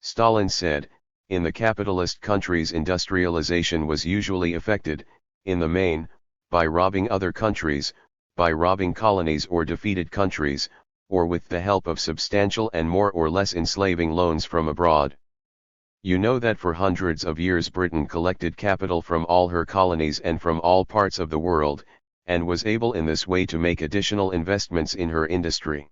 Stalin said, in the capitalist countries industrialization was usually effected, in the main, by robbing other countries, by robbing colonies or defeated countries, or with the help of substantial and more or less enslaving loans from abroad. You know that for hundreds of years Britain collected capital from all her colonies and from all parts of the world, and was able in this way to make additional investments in her industry.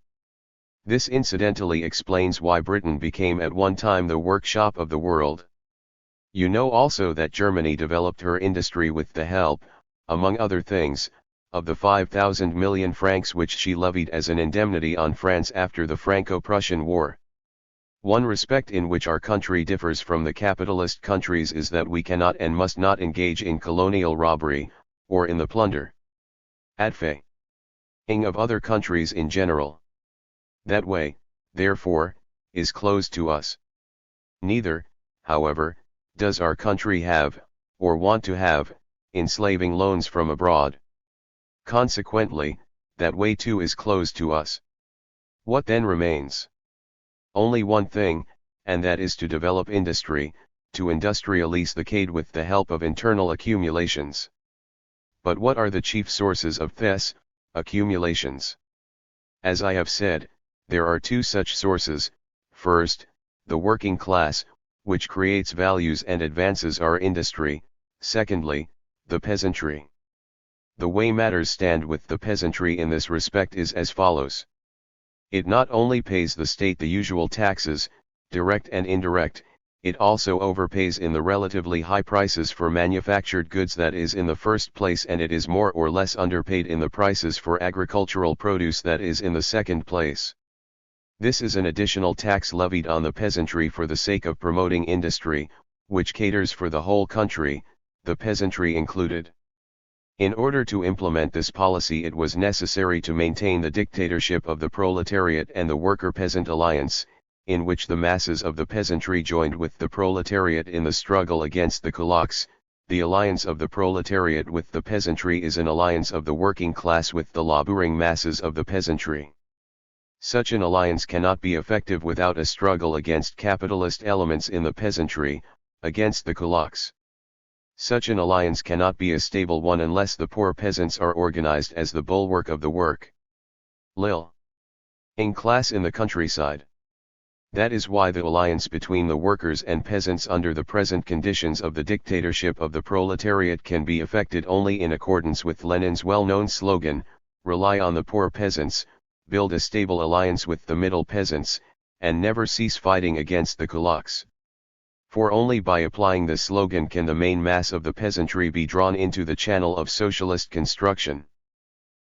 This incidentally explains why Britain became at one time the workshop of the world. You know also that Germany developed her industry with the help, among other things, of the 5,000 million francs which she levied as an indemnity on France after the Franco-Prussian War. One respect in which our country differs from the capitalist countries is that we cannot and must not engage in colonial robbery, or in the plunder of other countries in general. That way, therefore, is closed to us. Neither, however, does our country have, or want to have, enslaving loans from abroad. Consequently, that way too is closed to us. What then remains? Only one thing, and that is to develop industry, to industrialize the cade with the help of internal accumulations. But what are the chief sources of these accumulations? As I have said, there are two such sources. First, the working class, which creates values and advances our industry. Secondly, the peasantry. The way matters stand with the peasantry in this respect is as follows. It not only pays the state the usual taxes, direct and indirect, it also overpays in the relatively high prices for manufactured goods, that is in the first place, and it is more or less underpaid in the prices for agricultural produce, that is in the second place. This is an additional tax levied on the peasantry for the sake of promoting industry, which caters for the whole country, the peasantry included. In order to implement this policy it was necessary to maintain the dictatorship of the proletariat and the worker-peasant alliance. in which the masses of the peasantry joined with the proletariat in the struggle against the kulaks. The alliance of the proletariat with the peasantry is an alliance of the working class with the laboring masses of the peasantry. Such an alliance cannot be effective without a struggle against capitalist elements in the peasantry, against the kulaks. Such an alliance cannot be a stable one unless the poor peasants are organized as the bulwark of the working class in the countryside. That is why the alliance between the workers and peasants under the present conditions of the dictatorship of the proletariat can be effected only in accordance with Lenin's well-known slogan, "Rely on the poor peasants, build a stable alliance with the middle peasants, and never cease fighting against the kulaks." For only by applying this slogan can the main mass of the peasantry be drawn into the channel of socialist construction.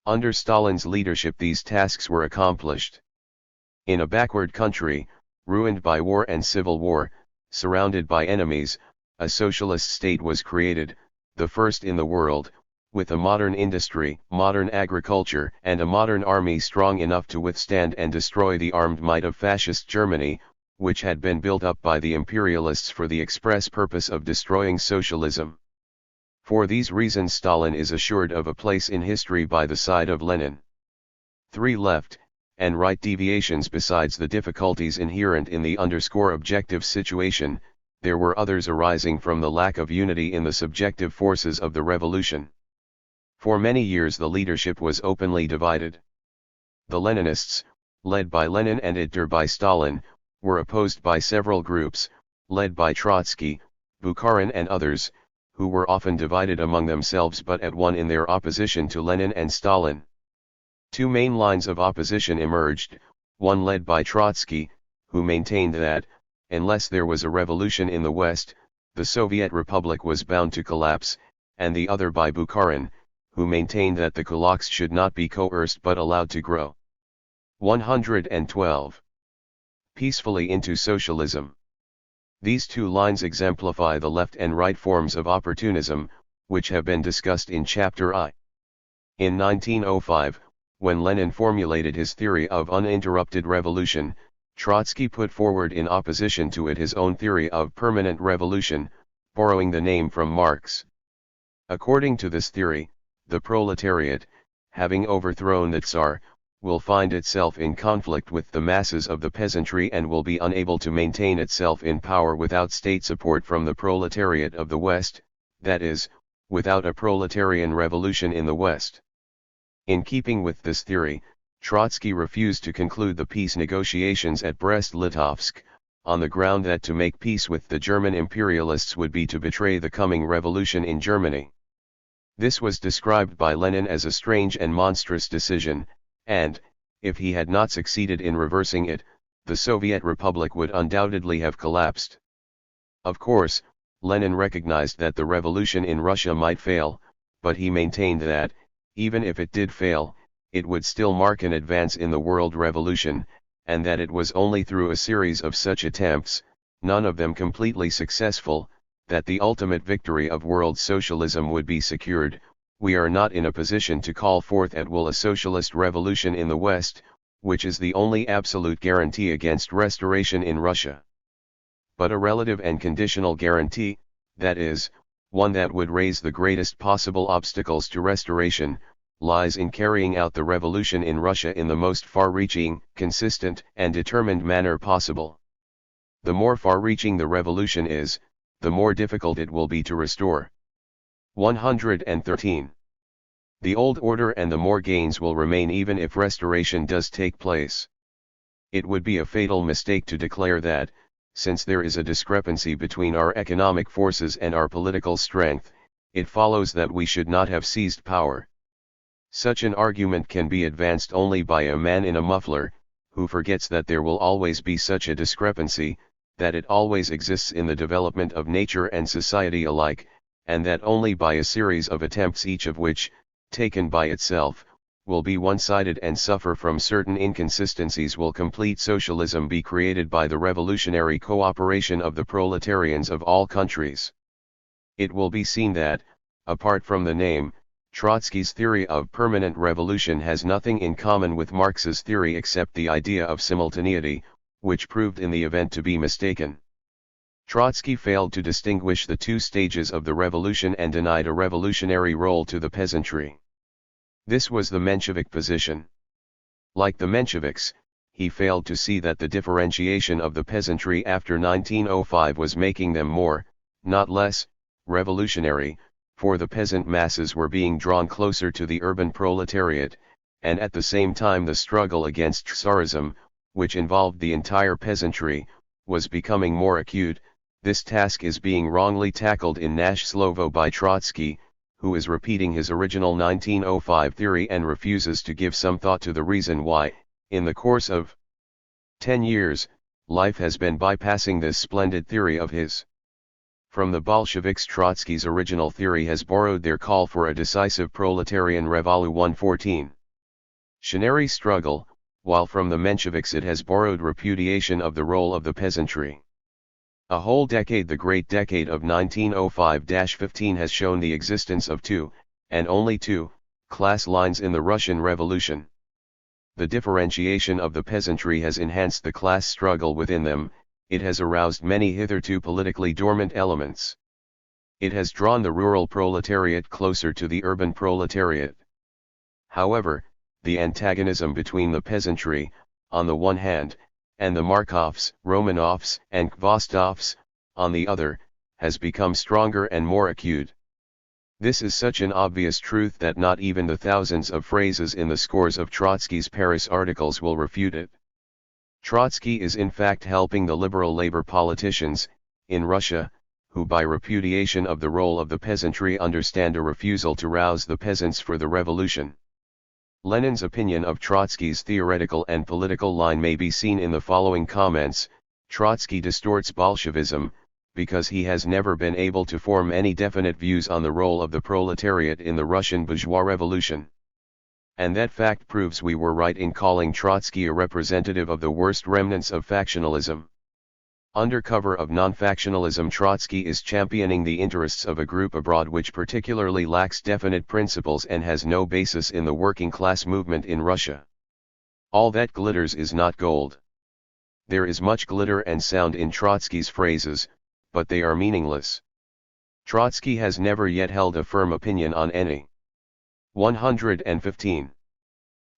Under Stalin's leadership these tasks were accomplished. In a backward country, ruined by war and civil war, surrounded by enemies, a socialist state was created, the first in the world, with a modern industry, modern agriculture, and a modern army strong enough to withstand and destroy the armed might of fascist Germany, which had been built up by the imperialists for the express purpose of destroying socialism. For these reasons Stalin is assured of a place in history by the side of Lenin. 3 left and right deviations. Besides the difficulties inherent in the objective situation, there were others arising from the lack of unity in the subjective forces of the revolution. For many years the leadership was openly divided. The Leninists, led by Lenin and Hitler by Stalin, were opposed by several groups, led by Trotsky, Bukharin and others, who were often divided among themselves but at one in their opposition to Lenin and Stalin. 2 main lines of opposition emerged, one led by Trotsky, who maintained that, unless there was a revolution in the West, the Soviet Republic was bound to collapse, and the other by Bukharin, who maintained that the kulaks should not be coerced but allowed to grow 112 peacefully into socialism. These 2 lines exemplify the left and right forms of opportunism, which have been discussed in Chapter I. In 1905, when Lenin formulated his theory of uninterrupted revolution, Trotsky put forward in opposition to it his own theory of permanent revolution, borrowing the name from Marx. According to this theory, the proletariat, having overthrown the Tsar, will find itself in conflict with the masses of the peasantry and will be unable to maintain itself in power without state support from the proletariat of the West, that is, without a proletarian revolution in the West. In keeping with this theory, Trotsky refused to conclude the peace negotiations at Brest-Litovsk, on the ground that to make peace with the German imperialists would be to betray the coming revolution in Germany. This was described by Lenin as a strange and monstrous decision, and, if he had not succeeded in reversing it, the Soviet Republic would undoubtedly have collapsed. Of course, Lenin recognized that the revolution in Russia might fail, but he maintained that, even if it did fail, it would still mark an advance in the world revolution, and that it was only through a series of such attempts, none of them completely successful, that the ultimate victory of world socialism would be secured. We are not in a position to call forth at will a socialist revolution in the West, which is the only absolute guarantee against restoration in Russia. But a relative and conditional guarantee, that is, one that would raise the greatest possible obstacles to restoration, lies in carrying out the revolution in Russia in the most far-reaching, consistent, and determined manner possible. The more far-reaching the revolution is, the more difficult it will be to restore. 113. The old order and the more gains will remain even if restoration does take place. It would be a fatal mistake to declare that, since there is a discrepancy between our economic forces and our political strength, it follows that we should not have seized power. Such an argument can be advanced only by a man in a muffler, who forgets that there will always be such a discrepancy, that it always exists in the development of nature and society alike, and that only by a series of attempts each of which, taken by itself, will be one-sided and suffer from certain inconsistencies will complete socialism be created by the revolutionary cooperation of the proletarians of all countries. It will be seen that, apart from the name, Trotsky's theory of permanent revolution has nothing in common with Marx's theory except the idea of simultaneity, which proved in the event to be mistaken. Trotsky failed to distinguish the two stages of the revolution and denied a revolutionary role to the peasantry. This was the Menshevik position. Like the Mensheviks, he failed to see that the differentiation of the peasantry after 1905 was making them more, not less, revolutionary, for the peasant masses were being drawn closer to the urban proletariat, and at the same time the struggle against Tsarism, which involved the entire peasantry, was becoming more acute. This task is being wrongly tackled in Nash Slovo by Trotsky, who is repeating his original 1905 theory and refuses to give some thought to the reason why, in the course of 10 years, life has been bypassing this splendid theory of his. From the Bolsheviks, Trotsky's original theory has borrowed their call for a decisive proletarian revolution. Struggle, while from the Mensheviks it has borrowed repudiation of the role of the peasantry. A whole decade, the great decade of 1905-15, has shown the existence of two, and only two, class lines in the Russian Revolution. The differentiation of the peasantry has enhanced the class struggle within them, it has aroused many hitherto politically dormant elements. It has drawn the rural proletariat closer to the urban proletariat. However, the antagonism between the peasantry, on the one hand, and the Markovs, Romanovs, and Khvostovs, on the other, has become stronger and more acute. This is such an obvious truth that not even the thousands of phrases in the scores of Trotsky's Paris articles will refute it. Trotsky is in fact helping the liberal labor politicians, in Russia, who by repudiation of the role of the peasantry understand a refusal to rouse the peasants for the revolution. Lenin's opinion of Trotsky's theoretical and political line may be seen in the following comments: Trotsky distorts Bolshevism, because he has never been able to form any definite views on the role of the proletariat in the Russian bourgeois revolution. And that fact proves we were right in calling Trotsky a representative of the worst remnants of factionalism. Under cover of non-factionalism, Trotsky is championing the interests of a group abroad which particularly lacks definite principles and has no basis in the working class movement in Russia. All that glitters is not gold. There is much glitter and sound in Trotsky's phrases, but they are meaningless. Trotsky has never yet held a firm opinion on any 115.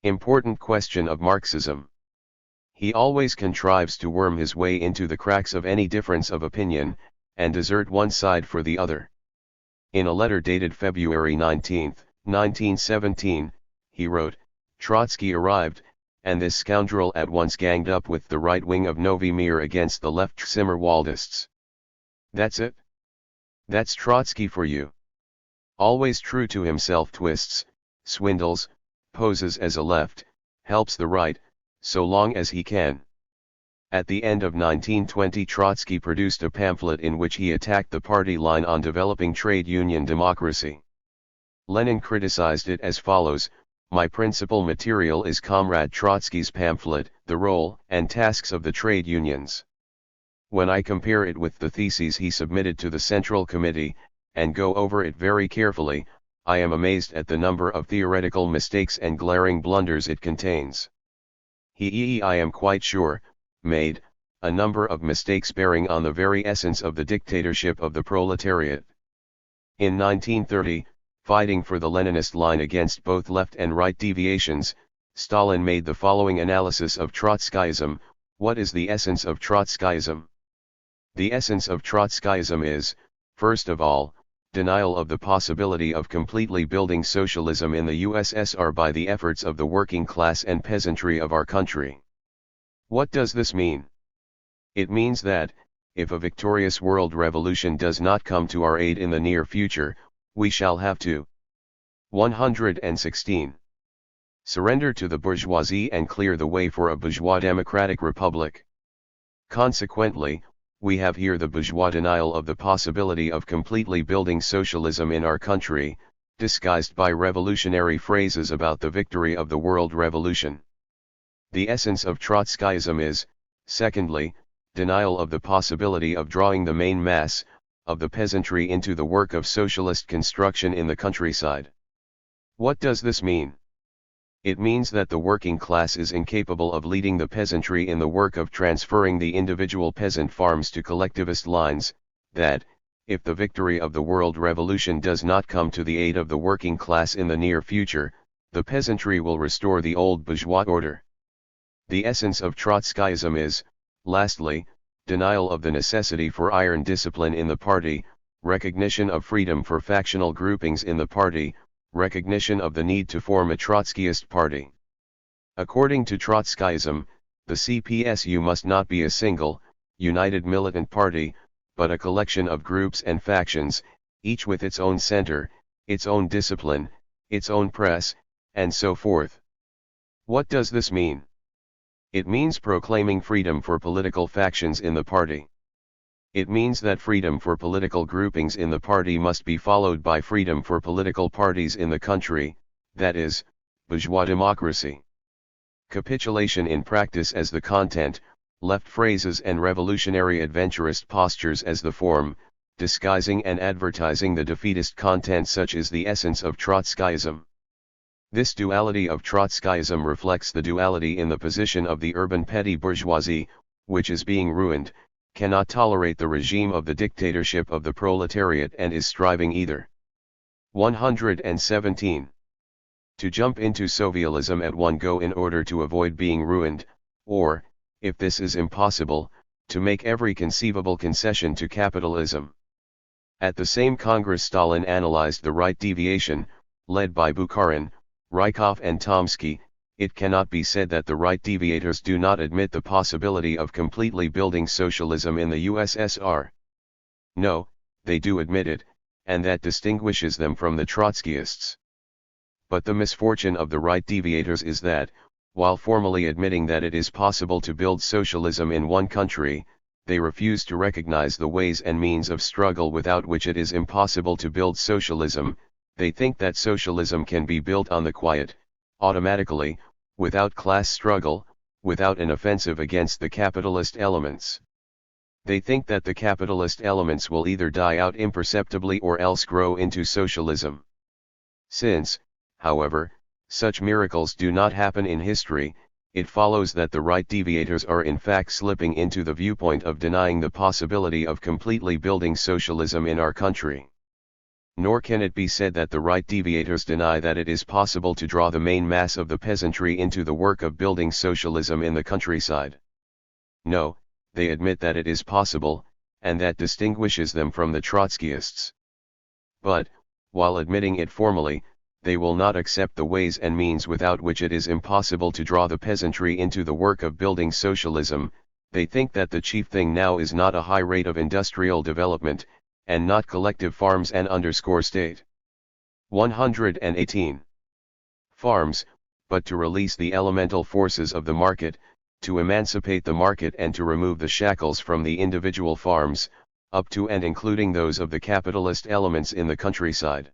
Important question of Marxism. He always contrives to worm his way into the cracks of any difference of opinion, and desert one side for the other. In a letter dated February 19, 1917, he wrote, "Trotsky arrived, and this scoundrel at once ganged up with the right wing of Novy Mir against the left Zimmerwaldists. That's it. That's Trotsky for you. Always true to himself, twists, swindles, poses as a left, helps the right, so long as he can." At the end of 1920, Trotsky produced a pamphlet in which he attacked the party line on developing trade union democracy. Lenin criticized it as follows: "My principal material is Comrade Trotsky's pamphlet, The Role and Tasks of the Trade Unions. When I compare it with the theses he submitted to the Central Committee, and go over it very carefully, I am amazed at the number of theoretical mistakes and glaring blunders it contains. I am quite sure, made a number of mistakes bearing on the very essence of the dictatorship of the proletariat." In 1930, fighting for the Leninist line against both left and right deviations, Stalin made the following analysis of Trotskyism: What is the essence of Trotskyism? The essence of Trotskyism is, first of all, denial of the possibility of completely building socialism in the USSR by the efforts of the working class and peasantry of our country. What does this mean? It means that, if a victorious world revolution does not come to our aid in the near future, we shall have to 116. Surrender to the bourgeoisie and clear the way for a bourgeois democratic republic. Consequently, we have here the bourgeois denial of the possibility of completely building socialism in our country, disguised by revolutionary phrases about the victory of the world revolution. The essence of Trotskyism is, secondly, denial of the possibility of drawing the main mass of the peasantry into the work of socialist construction in the countryside. What does this mean? It means that the working class is incapable of leading the peasantry in the work of transferring the individual peasant farms to collectivist lines, that, if the victory of the world revolution does not come to the aid of the working class in the near future, the peasantry will restore the old bourgeois order. The essence of Trotskyism is, lastly, denial of the necessity for iron discipline in the party, recognition of freedom for factional groupings in the party, recognition of the need to form a Trotskyist party. According to Trotskyism, the CPSU must not be a single, united militant party, but a collection of groups and factions, each with its own center, its own discipline, its own press, and so forth. What does this mean? It means proclaiming freedom for political factions in the party. It means that freedom for political groupings in the party must be followed by freedom for political parties in the country, that is, bourgeois democracy. Capitulation in practice as the content, left phrases and revolutionary adventurist postures as the form, disguising and advertising the defeatist content such is the essence of Trotskyism. This duality of Trotskyism reflects the duality in the position of the urban petty bourgeoisie, which is being ruined, cannot tolerate the regime of the dictatorship of the proletariat and is striving either. 117. To jump into Socialism at one go in order to avoid being ruined, or, if this is impossible, to make every conceivable concession to capitalism. At the same Congress Stalin analyzed the right deviation, led by Bukharin, Rykov and Tomsky. It cannot be said that the right deviators do not admit the possibility of completely building socialism in the USSR. No, they do admit it, and that distinguishes them from the Trotskyists. But the misfortune of the right deviators is that, while formally admitting that it is possible to build socialism in one country, they refuse to recognize the ways and means of struggle without which it is impossible to build socialism. They think that socialism can be built on the quiet, automatically, without class struggle, without an offensive against the capitalist elements. They think that the capitalist elements will either die out imperceptibly or else grow into socialism. Since, however, such miracles do not happen in history, it follows that the right deviators are in fact slipping into the viewpoint of denying the possibility of completely building socialism in our country. Nor can it be said that the right deviators deny that it is possible to draw the main mass of the peasantry into the work of building socialism in the countryside. No, they admit that it is possible, and that distinguishes them from the Trotskyists. But, while admitting it formally, they will not accept the ways and means without which it is impossible to draw the peasantry into the work of building socialism. They think that the chief thing now is not a high rate of industrial development, and not collective farms and state. 118. Farms, but to release the elemental forces of the market, to emancipate the market and to remove the shackles from the individual farms, up to and including those of the capitalist elements in the countryside.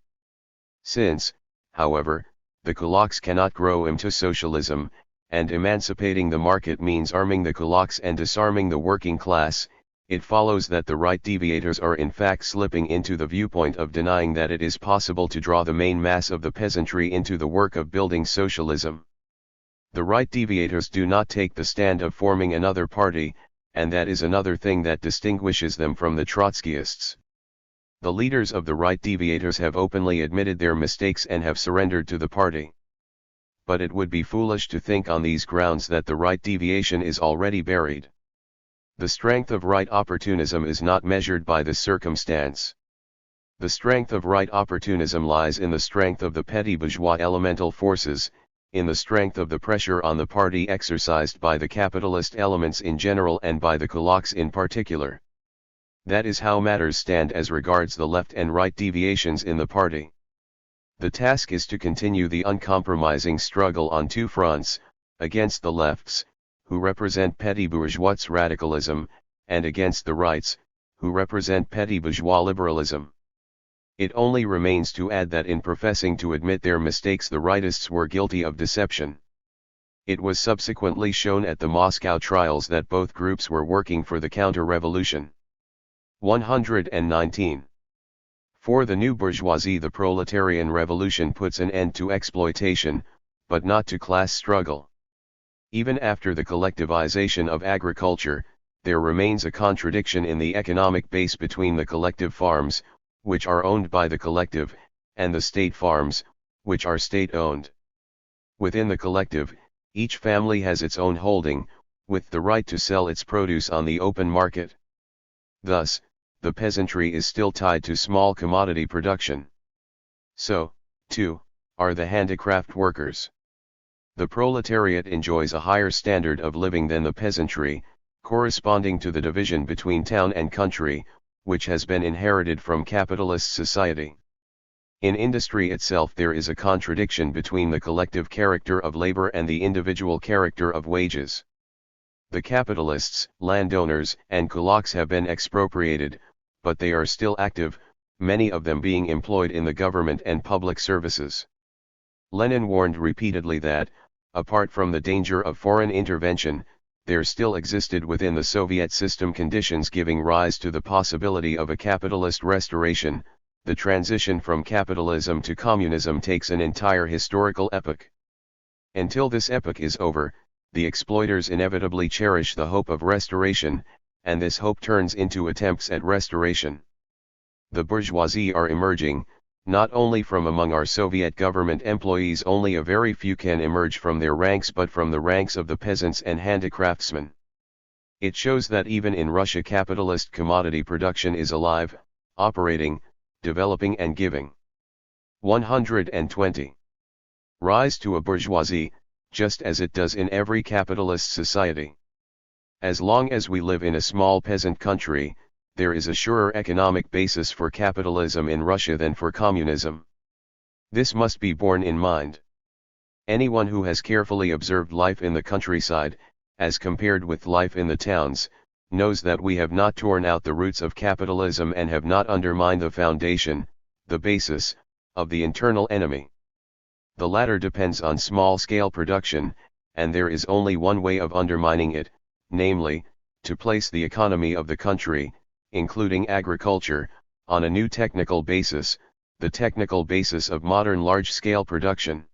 Since, however, the kulaks cannot grow into socialism, and emancipating the market means arming the kulaks and disarming the working class, it follows that the right deviators are in fact slipping into the viewpoint of denying that it is possible to draw the main mass of the peasantry into the work of building socialism. The right deviators do not take the stand of forming another party, and that is another thing that distinguishes them from the Trotskyists. The leaders of the right deviators have openly admitted their mistakes and have surrendered to the party. But it would be foolish to think on these grounds that the right deviation is already buried. The strength of right opportunism is not measured by this circumstance. The strength of right opportunism lies in the strength of the petty bourgeois elemental forces, in the strength of the pressure on the party exercised by the capitalist elements in general and by the kulaks in particular. That is how matters stand as regards the left and right deviations in the party. The task is to continue the uncompromising struggle on two fronts, against the lefts, who represent petty bourgeois radicalism, and against the rights, who represent petty bourgeois liberalism. It only remains to add that in professing to admit their mistakes the rightists were guilty of deception. It was subsequently shown at the Moscow trials that both groups were working for the counter-revolution. 119. For the new bourgeoisie, the proletarian revolution puts an end to exploitation, but not to class struggle. Even after the collectivization of agriculture, there remains a contradiction in the economic base between the collective farms, which are owned by the collective, and the state farms, which are state-owned. Within the collective, each family has its own holding, with the right to sell its produce on the open market. Thus, the peasantry is still tied to small commodity production. So, too, are the handicraft workers. The proletariat enjoys a higher standard of living than the peasantry, corresponding to the division between town and country, which has been inherited from capitalist society. In industry itself there is a contradiction between the collective character of labor and the individual character of wages. The capitalists, landowners, and kulaks have been expropriated, but they are still active, many of them being employed in the government and public services. Lenin warned repeatedly that, apart from the danger of foreign intervention, there still existed within the Soviet system conditions giving rise to the possibility of a capitalist restoration. The transition from capitalism to communism takes an entire historical epoch. Until this epoch is over, the exploiters inevitably cherish the hope of restoration, and this hope turns into attempts at restoration. The bourgeoisie are emerging, not only from among our Soviet government employees, only a very few can emerge from their ranks, but from the ranks of the peasants and handicraftsmen. It shows that even in Russia capitalist commodity production is alive, operating, developing and giving. 120. Rise to a bourgeoisie, just as it does in every capitalist society. As long as we live in a small peasant country, there is a surer economic basis for capitalism in Russia than for communism. This must be borne in mind. Anyone who has carefully observed life in the countryside, as compared with life in the towns, knows that we have not torn out the roots of capitalism and have not undermined the foundation, the basis, of the internal enemy. The latter depends on small-scale production, and there is only one way of undermining it, namely, to place the economy of the country, including agriculture, on a new technical basis, the technical basis of modern large-scale production.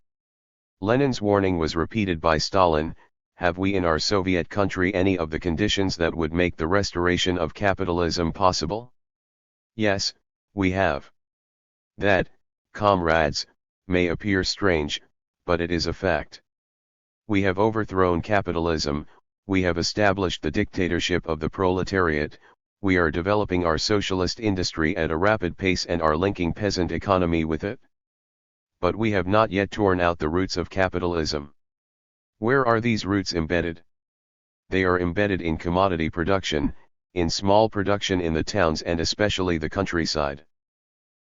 Lenin's warning was repeated by Stalin: have we in our Soviet country any of the conditions that would make the restoration of capitalism possible? Yes, we have. That, comrades, may appear strange, but it is a fact. We have overthrown capitalism, we have established the dictatorship of the proletariat, we are developing our socialist industry at a rapid pace and are linking peasant economy with it. But we have not yet torn out the roots of capitalism. Where are these roots embedded? They are embedded in commodity production, in small production in the towns and especially the countryside.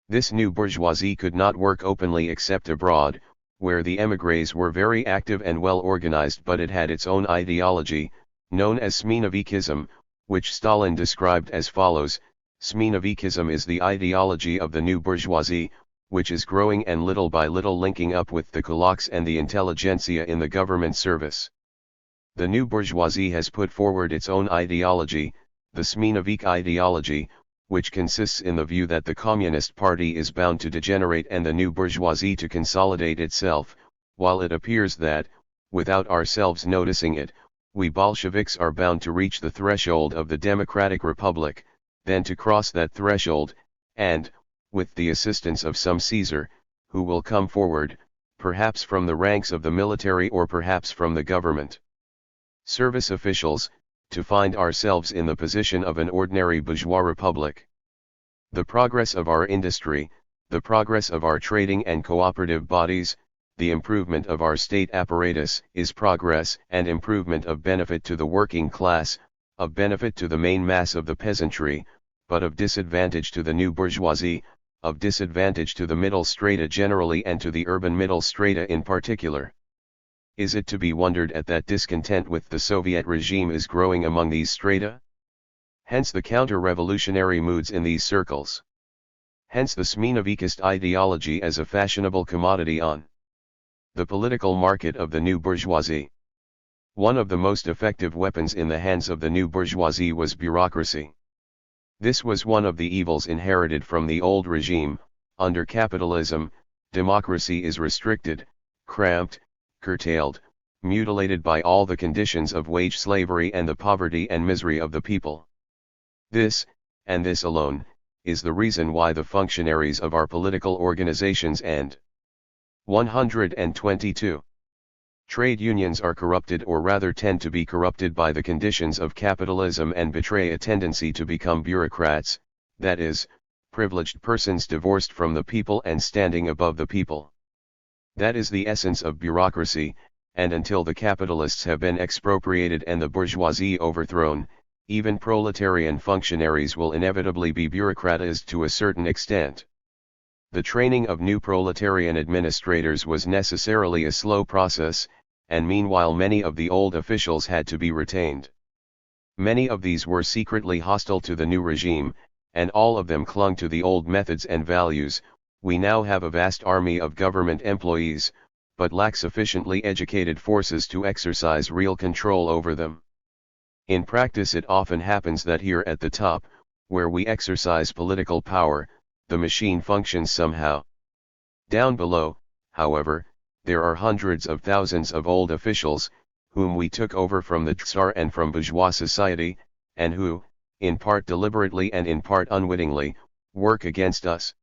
This new bourgeoisie could not work openly except abroad, where the émigrés were very active and well organized, but it had its own ideology, known as Smeenovikism, which Stalin described as follows: Smeenovikism is the ideology of the new bourgeoisie, which is growing and little by little linking up with the kulaks and the intelligentsia in the government service. The new bourgeoisie has put forward its own ideology, the Smeenovic ideology, which consists in the view that the Communist Party is bound to degenerate and the new bourgeoisie to consolidate itself, while it appears that, without ourselves noticing it, we Bolsheviks are bound to reach the threshold of the democratic republic, then to cross that threshold, and, with the assistance of some Caesar, who will come forward, perhaps from the ranks of the military or perhaps from the government service officials, to find ourselves in the position of an ordinary bourgeois republic. The progress of our industry, the progress of our trading and cooperative bodies, the improvement of our state apparatus is progress and improvement of benefit to the working class, of benefit to the main mass of the peasantry, but of disadvantage to the new bourgeoisie, of disadvantage to the middle strata generally and to the urban middle strata in particular. Is it to be wondered at that discontent with the Soviet regime is growing among these strata? Hence the counter-revolutionary moods in these circles. Hence the Smeenovikist ideology as a fashionable commodity on the political market of the new bourgeoisie. One of the most effective weapons in the hands of the new bourgeoisie was bureaucracy. This was one of the evils inherited from the old regime. Under capitalism, democracy is restricted, cramped, curtailed, mutilated by all the conditions of wage slavery and the poverty and misery of the people. This, and this alone, is the reason why the functionaries of our political organizations and 122 trade unions are corrupted, or rather tend to be corrupted by the conditions of capitalism and betray a tendency to become bureaucrats, that is, privileged persons divorced from the people and standing above the people. That is the essence of bureaucracy, and until the capitalists have been expropriated and the bourgeoisie overthrown, even proletarian functionaries will inevitably be bureaucratized to a certain extent. The training of new proletarian administrators was necessarily a slow process, and meanwhile many of the old officials had to be retained. Many of these were secretly hostile to the new regime, and all of them clung to the old methods and values. We now have a vast army of government employees, but lack sufficiently educated forces to exercise real control over them. In practice it often happens that here at the top, where we exercise political power, the machine functions somehow. Down below, however, there are hundreds of thousands of old officials, whom we took over from the Tsar and from bourgeois society, and who, in part deliberately and in part unwittingly, work against us.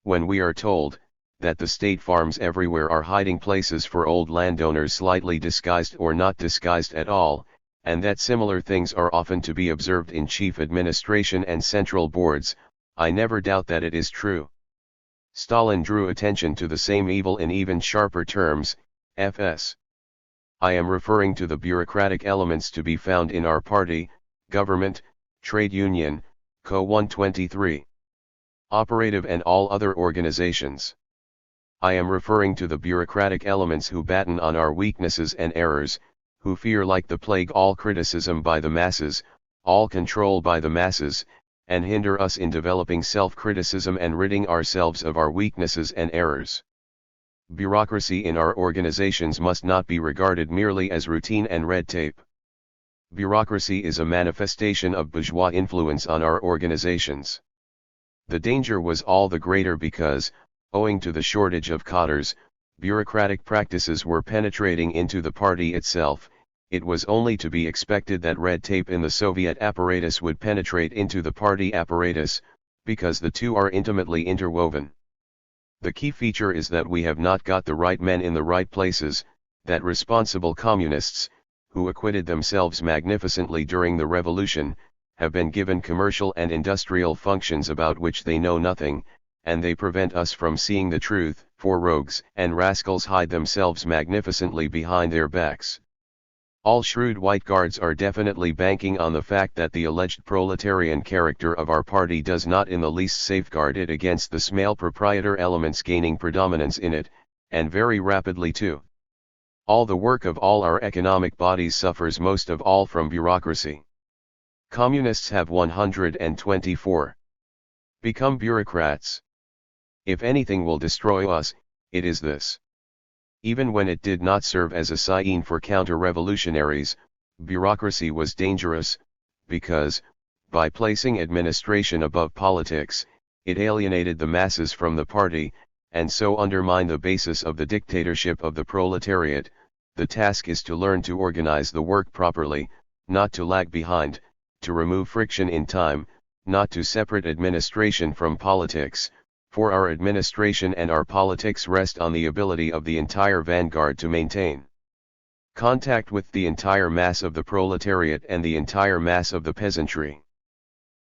When we are told that the state farms everywhere are hiding places for old landowners slightly disguised or not disguised at all, and that similar things are often to be observed in chief administration and central boards, I never doubt that it is true. Stalin drew attention to the same evil in even sharper terms, fs. I am referring to the bureaucratic elements to be found in our party, government, trade union, Co 123. Operative and all other organizations. I am referring to the bureaucratic elements who batten on our weaknesses and errors, who fear like the plague all criticism by the masses, all control by the masses, and hinder us in developing self-criticism and ridding ourselves of our weaknesses and errors. Bureaucracy in our organizations must not be regarded merely as routine and red tape. Bureaucracy is a manifestation of bourgeois influence on our organizations. The danger was all the greater because, owing to the shortage of cadres, bureaucratic practices were penetrating into the party itself. It was only to be expected that red tape in the Soviet apparatus would penetrate into the party apparatus, because the two are intimately interwoven. The key feature is that we have not got the right men in the right places, that responsible communists, who acquitted themselves magnificently during the revolution, have been given commercial and industrial functions about which they know nothing, and they prevent us from seeing the truth, for rogues and rascals hide themselves magnificently behind their backs. All shrewd white guards are definitely banking on the fact that the alleged proletarian character of our party does not in the least safeguard it against the small proprietor elements gaining predominance in it, and very rapidly too. All the work of all our economic bodies suffers most of all from bureaucracy. Communists have 124 become bureaucrats. If anything will destroy us, it is this. Even when it did not serve as a sign for counter-revolutionaries, bureaucracy was dangerous, because, by placing administration above politics, it alienated the masses from the party, and so undermined the basis of the dictatorship of the proletariat. The task is to learn to organize the work properly, not to lag behind, to remove friction in time, not to separate administration from politics, for our administration and our politics rest on the ability of the entire vanguard to maintain contact with the entire mass of the proletariat and the entire mass of the peasantry.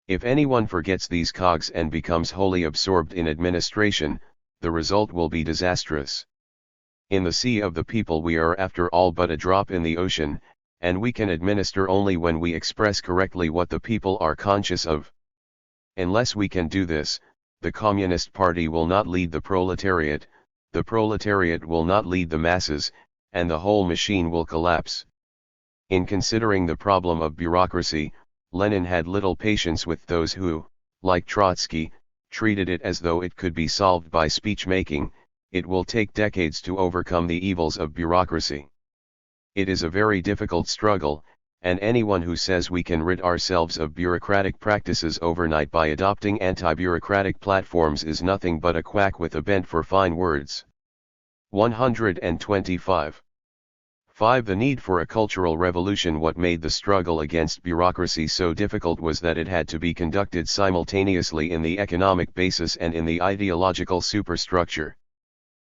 If anyone forgets these cogs and becomes wholly absorbed in administration, the result will be disastrous. In the sea of the people we are after all but a drop in the ocean, and we can administer only when we express correctly what the people are conscious of. Unless we can do this, the Communist Party will not lead the proletariat will not lead the masses, and the whole machine will collapse. In considering the problem of bureaucracy, Lenin had little patience with those who, like Trotsky, treated it as though it could be solved by speech-making. It will take decades to overcome the evils of bureaucracy. It is a very difficult struggle, and anyone who says we can rid ourselves of bureaucratic practices overnight by adopting anti-bureaucratic platforms is nothing but a quack with a bent for fine words. 125. 5. The need for a cultural revolution. What made the struggle against bureaucracy so difficult was that it had to be conducted simultaneously in the economic basis and in the ideological superstructure.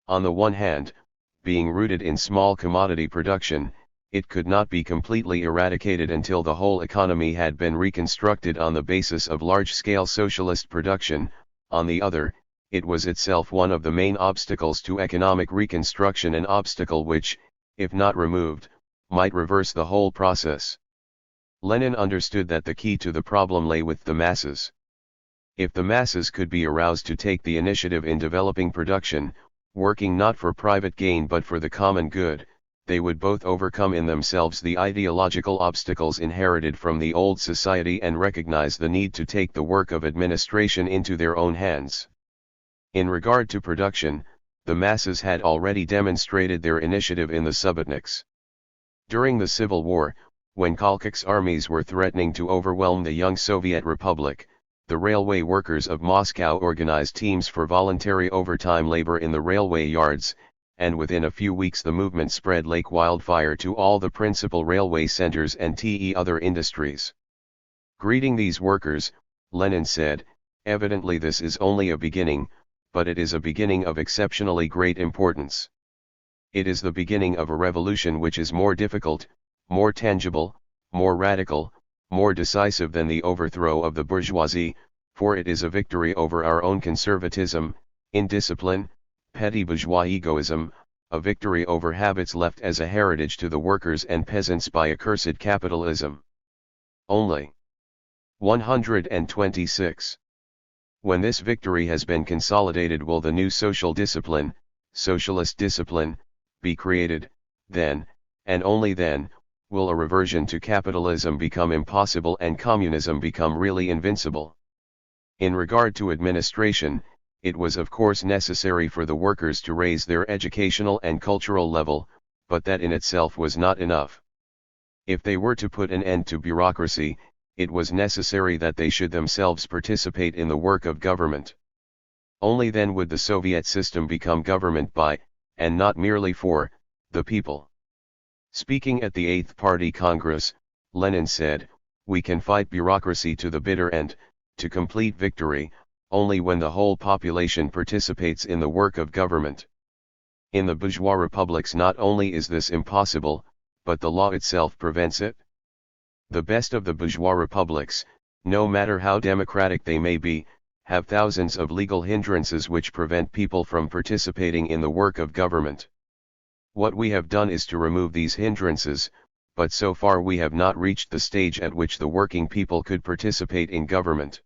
On the one hand, being rooted in small commodity production, it could not be completely eradicated until the whole economy had been reconstructed on the basis of large-scale socialist production. On the other, it was itself one of the main obstacles to economic reconstruction, an obstacle which, if not removed, might reverse the whole process. Lenin understood that the key to the problem lay with the masses. If the masses could be aroused to take the initiative in developing production, working not for private gain but for the common good, they would both overcome in themselves the ideological obstacles inherited from the old society and recognize the need to take the work of administration into their own hands. In regard to production, the masses had already demonstrated their initiative in the Subotniks. During the Civil War, when Kolchak's armies were threatening to overwhelm the young Soviet Republic, the railway workers of Moscow organized teams for voluntary overtime labor in the railway yards, and within a few weeks the movement spread like wildfire to all the principal railway centers and other industries. Greeting these workers, Lenin said, "Evidently this is only a beginning, but it is a beginning of exceptionally great importance. It is the beginning of a revolution which is more difficult, more tangible, more radical, more decisive than the overthrow of the bourgeoisie, for it is a victory over our own conservatism, indiscipline, petty bourgeois egoism, a victory over habits left as a heritage to the workers and peasants by accursed capitalism." Only 126. When this victory has been consolidated, will the new social discipline, socialist discipline, be created. Then, and only then, will a reversion to capitalism become impossible and communism become really invincible. In regard to administration, it was of course necessary for the workers to raise their educational and cultural level, but that in itself was not enough. If they were to put an end to bureaucracy, it was necessary that they should themselves participate in the work of government. Only then would the Soviet system become government by, and not merely for, the people. Speaking at the 8th Party Congress, Lenin said, "We can fight bureaucracy to the bitter end, to complete victory, only when the whole population participates in the work of government. In the bourgeois republics not only is this impossible, but the law itself prevents it. The best of the bourgeois republics, no matter how democratic they may be, have thousands of legal hindrances which prevent people from participating in the work of government. What we have done is to remove these hindrances, but so far we have not reached the stage at which the working people could participate in government.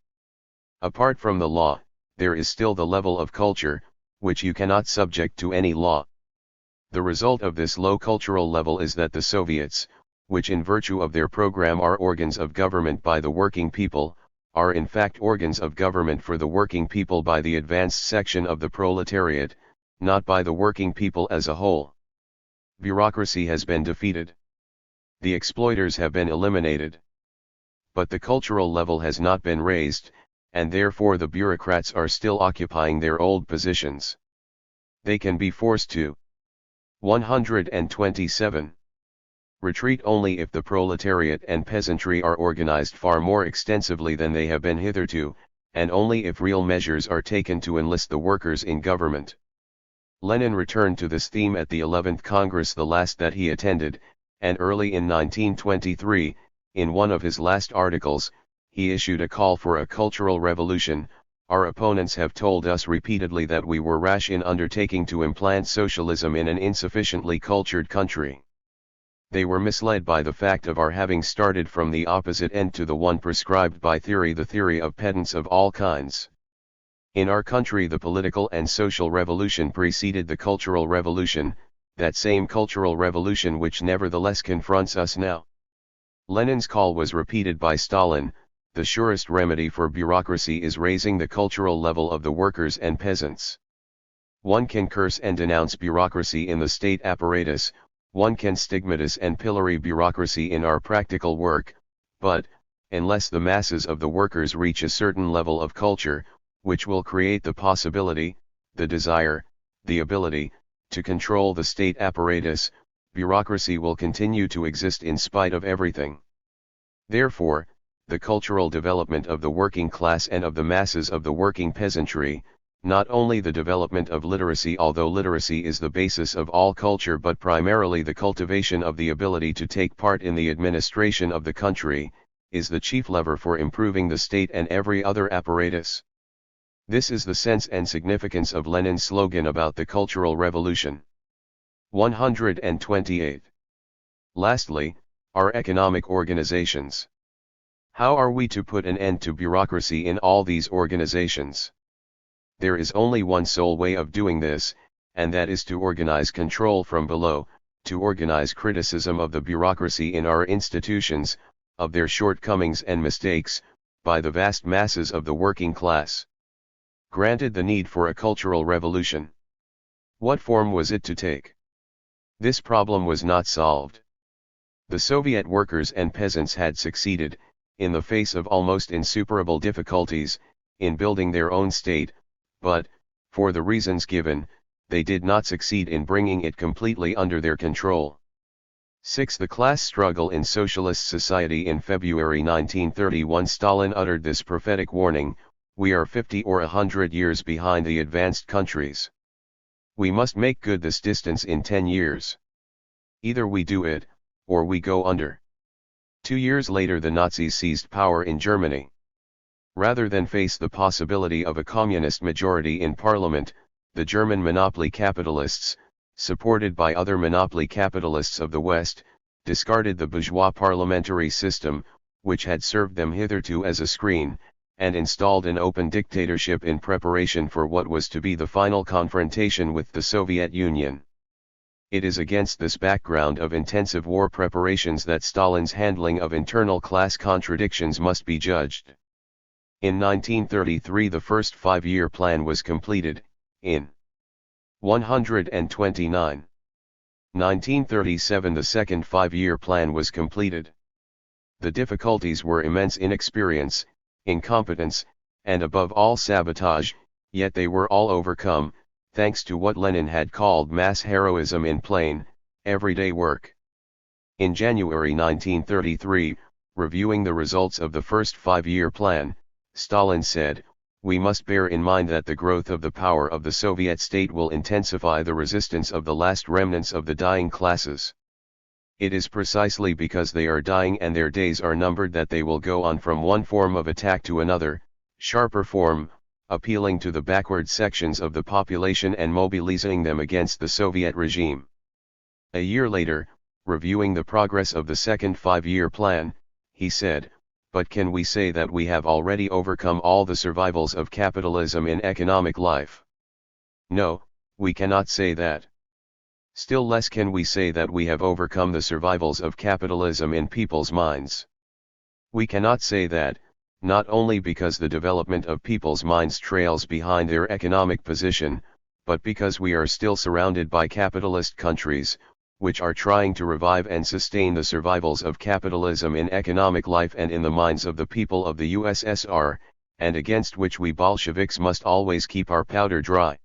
Apart from the law, there is still the level of culture, which you cannot subject to any law. The result of this low cultural level is that the Soviets, which in virtue of their program are organs of government by the working people, are in fact organs of government for the working people by the advanced section of the proletariat, not by the working people as a whole. Bureaucracy has been defeated. The exploiters have been eliminated. But the cultural level has not been raised, and therefore the bureaucrats are still occupying their old positions. They can be forced to 127. Retreat only if the proletariat and peasantry are organized far more extensively than they have been hitherto, and only if real measures are taken to enlist the workers in government. Lenin returned to this theme at the 11th Congress, the last that he attended, and early in 1923, in one of his last articles, he issued a call for a cultural revolution. Our opponents have told us repeatedly that we were rash in undertaking to implant socialism in an insufficiently cultured country. They were misled by the fact of our having started from the opposite end to the one prescribed by theory, the theory of pedants of all kinds. In our country the political and social revolution preceded the cultural revolution, that same cultural revolution which nevertheless confronts us now. Lenin's call was repeated by Stalin: the surest remedy for bureaucracy is raising the cultural level of the workers and peasants. One can curse and denounce bureaucracy in the state apparatus, one can stigmatize and pillory bureaucracy in our practical work, but, unless the masses of the workers reach a certain level of culture, which will create the possibility, the desire, the ability, to control the state apparatus, bureaucracy will continue to exist in spite of everything. Therefore, the cultural development of the working class and of the masses of the working peasantry, not only the development of literacy, although literacy is the basis of all culture, but primarily the cultivation of the ability to take part in the administration of the country, is the chief lever for improving the state and every other apparatus. This is the sense and significance of Lenin's slogan about the Cultural Revolution. 128. Lastly, our economic organizations. How are we to put an end to bureaucracy in all these organizations? There is only one sole way of doing this, and that is to organize control from below, to organize criticism of the bureaucracy in our institutions, of their shortcomings and mistakes, by the vast masses of the working class. Granted the need for a cultural revolution. What form was it to take? This problem was not solved. The Soviet workers and peasants had succeeded, in the face of almost insuperable difficulties, in building their own state, but, for the reasons given, they did not succeed in bringing it completely under their control. 6. The class struggle in socialist society. In February 1931, Stalin uttered this prophetic warning: we are 50 or 100 years behind the advanced countries. We must make good this distance in 10 years. Either we do it, or we go under. 2 years later the Nazis seized power in Germany. Rather than face the possibility of a communist majority in parliament, the German monopoly capitalists, supported by other monopoly capitalists of the West, discarded the bourgeois parliamentary system, which had served them hitherto as a screen, and installed an open dictatorship in preparation for what was to be the final confrontation with the Soviet Union. It is against this background of intensive war preparations that Stalin's handling of internal class contradictions must be judged. In 1933 the first five-year plan was completed. In 129. 1937 the second five-year plan was completed. The difficulties were immense: inexperience, incompetence, and above all sabotage, yet they were all overcome, thanks to what Lenin had called mass heroism in plain, everyday work. In January 1933, reviewing the results of the first five-year plan, Stalin said, "We must bear in mind that the growth of the power of the Soviet state will intensify the resistance of the last remnants of the dying classes. It is precisely because they are dying and their days are numbered that they will go on from one form of attack to another, sharper form, appealing to the backward sections of the population and mobilizing them against the Soviet regime." A year later, reviewing the progress of the second five-year plan, he said, "But can we say that we have already overcome all the survivals of capitalism in economic life? No, we cannot say that. Still less can we say that we have overcome the survivals of capitalism in people's minds. We cannot say that, not only because the development of people's minds trails behind their economic position, but because we are still surrounded by capitalist countries, which are trying to revive and sustain the survivals of capitalism in economic life and in the minds of the people of the USSR, and against which we Bolsheviks must always keep our powder dry.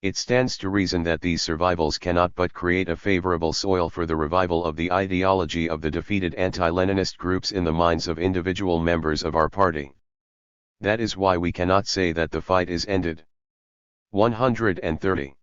It stands to reason that these survivals cannot but create a favorable soil for the revival of the ideology of the defeated anti-Leninist groups in the minds of individual members of our party. That is why we cannot say that the fight is ended." 130.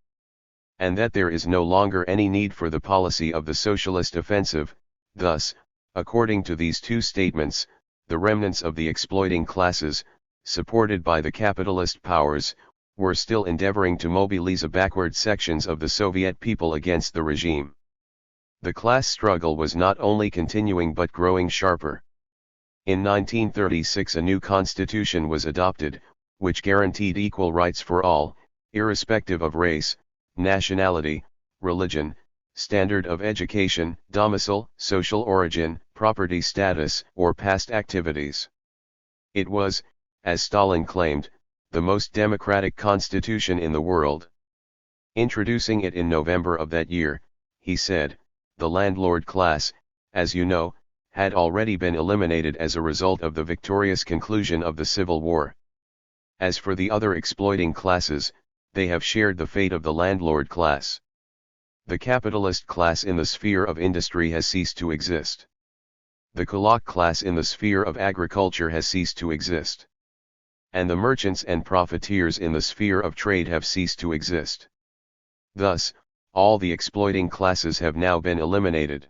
And that there is no longer any need for the policy of the socialist offensive. Thus, according to these two statements, the remnants of the exploiting classes, supported by the capitalist powers, were still endeavoring to mobilize backward sections of the Soviet people against the regime. The class struggle was not only continuing but growing sharper. In 1936 a new constitution was adopted, which guaranteed equal rights for all, irrespective of race, nationality, religion, standard of education, domicile, social origin, property status, or past activities. It was, as Stalin claimed, the most democratic constitution in the world. Introducing it in November of that year, he said, "The landlord class, as you know, had already been eliminated as a result of the victorious conclusion of the Civil War. As for the other exploiting classes, they have shared the fate of the landlord class. The capitalist class in the sphere of industry has ceased to exist. The kulak class in the sphere of agriculture has ceased to exist. And the merchants and profiteers in the sphere of trade have ceased to exist. Thus, all the exploiting classes have now been eliminated.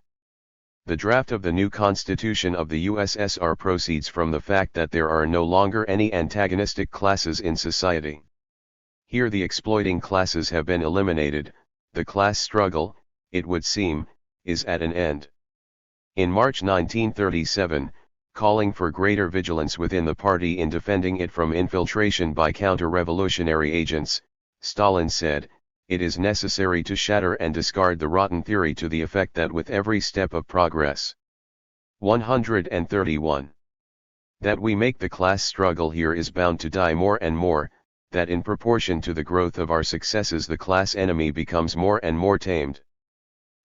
The draft of the new Constitution of the USSR proceeds from the fact that there are no longer any antagonistic classes in society. Here the exploiting classes have been eliminated. The class struggle, it would seem, is at an end. In March 1937, calling for greater vigilance within the party in defending it from infiltration by counter-revolutionary agents, Stalin said, "It is necessary to shatter and discard the rotten theory to the effect that with every step of progress." 131. That we make the class struggle here is bound to die more and more, that in proportion to the growth of our successes the class enemy becomes more and more tamed.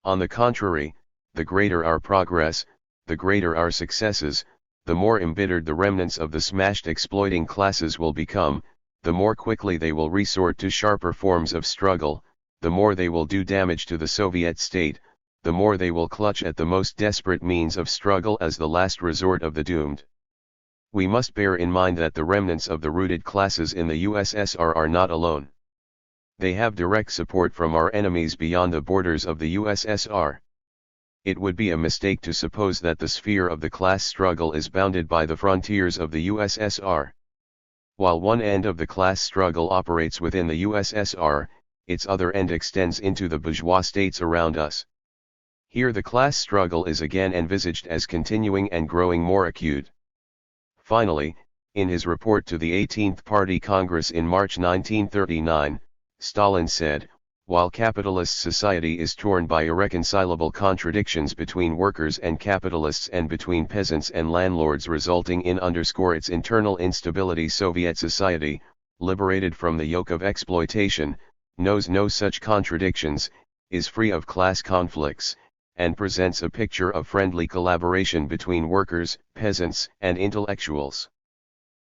On the contrary, the greater our progress, the greater our successes, the more embittered the remnants of the smashed exploiting classes will become, the more quickly they will resort to sharper forms of struggle, the more they will do damage to the Soviet state, the more they will clutch at the most desperate means of struggle as the last resort of the doomed. We must bear in mind that the remnants of the rooted classes in the USSR are not alone. They have direct support from our enemies beyond the borders of the USSR. It would be a mistake to suppose that the sphere of the class struggle is bounded by the frontiers of the USSR. While one end of the class struggle operates within the USSR, its other end extends into the bourgeois states around us. Here the class struggle is again envisaged as continuing and growing more acute. Finally, in his report to the 18th Party Congress in March 1939, Stalin said, "While capitalist society is torn by irreconcilable contradictions between workers and capitalists and between peasants and landlords resulting in its internal instability, Soviet society, liberated from the yoke of exploitation, knows no such contradictions, is free of class conflicts, and presents a picture of friendly collaboration between workers, peasants, and intellectuals."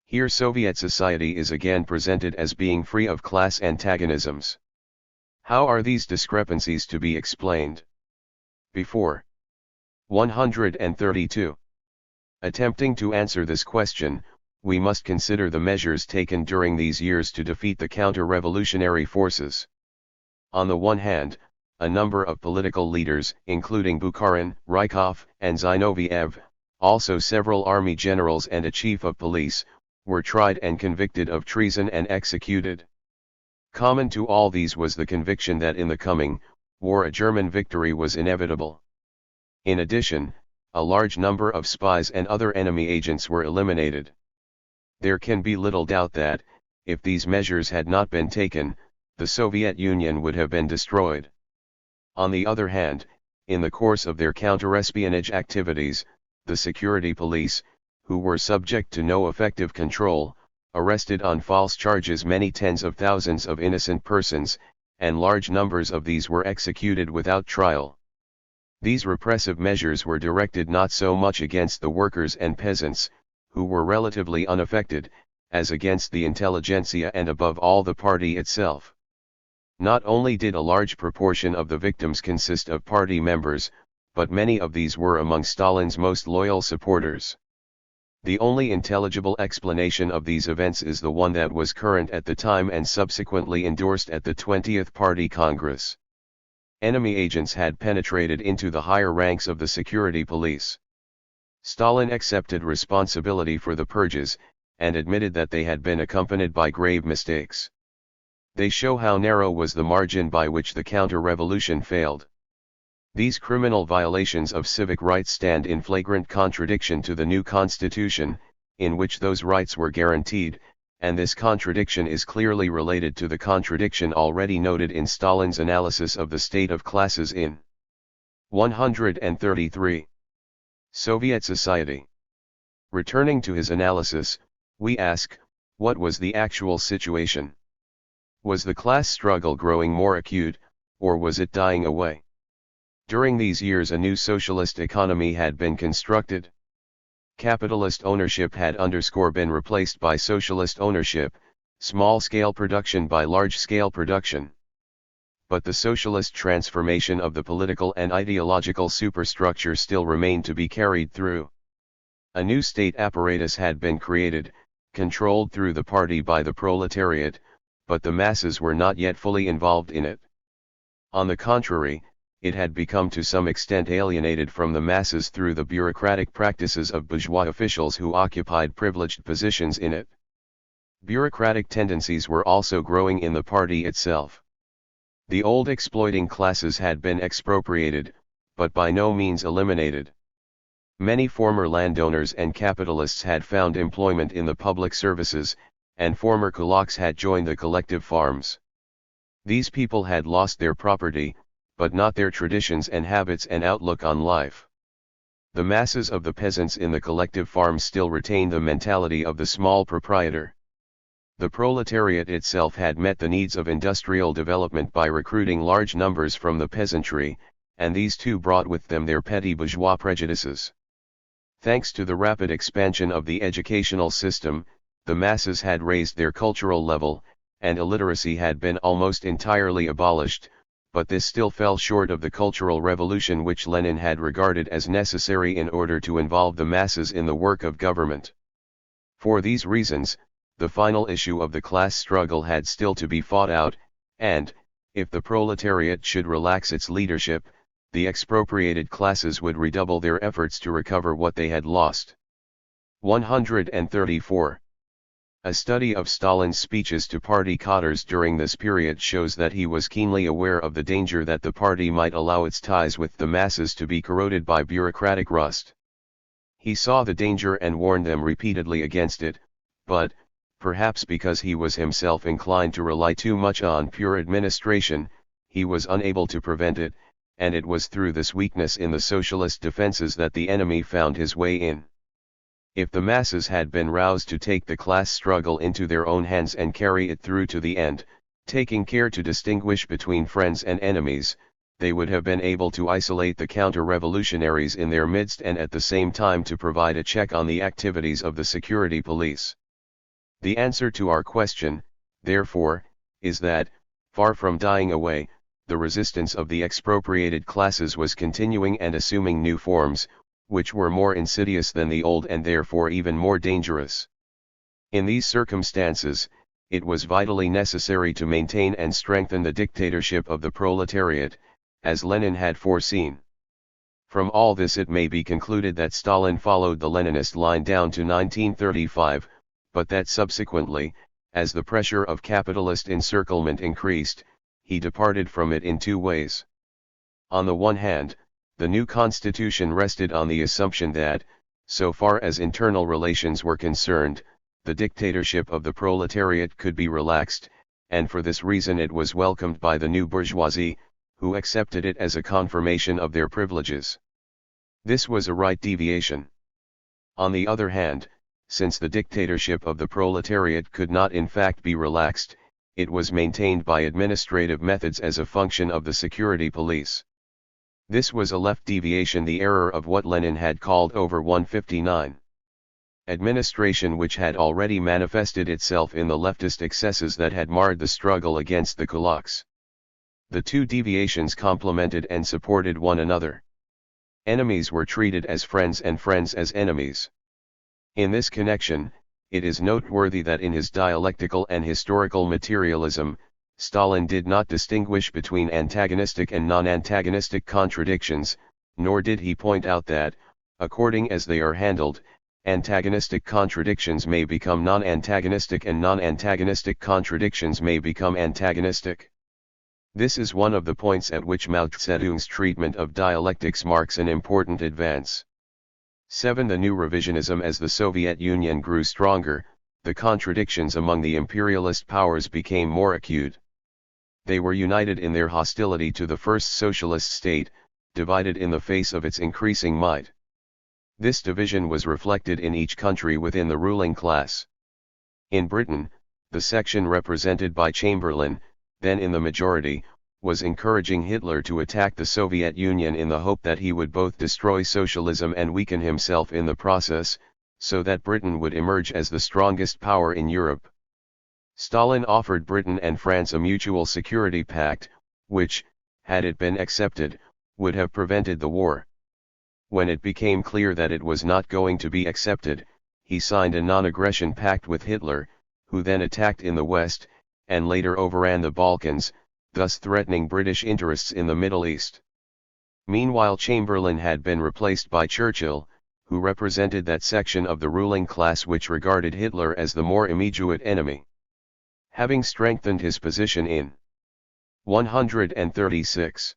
Here Soviet society is again presented as being free of class antagonisms. How are these discrepancies to be explained? Before 132. Attempting to answer this question, we must consider the measures taken during these years to defeat the counter-revolutionary forces. On the one hand, a number of political leaders, including Bukharin, Rykov, and Zinoviev, also several army generals and a chief of police, were tried and convicted of treason and executed. Common to all these was the conviction that in the coming war a German victory was inevitable. In addition, a large number of spies and other enemy agents were eliminated. There can be little doubt that, if these measures had not been taken, the Soviet Union would have been destroyed. On the other hand, in the course of their counter-espionage activities, the security police, who were subject to no effective control, arrested on false charges many tens of thousands of innocent persons, and large numbers of these were executed without trial. These repressive measures were directed not so much against the workers and peasants, who were relatively unaffected, as against the intelligentsia and above all the party itself. Not only did a large proportion of the victims consist of party members, but many of these were among Stalin's most loyal supporters. The only intelligible explanation of these events is the one that was current at the time and subsequently endorsed at the 20th Party Congress. Enemy agents had penetrated into the higher ranks of the security police. Stalin accepted responsibility for the purges, and admitted that they had been accompanied by grave mistakes. They show how narrow was the margin by which the counter-revolution failed. These criminal violations of civic rights stand in flagrant contradiction to the new constitution, in which those rights were guaranteed, and this contradiction is clearly related to the contradiction already noted in Stalin's analysis of the state of classes in 133. Soviet society. Returning to his analysis, we ask, what was the actual situation? Was the class struggle growing more acute, or was it dying away? During these years a new socialist economy had been constructed. Capitalist ownership had been replaced by socialist ownership, small-scale production by large-scale production. but the socialist transformation of the political and ideological superstructure still remained to be carried through. A new state apparatus had been created, controlled through the party by the proletariat, but the masses were not yet fully involved in it. On the contrary, it had become to some extent alienated from the masses through the bureaucratic practices of bourgeois officials who occupied privileged positions in it. Bureaucratic tendencies were also growing in the party itself. The old exploiting classes had been expropriated, but by no means eliminated. Many former landowners and capitalists had found employment in the public services, and former kulaks had joined the collective farms. These people had lost their property, but not their traditions and habits and outlook on life. The masses of the peasants in the collective farms still retained the mentality of the small proprietor. The proletariat itself had met the needs of industrial development by recruiting large numbers from the peasantry, and these too brought with them their petty bourgeois prejudices. Thanks to the rapid expansion of the educational system, the masses had raised their cultural level, and illiteracy had been almost entirely abolished, but this still fell short of the cultural revolution which Lenin had regarded as necessary in order to involve the masses in the work of government. For these reasons, the final issue of the class struggle had still to be fought out, and, if the proletariat should relax its leadership, the expropriated classes would redouble their efforts to recover what they had lost. 134. A study of Stalin's speeches to party cadres during this period shows that he was keenly aware of the danger that the party might allow its ties with the masses to be corroded by bureaucratic rust. He saw the danger and warned them repeatedly against it, but, perhaps because he was himself inclined to rely too much on pure administration, he was unable to prevent it, and it was through this weakness in the socialist defenses that the enemy found his way in. If the masses had been roused to take the class struggle into their own hands and carry it through to the end, taking care to distinguish between friends and enemies, they would have been able to isolate the counter-revolutionaries in their midst and at the same time to provide a check on the activities of the security police. The answer to our question, therefore, is that, far from dying away, the resistance of the expropriated classes was continuing and assuming new forms, which were more insidious than the old and therefore even more dangerous. In these circumstances, it was vitally necessary to maintain and strengthen the dictatorship of the proletariat, as Lenin had foreseen. From all this it may be concluded that Stalin followed the Leninist line down to 1935, but that subsequently, as the pressure of capitalist encirclement increased, he departed from it in two ways. On the one hand, the new constitution rested on the assumption that, so far as internal relations were concerned, the dictatorship of the proletariat could be relaxed, and for this reason it was welcomed by the new bourgeoisie, who accepted it as a confirmation of their privileges. This was a right deviation. On the other hand, since the dictatorship of the proletariat could not in fact be relaxed, it was maintained by administrative methods as a function of the security police. This was a left deviation, the error of what Lenin had called over 159. Administration which had already manifested itself in the leftist excesses that had marred the struggle against the kulaks. The two deviations complemented and supported one another. Enemies were treated as friends and friends as enemies. In this connection, it is noteworthy that in his dialectical and historical materialism, Stalin did not distinguish between antagonistic and non-antagonistic contradictions, nor did he point out that, according as they are handled, antagonistic contradictions may become non-antagonistic and non-antagonistic contradictions may become antagonistic. This is one of the points at which Mao Tse-tung's treatment of dialectics marks an important advance. 7. The new revisionism. As the Soviet Union grew stronger, the contradictions among the imperialist powers became more acute. They were united in their hostility to the first socialist state, divided in the face of its increasing might. This division was reflected in each country within the ruling class. In Britain, the section represented by Chamberlain, then in the majority, was encouraging Hitler to attack the Soviet Union in the hope that he would both destroy socialism and weaken himself in the process, so that Britain would emerge as the strongest power in Europe. Stalin offered Britain and France a mutual security pact, which, had it been accepted, would have prevented the war. When it became clear that it was not going to be accepted, he signed a non-aggression pact with Hitler, who then attacked in the West, and later overran the Balkans, thus threatening British interests in the Middle East. Meanwhile, Chamberlain had been replaced by Churchill, who represented that section of the ruling class which regarded Hitler as the more immediate enemy. Having strengthened his position in 136.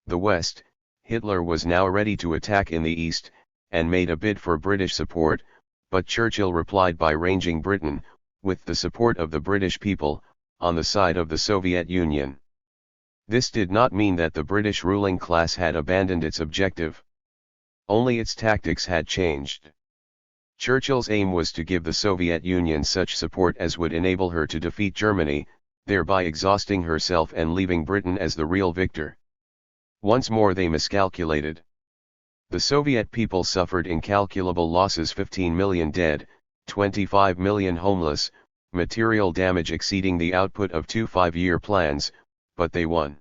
The West, Hitler was now ready to attack in the East, and made a bid for British support, but Churchill replied by ranging Britain, with the support of the British people, on the side of the Soviet Union. This did not mean that the British ruling class had abandoned its objective. Only its tactics had changed. Churchill's aim was to give the Soviet Union such support as would enable her to defeat Germany, thereby exhausting herself and leaving Britain as the real victor. Once more they miscalculated. The Soviet people suffered incalculable losses: 15 million dead, 25 million homeless, material damage exceeding the output of 2 5-year plans, but they won.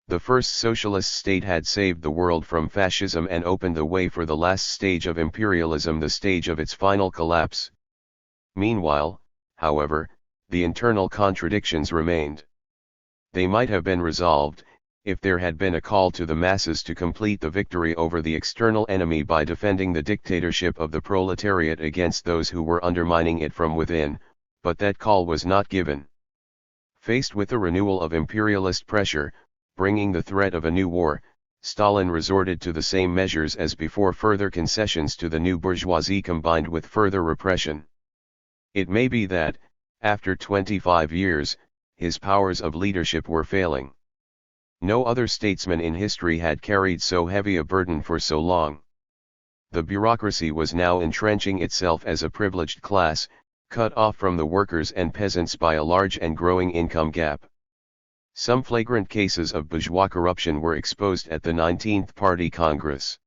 The first socialist state had saved the world from fascism and opened the way for the last stage of imperialism, the stage of its final collapse. Meanwhile, however, the internal contradictions remained. They might have been resolved, if there had been a call to the masses to complete the victory over the external enemy by defending the dictatorship of the proletariat against those who were undermining it from within, but that call was not given. Faced with the renewal of imperialist pressure, bringing the threat of a new war, Stalin resorted to the same measures as before: further concessions to the new bourgeoisie combined with further repression. It may be that, after 25 years, his powers of leadership were failing. No other statesman in history had carried so heavy a burden for so long. The bureaucracy was now entrenching itself as a privileged class, cut off from the workers and peasants by a large and growing income gap. Some flagrant cases of bourgeois corruption were exposed at the 19th Party Congress.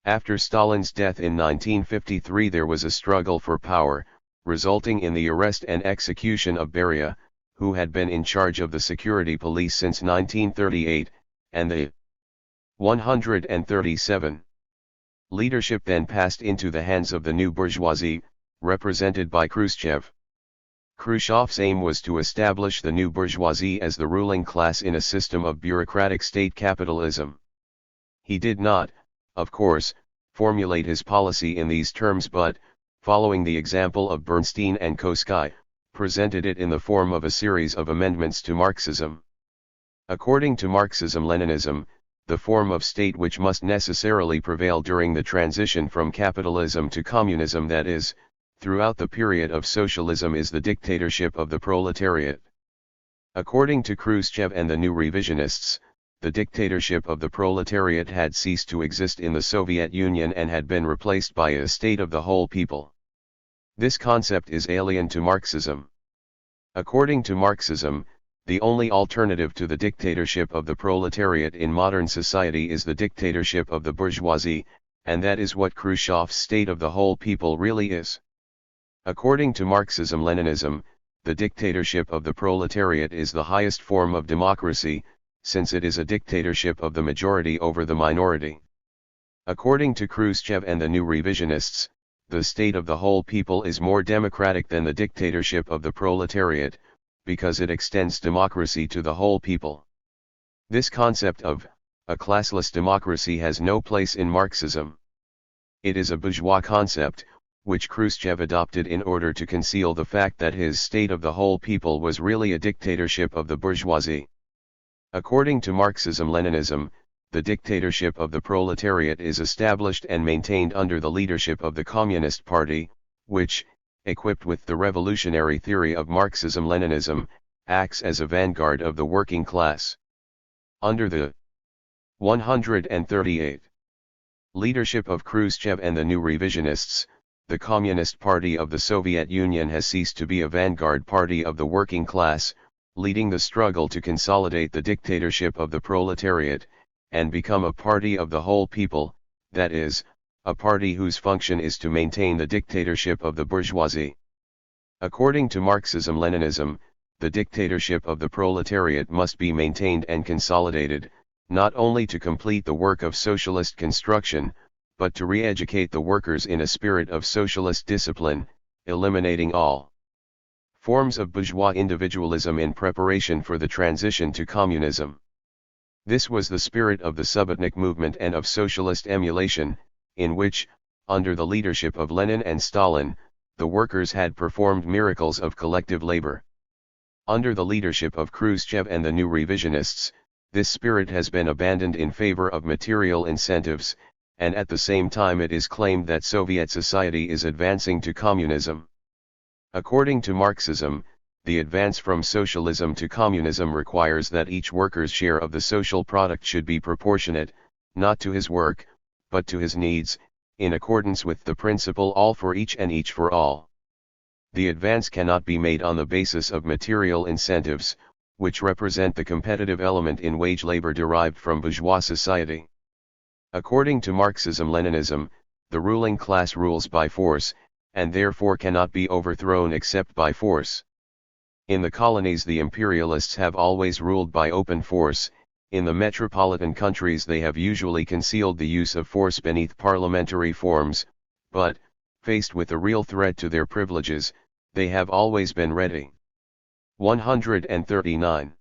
After Stalin's death in 1953 there was a struggle for power, resulting in the arrest and execution of Beria, who had been in charge of the security police since 1938, and the 137. Leadership then passed into the hands of the new bourgeoisie, represented by Khrushchev. Khrushchev's aim was to establish the new bourgeoisie as the ruling class in a system of bureaucratic state capitalism. He did not, of course, formulate his policy in these terms, but, following the example of Bernstein and Kosky, presented it in the form of a series of amendments to Marxism. According to Marxism-Leninism, the form of state which must necessarily prevail during the transition from capitalism to communism, that is, throughout the period of socialism, is the dictatorship of the proletariat. According to Khrushchev and the new revisionists, the dictatorship of the proletariat had ceased to exist in the Soviet Union and had been replaced by a state of the whole people. This concept is alien to Marxism. According to Marxism, the only alternative to the dictatorship of the proletariat in modern society is the dictatorship of the bourgeoisie, and that is what Khrushchev's state of the whole people really is. According to Marxism-Leninism, the dictatorship of the proletariat is the highest form of democracy, since it is a dictatorship of the majority over the minority. According to Khrushchev and the new revisionists, the state of the whole people is more democratic than the dictatorship of the proletariat, because it extends democracy to the whole people. This concept of a classless democracy has no place in Marxism. It is a bourgeois concept, which Khrushchev adopted in order to conceal the fact that his state of the whole people was really a dictatorship of the bourgeoisie. According to Marxism-Leninism, the dictatorship of the proletariat is established and maintained under the leadership of the Communist Party, which, equipped with the revolutionary theory of Marxism-Leninism, acts as a vanguard of the working class. Under the 138 leadership of Khrushchev and the new revisionists, the Communist Party of the Soviet Union has ceased to be a vanguard party of the working class, leading the struggle to consolidate the dictatorship of the proletariat, and become a party of the whole people, that is, a party whose function is to maintain the dictatorship of the bourgeoisie. According to Marxism-Leninism, the dictatorship of the proletariat must be maintained and consolidated, not only to complete the work of socialist construction, but to re-educate the workers in a spirit of socialist discipline, eliminating all forms of bourgeois individualism in preparation for the transition to communism. This was the spirit of the Subotnik movement and of socialist emulation, in which, under the leadership of Lenin and Stalin, the workers had performed miracles of collective labor. Under the leadership of Khrushchev and the new revisionists, this spirit has been abandoned in favor of material incentives, and at the same time it is claimed that Soviet society is advancing to communism. According to Marxism, the advance from socialism to communism requires that each worker's share of the social product should be proportionate, not to his work, but to his needs, in accordance with the principle all for each and each for all. The advance cannot be made on the basis of material incentives, which represent the competitive element in wage labor derived from bourgeois society. According to Marxism-Leninism, the ruling class rules by force, and therefore cannot be overthrown except by force. In the colonies the imperialists have always ruled by open force, in the metropolitan countries they have usually concealed the use of force beneath parliamentary forms, but, faced with a real threat to their privileges, they have always been ready. 139.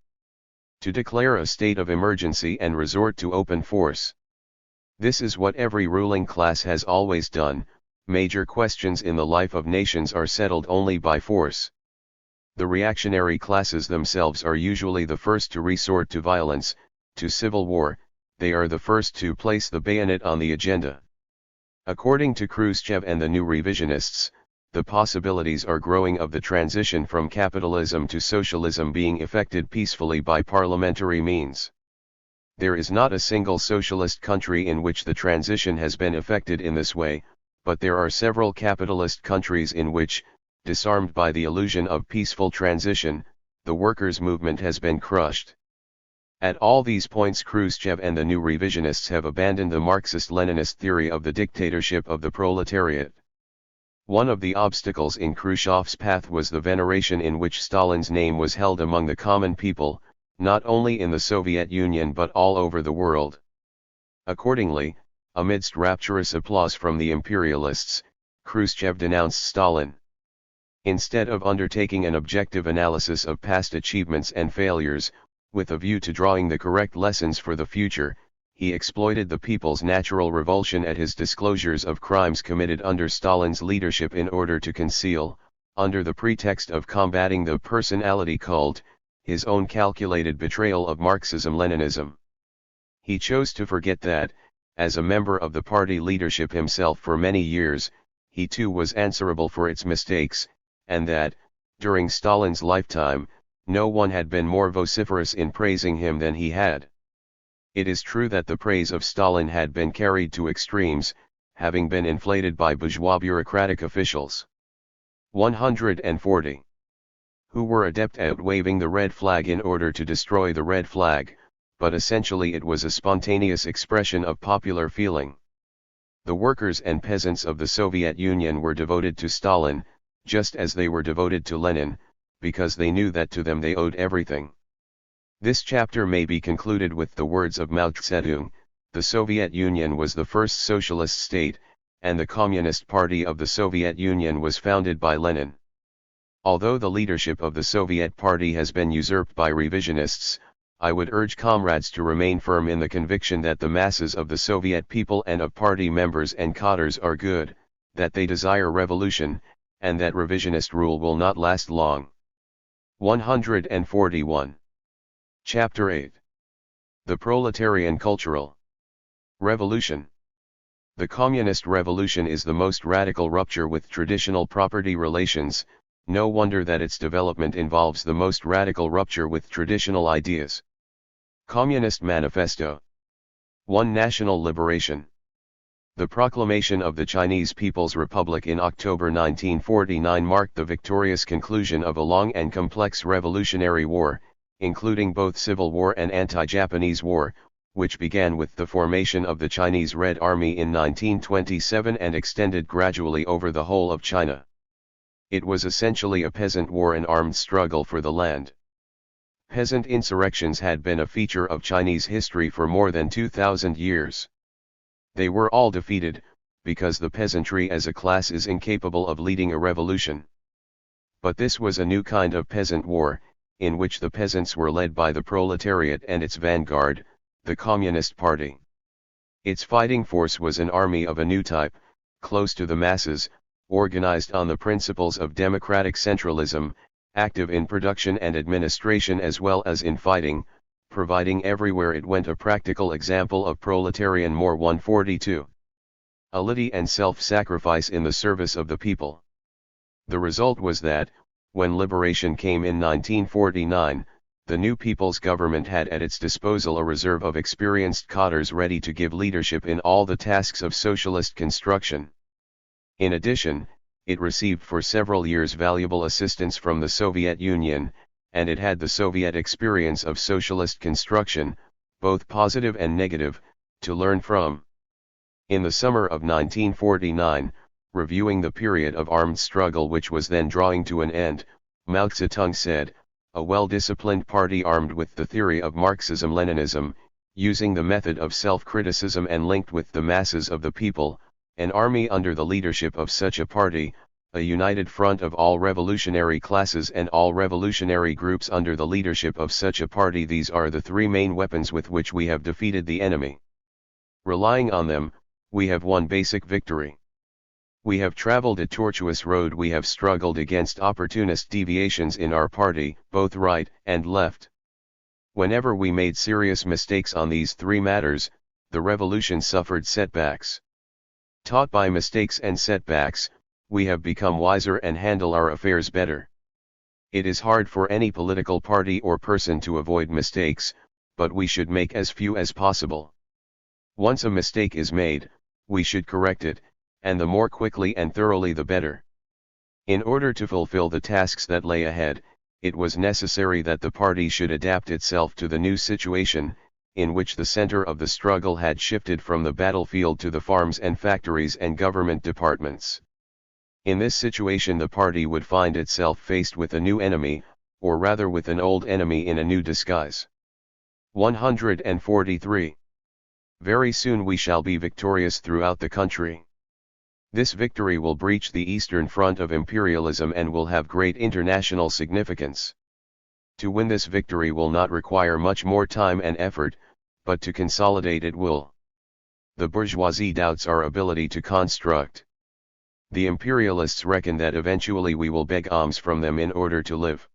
To declare a state of emergency and resort to open force. This is what every ruling class has always done. Major questions in the life of nations are settled only by force. The reactionary classes themselves are usually the first to resort to violence, to civil war. They are the first to place the bayonet on the agenda. According to Khrushchev and the new revisionists, the possibilities are growing of the transition from capitalism to socialism being effected peacefully by parliamentary means. There is not a single socialist country in which the transition has been effected in this way, but there are several capitalist countries in which, disarmed by the illusion of peaceful transition, the workers' movement has been crushed. At all these points Khrushchev and the new revisionists have abandoned the Marxist-Leninist theory of the dictatorship of the proletariat. One of the obstacles in Khrushchev's path was the veneration in which Stalin's name was held among the common people, not only in the Soviet Union but all over the world. Accordingly, amidst rapturous applause from the imperialists, Khrushchev denounced Stalin. Instead of undertaking an objective analysis of past achievements and failures, with a view to drawing the correct lessons for the future, he exploited the people's natural revulsion at his disclosures of crimes committed under Stalin's leadership in order to conceal, under the pretext of combating the personality cult, his own calculated betrayal of Marxism-Leninism. He chose to forget that, as a member of the party leadership himself for many years, he too was answerable for its mistakes, and that, during Stalin's lifetime, no one had been more vociferous in praising him than he had. It is true that the praise of Stalin had been carried to extremes, having been inflated by bourgeois bureaucratic officials. 140. Who were adept at waving the red flag in order to destroy the red flag, but essentially it was a spontaneous expression of popular feeling. The workers and peasants of the Soviet Union were devoted to Stalin, just as they were devoted to Lenin, because they knew that to them they owed everything. This chapter may be concluded with the words of Mao Tse: the Soviet Union was the first socialist state, and the Communist Party of the Soviet Union was founded by Lenin. Although the leadership of the Soviet Party has been usurped by revisionists, I would urge comrades to remain firm in the conviction that the masses of the Soviet people and of party members and cadres are good, that they desire revolution, and that revisionist rule will not last long. 141. Chapter 8. The Proletarian Cultural Revolution. The Communist Revolution is the most radical rupture with traditional property relations. No wonder that its development involves the most radical rupture with traditional ideas. Communist Manifesto. 1. National Liberation. The proclamation of the Chinese People's Republic in October 1949 marked the victorious conclusion of a long and complex revolutionary war, including both civil war and anti-Japanese war, which began with the formation of the Chinese Red Army in 1927 and extended gradually over the whole of China. It was essentially a peasant war, an armed struggle for the land. Peasant insurrections had been a feature of Chinese history for more than 2,000 years. They were all defeated, because the peasantry as a class is incapable of leading a revolution. But this was a new kind of peasant war, in which the peasants were led by the proletariat and its vanguard, the Communist Party. Its fighting force was an army of a new type, close to the masses, organized on the principles of democratic centralism, active in production and administration as well as in fighting, providing everywhere it went a practical example of proletarian more 142. Ability and self-sacrifice in the service of the people. The result was that, when liberation came in 1949, the new people's government had at its disposal a reserve of experienced cadres ready to give leadership in all the tasks of socialist construction. In addition, it received for several years valuable assistance from the Soviet Union, and it had the Soviet experience of socialist construction, both positive and negative, to learn from. In the summer of 1949, reviewing the period of armed struggle which was then drawing to an end, Mao Tse said, "A well-disciplined party armed with the theory of Marxism-Leninism, using the method of self-criticism and linked with the masses of the people, an army under the leadership of such a party, a united front of all revolutionary classes and all revolutionary groups under the leadership of such a party, these are the three main weapons with which we have defeated the enemy. Relying on them, we have won basic victory. We have traveled a tortuous road, we have struggled against opportunist deviations in our party, both right and left. Whenever we made serious mistakes on these three matters, the revolution suffered setbacks. Taught by mistakes and setbacks, we have become wiser and handle our affairs better. It is hard for any political party or person to avoid mistakes, but we should make as few as possible. Once a mistake is made, we should correct it, and the more quickly and thoroughly the better. In order to fulfill the tasks that lay ahead, it was necessary that the party should adapt itself to the new situation, in which the center of the struggle had shifted from the battlefield to the farms and factories and government departments. In this situation the party would find itself faced with a new enemy, or rather with an old enemy in a new disguise. 143. Very soon we shall be victorious throughout the country. This victory will breach the eastern front of imperialism and will have great international significance. To win this victory will not require much more time and effort, but to consolidate it will. The bourgeoisie doubts our ability to construct. The imperialists reckon that eventually we will beg alms from them in order to live.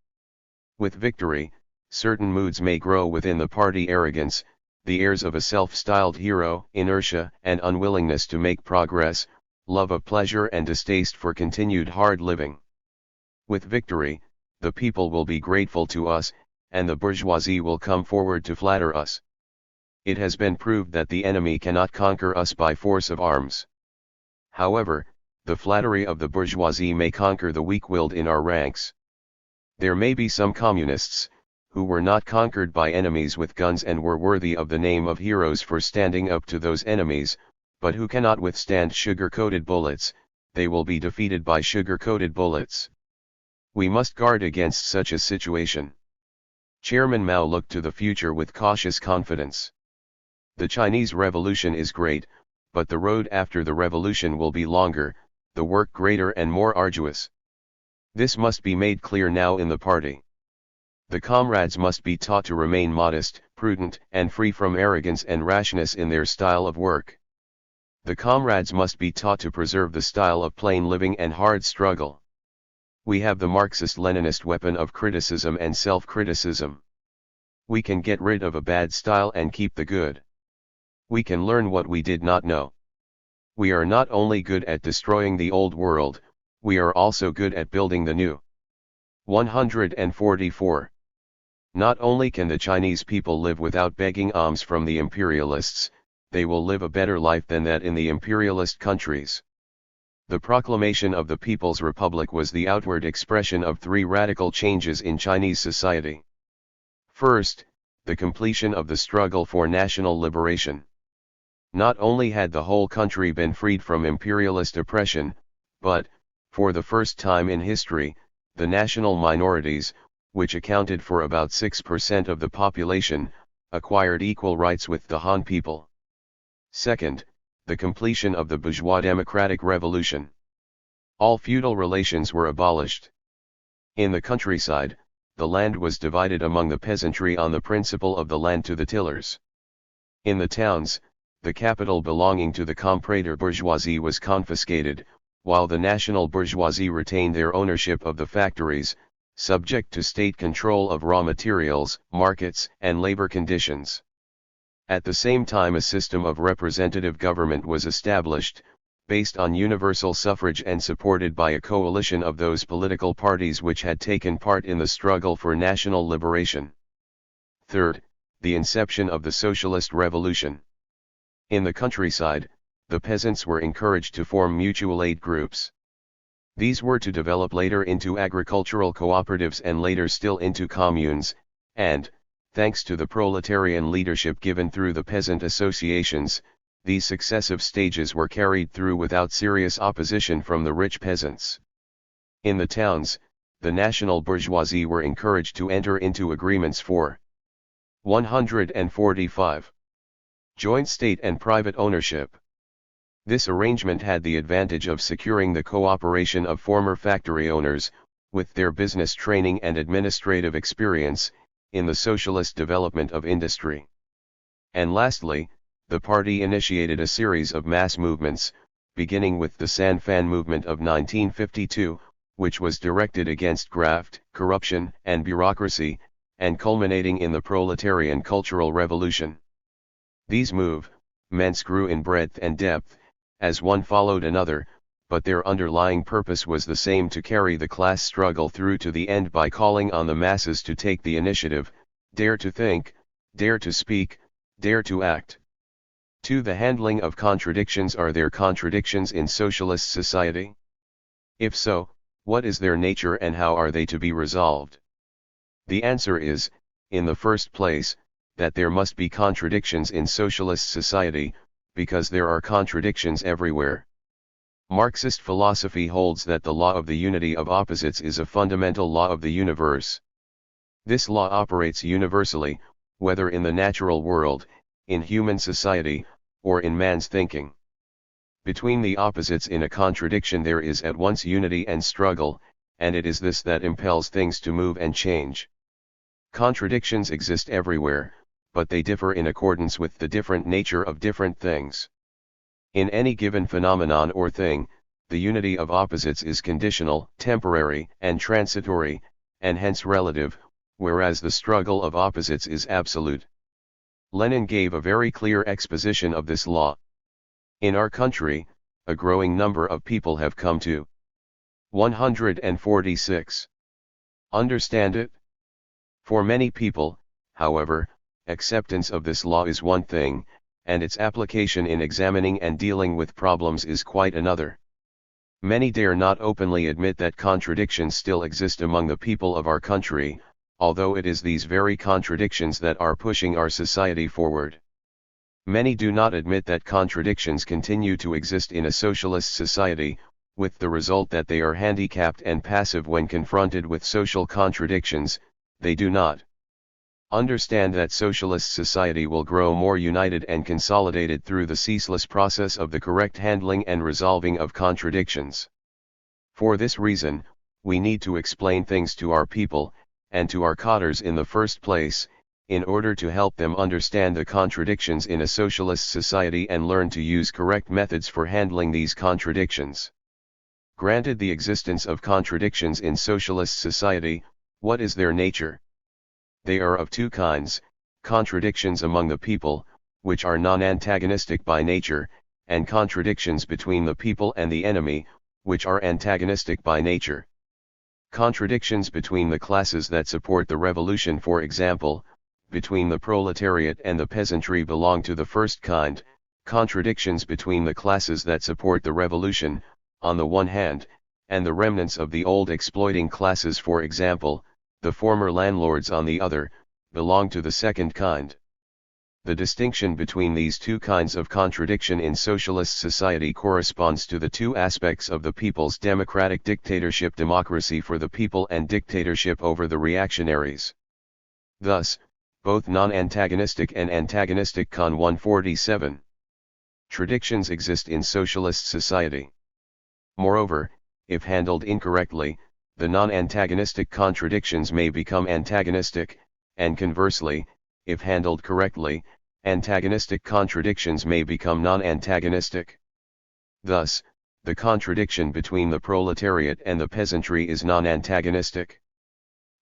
With victory, certain moods may grow within the party: arrogance, the airs of a self-styled hero, inertia and unwillingness to make progress, love of pleasure and distaste for continued hard living. With victory, the people will be grateful to us, and the bourgeoisie will come forward to flatter us. It has been proved that the enemy cannot conquer us by force of arms. However, the flattery of the bourgeoisie may conquer the weak-willed in our ranks. There may be some communists, who were not conquered by enemies with guns and were worthy of the name of heroes for standing up to those enemies, but who cannot withstand sugar-coated bullets. They will be defeated by sugar-coated bullets. We must guard against such a situation. Chairman Mao looked to the future with cautious confidence. The Chinese Revolution is great, but the road after the revolution will be longer, the work greater and more arduous. This must be made clear now in the party. The comrades must be taught to remain modest, prudent, and free from arrogance and rashness in their style of work. The comrades must be taught to preserve the style of plain living and hard struggle. We have the Marxist-Leninist weapon of criticism and self-criticism. We can get rid of a bad style and keep the good. We can learn what we did not know. We are not only good at destroying the old world, we are also good at building the new. 144. Not only can the Chinese people live without begging alms from the imperialists, they will live a better life than that in the imperialist countries. The proclamation of the People's Republic was the outward expression of three radical changes in Chinese society. First, the completion of the struggle for national liberation. Not only had the whole country been freed from imperialist oppression, but, For the first time in history, the national minorities, which accounted for about 6% of the population, acquired equal rights with the Han people. Second, the completion of the bourgeois democratic revolution. All feudal relations were abolished. In the countryside, the land was divided among the peasantry on the principle of the land to the tillers. In the towns, the capital belonging to the comprador bourgeoisie was confiscated, while the national bourgeoisie retained their ownership of the factories, subject to state control of raw materials, markets, and labor conditions. At the same time, a system of representative government was established, based on universal suffrage and supported by a coalition of those political parties which had taken part in the struggle for national liberation. Third, the inception of the socialist revolution. In the countryside, the peasants were encouraged to form mutual aid groups. These were to develop later into agricultural cooperatives and later still into communes, and, thanks to the proletarian leadership given through the peasant associations, these successive stages were carried through without serious opposition from the rich peasants. In the towns, the national bourgeoisie were encouraged to enter into agreements for 145. Joint state and private ownership. This arrangement had the advantage of securing the cooperation of former factory owners, with their business training and administrative experience, in the socialist development of industry. And lastly, the party initiated a series of mass movements, beginning with the San Fan movement of 1952, which was directed against graft, corruption, and bureaucracy, and culminating in the proletarian cultural revolution. These movements grew in breadth and depth, as one followed another, but their underlying purpose was the same: to carry the class struggle through to the end by calling on the masses to take the initiative, dare to think, dare to speak, dare to act. To the handling of contradictions. Are there contradictions in socialist society? If so, what is their nature and how are they to be resolved? The answer is, in the first place, that there must be contradictions in socialist society, because there are contradictions everywhere. Marxist philosophy holds that the law of the unity of opposites is a fundamental law of the universe. This law operates universally, whether in the natural world, in human society, or in man's thinking. Between the opposites in a contradiction there is at once unity and struggle, and it is this that impels things to move and change. Contradictions exist everywhere, but they differ in accordance with the different nature of different things. In any given phenomenon or thing, the unity of opposites is conditional, temporary, and transitory, and hence relative, whereas the struggle of opposites is absolute. Lenin gave a very clear exposition of this law. In our country, a growing number of people have come to 146. Understand it? For many people, however, acceptance of this law is one thing, and its application in examining and dealing with problems is quite another. Many dare not openly admit that contradictions still exist among the people of our country, although it is these very contradictions that are pushing our society forward. Many do not admit that contradictions continue to exist in a socialist society, with the result that they are handicapped and passive when confronted with social contradictions. They do not understand that socialist society will grow more united and consolidated through the ceaseless process of the correct handling and resolving of contradictions. For this reason, we need to explain things to our people, and to our cadres in the first place, in order to help them understand the contradictions in a socialist society and learn to use correct methods for handling these contradictions. Granted the existence of contradictions in socialist society, what is their nature? They are of two kinds: contradictions among the people, which are non-antagonistic by nature, and contradictions between the people and the enemy, which are antagonistic by nature. Contradictions between the classes that support the revolution, for example, between the proletariat and the peasantry, belong to the first kind. Contradictions between the classes that support the revolution, on the one hand, and the remnants of the old exploiting classes, for example, the former landlords on the other, belong to the second kind. The distinction between these two kinds of contradiction in socialist society corresponds to the two aspects of the people's democratic dictatorship: democracy for the people and dictatorship over the reactionaries. Thus, both non-antagonistic and antagonistic con 147 contradictions exist in socialist society. Moreover, if handled incorrectly, the non-antagonistic contradictions may become antagonistic, and conversely, if handled correctly, antagonistic contradictions may become non-antagonistic. Thus, the contradiction between the proletariat and the peasantry is non-antagonistic.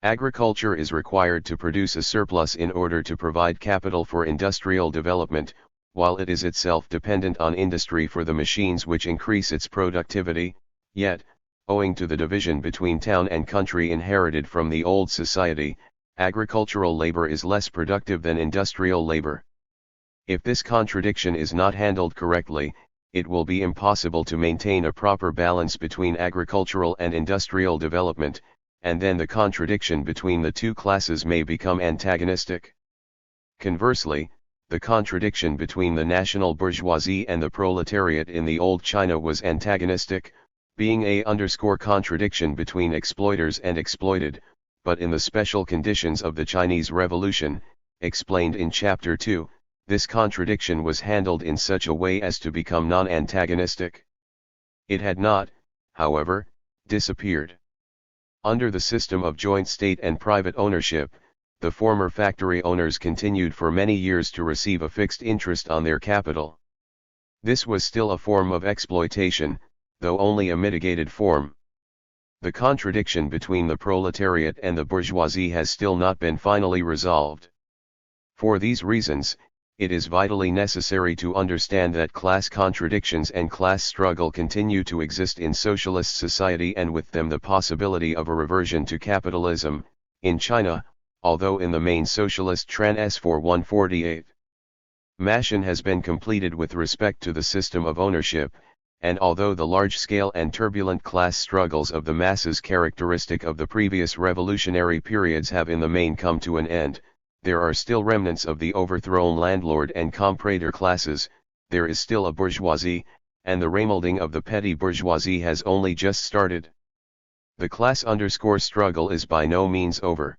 Agriculture is required to produce a surplus in order to provide capital for industrial development, while it is itself dependent on industry for the machines which increase its productivity. Yet, owing to the division between town and country inherited from the old society, agricultural labor is less productive than industrial labor. If this contradiction is not handled correctly, it will be impossible to maintain a proper balance between agricultural and industrial development, and then the contradiction between the two classes may become antagonistic. Conversely, the contradiction between the national bourgeoisie and the proletariat in the old China was antagonistic, being a contradiction between exploiters and exploited, but in the special conditions of the Chinese Revolution, explained in Chapter 2, this contradiction was handled in such a way as to become non-antagonistic. It had not, however, disappeared. Under the system of joint state and private ownership, the former factory owners continued for many years to receive a fixed interest on their capital. This was still a form of exploitation, though only a mitigated form. The contradiction between the proletariat and the bourgeoisie has still not been finally resolved. For these reasons, it is vitally necessary to understand that class contradictions and class struggle continue to exist in socialist society, and with them the possibility of a reversion to capitalism, in China, although in the main socialist trend S4 148. Machine has been completed with respect to the system of ownership, and although the large-scale and turbulent class struggles of the masses characteristic of the previous revolutionary periods have in the main come to an end, there are still remnants of the overthrown landlord and comprador classes, there is still a bourgeoisie, and the remolding of the petty bourgeoisie has only just started. The class struggle is by no means over.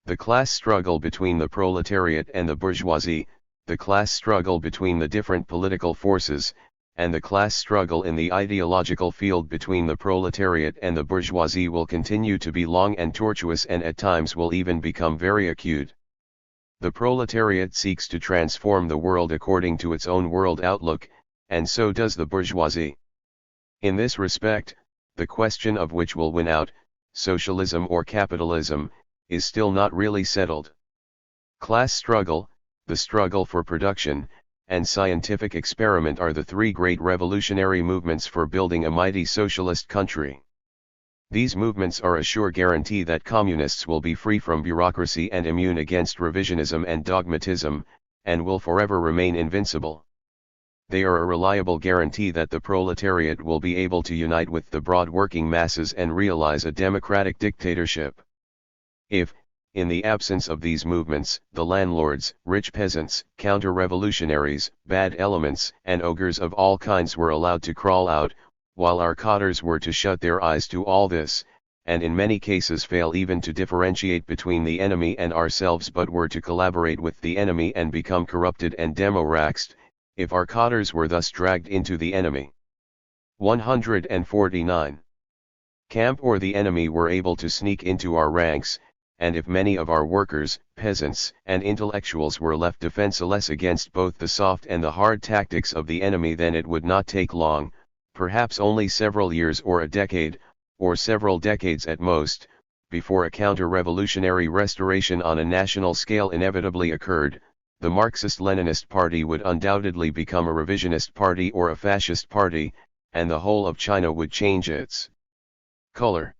The class struggle between the proletariat and the bourgeoisie, the class struggle between the different political forces, and the class struggle in the ideological field between the proletariat and the bourgeoisie will continue to be long and tortuous, and at times will even become very acute. The proletariat seeks to transform the world according to its own world outlook, and so does the bourgeoisie. In this respect, the question of which will win out, socialism or capitalism, is still not really settled. Class struggle, the struggle for production, and scientific experiment are the three great revolutionary movements for building a mighty socialist country. These movements are a sure guarantee that communists will be free from bureaucracy and immune against revisionism and dogmatism, and will forever remain invincible. They are a reliable guarantee that the proletariat will be able to unite with the broad working masses and realize a democratic dictatorship. If, in the absence of these movements, the landlords, rich peasants, counter-revolutionaries, bad elements, and ogres of all kinds were allowed to crawl out, while our cotters were to shut their eyes to all this, and in many cases fail even to differentiate between the enemy and ourselves, but were to collaborate with the enemy and become corrupted and demoraxed, if our cotters were thus dragged into the enemy. 149. Camp or the enemy were able to sneak into our ranks, and if many of our workers, peasants, and intellectuals were left defenseless against both the soft and the hard tactics of the enemy, then it would not take long, perhaps only several years or a decade, or several decades at most, before a counter-revolutionary restoration on a national scale inevitably occurred. The Marxist-Leninist Party would undoubtedly become a revisionist party or a fascist party, and the whole of China would change its color.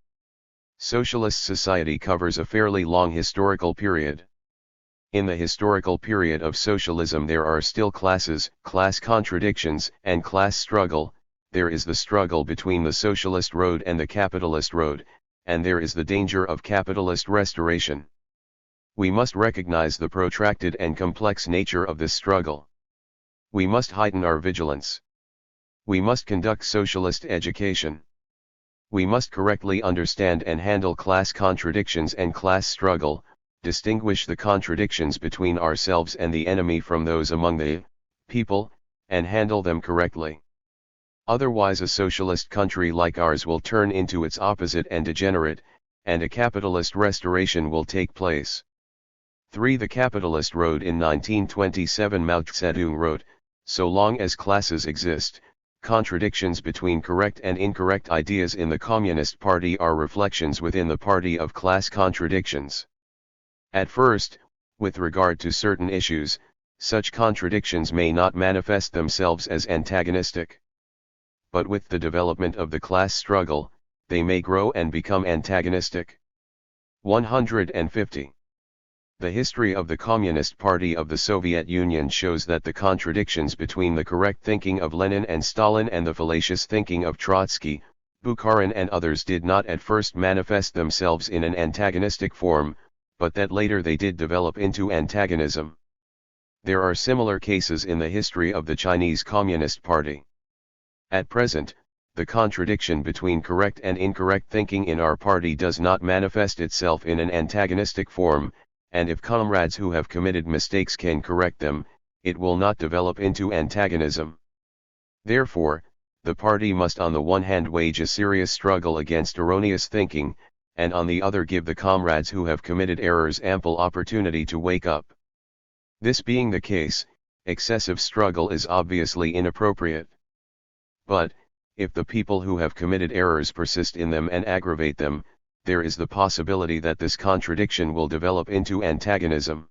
Socialist society covers a fairly long historical period. In the historical period of socialism there are still classes, class contradictions, and class struggle. There is the struggle between the socialist road and the capitalist road, and there is the danger of capitalist restoration. We must recognize the protracted and complex nature of this struggle. We must heighten our vigilance. We must conduct socialist education. We must correctly understand and handle class contradictions and class struggle, distinguish the contradictions between ourselves and the enemy from those among the people, and handle them correctly. Otherwise a socialist country like ours will turn into its opposite and degenerate, and a capitalist restoration will take place. 3. The Capitalist Road. In 1927 Mao Tse wrote, "So long as classes exist, contradictions between correct and incorrect ideas in the Communist Party are reflections within the party of class contradictions. At first, with regard to certain issues, such contradictions may not manifest themselves as antagonistic. But with the development of the class struggle, they may grow and become antagonistic." 150. The history of the Communist Party of the Soviet Union shows that the contradictions between the correct thinking of Lenin and Stalin and the fallacious thinking of Trotsky, Bukharin and others did not at first manifest themselves in an antagonistic form, but that later they did develop into antagonism. There are similar cases in the history of the Chinese Communist Party. At present, the contradiction between correct and incorrect thinking in our party does not manifest itself in an antagonistic form, and if comrades who have committed mistakes can correct them, it will not develop into antagonism. Therefore, the party must on the one hand wage a serious struggle against erroneous thinking, and on the other give the comrades who have committed errors ample opportunity to wake up. This being the case, excessive struggle is obviously inappropriate. But, if the people who have committed errors persist in them and aggravate them, there is the possibility that this contradiction will develop into antagonism.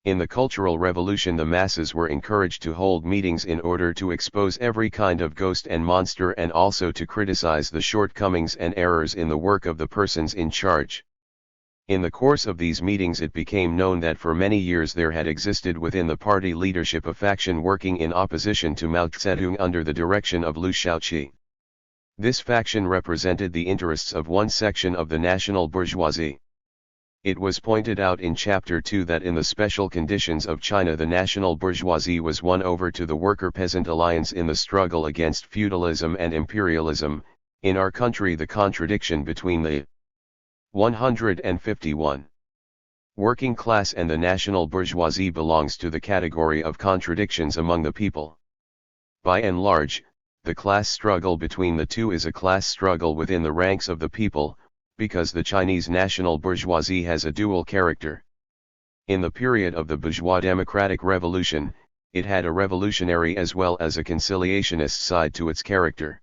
In the Cultural Revolution the masses were encouraged to hold meetings in order to expose every kind of ghost and monster and also to criticize the shortcomings and errors in the work of the persons in charge. In the course of these meetings it became known that for many years there had existed within the party leadership a faction working in opposition to Mao Tse under the direction of Liu Shaoqi. This faction represented the interests of one section of the national bourgeoisie. It was pointed out in Chapter 2 that in the special conditions of China the national bourgeoisie was won over to the worker-peasant alliance in the struggle against feudalism and imperialism. In our country the contradiction between the 151 working class and the national bourgeoisie belongs to the category of contradictions among the people. By and large, the class struggle between the two is a class struggle within the ranks of the people, because the Chinese national bourgeoisie has a dual character. In the period of the bourgeois democratic revolution, it had a revolutionary as well as a conciliationist side to its character.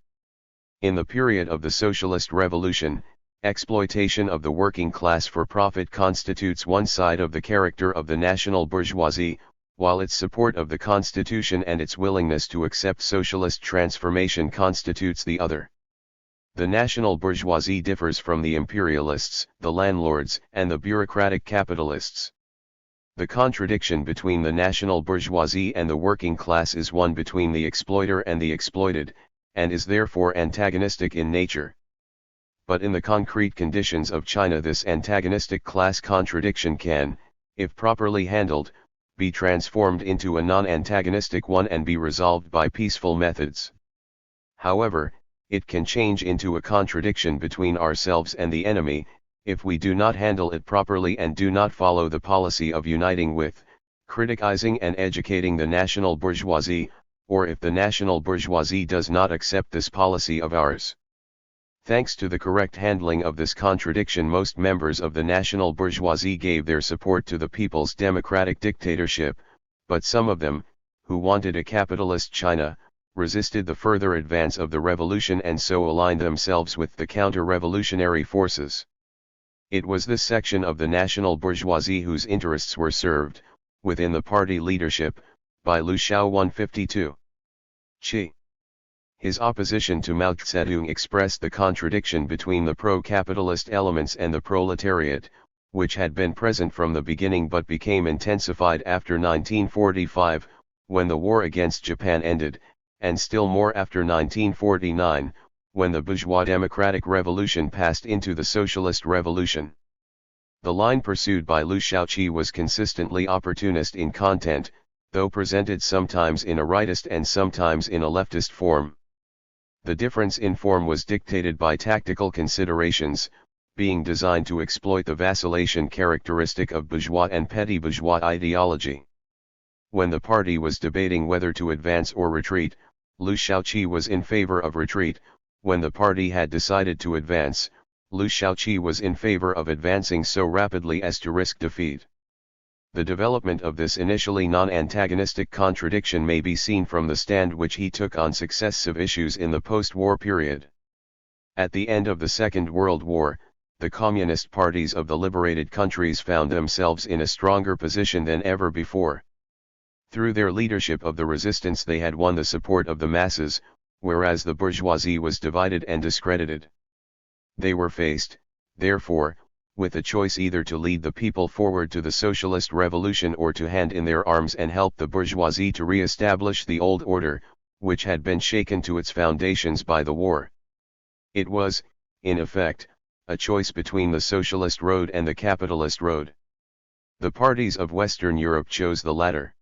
In the period of the socialist revolution, exploitation of the working class for profit constitutes one side of the character of the national bourgeoisie, while its support of the constitution and its willingness to accept socialist transformation constitutes the other. The national bourgeoisie differs from the imperialists, the landlords, and the bureaucratic capitalists. The contradiction between the national bourgeoisie and the working class is one between the exploiter and the exploited, and is therefore antagonistic in nature. But in the concrete conditions of China this antagonistic class contradiction can, if properly handled, be transformed into a non-antagonistic one and be resolved by peaceful methods. However, it can change into a contradiction between ourselves and the enemy, if we do not handle it properly and do not follow the policy of uniting with, criticizing and educating the national bourgeoisie, or if the national bourgeoisie does not accept this policy of ours. Thanks to the correct handling of this contradiction, most members of the national bourgeoisie gave their support to the people's democratic dictatorship, but some of them, who wanted a capitalist China, resisted the further advance of the revolution and so aligned themselves with the counter-revolutionary forces. It was this section of the national bourgeoisie whose interests were served, within the party leadership, by Liu Shao 152. Qi. His opposition to Mao Tse expressed the contradiction between the pro-capitalist elements and the proletariat, which had been present from the beginning but became intensified after 1945, when the war against Japan ended, and still more after 1949, when the bourgeois democratic revolution passed into the socialist revolution. The line pursued by Liu Shaoqi was consistently opportunist in content, though presented sometimes in a rightist and sometimes in a leftist form. The difference in form was dictated by tactical considerations, being designed to exploit the vacillation characteristic of bourgeois and petty bourgeois ideology. When the party was debating whether to advance or retreat, Liu Shaoqi was in favor of retreat. When the party had decided to advance, Liu Shaoqi was in favor of advancing so rapidly as to risk defeat. The development of this initially non-antagonistic contradiction may be seen from the stand which he took on successive issues in the post-war period. At the end of the Second World War, the communist parties of the liberated countries found themselves in a stronger position than ever before. Through their leadership of the resistance they had won the support of the masses, whereas the bourgeoisie was divided and discredited. They were faced, therefore, with a choice either to lead the people forward to the socialist revolution or to hand in their arms and help the bourgeoisie to re-establish the old order, which had been shaken to its foundations by the war. It was, in effect, a choice between the socialist road and the capitalist road. The parties of Western Europe chose the latter.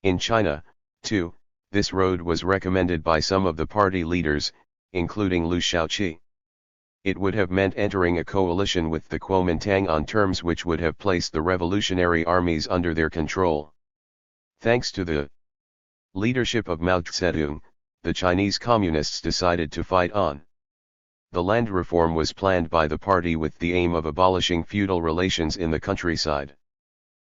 In China, too, this road was recommended by some of the party leaders, including Liu Shaoqi. It would have meant entering a coalition with the Kuomintang on terms which would have placed the revolutionary armies under their control. Thanks to the leadership of Mao Tse, the Chinese communists decided to fight on. The land reform was planned by the party with the aim of abolishing feudal relations in the countryside.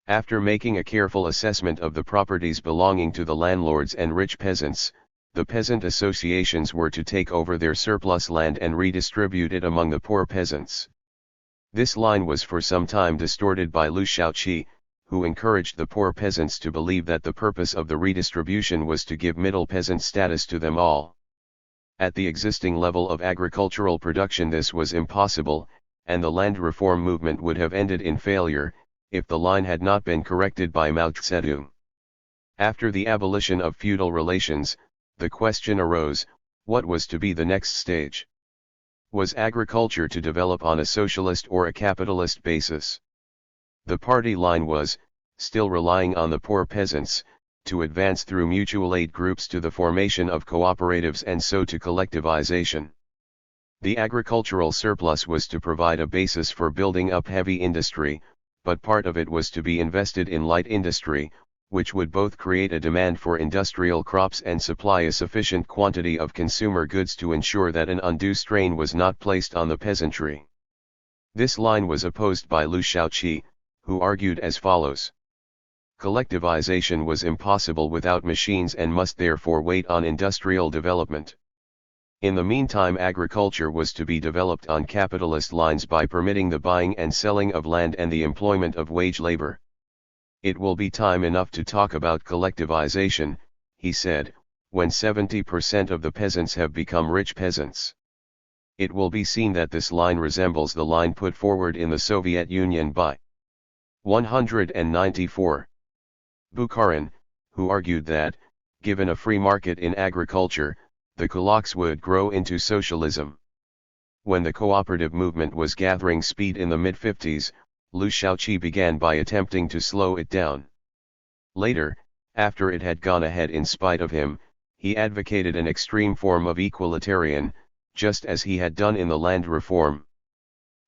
After making a careful assessment of the properties belonging to the landlords and rich peasants, the peasant associations were to take over their surplus land and redistribute it among the poor peasants. This line was for some time distorted by Liu Shaoqi, who encouraged the poor peasants to believe that the purpose of the redistribution was to give middle peasant status to them all. At the existing level of agricultural production this was impossible, and the land reform movement would have ended in failure, if the line had not been corrected by Mao Tse. After the abolition of feudal relations, the question arose, what was to be the next stage? Was agriculture to develop on a socialist or a capitalist basis? The party line was, still relying on the poor peasants, to advance through mutual aid groups to the formation of cooperatives and so to collectivization. The agricultural surplus was to provide a basis for building up heavy industry, but part of it was to be invested in light industry, which would both create a demand for industrial crops and supply a sufficient quantity of consumer goods to ensure that an undue strain was not placed on the peasantry. This line was opposed by Liu Shaoqi, who argued as follows. Collectivization was impossible without machines and must therefore wait on industrial development. In the meantime, agriculture was to be developed on capitalist lines by permitting the buying and selling of land and the employment of wage labor. It will be time enough to talk about collectivization, he said, when 70% of the peasants have become rich peasants. It will be seen that this line resembles the line put forward in the Soviet Union by 194. Bukharin, who argued that, given a free market in agriculture, the kulaks would grow into socialism. When the cooperative movement was gathering speed in the mid-50s, Liu Shaoqi began by attempting to slow it down. Later, after it had gone ahead in spite of him, he advocated an extreme form of equalitarian, just as he had done in the land reform.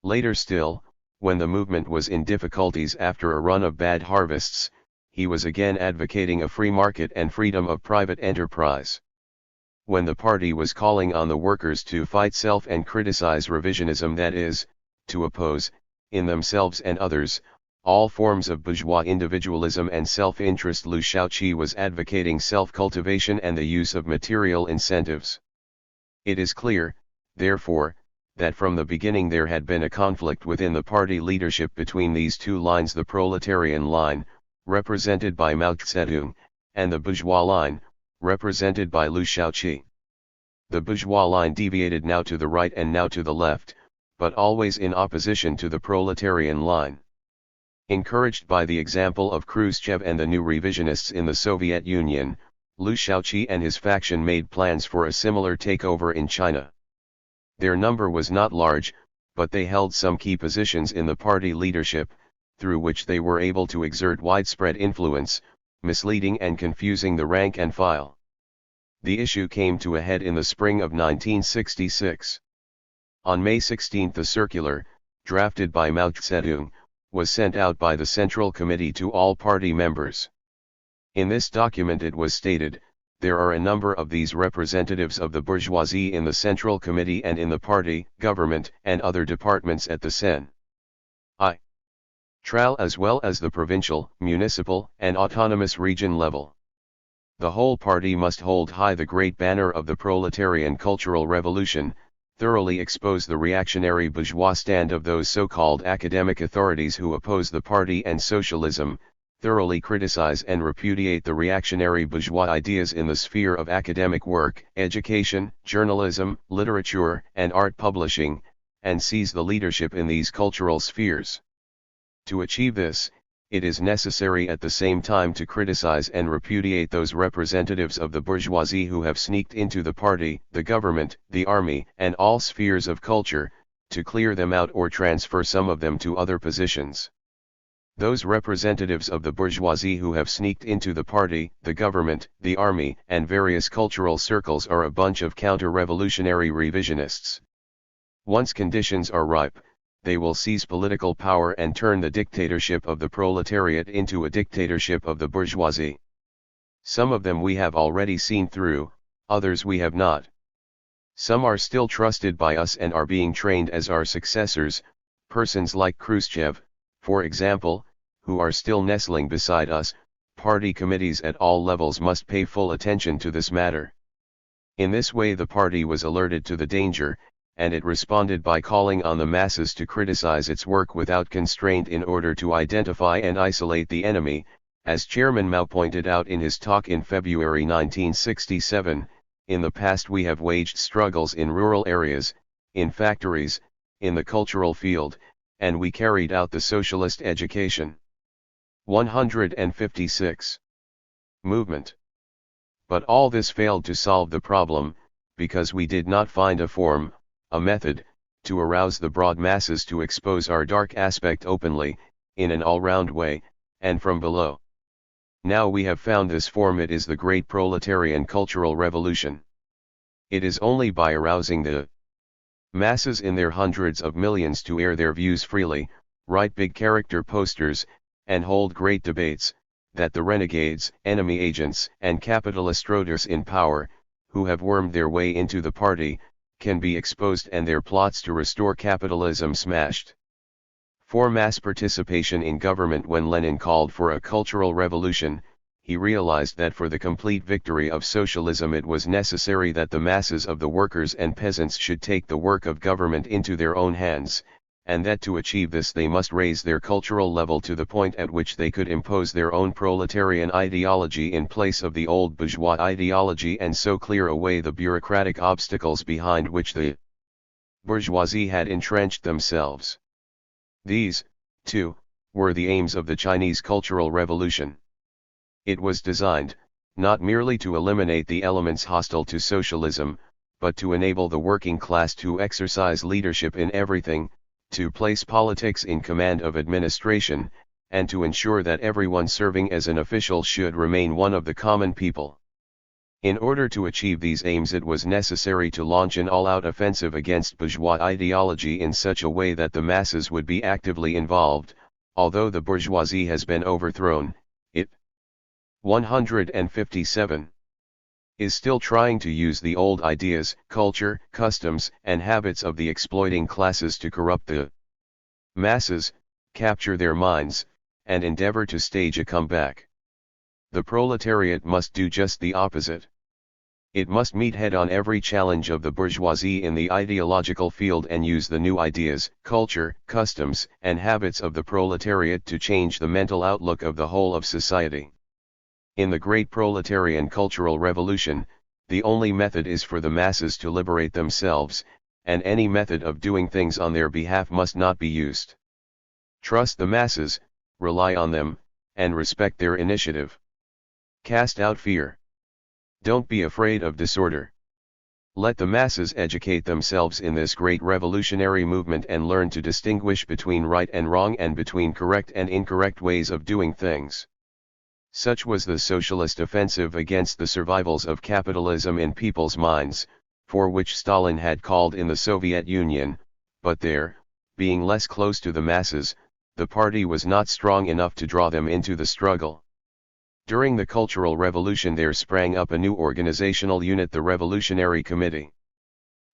Later still, when the movement was in difficulties after a run of bad harvests, he was again advocating a free market and freedom of private enterprise. When the party was calling on the workers to fight self and criticize revisionism, that is, to oppose, in themselves and others, all forms of bourgeois individualism and self-interest, Liu Shaoqi was advocating self-cultivation and the use of material incentives. It is clear, therefore, that from the beginning there had been a conflict within the party leadership between these two lines: the proletarian line, represented by Mao Tse, and the bourgeois line, represented by Liu Shaoqi. The bourgeois line deviated now to the right and now to the left, but always in opposition to the proletarian line. Encouraged by the example of Khrushchev and the new revisionists in the Soviet Union, Liu Shaoqi and his faction made plans for a similar takeover in China. Their number was not large, but they held some key positions in the party leadership, through which they were able to exert widespread influence, misleading and confusing the rank and file. The issue came to a head in the spring of 1966. On May 16 the circular, drafted by Mao Tse, was sent out by the Central Committee to all party members. In this document it was stated, there are a number of these representatives of the bourgeoisie in the Central Committee and in the party, government, and other departments at the Central as well as the provincial, municipal, and autonomous region level. The whole party must hold high the great banner of the proletarian cultural revolution, thoroughly expose the reactionary bourgeois stand of those so-called academic authorities who oppose the party and socialism, thoroughly criticize and repudiate the reactionary bourgeois ideas in the sphere of academic work, education, journalism, literature, and art publishing, and seize the leadership in these cultural spheres. To achieve this, it is necessary at the same time to criticize and repudiate those representatives of the bourgeoisie who have sneaked into the party, the government, the army, and all spheres of culture, to clear them out or transfer some of them to other positions. Those representatives of the bourgeoisie who have sneaked into the party, the government, the army, and various cultural circles are a bunch of counter-revolutionary revisionists. Once conditions are ripe, they will seize political power and turn the dictatorship of the proletariat into a dictatorship of the bourgeoisie. Some of them we have already seen through, others we have not. Some are still trusted by us and are being trained as our successors, persons like Khrushchev, for example, who are still nestling beside us. Party committees at all levels must pay full attention to this matter. In this way the party was alerted to the danger, and it responded by calling on the masses to criticize its work without constraint in order to identify and isolate the enemy. As Chairman Mao pointed out in his talk in February 1967, in the past we have waged struggles in rural areas, in factories, in the cultural field, and we carried out the socialist education. 156. Movement. But all this failed to solve the problem, because we did not find a form, a method, to arouse the broad masses to expose our dark aspect openly, in an all-round way, and from below. Now we have found this form. It is the great proletarian cultural revolution. It is only by arousing the masses in their hundreds of millions to air their views freely, write big character posters, and hold great debates, that the renegades, enemy agents, and capitalistroders in power, who have wormed their way into the party, can be exposed and their plots to restore capitalism smashed. For mass participation in government. When Lenin called for a cultural revolution, he realized that for the complete victory of socialism it was necessary that the masses of the workers and peasants should take the work of government into their own hands, and that to achieve this they must raise their cultural level to the point at which they could impose their own proletarian ideology in place of the old bourgeois ideology, and so clear away the bureaucratic obstacles behind which the bourgeoisie had entrenched themselves. These, too, were the aims of the Chinese Cultural Revolution. It was designed, not merely to eliminate the elements hostile to socialism, but to enable the working class to exercise leadership in everything, to place politics in command of administration, and to ensure that everyone serving as an official should remain one of the common people. In order to achieve these aims it was necessary to launch an all-out offensive against bourgeois ideology in such a way that the masses would be actively involved. Although the bourgeoisie has been overthrown, it 157 is still trying to use the old ideas, culture, customs, and habits of the exploiting classes to corrupt the masses, capture their minds, and endeavor to stage a comeback. The proletariat must do just the opposite. It must meet head-on every challenge of the bourgeoisie in the ideological field and use the new ideas, culture, customs, and habits of the proletariat to change the mental outlook of the whole of society. In the great proletarian cultural revolution, the only method is for the masses to liberate themselves, and any method of doing things on their behalf must not be used. Trust the masses, rely on them, and respect their initiative. Cast out fear. Don't be afraid of disorder. Let the masses educate themselves in this great revolutionary movement and learn to distinguish between right and wrong and between correct and incorrect ways of doing things. Such was the socialist offensive against the survivals of capitalism in people's minds, for which Stalin had called in the Soviet Union, but there, being less close to the masses, the party was not strong enough to draw them into the struggle. During the Cultural Revolution there sprang up a new organizational unit, the Revolutionary Committee.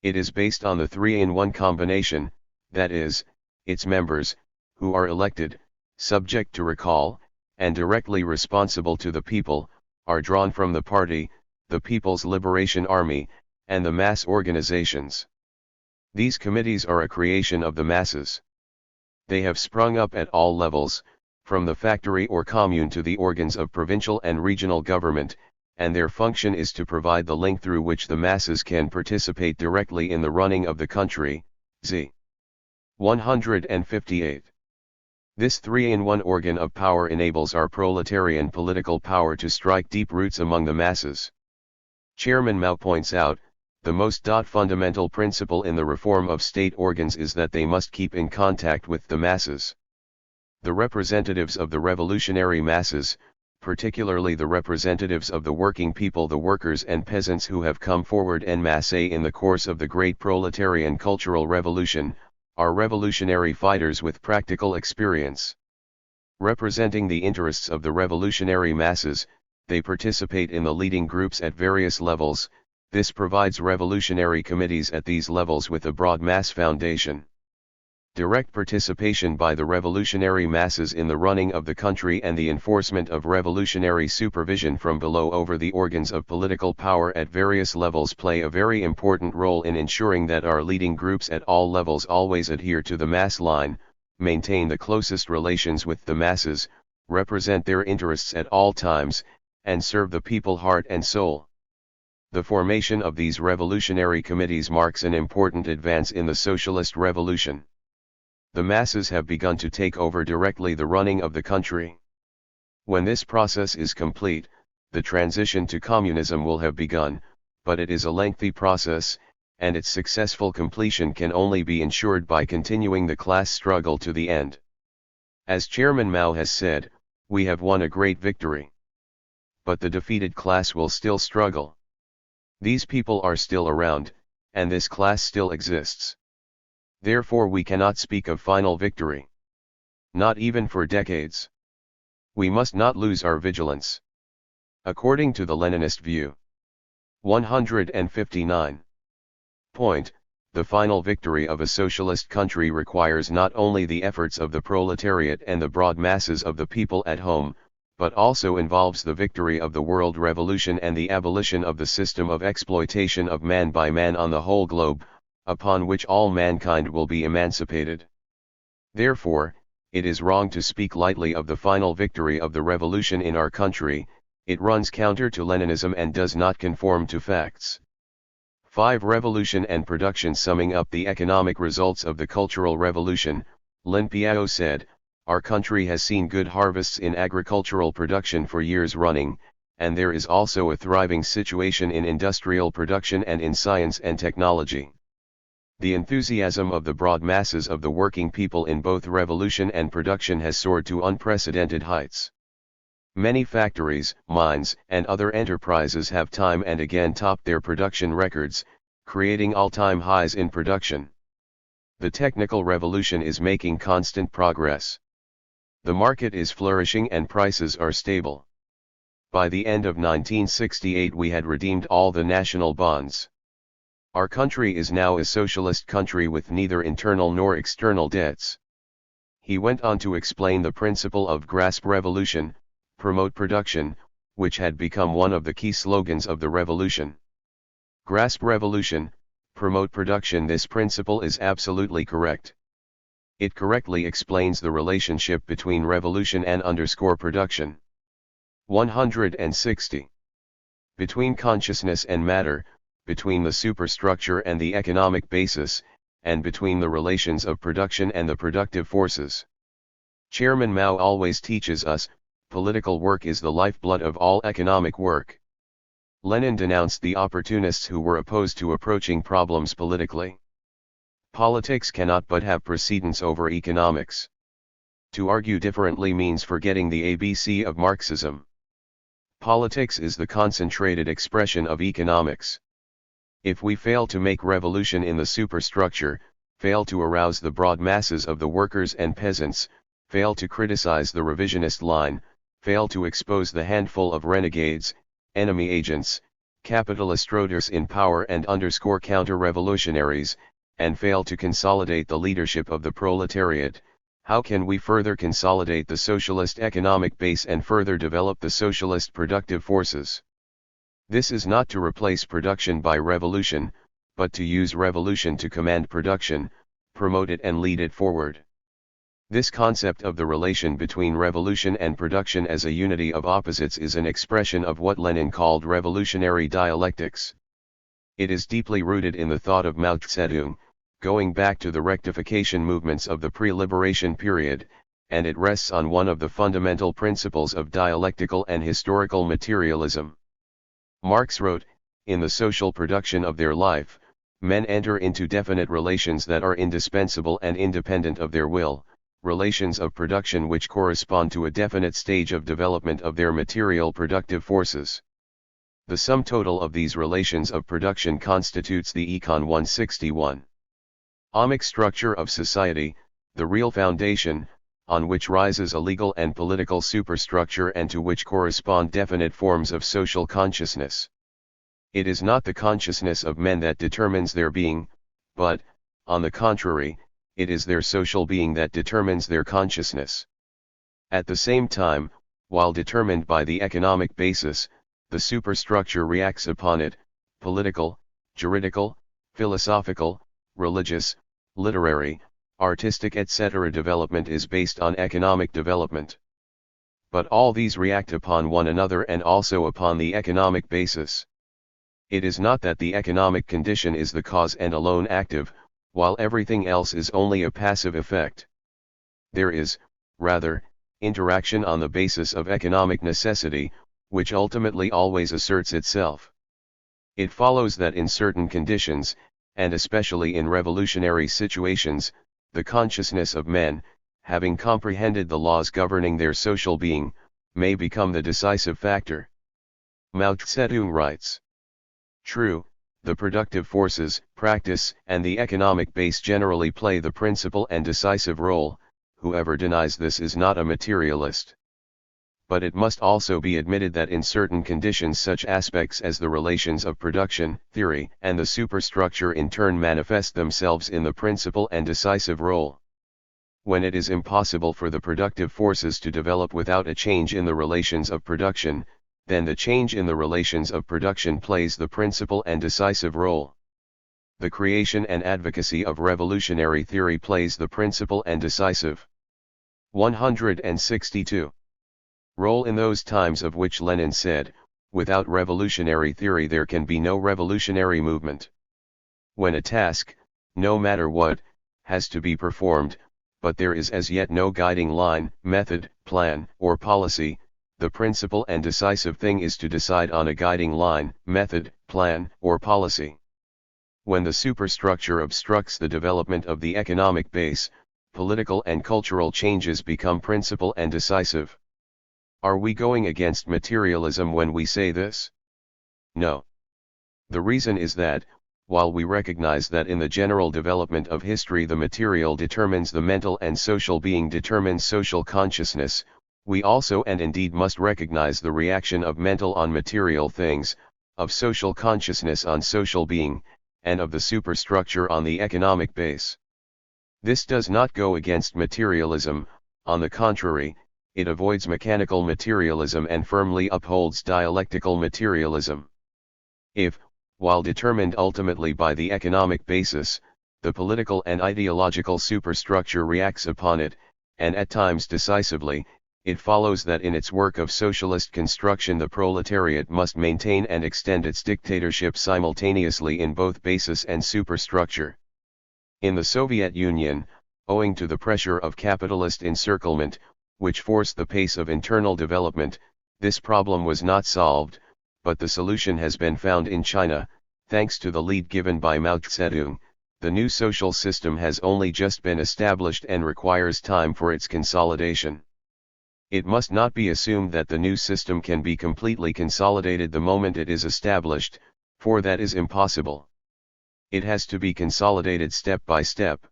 It is based on the 3-in-1 combination, that is, its members, who are elected, subject to recall, and directly responsible to the people, are drawn from the party, the People's Liberation Army, and the mass organizations. These committees are a creation of the masses. They have sprung up at all levels, from the factory or commune to the organs of provincial and regional government, and their function is to provide the link through which the masses can participate directly in the running of the country. Z. 158. This 3-in-1 organ of power enables our proletarian political power to strike deep roots among the masses. Chairman Mao points out, the most fundamental principle in the reform of state organs is that they must keep in contact with the masses. The representatives of the revolutionary masses, particularly the representatives of the working people, the workers and peasants who have come forward en masse in the course of the great proletarian cultural revolution, are revolutionary fighters with practical experience. Representing the interests of the revolutionary masses, they participate in the leading groups at various levels. This provides revolutionary committees at these levels with a broad mass foundation. Direct participation by the revolutionary masses in the running of the country and the enforcement of revolutionary supervision from below over the organs of political power at various levels play a very important role in ensuring that our leading groups at all levels always adhere to the mass line, maintain the closest relations with the masses, represent their interests at all times, and serve the people heart and soul. The formation of these revolutionary committees marks an important advance in the socialist revolution. The masses have begun to take over directly the running of the country. When this process is complete, the transition to communism will have begun, but it is a lengthy process, and its successful completion can only be ensured by continuing the class struggle to the end. As Chairman Mao has said, we have won a great victory. But the defeated class will still struggle. These people are still around, and this class still exists. Therefore we cannot speak of final victory. Not even for decades. We must not lose our vigilance. According to the Leninist view. 159. Point. The final victory of a socialist country requires not only the efforts of the proletariat and the broad masses of the people at home, but also involves the victory of the world revolution and the abolition of the system of exploitation of man by man on the whole globe, upon which all mankind will be emancipated. Therefore, it is wrong to speak lightly of the final victory of the revolution in our country. It runs counter to Leninism and does not conform to facts. 5. Revolution and production. Summing up the economic results of the Cultural Revolution, Lin Piao said, our country has seen good harvests in agricultural production for years running, and there is also a thriving situation in industrial production and in science and technology. The enthusiasm of the broad masses of the working people in both revolution and production has soared to unprecedented heights. Many factories, mines, and other enterprises have time and again topped their production records, creating all-time highs in production. The technical revolution is making constant progress. The market is flourishing and prices are stable. By the end of 1968 we had redeemed all the national bonds. Our country is now a socialist country with neither internal nor external debts. He went on to explain the principle of grasp revolution, promote production, which had become one of the key slogans of the revolution. Grasp revolution, promote production. This principle is absolutely correct. It correctly explains the relationship between revolution and production. 160. Between consciousness and matter, between the superstructure and the economic basis, and between the relations of production and the productive forces. Chairman Mao always teaches us, political work is the lifeblood of all economic work. Lenin denounced the opportunists who were opposed to approaching problems politically. Politics cannot but have precedence over economics. To argue differently means forgetting the ABC of Marxism. Politics is the concentrated expression of economics. If we fail to make revolution in the superstructure, fail to arouse the broad masses of the workers and peasants, fail to criticize the revisionist line, fail to expose the handful of renegades, enemy agents, capitalist rotters in power and underscore counter-revolutionaries, and fail to consolidate the leadership of the proletariat, how can we further consolidate the socialist economic base and further develop the socialist productive forces? This is not to replace production by revolution, but to use revolution to command production, promote it and lead it forward. This concept of the relation between revolution and production as a unity of opposites is an expression of what Lenin called revolutionary dialectics. It is deeply rooted in the thought of Mao Tse, going back to the rectification movements of the pre-liberation period, and it rests on one of the fundamental principles of dialectical and historical materialism. Marx wrote, "In the social production of their life, men enter into definite relations that are indispensable and independent of their will, relations of production which correspond to a definite stage of development of their material productive forces. The sum total of these relations of production constitutes the Econ 161. Omic structure of society, the real foundation, on which rises a legal and political superstructure and to which correspond definite forms of social consciousness. It is not the consciousness of men that determines their being, but, on the contrary, it is their social being that determines their consciousness. At the same time, while determined by the economic basis, the superstructure reacts upon it, political, juridical, philosophical, religious, literary, artistic etc. Development is based on economic development. But all these react upon one another and also upon the economic basis. It is not that the economic condition is the cause and alone active, while everything else is only a passive effect. There is, rather, interaction on the basis of economic necessity, which ultimately always asserts itself. It follows that in certain conditions, and especially in revolutionary situations, the consciousness of men, having comprehended the laws governing their social being, may become the decisive factor. Mao Tse writes, "True, the productive forces, practice, and the economic base generally play the principal and decisive role. Whoever denies this is not a materialist. But it must also be admitted that in certain conditions such aspects as the relations of production, theory, and the superstructure in turn manifest themselves in the principal and decisive role. When it is impossible for the productive forces to develop without a change in the relations of production, then the change in the relations of production plays the principal and decisive role. The creation and advocacy of revolutionary theory plays the principal and decisive." 162. Role in those times of which Lenin said, "Without revolutionary theory there can be no revolutionary movement." When a task, no matter what, has to be performed, but there is as yet no guiding line, method, plan, or policy, the principal and decisive thing is to decide on a guiding line, method, plan, or policy. When the superstructure obstructs the development of the economic base, political and cultural changes become principal and decisive. Are we going against materialism when we say this? No. The reason is that, while we recognize that in the general development of history the material determines the mental and social being determines social consciousness, we also and indeed must recognize the reaction of mental on material things, of social consciousness on social being, and of the superstructure on the economic base. This does not go against materialism, on the contrary, it avoids mechanical materialism and firmly upholds dialectical materialism. If, while determined ultimately by the economic basis, the political and ideological superstructure reacts upon it, and at times decisively, it follows that in its work of socialist construction the proletariat must maintain and extend its dictatorship simultaneously in both basis and superstructure. In the Soviet Union, owing to the pressure of capitalist encirclement, which forced the pace of internal development, this problem was not solved, but the solution has been found in China, thanks to the lead given by Mao Tse. The new social system has only just been established and requires time for its consolidation. It must not be assumed that the new system can be completely consolidated the moment it is established, for that is impossible. It has to be consolidated step by step.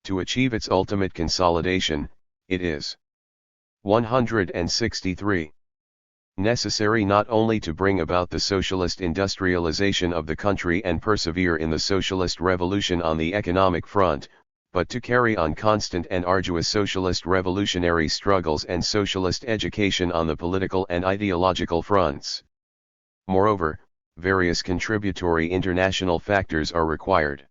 To achieve its ultimate consolidation, it is 163. Necessary not only to bring about the socialist industrialization of the country and persevere in the socialist revolution on the economic front, but to carry on constant and arduous socialist revolutionary struggles and socialist education on the political and ideological fronts. Moreover, various contributory international factors are required.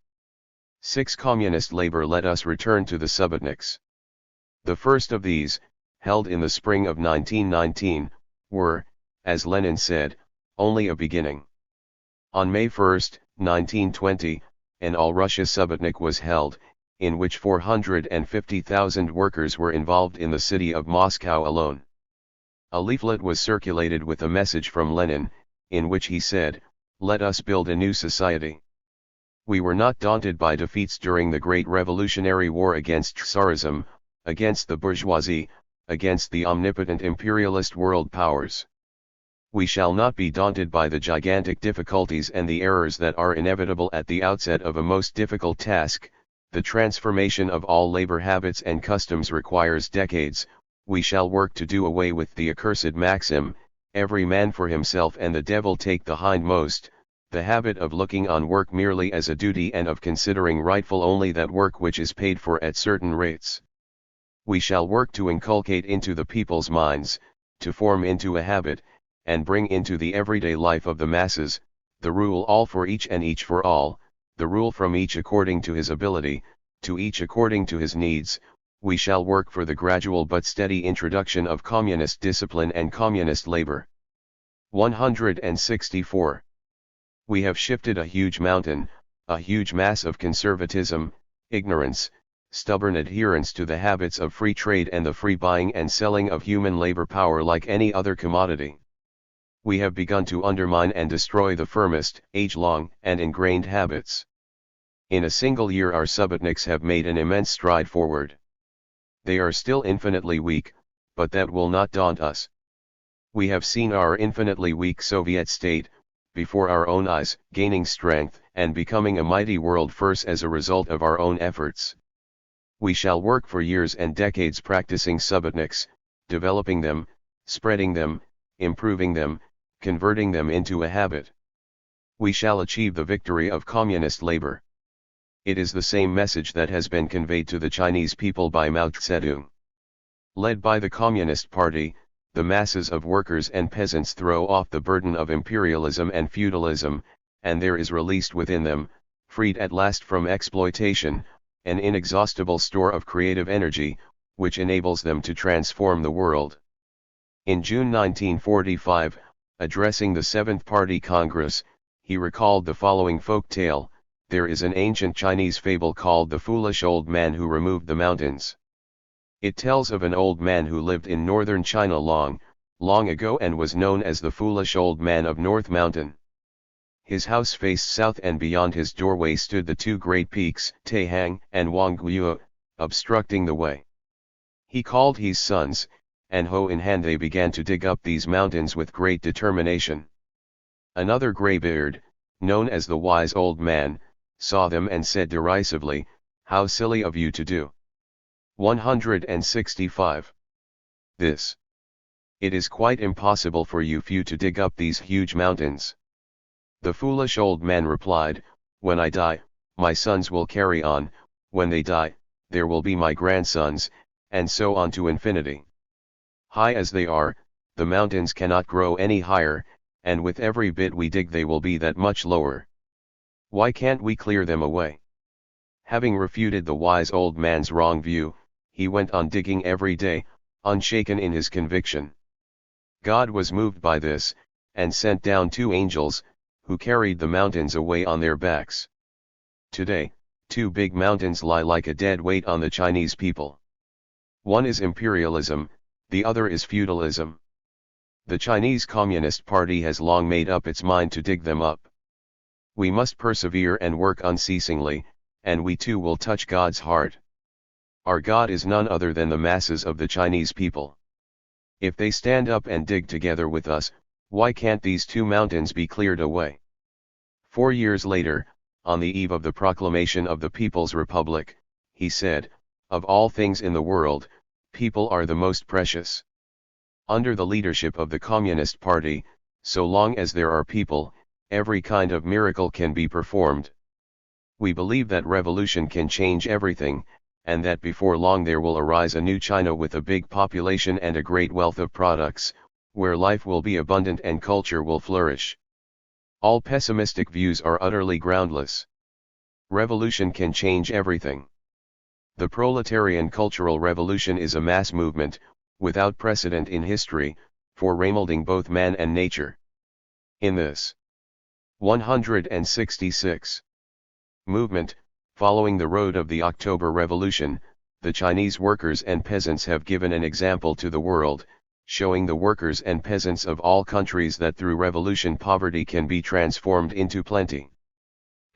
6. Communist labor. Let us return to the Subotniks. The first of these, held in the spring of 1919, were, as Lenin said, only a beginning. On May 1, 1920, an all-Russia Subotnik was held, in which 450,000 workers were involved in the city of Moscow alone. A leaflet was circulated with a message from Lenin, in which he said, "Let us build a new society." We were not daunted by defeats during the Great Revolutionary War against Tsarism, against the bourgeoisie, against the omnipotent imperialist world powers. We shall not be daunted by the gigantic difficulties and the errors that are inevitable at the outset of a most difficult task. The transformation of all labor habits and customs requires decades. We shall work to do away with the accursed maxim, "Every man for himself and the devil take the hindmost," the habit of looking on work merely as a duty and of considering rightful only that work which is paid for at certain rates. We shall work to inculcate into the people's minds, to form into a habit, and bring into the everyday life of the masses, the rule all for each and each for all, the rule from each according to his ability, to each according to his needs. We shall work for the gradual but steady introduction of communist discipline and communist labor. 164. We have shifted a huge mountain, a huge mass of conservatism, ignorance, stubborn adherence to the habits of free trade and the free buying and selling of human labor power like any other commodity. We have begun to undermine and destroy the firmest, age-long, and ingrained habits. In a single year our Subotniks have made an immense stride forward. They are still infinitely weak, but that will not daunt us. We have seen our infinitely weak Soviet state, before our own eyes, gaining strength and becoming a mighty world force as a result of our own efforts. We shall work for years and decades practicing Subotniks, developing them, spreading them, improving them, converting them into a habit. We shall achieve the victory of communist labor. It is the same message that has been conveyed to the Chinese people by Mao Tse. Led by the Communist Party, the masses of workers and peasants throw off the burden of imperialism and feudalism, and there is released within them, freed at last from exploitation, an inexhaustible store of creative energy, which enables them to transform the world. In June 1945, addressing the Seventh Party Congress, he recalled the following folk tale. There is an ancient Chinese fable called The Foolish Old Man Who Removed the Mountains. It tells of an old man who lived in northern China long, long ago and was known as the Foolish Old Man of North Mountain. His house faced south and beyond his doorway stood the two great peaks, Taihang and Wangguo, obstructing the way. He called his sons, and hoe in hand they began to dig up these mountains with great determination. Another graybeard, known as the Wise Old Man, saw them and said derisively, "How silly of you to do." 165. This. It is quite impossible for you few to dig up these huge mountains. The foolish old man replied, "When I die, my sons will carry on, when they die, there will be my grandsons, and so on to infinity. High as they are, the mountains cannot grow any higher, and with every bit we dig they will be that much lower. Why can't we clear them away?" Having refuted the wise old man's wrong view, he went on digging every day, unshaken in his conviction. God was moved by this, and sent down two angels, who carried the mountains away on their backs. Today, two big mountains lie like a dead weight on the Chinese people. One is imperialism, the other is feudalism. The Chinese Communist Party has long made up its mind to dig them up. We must persevere and work unceasingly, and we too will touch God's heart. Our God is none other than the masses of the Chinese people. If they stand up and dig together with us, why can't these two mountains be cleared away? 4 years later, on the eve of the proclamation of the People's Republic, he said, "Of all things in the world, people are the most precious." Under the leadership of the Communist Party, so long as there are people, every kind of miracle can be performed. We believe that revolution can change everything, and that before long there will arise a new China with a big population and a great wealth of products, where life will be abundant and culture will flourish. All pessimistic views are utterly groundless. Revolution can change everything. The proletarian cultural revolution is a mass movement, without precedent in history, for remolding both man and nature. In this 166 movement, following the road of the October Revolution, the Chinese workers and peasants have given an example to the world, showing the workers and peasants of all countries that through revolution poverty can be transformed into plenty.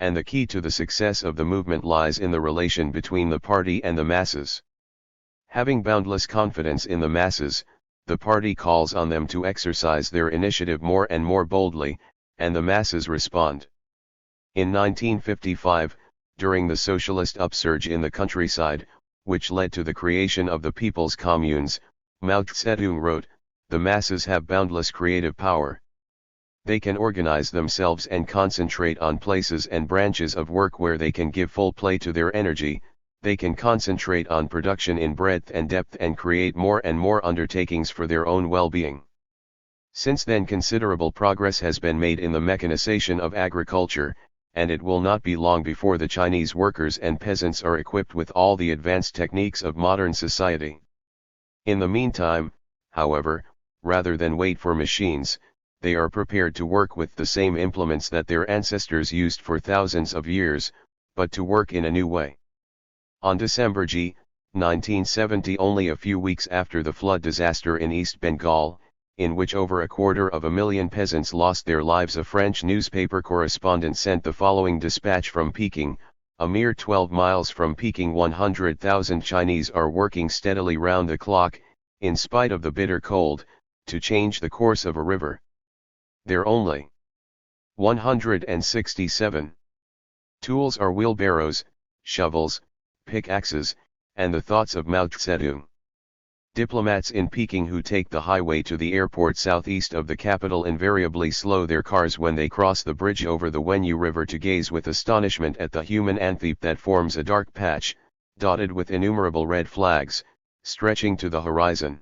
And the key to the success of the movement lies in the relation between the party and the masses. Having boundless confidence in the masses, the party calls on them to exercise their initiative more and more boldly, and the masses respond. In 1955, during the socialist upsurge in the countryside, which led to the creation of the People's Communes, Mao Tse wrote, "The masses have boundless creative power. They can organize themselves and concentrate on places and branches of work where they can give full play to their energy. They can concentrate on production in breadth and depth and create more and more undertakings for their own well-being." Since then considerable progress has been made in the mechanization of agriculture, and it will not be long before the Chinese workers and peasants are equipped with all the advanced techniques of modern society. In the meantime, however, rather than wait for machines, they are prepared to work with the same implements that their ancestors used for thousands of years, but to work in a new way. On December 1970, only a few weeks after the flood disaster in East Bengal, in which over 250,000 peasants lost their lives, a French newspaper correspondent sent the following dispatch from Peking: "A mere 12 miles from Peking 100,000 Chinese are working steadily round the clock, in spite of the bitter cold, to change the course of a river. Their only 167 tools are wheelbarrows, shovels, pickaxes, and the thoughts of Mao Tse. Diplomats in Peking who take the highway to the airport southeast of the capital invariably slow their cars when they cross the bridge over the Wenyu River to gaze with astonishment at the human antheap that forms a dark patch, dotted with innumerable red flags, stretching to the horizon.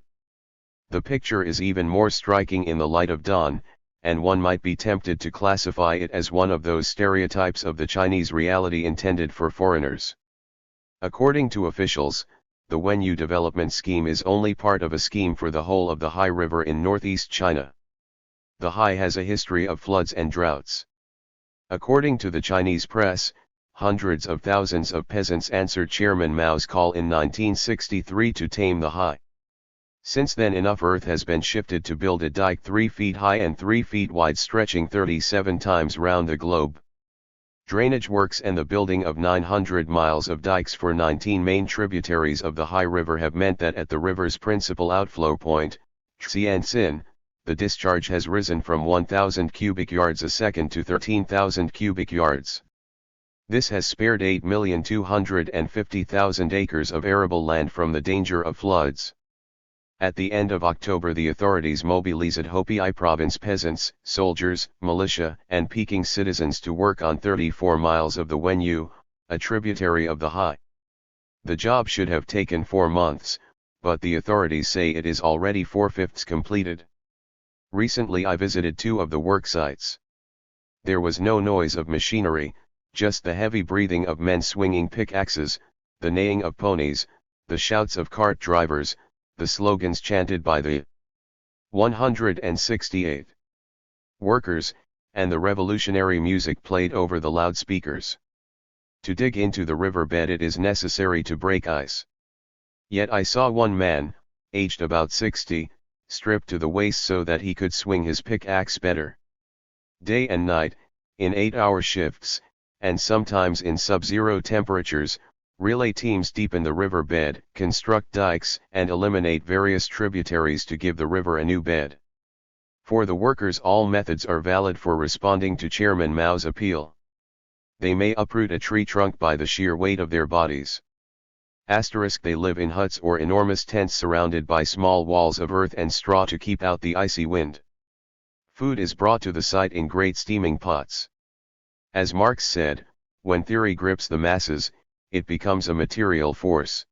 The picture is even more striking in the light of dawn, and one might be tempted to classify it as one of those stereotypes of the Chinese reality intended for foreigners. According to officials, the Wenyu development scheme is only part of a scheme for the whole of the Hai River in northeast China. The Hai has a history of floods and droughts. According to the Chinese press, hundreds of thousands of peasants answered Chairman Mao's call in 1963 to tame the Hai. Since then enough earth has been shifted to build a dike 3 feet high and 3 feet wide, stretching 37 times round the globe. Drainage works and the building of 900 miles of dikes for 19 main tributaries of the Hai River have meant that at the river's principal outflow point, Xianxin, the discharge has risen from 1,000 cubic yards a second to 13,000 cubic yards. This has spared 8,250,000 acres of arable land from the danger of floods. At the end of October, the authorities mobilized Hopei province peasants, soldiers, militia, and Peking citizens to work on 34 miles of the Wenyu, a tributary of the Hai. The job should have taken 4 months, but the authorities say it is already 4/5 completed. Recently I visited 2 of the work sites. There was no noise of machinery, just the heavy breathing of men swinging pickaxes, the neighing of ponies, the shouts of cart drivers, the slogans chanted by the 168 workers, and the revolutionary music played over the loudspeakers. To dig into the riverbed it is necessary to break ice. Yet I saw one man, aged about 60, stripped to the waist so that he could swing his pickaxe better. Day and night, in 8-hour shifts, and sometimes in sub-zero temperatures, relay teams deepen the river bed, construct dikes, and eliminate various tributaries to give the river a new bed. For the workers, all methods are valid for responding to Chairman Mao's appeal. They may uproot a tree trunk by the sheer weight of their bodies. They live in huts or enormous tents surrounded by small walls of earth and straw to keep out the icy wind. Food is brought to the site in great steaming pots. As Marx said, when theory grips the masses, it becomes a material force.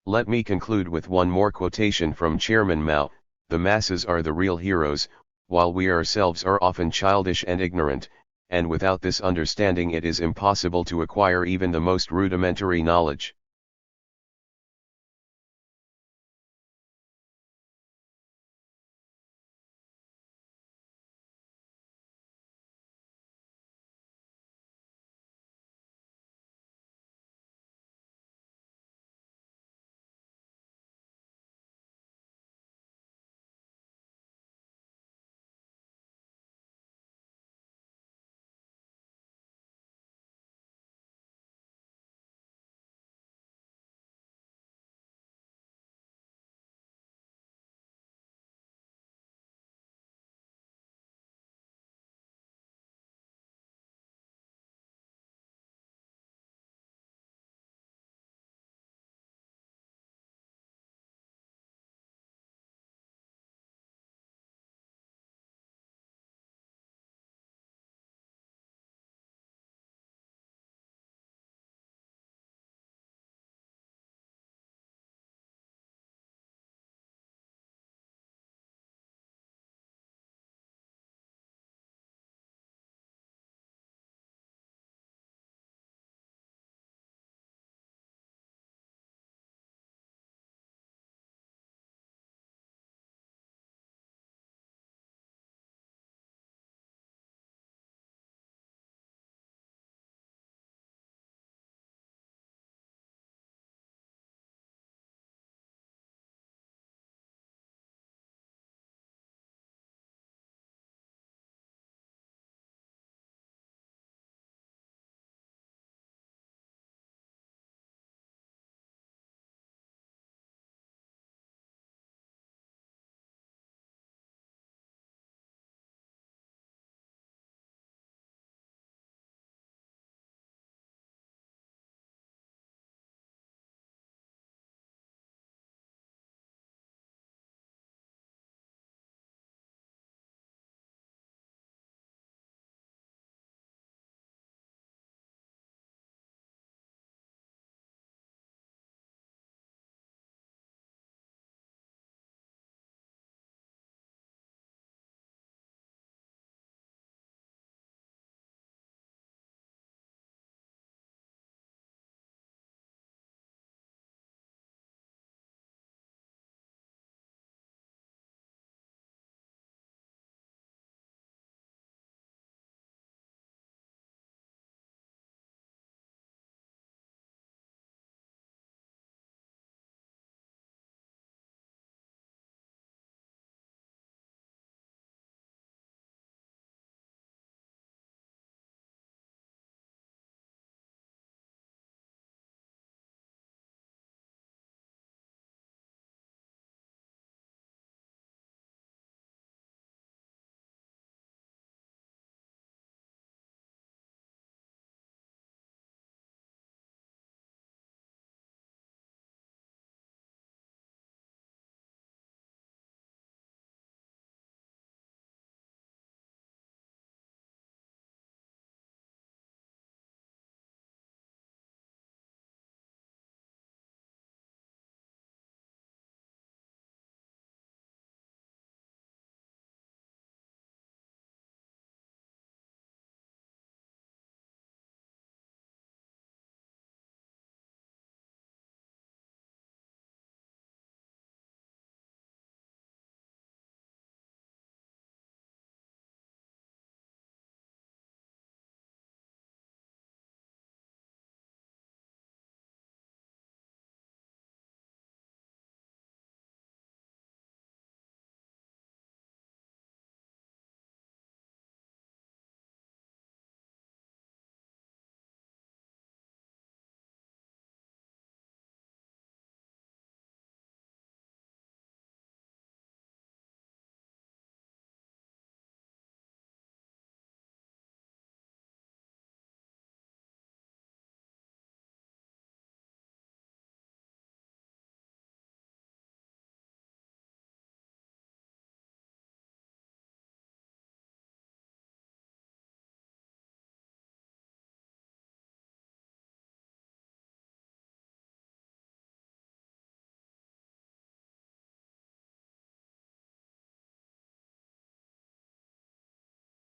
Let me conclude with one more quotation from Chairman Mao: "The masses are the real heroes, while we ourselves are often childish and ignorant, and without this understanding it is impossible to acquire even the most rudimentary knowledge."